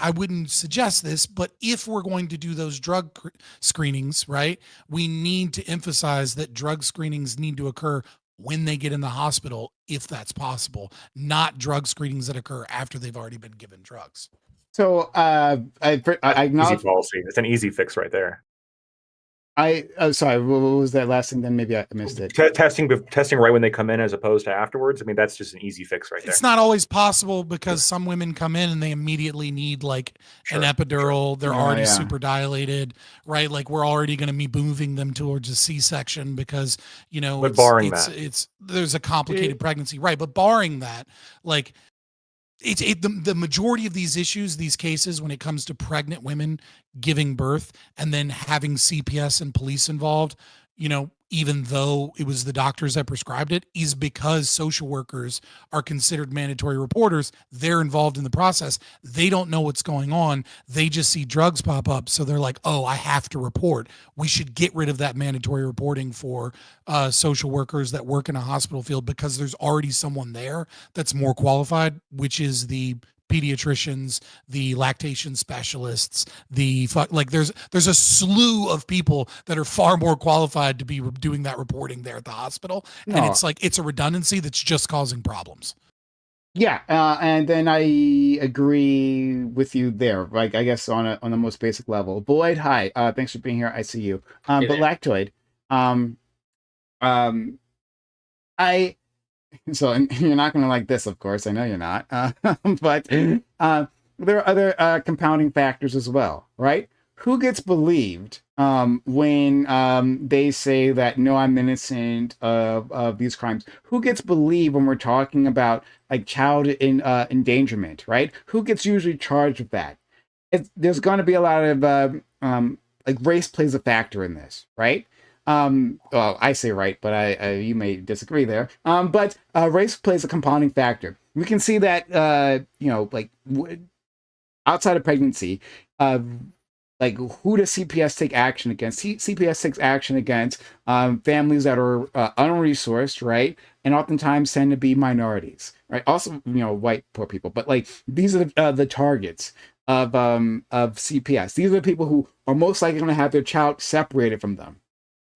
I wouldn't suggest this, but if we're going to do those drug screenings, right, we need to emphasize that drug screenings need to occur when they get in the hospital, if that's possible, not drug screenings that occur after they've already been given drugs. So I acknowledge easy policy. It's an easy fix right there. Sorry, what was that last thing? Then maybe I missed it. Testing right when they come in as opposed to afterwards. I mean, that's just an easy fix right there. It's not always possible because some women come in and they immediately need like an epidural. They're already super dilated, right? Like we're already going to be moving them towards a C-section because, but barring it's there's a complicated pregnancy, right? But barring that, like the majority of these issues, these cases, when it comes to pregnant women giving birth and then having CPS and police involved, even though it was the doctors that prescribed it, is because social workers are considered mandatory reporters. They're involved in the process. They don't know what's going on. They just see drugs pop up. So they're like, oh, I have to report. We should get rid of that mandatory reporting for social workers that work in a hospital field because there's already someone there that's more qualified, which is the pediatricians, the lactation specialists, there's a slew of people that are far more qualified to be doing that reporting there at the hospital. And it's like, it's a redundancy that's just causing problems. Yeah. And then I agree with you there, like, I guess on the most basic level. Boyd, hi. Thanks for being here. I see you. But Lactoid, so you're not going to like this, of course. I know you're not. But there are other compounding factors as well, right? Who gets believed when they say that, no, I'm innocent of these crimes? Who gets believed when we're talking about like child endangerment, right? Who gets usually charged with that? There's going to be a lot of like race plays a factor in this, right? Well, I say right, but you may disagree there. But race plays a compounding factor. We can see that, outside of pregnancy, like who does CPS take action against? CPS takes action against families that are unresourced, right? and oftentimes tend to be minorities, right? Also, white poor people, but like these are the targets of CPS. These are the people who are most likely going to have their child separated from them.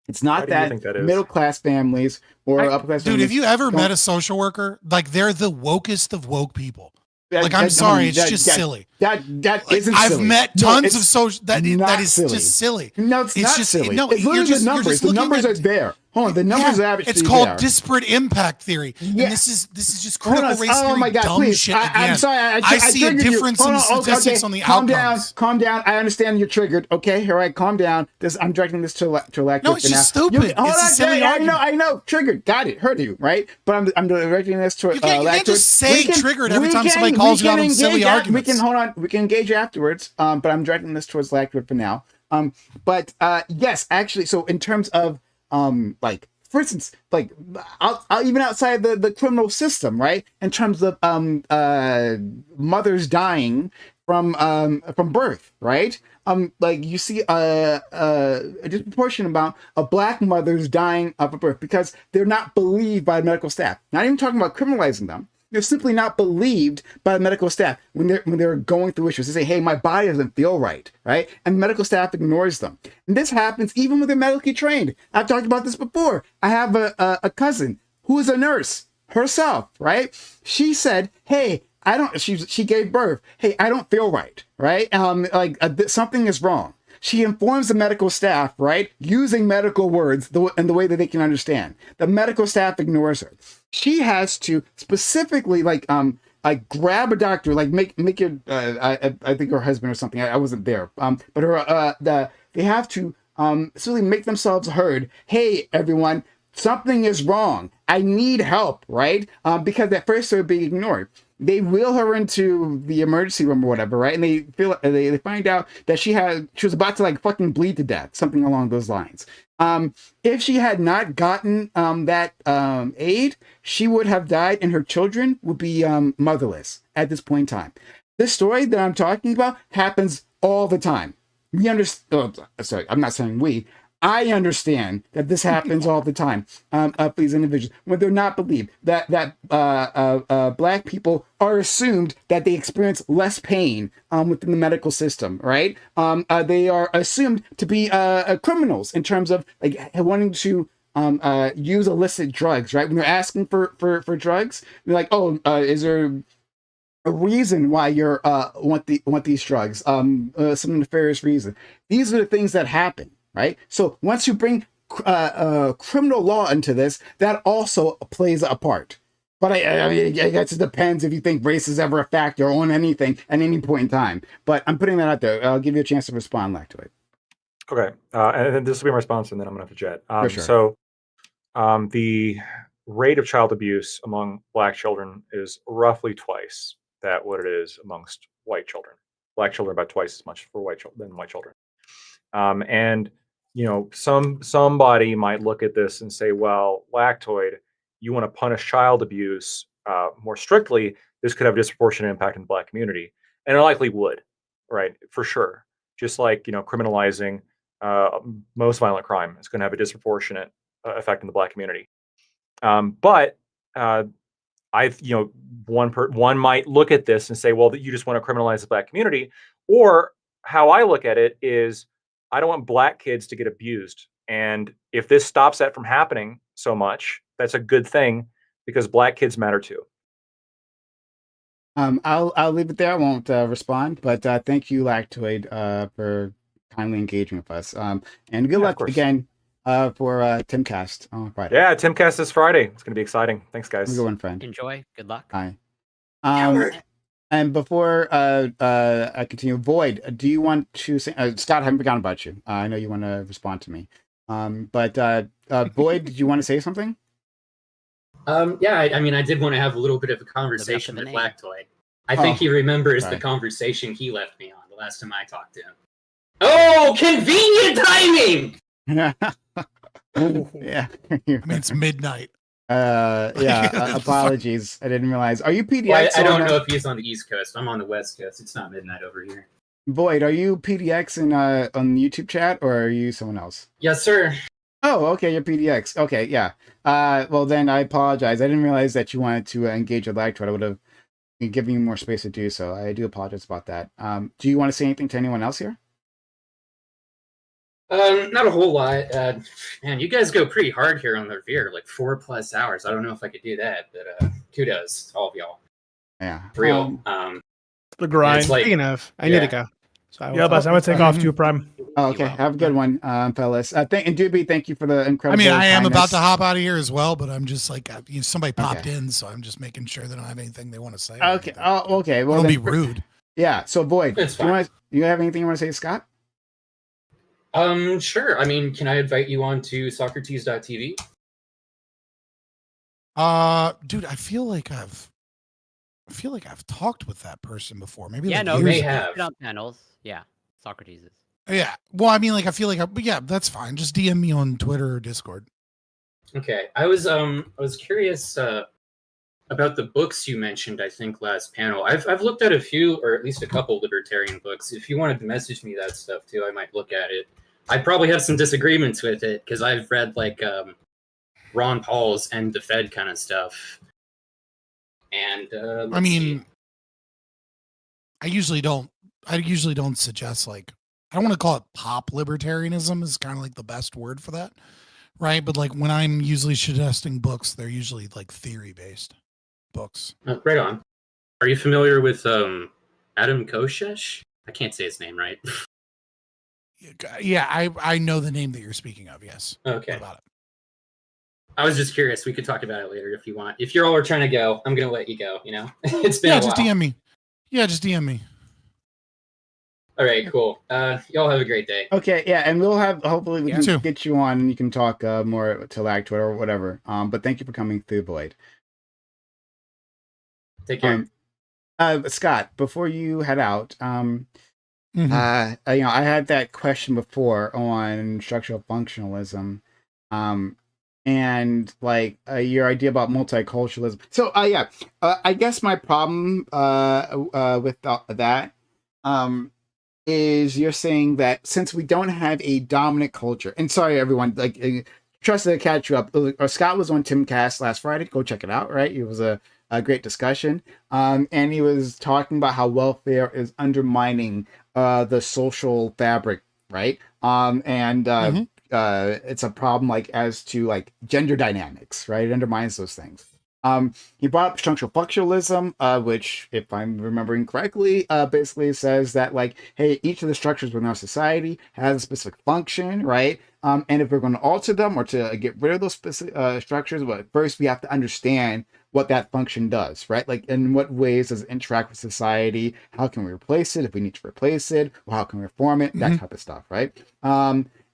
It's Why not do you that think that is? middle class families or upper class Dude, families. have you ever don't- met a social worker? Like, they're the wokest of woke people. that- Like, I'm that- sorry, it's that- just that- silly. That Like, isn't I've silly. met No, tons it's of social that not is silly. just silly. No, it's not just silly. no. It's You're literally just the you're numbers. just The looking numbers at, are there. Hold on, the numbers are actually it's called there. disparate impact theory. Yeah. And this is just Hold critical on. race theory. Oh my God! Dumb Please, shit again. I'm sorry. I see a triggered you. difference in Hold the on, statistics on the calm outcomes. Calm down. I understand you're triggered. Okay, all right, calm down. I'm directing this to Electric. No, it's just stupid. Hold It's a on, silly argument. I know. Triggered. Got it. Heard you. Right. But I'm directing this to You can't just say triggered every time somebody calls you out on silly arguments. We can engage afterwards. But I'm directing this towards Electric for now. But yes, actually. So in terms of like, for instance, like even outside the criminal system, right? In terms of mothers dying from birth, right? Like you see a disproportionate amount of Black mothers dying of birth because they're not believed by medical staff. Not even talking about criminalizing them. They're simply not believed by the medical staff when they're going through issues. They say, "Hey, my body doesn't feel right," right? And medical staff ignores them. And this happens even when they're medically trained. I've talked about this before. I have a cousin who is a nurse herself, right? She said, "Hey, I don't." She gave birth. "Hey, I don't feel right," right? Something is wrong. She informs the medical staff, right, using medical words in the way that they can understand. The medical staff ignores her. She has to specifically grab a doctor, like make it. I think her husband or something. I wasn't there. But her they have to simply make themselves heard. "Hey, everyone, something is wrong. I need help," right? Because at first they're being ignored. They wheel her into the emergency room or whatever, right? And they find out that she was about to like fucking bleed to death, something along those lines. If she had not gotten that aid, she would have died, and her children would be motherless at this point in time. This story that I'm talking about happens all the time. We understand. Oh, sorry, I'm not saying we. I understand that this happens all the time for these individuals when they're not believed. That Black people are assumed that they experience less pain within the medical system, right? They are assumed to be criminals in terms of like wanting to use illicit drugs, right? When they're asking for drugs, they're like, "Oh, is there a reason why you're want these drugs? Some nefarious reason." These are the things that happen. Right. So once you bring criminal law into this, that also plays a part. But I guess it depends if you think race is ever a factor on anything at any point in time. But I'm putting that out there. I'll give you a chance to respond, Lactoid. Okay. And then this will be my response, and then I'm going to have to jet. For sure. So the rate of child abuse among Black children is roughly twice that what it is amongst white children. Black children about twice as much for white children than white children. And somebody might look at this and say, "Well, Lactoid, you want to punish child abuse more strictly. This could have a disproportionate impact in the Black community," and it likely would, right? For sure. Just like criminalizing most violent crime is going to have a disproportionate effect in the Black community. But one might look at this and say, "Well, that you just want to criminalize the Black community," or how I look at it is, I don't want Black kids to get abused. And if this stops that from happening so much, that's a good thing because Black kids matter too. I'll leave it there. I won't respond, but thank you, Lactoid, for kindly engaging with us. And good luck again for Timcast on Friday. Yeah, Timcast this Friday. It's going to be exciting. Thanks, guys. Have a good one, friend. Enjoy. Good luck. Hi. And before I continue, Void, do you want to say, Scott, I haven't forgotten about you. I know you want to respond to me. But Void, did you want to say something? Yeah, I mean, I did want to have a little bit of a conversation with Lactoid. I think he remembers the conversation he left me on the last time I talked to him. Oh, convenient timing! Yeah. I mean, it's midnight. Yeah, apologies. I didn't realize. Are you PDX? Well, I don't know if he's on the East Coast. I'm on the West Coast. It's not midnight over here. Void, are you PDX on the YouTube chat, or are you someone else? Yes, sir. Oh, okay, you're PDX. Okay, yeah. Well, then I apologize. I didn't realize that you wanted to engage with Lactoid. I would have given you more space to do so. I do apologize about that. Do you want to say anything to anyone else here? Not a whole lot. Man, you guys go pretty hard here on the Reverie, like 4+ hours. I don't know if I could do that, but kudos to all of y'all. Yeah. For real. The grind. It's like, Speaking of, I need to go. So Yeah, boss, I'm gonna take off too, Prime. Oh, okay. Have a good one, fellas. And Doobie, thank you for the incredible. I mean, I am about kindness. to hop out of here as well, but I'm just like, somebody popped in, so I'm just making sure they don't have anything they want to say. Okay. Oh, okay. Well, don't then, be rude. Yeah. So, Void, It's do you have anything you want to say, Scott? Sure. I mean, can I invite you on to Socrates.tv? Dude, I feel like I've talked with that person before. Maybe Yeah, like no, years they ago. have on panels. Yeah, Socrates is. Yeah. Well, I mean, like I feel like, but yeah, that's fine. Just DM me on Twitter or Discord. Okay. I was curious about the books you mentioned. I think last panel. I've looked at a few, or at least a couple libertarian books. If you wanted to message me that stuff too, I might look at it. I probably have some disagreements with it because I've read like Ron Paul's End the Fed kind of stuff. And I mean, I usually don't suggest like, I don't want to call it pop libertarianism is kind of like the best word for that. Right. But like when I'm usually suggesting books, they're usually like theory based books. Right on. Are you familiar with Adam Koschesh? I can't say his name right. Yeah, I know the name that you're speaking of. Yes. Okay. What about it? I was just curious. We could talk about it later if you want. If you're all are trying to go, I'm going to let you go. You know, it's been a while. Just DM me. Yeah, just DM me. All right, cool. Y'all have a great day. Okay, yeah, and we'll have hopefully we can get you on and you can talk more to Lactoid or whatever. But thank you for coming through, Void. Take care. Scott, before you head out, I had that question before on structural functionalism, and like your idea about multiculturalism. So, I guess my problem with that is you're saying that since we don't have a dominant culture, and sorry everyone, like trust to catch you up. Scott was on Timcast last Friday. Go check it out. Right, it was a great discussion, and he was talking about how welfare is undermining the social fabric, right? It's a problem like as to like gender dynamics, right? It undermines those things. He brought up structural functionalism, which, if I'm remembering correctly, basically says that like, hey, each of the structures within our society has a specific function, right? And if we're going to alter them or to get rid of those specific structures, well, first we have to understand what that function does, right? Like, in what ways does it interact with society? How can we replace it if we need to replace it? Or how can we reform it? That type of stuff, right?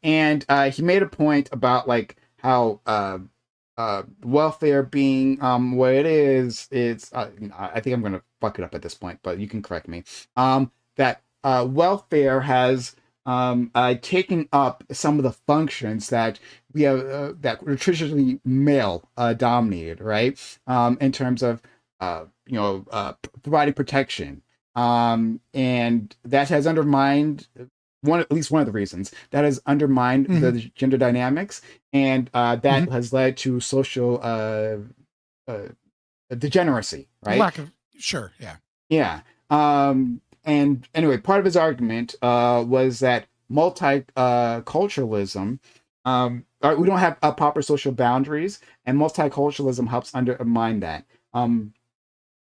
And he made a point about like how welfare being what it is, it's I think I'm going to fuck it up at this point, but you can correct me. That welfare has taken up some of the functions that we have that were traditionally male dominated, right? In terms of providing protection, and that has undermined at least one of the reasons that has undermined the gender dynamics, and that has led to social degeneracy, right? Lack of yeah. And anyway, part of his argument was that multiculturalism, we don't have proper social boundaries, and multiculturalism helps undermine that. And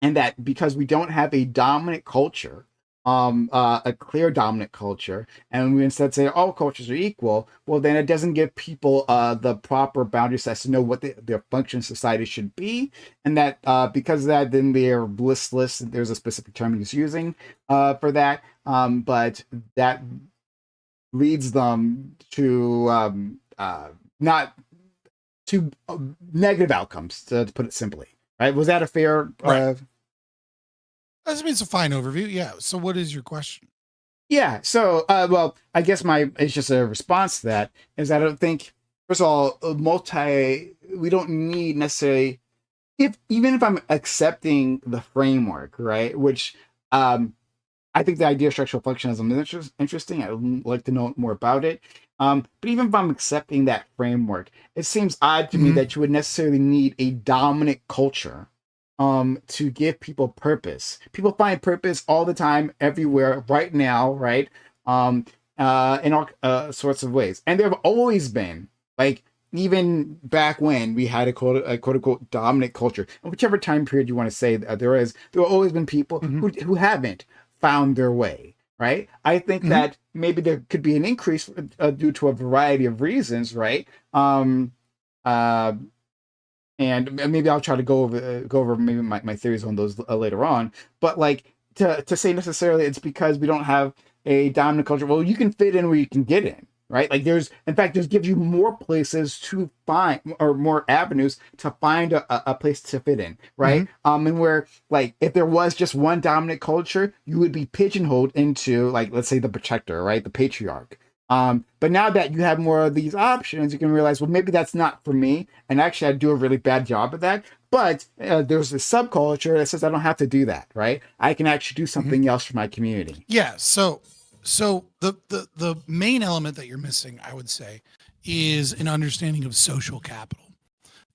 that because we don't have a dominant culture, a clear dominant culture, and we instead say all cultures are equal, well, then it doesn't give people the proper boundary sets to know what their function in society should be, and that because of that, then they're blissless. There's a specific term he's using for that, but that leads them to not to negative outcomes, to put it simply. Right? Was that a fair? Right. I mean, it's a fine overview. Yeah. So what is your question? Yeah. So, well, I guess it's just a response to that is I don't think, first of all, we don't need necessarily, even if I'm accepting the framework, right? Which, I think the idea of structural functionalism is interesting. I would like to know more about it. But even if I'm accepting that framework, it seems odd to me that you would necessarily need a dominant culture to give people purpose. People find purpose all the time, everywhere, right now, right? In all sorts of ways. And there have always been, like, even back when we had a quote unquote dominant culture, and whichever time period you want to say that there have always been people who haven't found their way, right? I think that maybe there could be an increase due to a variety of reasons, right? And maybe I'll try to go over maybe my theories on those later on. But like to say necessarily it's because we don't have a dominant culture. Well, you can fit in where you can get in, right? Like there's gives you more places to find, or more avenues to find a place to fit in, right? And where, like, if there was just one dominant culture, you would be pigeonholed into, like, let's say the protector, right? The patriarch. But now that you have more of these options, you can realize, well, maybe that's not for me. And actually, I do a really bad job of that. But there's a subculture that says I don't have to do that, right? I can actually do something else for my community. Yeah. So the main element that you're missing, I would say, is an understanding of social capital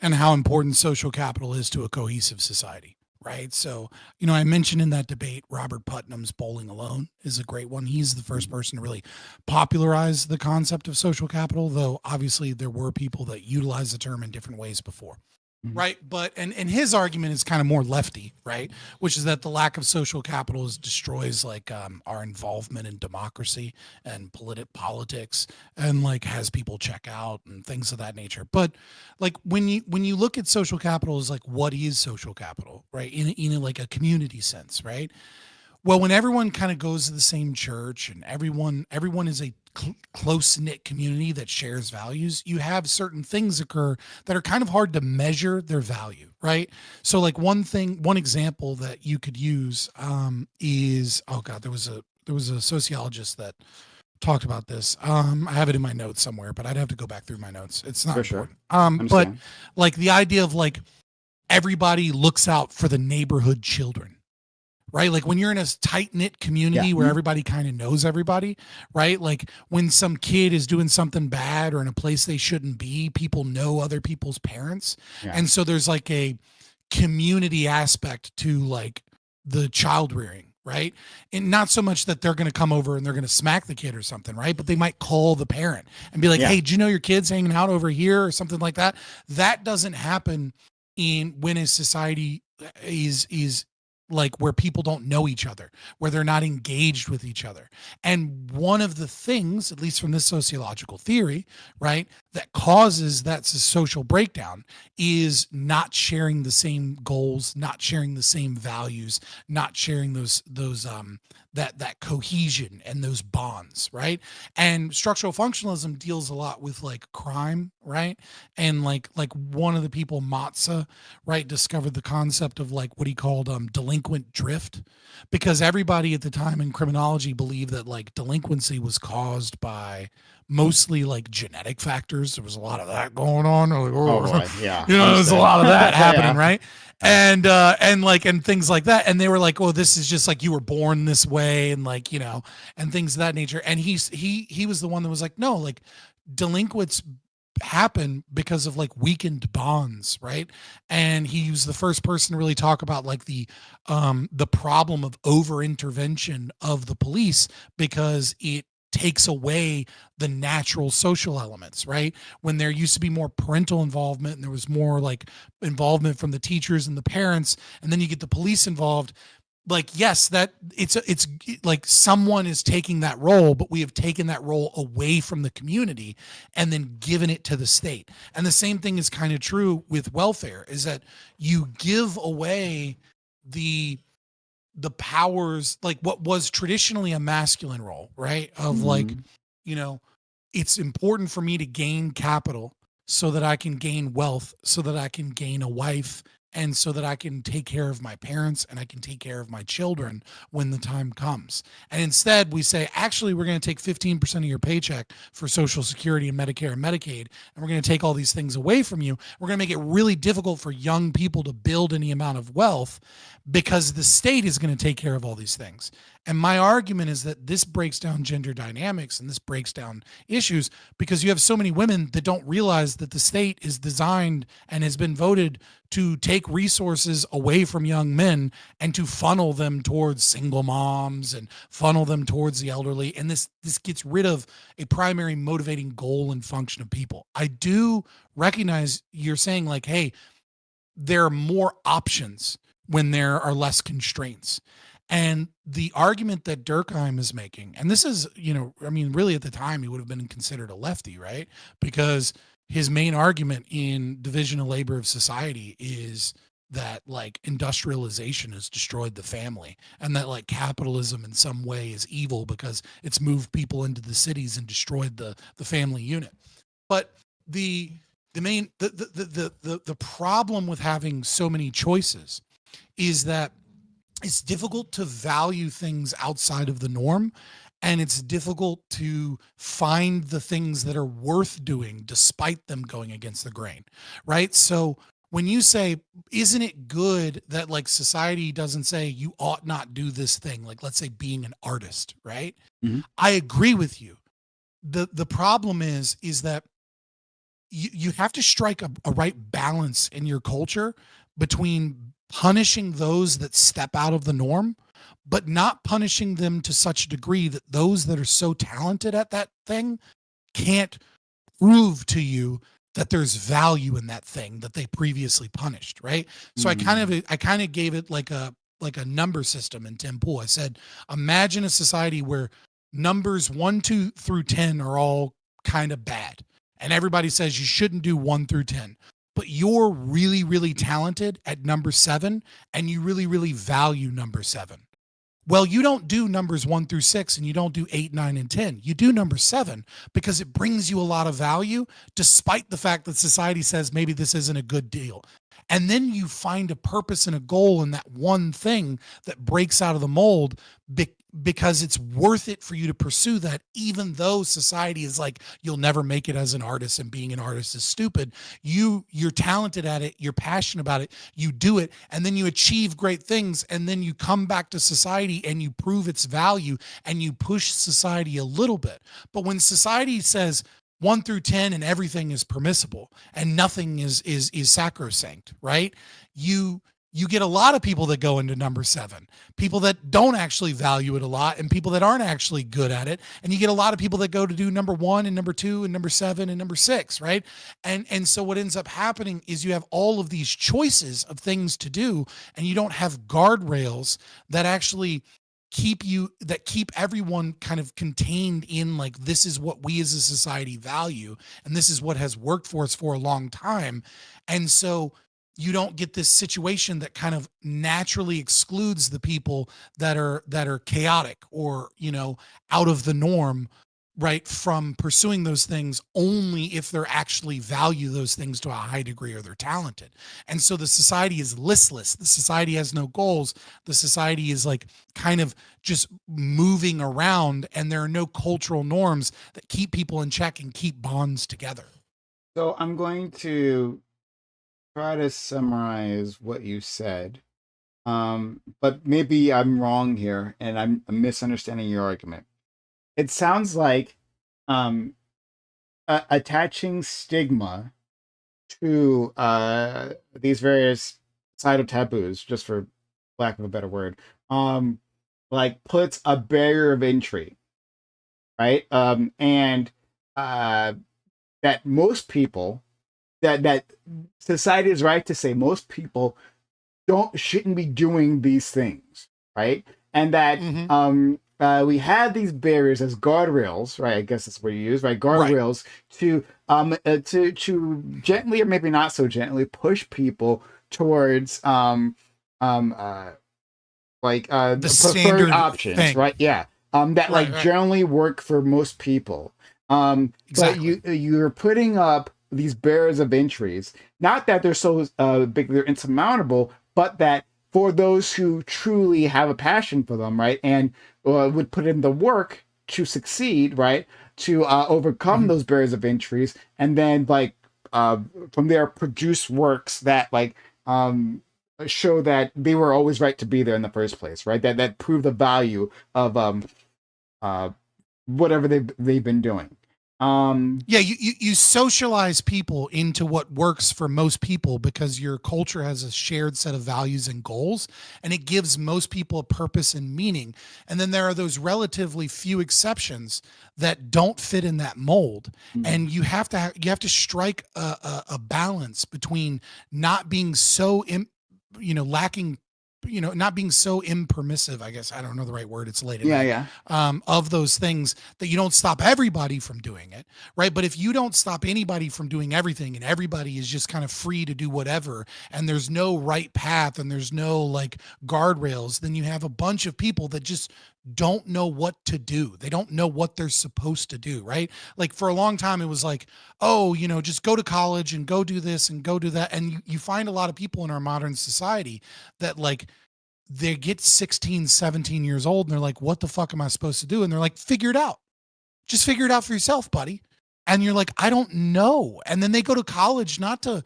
and how important social capital is to a cohesive society. Right. So, I mentioned in that debate, Robert Putnam's Bowling Alone is a great one. He's the first person to really popularize the concept of social capital, though obviously there were people that utilized the term in different ways before. Right. But and his argument is kind of more lefty, right? Which is that the lack of social capital destroys like our involvement in democracy and politics, and like has people check out and things of that nature. But like when you look at social capital as like, what is social capital, right? In like a community sense, right? Well, when everyone kind of goes to the same church and everyone is a close-knit community that shares values, you have certain things occur that are kind of hard to measure their value, right? So like one example that you could use is, oh God, there was a sociologist that talked about this. I have it in my notes somewhere, but I'd have to go back through my notes. It's not important. But like the idea of like everybody looks out for the neighborhood children. Right? Like when you're in a tight knit community where everybody kind of knows everybody, right? Like when some kid is doing something bad or in a place they shouldn't be, people know other people's parents. Yeah. And so there's like a community aspect to like the child rearing, right? And not so much that they're going to come over and they're going to smack the kid or something, right? But they might call the parent and be like, hey, do you know your kid's hanging out over here or something like that? That doesn't happen when a society is like where people don't know each other, where they're not engaged with each other. And one of the things, at least from this sociological theory, right, that causes that social breakdown is not sharing the same goals, not sharing the same values, not sharing that cohesion and those bonds, right? And structural functionalism deals a lot with like crime, right? And like one of the people, Matza, right, discovered the concept of like what he called delinquent drift, because everybody at the time in criminology believed that like delinquency was caused by mostly like genetic factors. There was a lot of that going on. Like, there's a lot of that happening, right? And things like that. And they were like, oh, this is just like you were born this way, and like, and things of that nature. And he was the one that was like, no, like delinquents happen because of like weakened bonds, right? And he was the first person to really talk about like the problem of over intervention of the police, because it takes away the natural social elements, right? When there used to be more parental involvement and there was more like involvement from the teachers and the parents, and then you get the police involved, like, yes, that it's like someone is taking that role, but we have taken that role away from the community and then given it to the state. And the same thing is kind of true with welfare, is that you give away the powers, like what was traditionally a masculine role, right? Of like, it's important for me to gain capital so that I can gain wealth, so that I can gain a wife, and so that I can take care of my parents and I can take care of my children when the time comes. And instead we say, actually, we're going to take 15% of your paycheck for Social Security and Medicare and Medicaid, and we're going to take all these things away from you. We're going to make it really difficult for young people to build any amount of wealth because the state is going to take care of all these things. And my argument is that this breaks down gender dynamics and this breaks down issues because you have so many women that don't realize that the state is designed and has been voted to take resources away from young men and to funnel them towards single moms and funnel them towards the elderly. And this gets rid of a primary motivating goal and function of people. I do recognize you're saying like, hey, there are more options when there are less constraints. And the argument that Durkheim is making, and this is, I mean, really at the time he would have been considered a lefty, right? Because his main argument in Division of Labor of Society is that like industrialization has destroyed the family and that like capitalism in some way is evil because it's moved people into the cities and destroyed the family unit. But the problem with having so many choices is that it's difficult to value things outside of the norm, and it's difficult to find the things that are worth doing despite them going against the grain, right? So when you say, isn't it good that like society doesn't say you ought not do this thing, like let's say being an artist, right? Mm-hmm. I agree with you. The problem is that you have to strike a right balance in your culture between punishing those that step out of the norm, but not punishing them to such a degree that those that are so talented at that thing can't prove to you that there's value in that thing that they previously punished, right? So I kind of gave it like a number system in Tim Pool. I said, imagine a society where numbers 1, 2 through 10 are all kind of bad. And everybody says you shouldn't do 1 through 10. But you're really, really talented at number 7, and you really, really value number 7. Well, you don't do numbers 1 through 6, and you don't do 8, 9, and 10. You do number 7 because it brings you a lot of value, despite the fact that society says maybe this isn't a good deal. And then you find a purpose and a goal in that one thing that breaks out of the mold because it's worth it for you to pursue that, even though society is like, you'll never make it as an artist and being an artist is stupid. You're talented at it. You're passionate about it. You do it. And then you achieve great things. And then you come back to society and you prove its value and you push society a little bit. But when society says 1 through 10 and everything is permissible and nothing is sacrosanct, right? You get a lot of people that go into number 7, people that don't actually value it a lot and people that aren't actually good at it. And you get a lot of people that go to do number 1 and number 2 and number 7 and number 6, right? And so what ends up happening is you have all of these choices of things to do, and you don't have guardrails that actually keep everyone kind of contained in like, this is what we as a society value, and this is what has worked for us for a long time. And so you don't get this situation that kind of naturally excludes the people that are chaotic or, out of the norm, right, from pursuing those things only if they're actually value those things to a high degree or they're talented. And so the society is listless. The society has no goals. The society is like kind of just moving around, and there are no cultural norms that keep people in check and keep bonds together. So I'm going to try to summarize what you said, but maybe I'm wrong here and I'm misunderstanding your argument. It sounds like attaching stigma to these various societal taboos, just for lack of a better word, like puts a barrier of entry, right? And that most people, that society is right to say most people shouldn't be doing these things, right? And that we have these barriers as guardrails, right? I guess that's what you use, right? Guardrails, right, to gently or maybe not so gently push people towards the preferred options, thing, right? Yeah, that right, generally work for most people. Exactly. But you're putting up these barriers of entries, not that they're so big they're insurmountable, but that for those who truly have a passion for them, right, and would put in the work to succeed, right, to overcome those barriers of entries, and then from there produce works that show that they were always right to be there in the first place, right? That prove the value of whatever they've been doing. Yeah, you socialize people into what works for most people because your culture has a shared set of values and goals, and it gives most people a purpose and meaning. And then there are those relatively few exceptions that don't fit in that mold, and you have to strike a balance between not being so lacking, not being so impermissive, I guess. I don't know the right word. It's late at night. Of those things that you don't stop everybody from doing it, right? But if you don't stop anybody from doing everything and everybody is just kind of free to do whatever, and there's no right path and there's no like guardrails, then you have a bunch of people that just don't know what to do. They don't know what they're supposed to do, right? Like for a long time, it was like, oh, just go to college and go do this and go do that. And you find a lot of people in our modern society that like, they get 16, 17 years old and they're like, what the fuck am I supposed to do? And they're like, figure it out. Just figure it out for yourself, buddy. And you're like, I don't know. And then they go to college, not to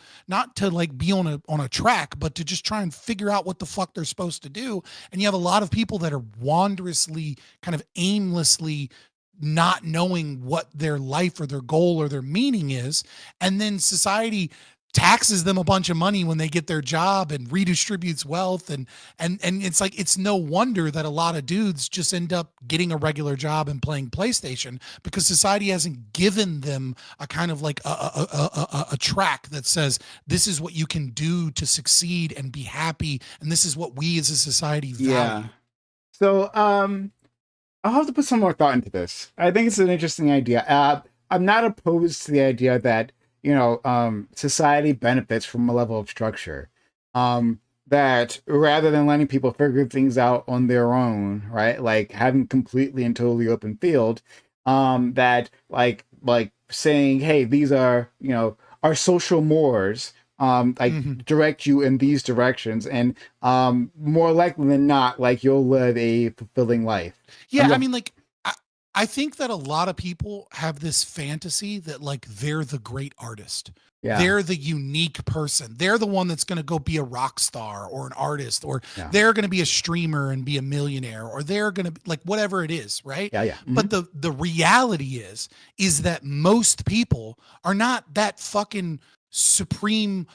like be on a track, but to just try and figure out what the fuck they're supposed to do. And you have a lot of people that are wanderously, kind of aimlessly not knowing what their life or their goal or their meaning is. And then society taxes them a bunch of money when they get their job and redistributes wealth. And it's like, it's no wonder that a lot of dudes just end up getting a regular job and playing PlayStation because society hasn't given them a kind of like a track that says, this is what you can do to succeed and be happy. And this is what we as a society value. Yeah. So, I'll have to put some more thought into this. I think it's an interesting idea. I'm not opposed to the idea that society benefits from a level of structure. That rather than letting people figure things out on their own, right? Like having completely and totally open field, that like saying, hey, these are, our social mores, direct you in these directions, and more likely than not, like you'll live a fulfilling life. Yeah, I mean, like, I think that a lot of people have this fantasy that like they're the great artist. Yeah. They're the unique person. They're the one that's going to go be a rock star or an artist, or they're going to be a streamer and be a millionaire, or they're going to be like whatever it is, right? Yeah, yeah. Mm-hmm. But the reality is that most people are not that fucking supreme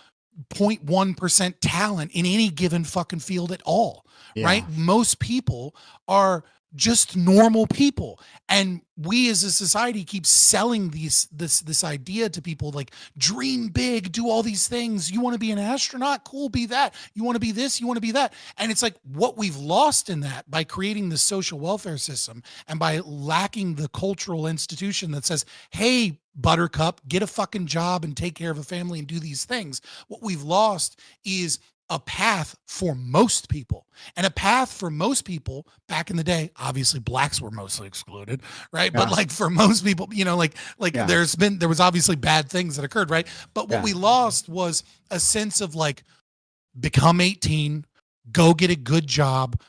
0.1% talent in any given fucking field at all, right? Most people are just normal people, and we as a society keep selling this idea to people like, dream big, do all these things. You want to be an astronaut? Cool, be that. You want to be this, you want to be that. And it's like what we've lost in that by creating the social welfare system and by lacking the cultural institution that says, hey, buttercup, get a fucking job and take care of a family and do these things. What we've lost is a path for most people. And a path for most people back in the day, obviously blacks were mostly excluded, right? Yeah. But like for most people, there was obviously bad things that occurred, right? But what we lost was a sense of like, become 18, go get a good job,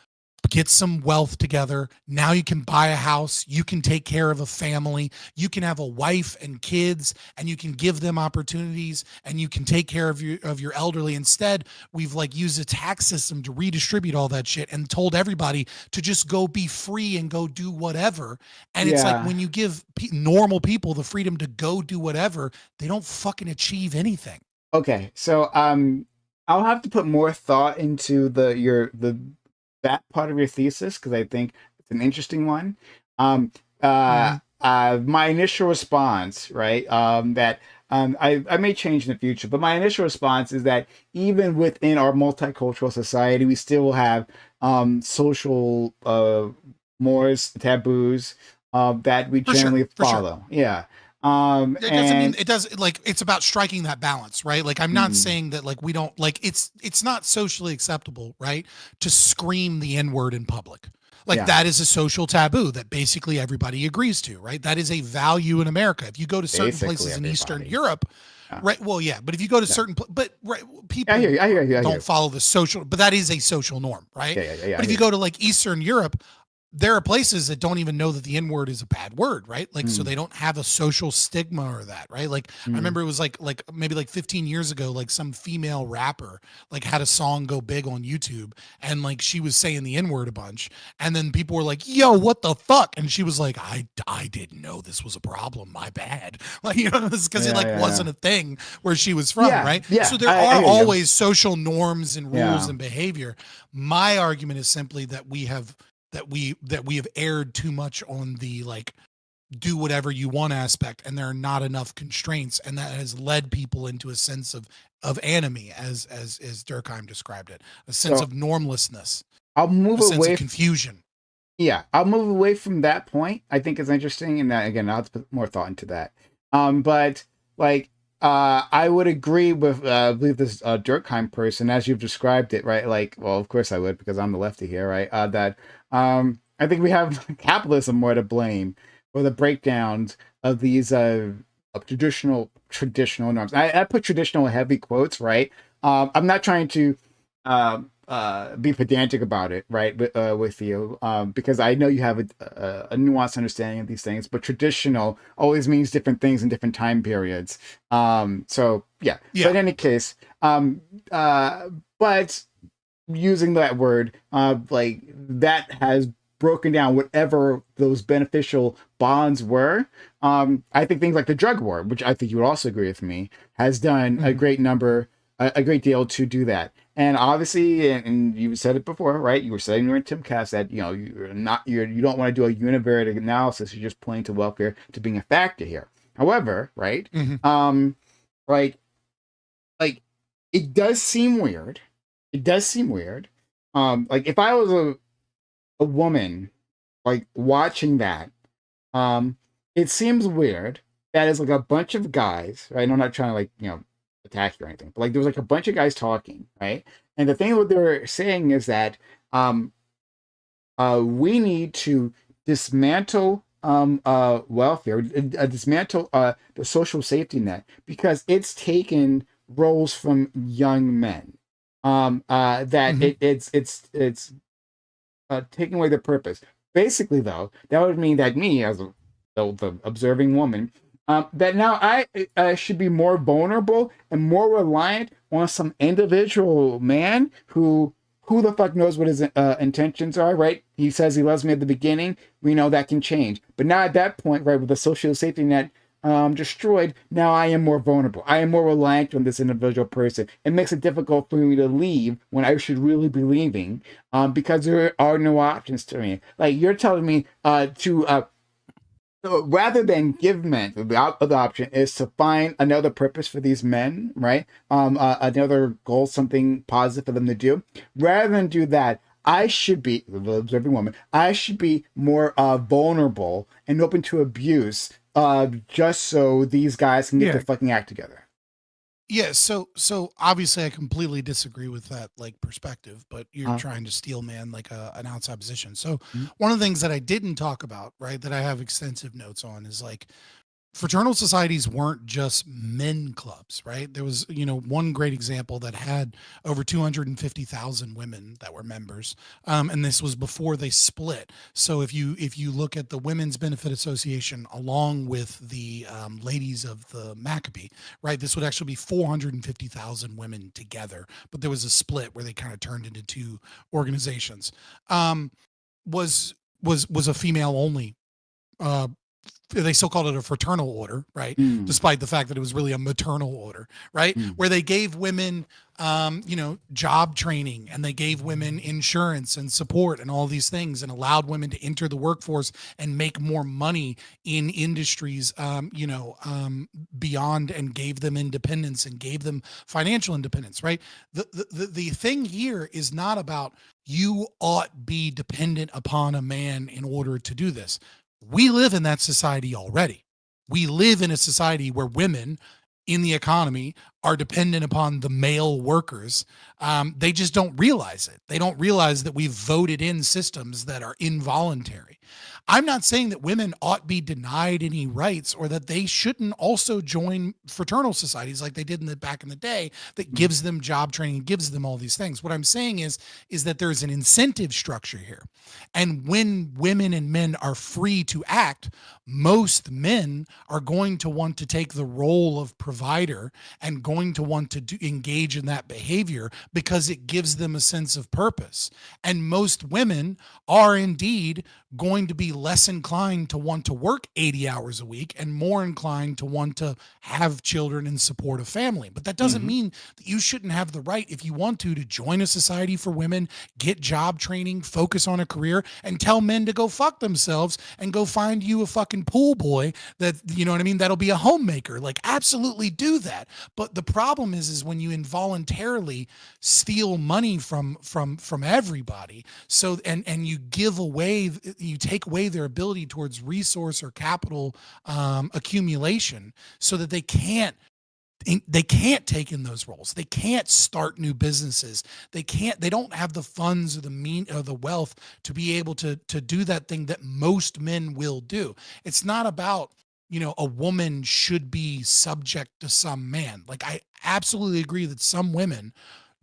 get some wealth together. Now you can buy a house, you can take care of a family, you can have a wife and kids, and you can give them opportunities, and you can take care of your elderly. Instead, we've like used a tax system to redistribute all that shit and told everybody to just go be free and go do whatever. And it's like when you give normal people the freedom to go do whatever, they don't fucking achieve anything. Okay, so I'll have to put more thought into that part of your thesis, because I think it's an interesting one. My initial response, right, that I may change in the future, but my initial response is that even within our multicultural society, we still have social mores, taboos that we generally follow. Sure. Yeah. It doesn't mean it does, like, it's about striking that balance, right? Like, I'm not saying that like we don't, like, it's not socially acceptable, right, to scream the N-word in public. Like that is a social taboo that basically everybody agrees to, right? That is a value in America. If you go to certain places in Eastern Europe, right? Well, yeah, but if you go to certain, but right, people don't follow the social, but that is a social norm, right? But if you go to like Eastern Europe, there are places that don't even know that the N-word is a bad word, right? Like, so they don't have a social stigma or that, right? Like, I remember it was like maybe like 15 years ago, like some female rapper like had a song go big on YouTube, and like she was saying the N-word a bunch, and then people were like, "Yo, what the fuck?" And she was like, "I didn't know this was a problem. My bad." Like, you know, this because it like wasn't a thing where she was from, right? Yeah. So there are always social norms and rules and behavior. My argument is simply that we have erred too much on the like do whatever you want aspect, and there are not enough constraints, and that has led people into a sense of anomie, as Durkheim described it, a sense of normlessness. I'll move away, sense of confusion. Yeah, I'll move away from that point. I think it's interesting, and that again, I'll put more thought into that. But like, I would agree with I believe this Durkheim person as you've described it, right? Like, well, of course I would because I'm the lefty here, right? That I think we have capitalism more to blame for the breakdowns of these traditional norms. I put traditional in heavy quotes, right? I'm not trying to be pedantic about it, right? With you, because I know you have a nuanced understanding of these things, but traditional always means different things in different time periods. So yeah. But in any case, but using that word, like that has broken down whatever those beneficial bonds were. I think things like the drug war, which I think you would also agree with me, has done a great deal to do that. And obviously, and you said it before, right? You were saying during Timcast that you don't want to do a univariate analysis. You're just playing to welfare to being a factor here. However, right? Like it does seem weird. Like if I was a woman, like watching that, it seems weird that it's like a bunch of guys, right? And I'm not trying to like attack you or anything, but like there was like a bunch of guys talking, right? And the thing what they were saying is that we need to dismantle welfare, dismantle the social safety net because it's taken roles from young men. It's taking away the purpose. Basically, though, that would mean that me as the observing woman, that now I should be more vulnerable and more reliant on some individual man who the fuck knows what his intentions are, right? He says he loves me at the beginning. We know that can change. But now at that point, right, with the social safety net destroyed, now I am more vulnerable. I am more reliant on this individual person. It makes it difficult for me to leave when I should really be leaving because there are no options to me. Like you're telling me so rather than give men, the other option is to find another purpose for these men, right? Another goal, something positive for them to do. Rather than do that, I should be, the observing woman, I should be more vulnerable and open to abuse just so these guys can get their fucking act together. Yeah, so obviously I completely disagree with that like perspective, but you're trying to steel man like an outside position. So one of the things that I didn't talk about, right, that I have extensive notes on is like fraternal societies weren't just men clubs, right? There was, one great example that had over 250,000 women that were members. And this was before they split. So if you look at the Women's Benefit Association along with the ladies of the Maccabee, right, this would actually be 450,000 women together. But there was a split where they kind of turned into two organizations. Was a female only they still called it a fraternal order, right? Despite the fact that it was really a maternal order, right? Where they gave women, job training, and they gave women insurance and support and all these things, and allowed women to enter the workforce and make more money in industries, beyond, and gave them independence and gave them financial independence, right? The thing here is not about you ought be dependent upon a man in order to do this. We live in that society already. We live in a society where women in the economy are dependent upon the male workers. They just don't realize it. They don't realize that we've voted in systems that are involuntary. I'm not saying that women ought be denied any rights or that they shouldn't also join fraternal societies like they did back in the day that gives them job training, gives them all these things. What I'm saying is that there's an incentive structure here. And when women and men are free to act, most men are going to want to take the role of provider and going to want to engage in that behavior because it gives them a sense of purpose. And most women are indeed going to be less inclined to want to work 80 hours a week and more inclined to want to have children and support a family. But that doesn't mean that you shouldn't have the right, if you want to join a society for women, get job training, focus on a career, and tell men to go fuck themselves and go find you a fucking pool boy that, you know what I mean, that'll be a homemaker. Like, absolutely do that. But the problem is when you involuntarily steal money from everybody, so and you give away, you take away their ability towards resource or capital accumulation, so that they can't take in those roles. They can't start new businesses. They don't have the funds or the wealth to be able to do that thing that most men will do. It's not about, a woman should be subject to some man. Like, I absolutely agree that some women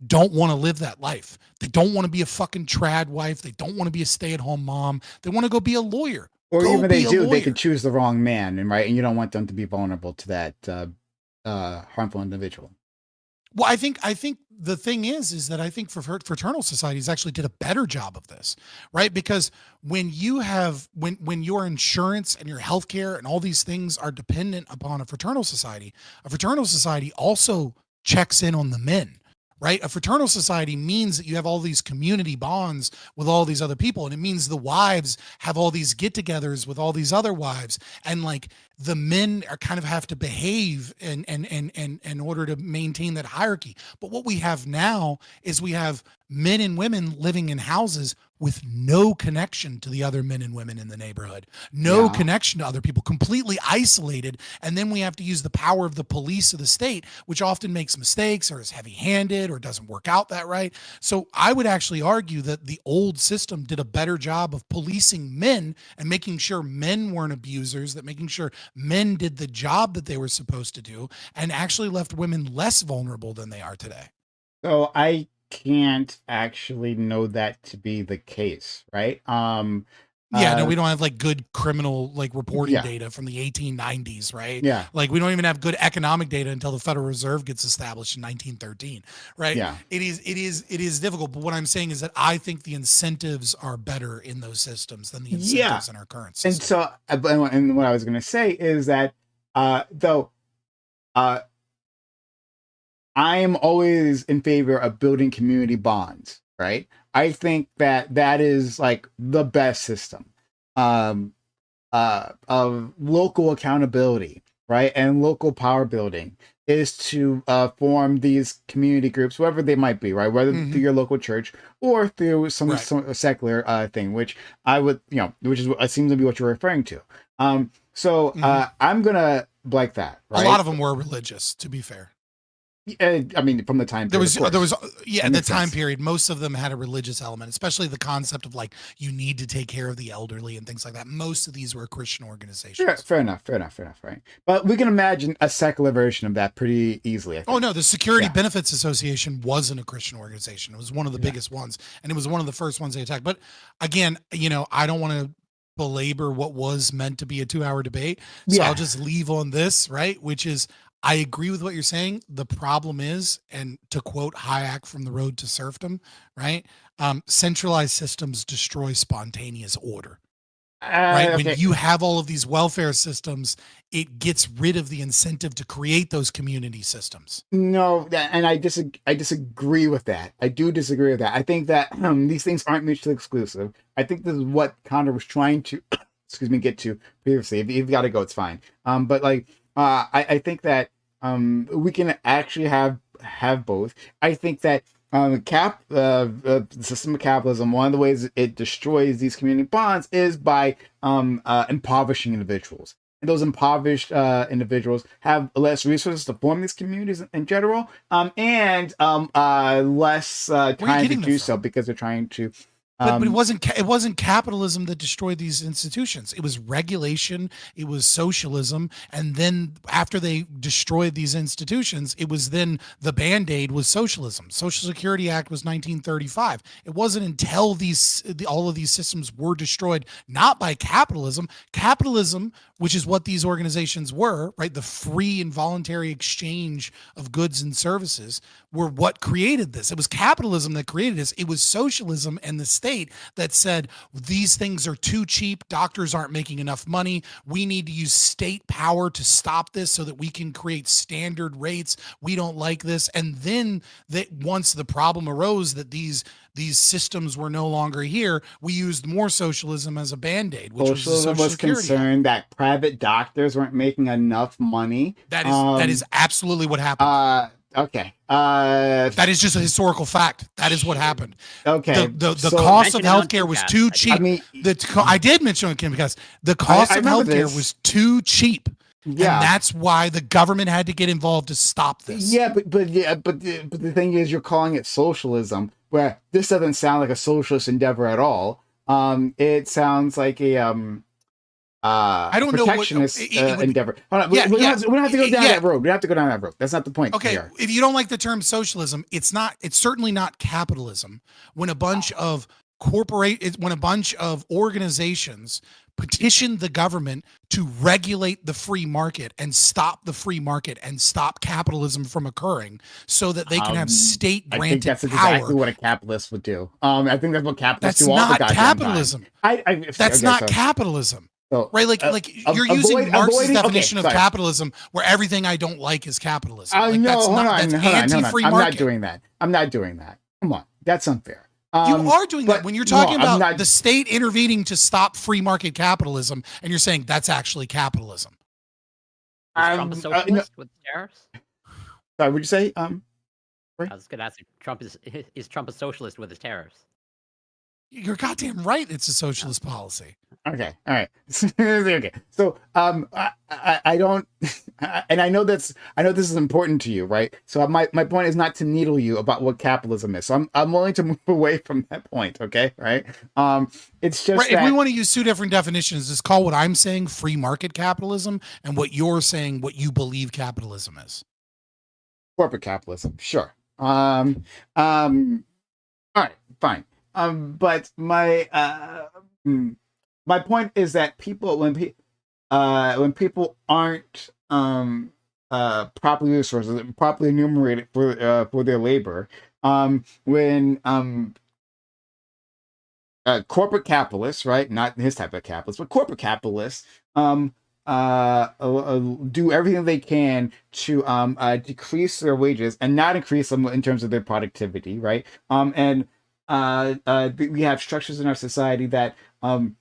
don't want to live that life. They don't want to be a fucking trad wife. They don't want to be a stay-at-home mom. They want to go be a lawyer. Or even they do, they could choose the wrong man, and you don't want them to be vulnerable to that harmful individual. Well, I think the thing is that I think fraternal societies actually did a better job of this, right? Because when you have when your insurance and your healthcare and all these things are dependent upon a fraternal society also checks in on the men. Right? A fraternal society means that you have all these community bonds with all these other people. And it means the wives have all these get-togethers with all these other wives. And like, the men are kind of have to behave in order to maintain that hierarchy. But what we have now is we have men and women living in houses with no connection to the other men and women in the neighborhood, no connection to other people, completely isolated. And then we have to use the power of the police of the state, which often makes mistakes or is heavy-handed or doesn't work out that right. So I would actually argue that the old system did a better job of policing men and making sure men weren't abusers, that making sure men did the job that they were supposed to do, and actually left women less vulnerable than they are today. So I can't actually know that to be the case, right? No, we don't have like good criminal reporting data from the 1890s, right? Yeah. Like, we don't even have good economic data until the Federal Reserve gets established in 1913, right? Yeah. It is difficult, but what I'm saying is that I think the incentives are better in those systems than the incentives in our current system. And so, and what I was going to say is that I am always in favor of building community bonds, right? I think that is like the best system of local accountability, right? And local power building is to form these community groups, whoever they might be, right? Whether through your local church or through some secular thing, which I would, which is what seems to be what you're referring to. I'm gonna like that. Right? A lot of them were religious, to be fair. I mean, from the time period, there was the time period, most of them had a religious element, especially the concept of like, you need to take care of the elderly and things like that. Most of these were Christian organizations. Fair enough, right? But we can imagine a secular version of that pretty easily, I think. Oh no, the Security Benefits Association wasn't a Christian organization. It was one of the biggest ones, and it was one of the first ones they attacked. But again, I don't want to belabor what was meant to be a 2-hour debate, so I'll just leave on this, right? Which is, I agree with what you're saying. The problem is, and to quote Hayek from The Road to Serfdom, right? Centralized systems destroy spontaneous order. Right? Okay. When you have all of these welfare systems, it gets rid of the incentive to create those community systems. No, and I disagree with that. I do disagree with that. I think that these things aren't mutually exclusive. I think this is what Connor was trying to, get to previously. If you've got to go, it's fine. But I think that we can actually have both. I think that the system of capitalism, one of the ways it destroys these community bonds is by impoverishing individuals. And those impoverished individuals have less resources to form these communities in general, and less time to do so because they're trying to But it wasn't capitalism that destroyed these institutions. It was regulation, it was socialism, and then after they destroyed these institutions, it was then the Band-Aid was socialism. Social Security Act was 1935. It wasn't until all of these systems were destroyed, not by capitalism. Capitalism, which is what these organizations were, right? The free and voluntary exchange of goods and services were what created this. It was capitalism that created this. It was socialism and the state that said, these things are too cheap. Doctors aren't making enough money. We need to use state power to stop this so that we can create standard rates. We don't like this. And then that once the problem arose that these systems were no longer here, we used more socialism as a Band-Aid, which socialism was concerned that private doctors weren't making enough money. That is absolutely what happened. Okay. That is just a historical fact. That is what happened. Okay. The cost of healthcare was too cheap. I mean, I did mention it because the cost of healthcare was too cheap. Yeah. And that's why the government had to get involved to stop this. Yeah, but the thing is, you're calling it socialism, where this doesn't sound like a socialist endeavor at all. It sounds like a I don't protectionist endeavor. Hold on, we don't have to go down that road. We don't have to go down that road. That's not the point. Okay, here. If you don't like the term socialism, it's certainly not capitalism. When a bunch of organizations petition the government to regulate the free market and stop the free market and stop capitalism from occurring so that they can have state granted power. I think that's exactly what a capitalist would do. I think that's what capitalists do all the goddamn capitalism. Time. That's not capitalism. So, right, you're using Marx's definition of capitalism, where everything I don't like is capitalism. That's anti-free market. I'm not doing that. Come on, that's unfair. You are doing that when you're talking about the state intervening to stop free market capitalism, and you're saying that's actually capitalism. Is Trump a socialist with tariffs? Sorry, would you say? I was going to ask you, is Trump a socialist with his tariffs? You're goddamn right. It's a socialist policy. Okay. All right. Okay. So, I don't, and I know this is important to you, right? So my point is not to needle you about what capitalism is. So I'm willing to move away from that point. Okay. Right. It's just right. If we want to use two different definitions, just call what I'm saying free market capitalism, and what you're saying what you believe capitalism is. Corporate capitalism. Sure. All right. Fine. But my point is that when people aren't properly resourced, properly enumerated for their labor, when corporate capitalists, right, not his type of capitalist, but corporate capitalists, do everything they can to decrease their wages and not increase them in terms of their productivity, right? We have structures in our society that end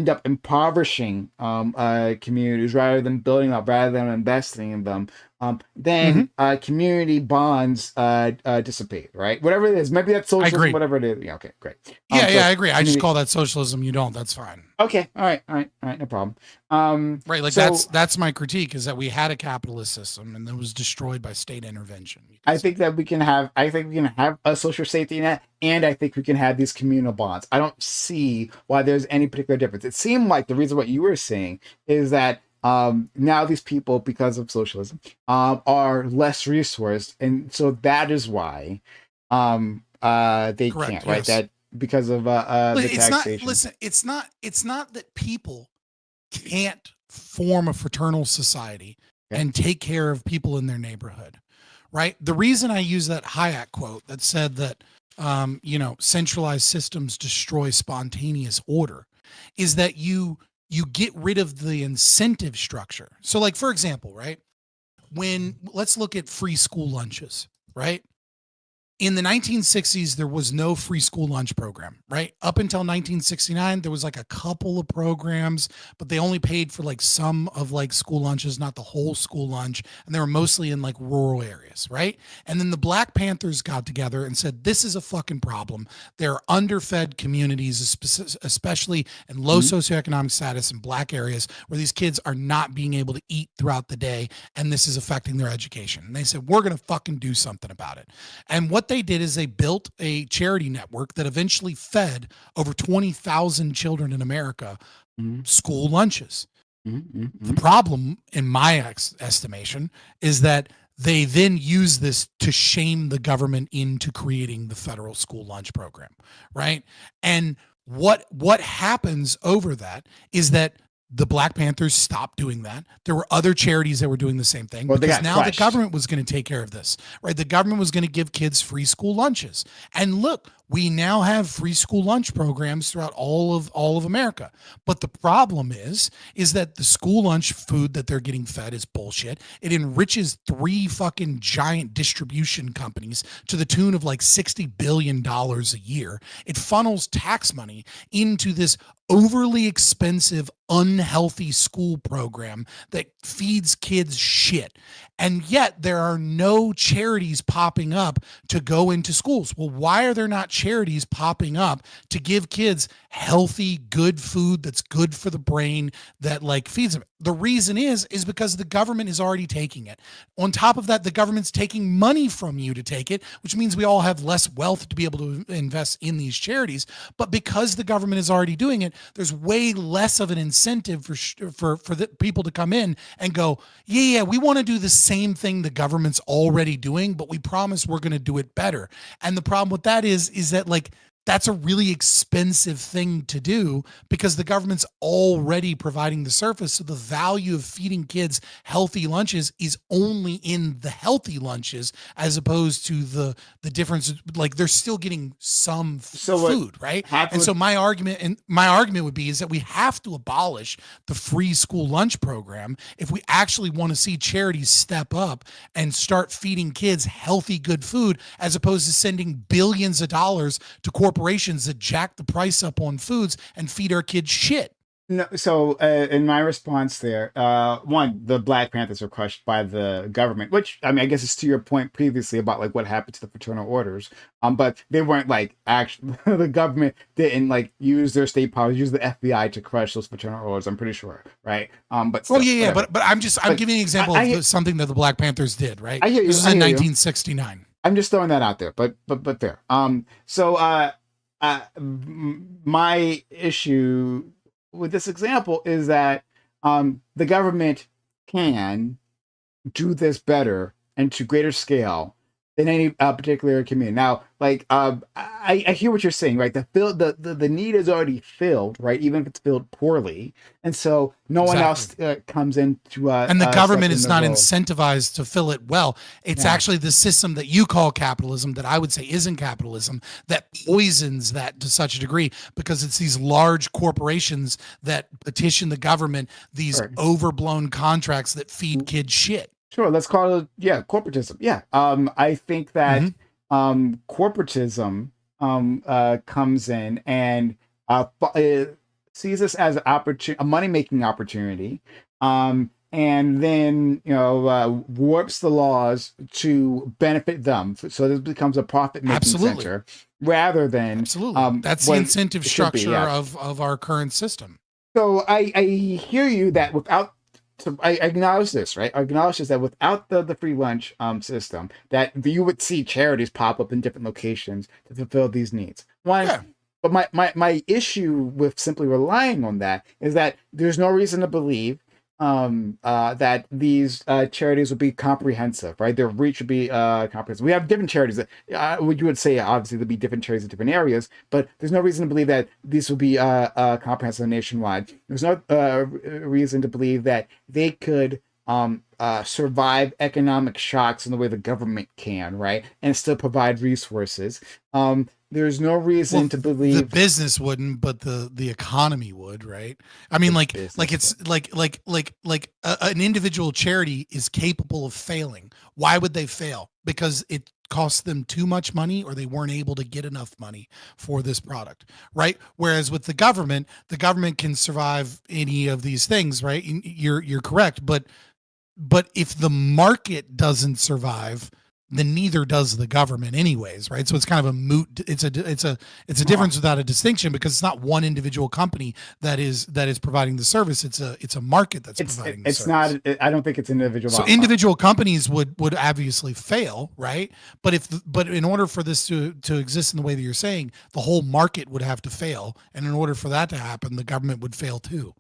up impoverishing communities rather than building up, rather than investing in them. Then community bonds dissipate, right? Whatever it is, maybe that's socialism, whatever it is. Yeah, okay, great. I agree. I just call that socialism. You don't. That's fine. Okay, all right, no problem. Right, like that's my critique, is that we had a capitalist system and that was destroyed by state intervention. I think we can have a social safety net, and I think we can have these communal bonds. I don't see why there's any particular difference. It seemed like the reason what you were saying is that now these people, because of socialism, are less resourced, and so that is why they can't, right? That because of the taxation. It's not that people can't form a fraternal society and take care of people in their neighborhood, right? The reason I use that Hayek quote that said that centralized systems destroy spontaneous order is that you get rid of the incentive structure. So, like, for example, right, let's look at free school lunches, right? In the 1960s, there was no free school lunch program, right? Up until 1969, there was like a couple of programs, but they only paid for like some of like school lunches, not the whole school lunch. And they were mostly in like rural areas, right? And then the Black Panthers got together and said, this is a fucking problem. There are underfed communities, especially in low socioeconomic status in Black areas, where these kids are not being able to eat throughout the day. And this is affecting their education. And they said, we're going to fucking do something about it. And what what they did is they built a charity network that eventually fed over 20,000 children in America school lunches. The problem, in my estimation, is that they then use this to shame the government into creating the federal school lunch program, right? And what happens over that is that the Black Panthers stopped doing that. There were other charities that were doing the same thing, because now the government was going to take care of this, right? The government was going to give kids free school lunches. And look, we now have free school lunch programs throughout all of America. But the problem is that the school lunch food that they're getting fed is bullshit. It enriches 3 fucking giant distribution companies to the tune of like $60 billion a year. It funnels tax money into this overly expensive, unhealthy school program that feeds kids shit. And yet there are no charities popping up to go into schools. Well, why are there not charities popping up to give kids healthy, good food that's good for the brain, that like feeds them? The reason is because the government is already taking it. On top of that, the government's taking money from you to take it, which means we all have less wealth to be able to invest in these charities. But because the government is already doing it, there's way less of an incentive for the people to come in and go, yeah, we want to do the same thing the government's already doing, but we promise we're going to do it better. And the problem with that is that like, that's a really expensive thing to do, because the government's already providing the surface. So the value of feeding kids healthy lunches is only in the healthy lunches, as opposed to the difference. Like they're still getting some food, right? And so my argument would be is that we have to abolish the free school lunch program if we actually want to see charities step up and start feeding kids healthy, good food, as opposed to sending billions of dollars to corporations that jack the price up on foods and feed our kids shit. No, so in my response there, one, the Black Panthers were crushed by the government, which, I mean, I guess it's to your point previously about like what happened to the fraternal orders. But they weren't like actually, the government didn't like use their state powers, use the FBI to crush those fraternal orders. I'm pretty sure, right? But still, but I'm giving an example of something that the Black Panthers did, right? I hear you. This was in 1969. I'm just throwing that out there, but fair. My issue with this example is that the government can do this better and to greater scale than any particular community. Now, like I hear what you're saying, right? The need is already filled, right? Even if it's filled poorly, and so no one else comes in to. And the government is not incentivized to fill it well. It's actually the system that you call capitalism, that I would say isn't capitalism, that poisons that to such a degree, because it's these large corporations that petition the government, these overblown contracts that feed kids shit. Sure, let's call it corporatism. I think that corporatism comes in and sees this as a money-making opportunity, and then warps the laws to benefit them. So this becomes a profit-making center rather than that's the incentive structure of our current system. So I hear you that without. So I acknowledge this, right? I acknowledge this, that without the free lunch system, that you would see charities pop up in different locations to fulfill these needs. But my issue with simply relying on that is that there's no reason to believe that these charities would be comprehensive, right? Their reach would be comprehensive. We have different charities that you would say obviously there'd be different charities in different areas, but there's no reason to believe that these will be comprehensive nationwide. There's no reason to believe that they could survive economic shocks in the way the government can, right? And still provide resources. There's no reason to believe the business wouldn't, but the economy would, right? I mean, an individual charity is capable of failing. Why would they fail? Because it cost them too much money, or they weren't able to get enough money for this product, right? Whereas with the government can survive any of these things, right? You're correct, but if the market doesn't survive, then neither does the government anyways, right? So it's kind of a moot, it's a difference without a distinction, because it's not one individual company that is providing the service. It's a market that's providing the service. Not, I don't think it's an individual. So individual companies would obviously fail, right? But in order for this to exist in the way that you're saying, the whole market would have to fail. And in order for that to happen, the government would fail too.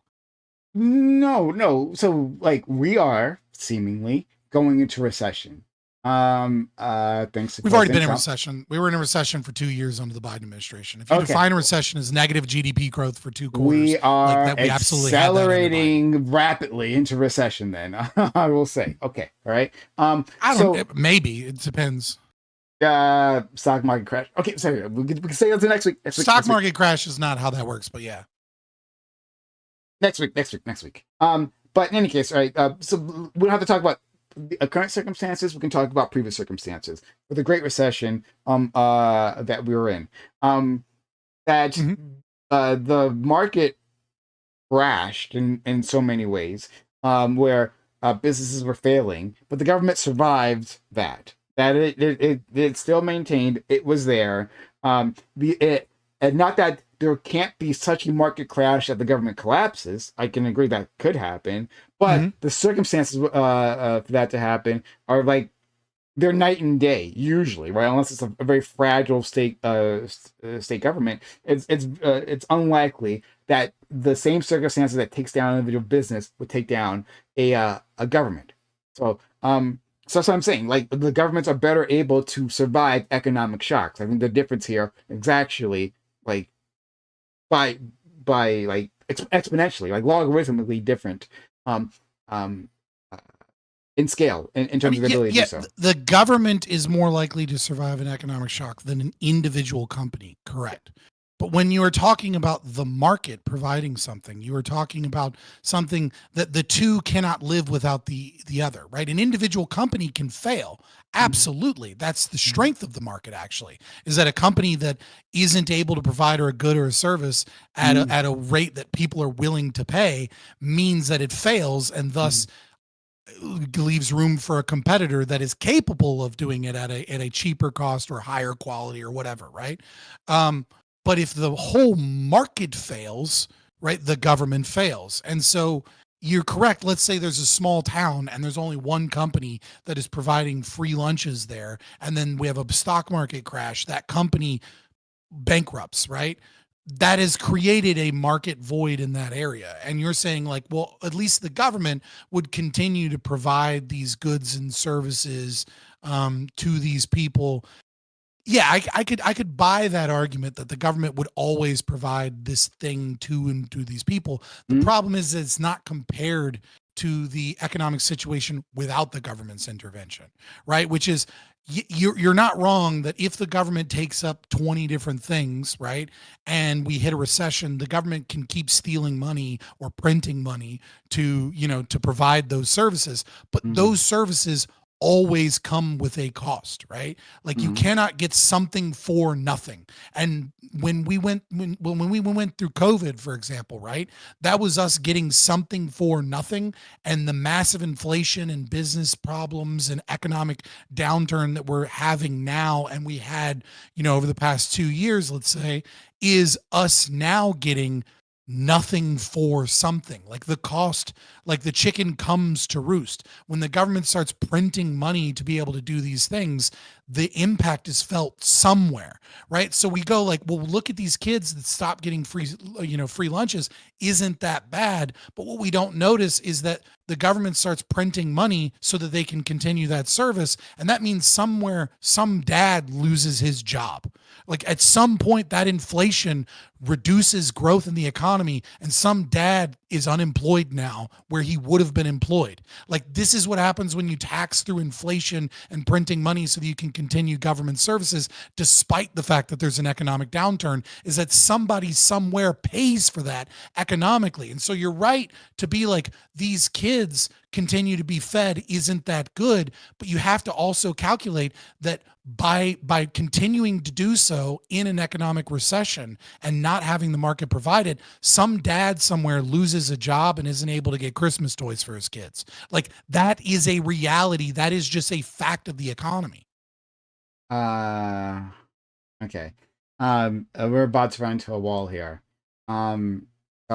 No. So like, we are seemingly going into recession. Thanks to We've already been in Trump. recession. We were in a recession for 2 years under the Biden administration. If you define a recession as negative GDP growth for 2 quarters, we are we accelerating rapidly into recession. Then I will say, okay, all right. Maybe it depends. Stock market crash. Okay, sorry, we can say that next week. Stock market crash is not how that works, but yeah. Next week. But in any case, all right. So we don't have to talk about the current circumstances. We can talk about previous circumstances. With the Great Recession that we were in, the market crashed in so many ways, where businesses were failing, but the government survived that. That it still maintained it was there. And not that there can't be such a market crash that the government collapses. I can agree that could happen, but the circumstances for that to happen are like, they're night and day usually, right? Unless it's a very fragile state government, it's unlikely that the same circumstances that takes down an individual business would take down a government. So that's what I'm saying. Like, the governments are better able to survive economic shocks. I think the difference here is actually like by like exponentially, like logarithmically different in scale, in terms of the ability to do so. The government is more likely to survive an economic shock than an individual company, correct? But when you are talking about the market providing something, you are talking about something that the two cannot live without the other, right? An individual company can fail. Absolutely. That's the strength of the market, actually, is that a company that isn't able to provide a good or a service at a rate that people are willing to pay means that it fails, and thus leaves room for a competitor that is capable of doing it at a cheaper cost or higher quality or whatever, right? But if the whole market fails, right, the government fails. And so you're correct. Let's say there's a small town and there's only one company that is providing free lunches there. And then we have a stock market crash. That company bankrupts, right? That has created a market void in that area. And you're saying, like, well, at least the government would continue to provide these goods and services to these people. Yeah, I could buy that argument that the government would always provide this thing to these people. The problem is that it's not compared to the economic situation without the government's intervention, right? Which is, you're not wrong that if the government takes up 20 different things, right, and we hit a recession, the government can keep stealing money or printing money to provide those services, but those services always come with a cost, right? Like, you cannot get something for nothing. And when we went through COVID, for example, right, that was us getting something for nothing. And the massive inflation and business problems and economic downturn that we're having now, and we had, over the past 2 years, let's say, is us now getting nothing for something. Like, the cost, like the chicken comes to roost. When the government starts printing money to be able to do these things, the impact is felt somewhere, right? So we go like, well, look at these kids that stop getting free lunches. Isn't that bad? But what we don't notice is that the government starts printing money so that they can continue that service. And that means somewhere, some dad loses his job. Like, at some point, that inflation reduces growth in the economy, and some dad is unemployed now where he would have been employed. Like, this is what happens when you tax through inflation and printing money so that you can continue government services, despite the fact that there's an economic downturn, is that somebody somewhere pays for that economically. And so you're right to be like, these kids continue to be fed isn't that good, but you have to also calculate that by continuing to do so in an economic recession and not having the market provided, some dad somewhere loses a job and isn't able to get Christmas toys for his kids. Like, that is a reality. That is just a fact of the economy. Okay. We're about to run into a wall here. So,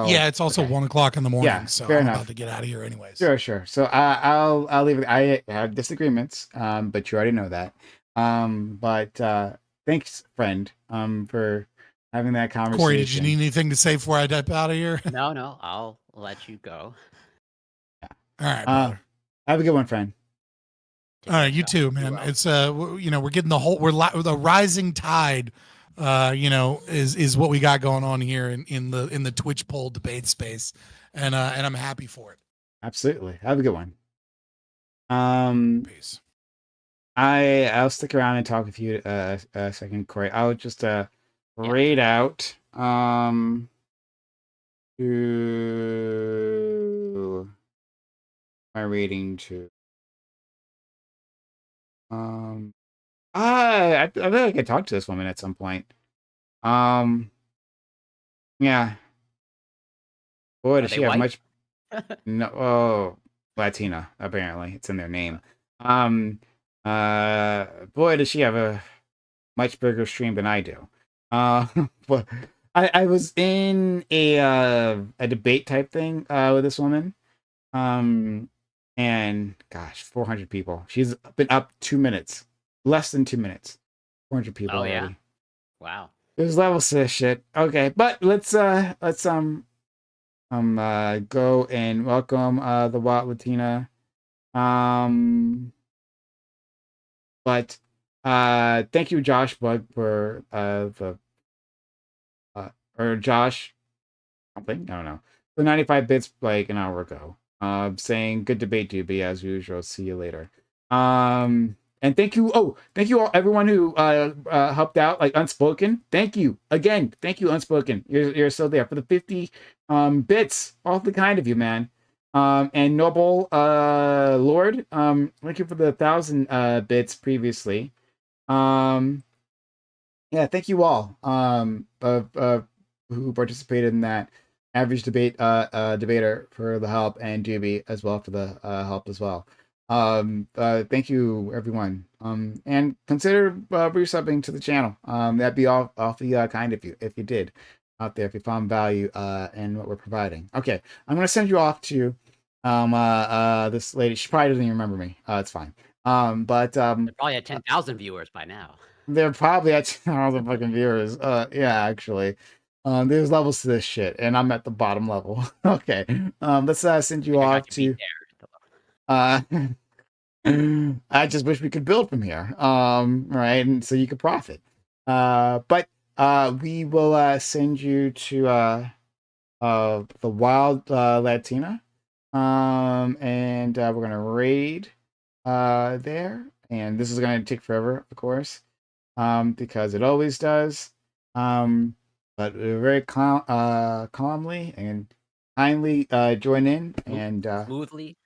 yeah, it's also okay. 1 o'clock in the morning, Yeah, so fair I'm enough. about to get out of here anyways. Sure. So I'll leave it. I have disagreements, but you already know that. But thanks, friend, for having that conversation. Corey, did you need anything to say before I dip out of here? No, I'll let you go. All right, brother. Have a good one, friend. All right, you too, man. It's we're getting the rising tide, is what we got going on here in the Twitch poll debate space, and I'm happy for it. Absolutely. Have a good one. Peace. I'll stick around and talk with you a second, Corey. I'll just read out to my reading to I feel like I could talk to this woman at some point. Yeah. Boy, does she have much no Latina, apparently. It's in their name. Boy, does she have a much bigger stream than I do. But I was in a debate type thing with this woman. And gosh, 400 people. She's been up 2 minutes. Less than 2 minutes. 400 people already. Yeah. Wow. There's levels to this shit. Okay, but let's go and welcome the Wild Latina. But thank you, Josh Bug, for or Josh something, I don't know, for 95 bits like an hour ago. Saying good debate, Doobie, as usual. See you later. And thank you all, everyone who helped out, like Unspoken. Thank you again. Thank you, Unspoken. You're still there for the 50 bits. Awfully kind of you, man. And Noble Lord, thank you for the 1,000 bits previously. Yeah, thank you all who participated in that. Average debate debater for the help, and Doobie as well for the help as well. Thank you, everyone. And consider resubbing to the channel. That'd be awfully kind of you if you did out there, if you found value in what we're providing. Okay, I'm gonna send you off to this lady. She probably doesn't even remember me. It's fine. But they're probably at 10,000 viewers by now. They're probably at 10,000 fucking viewers. Yeah, actually. There's levels to this shit, and I'm at the bottom level. Okay. Let's send you off to I just wish we could build from here. Right, and so you could profit. But we will send you to the Wild Latina. And we're gonna raid there, and this is gonna take forever, of course, because it always does. But very calmly and kindly join in and smoothly.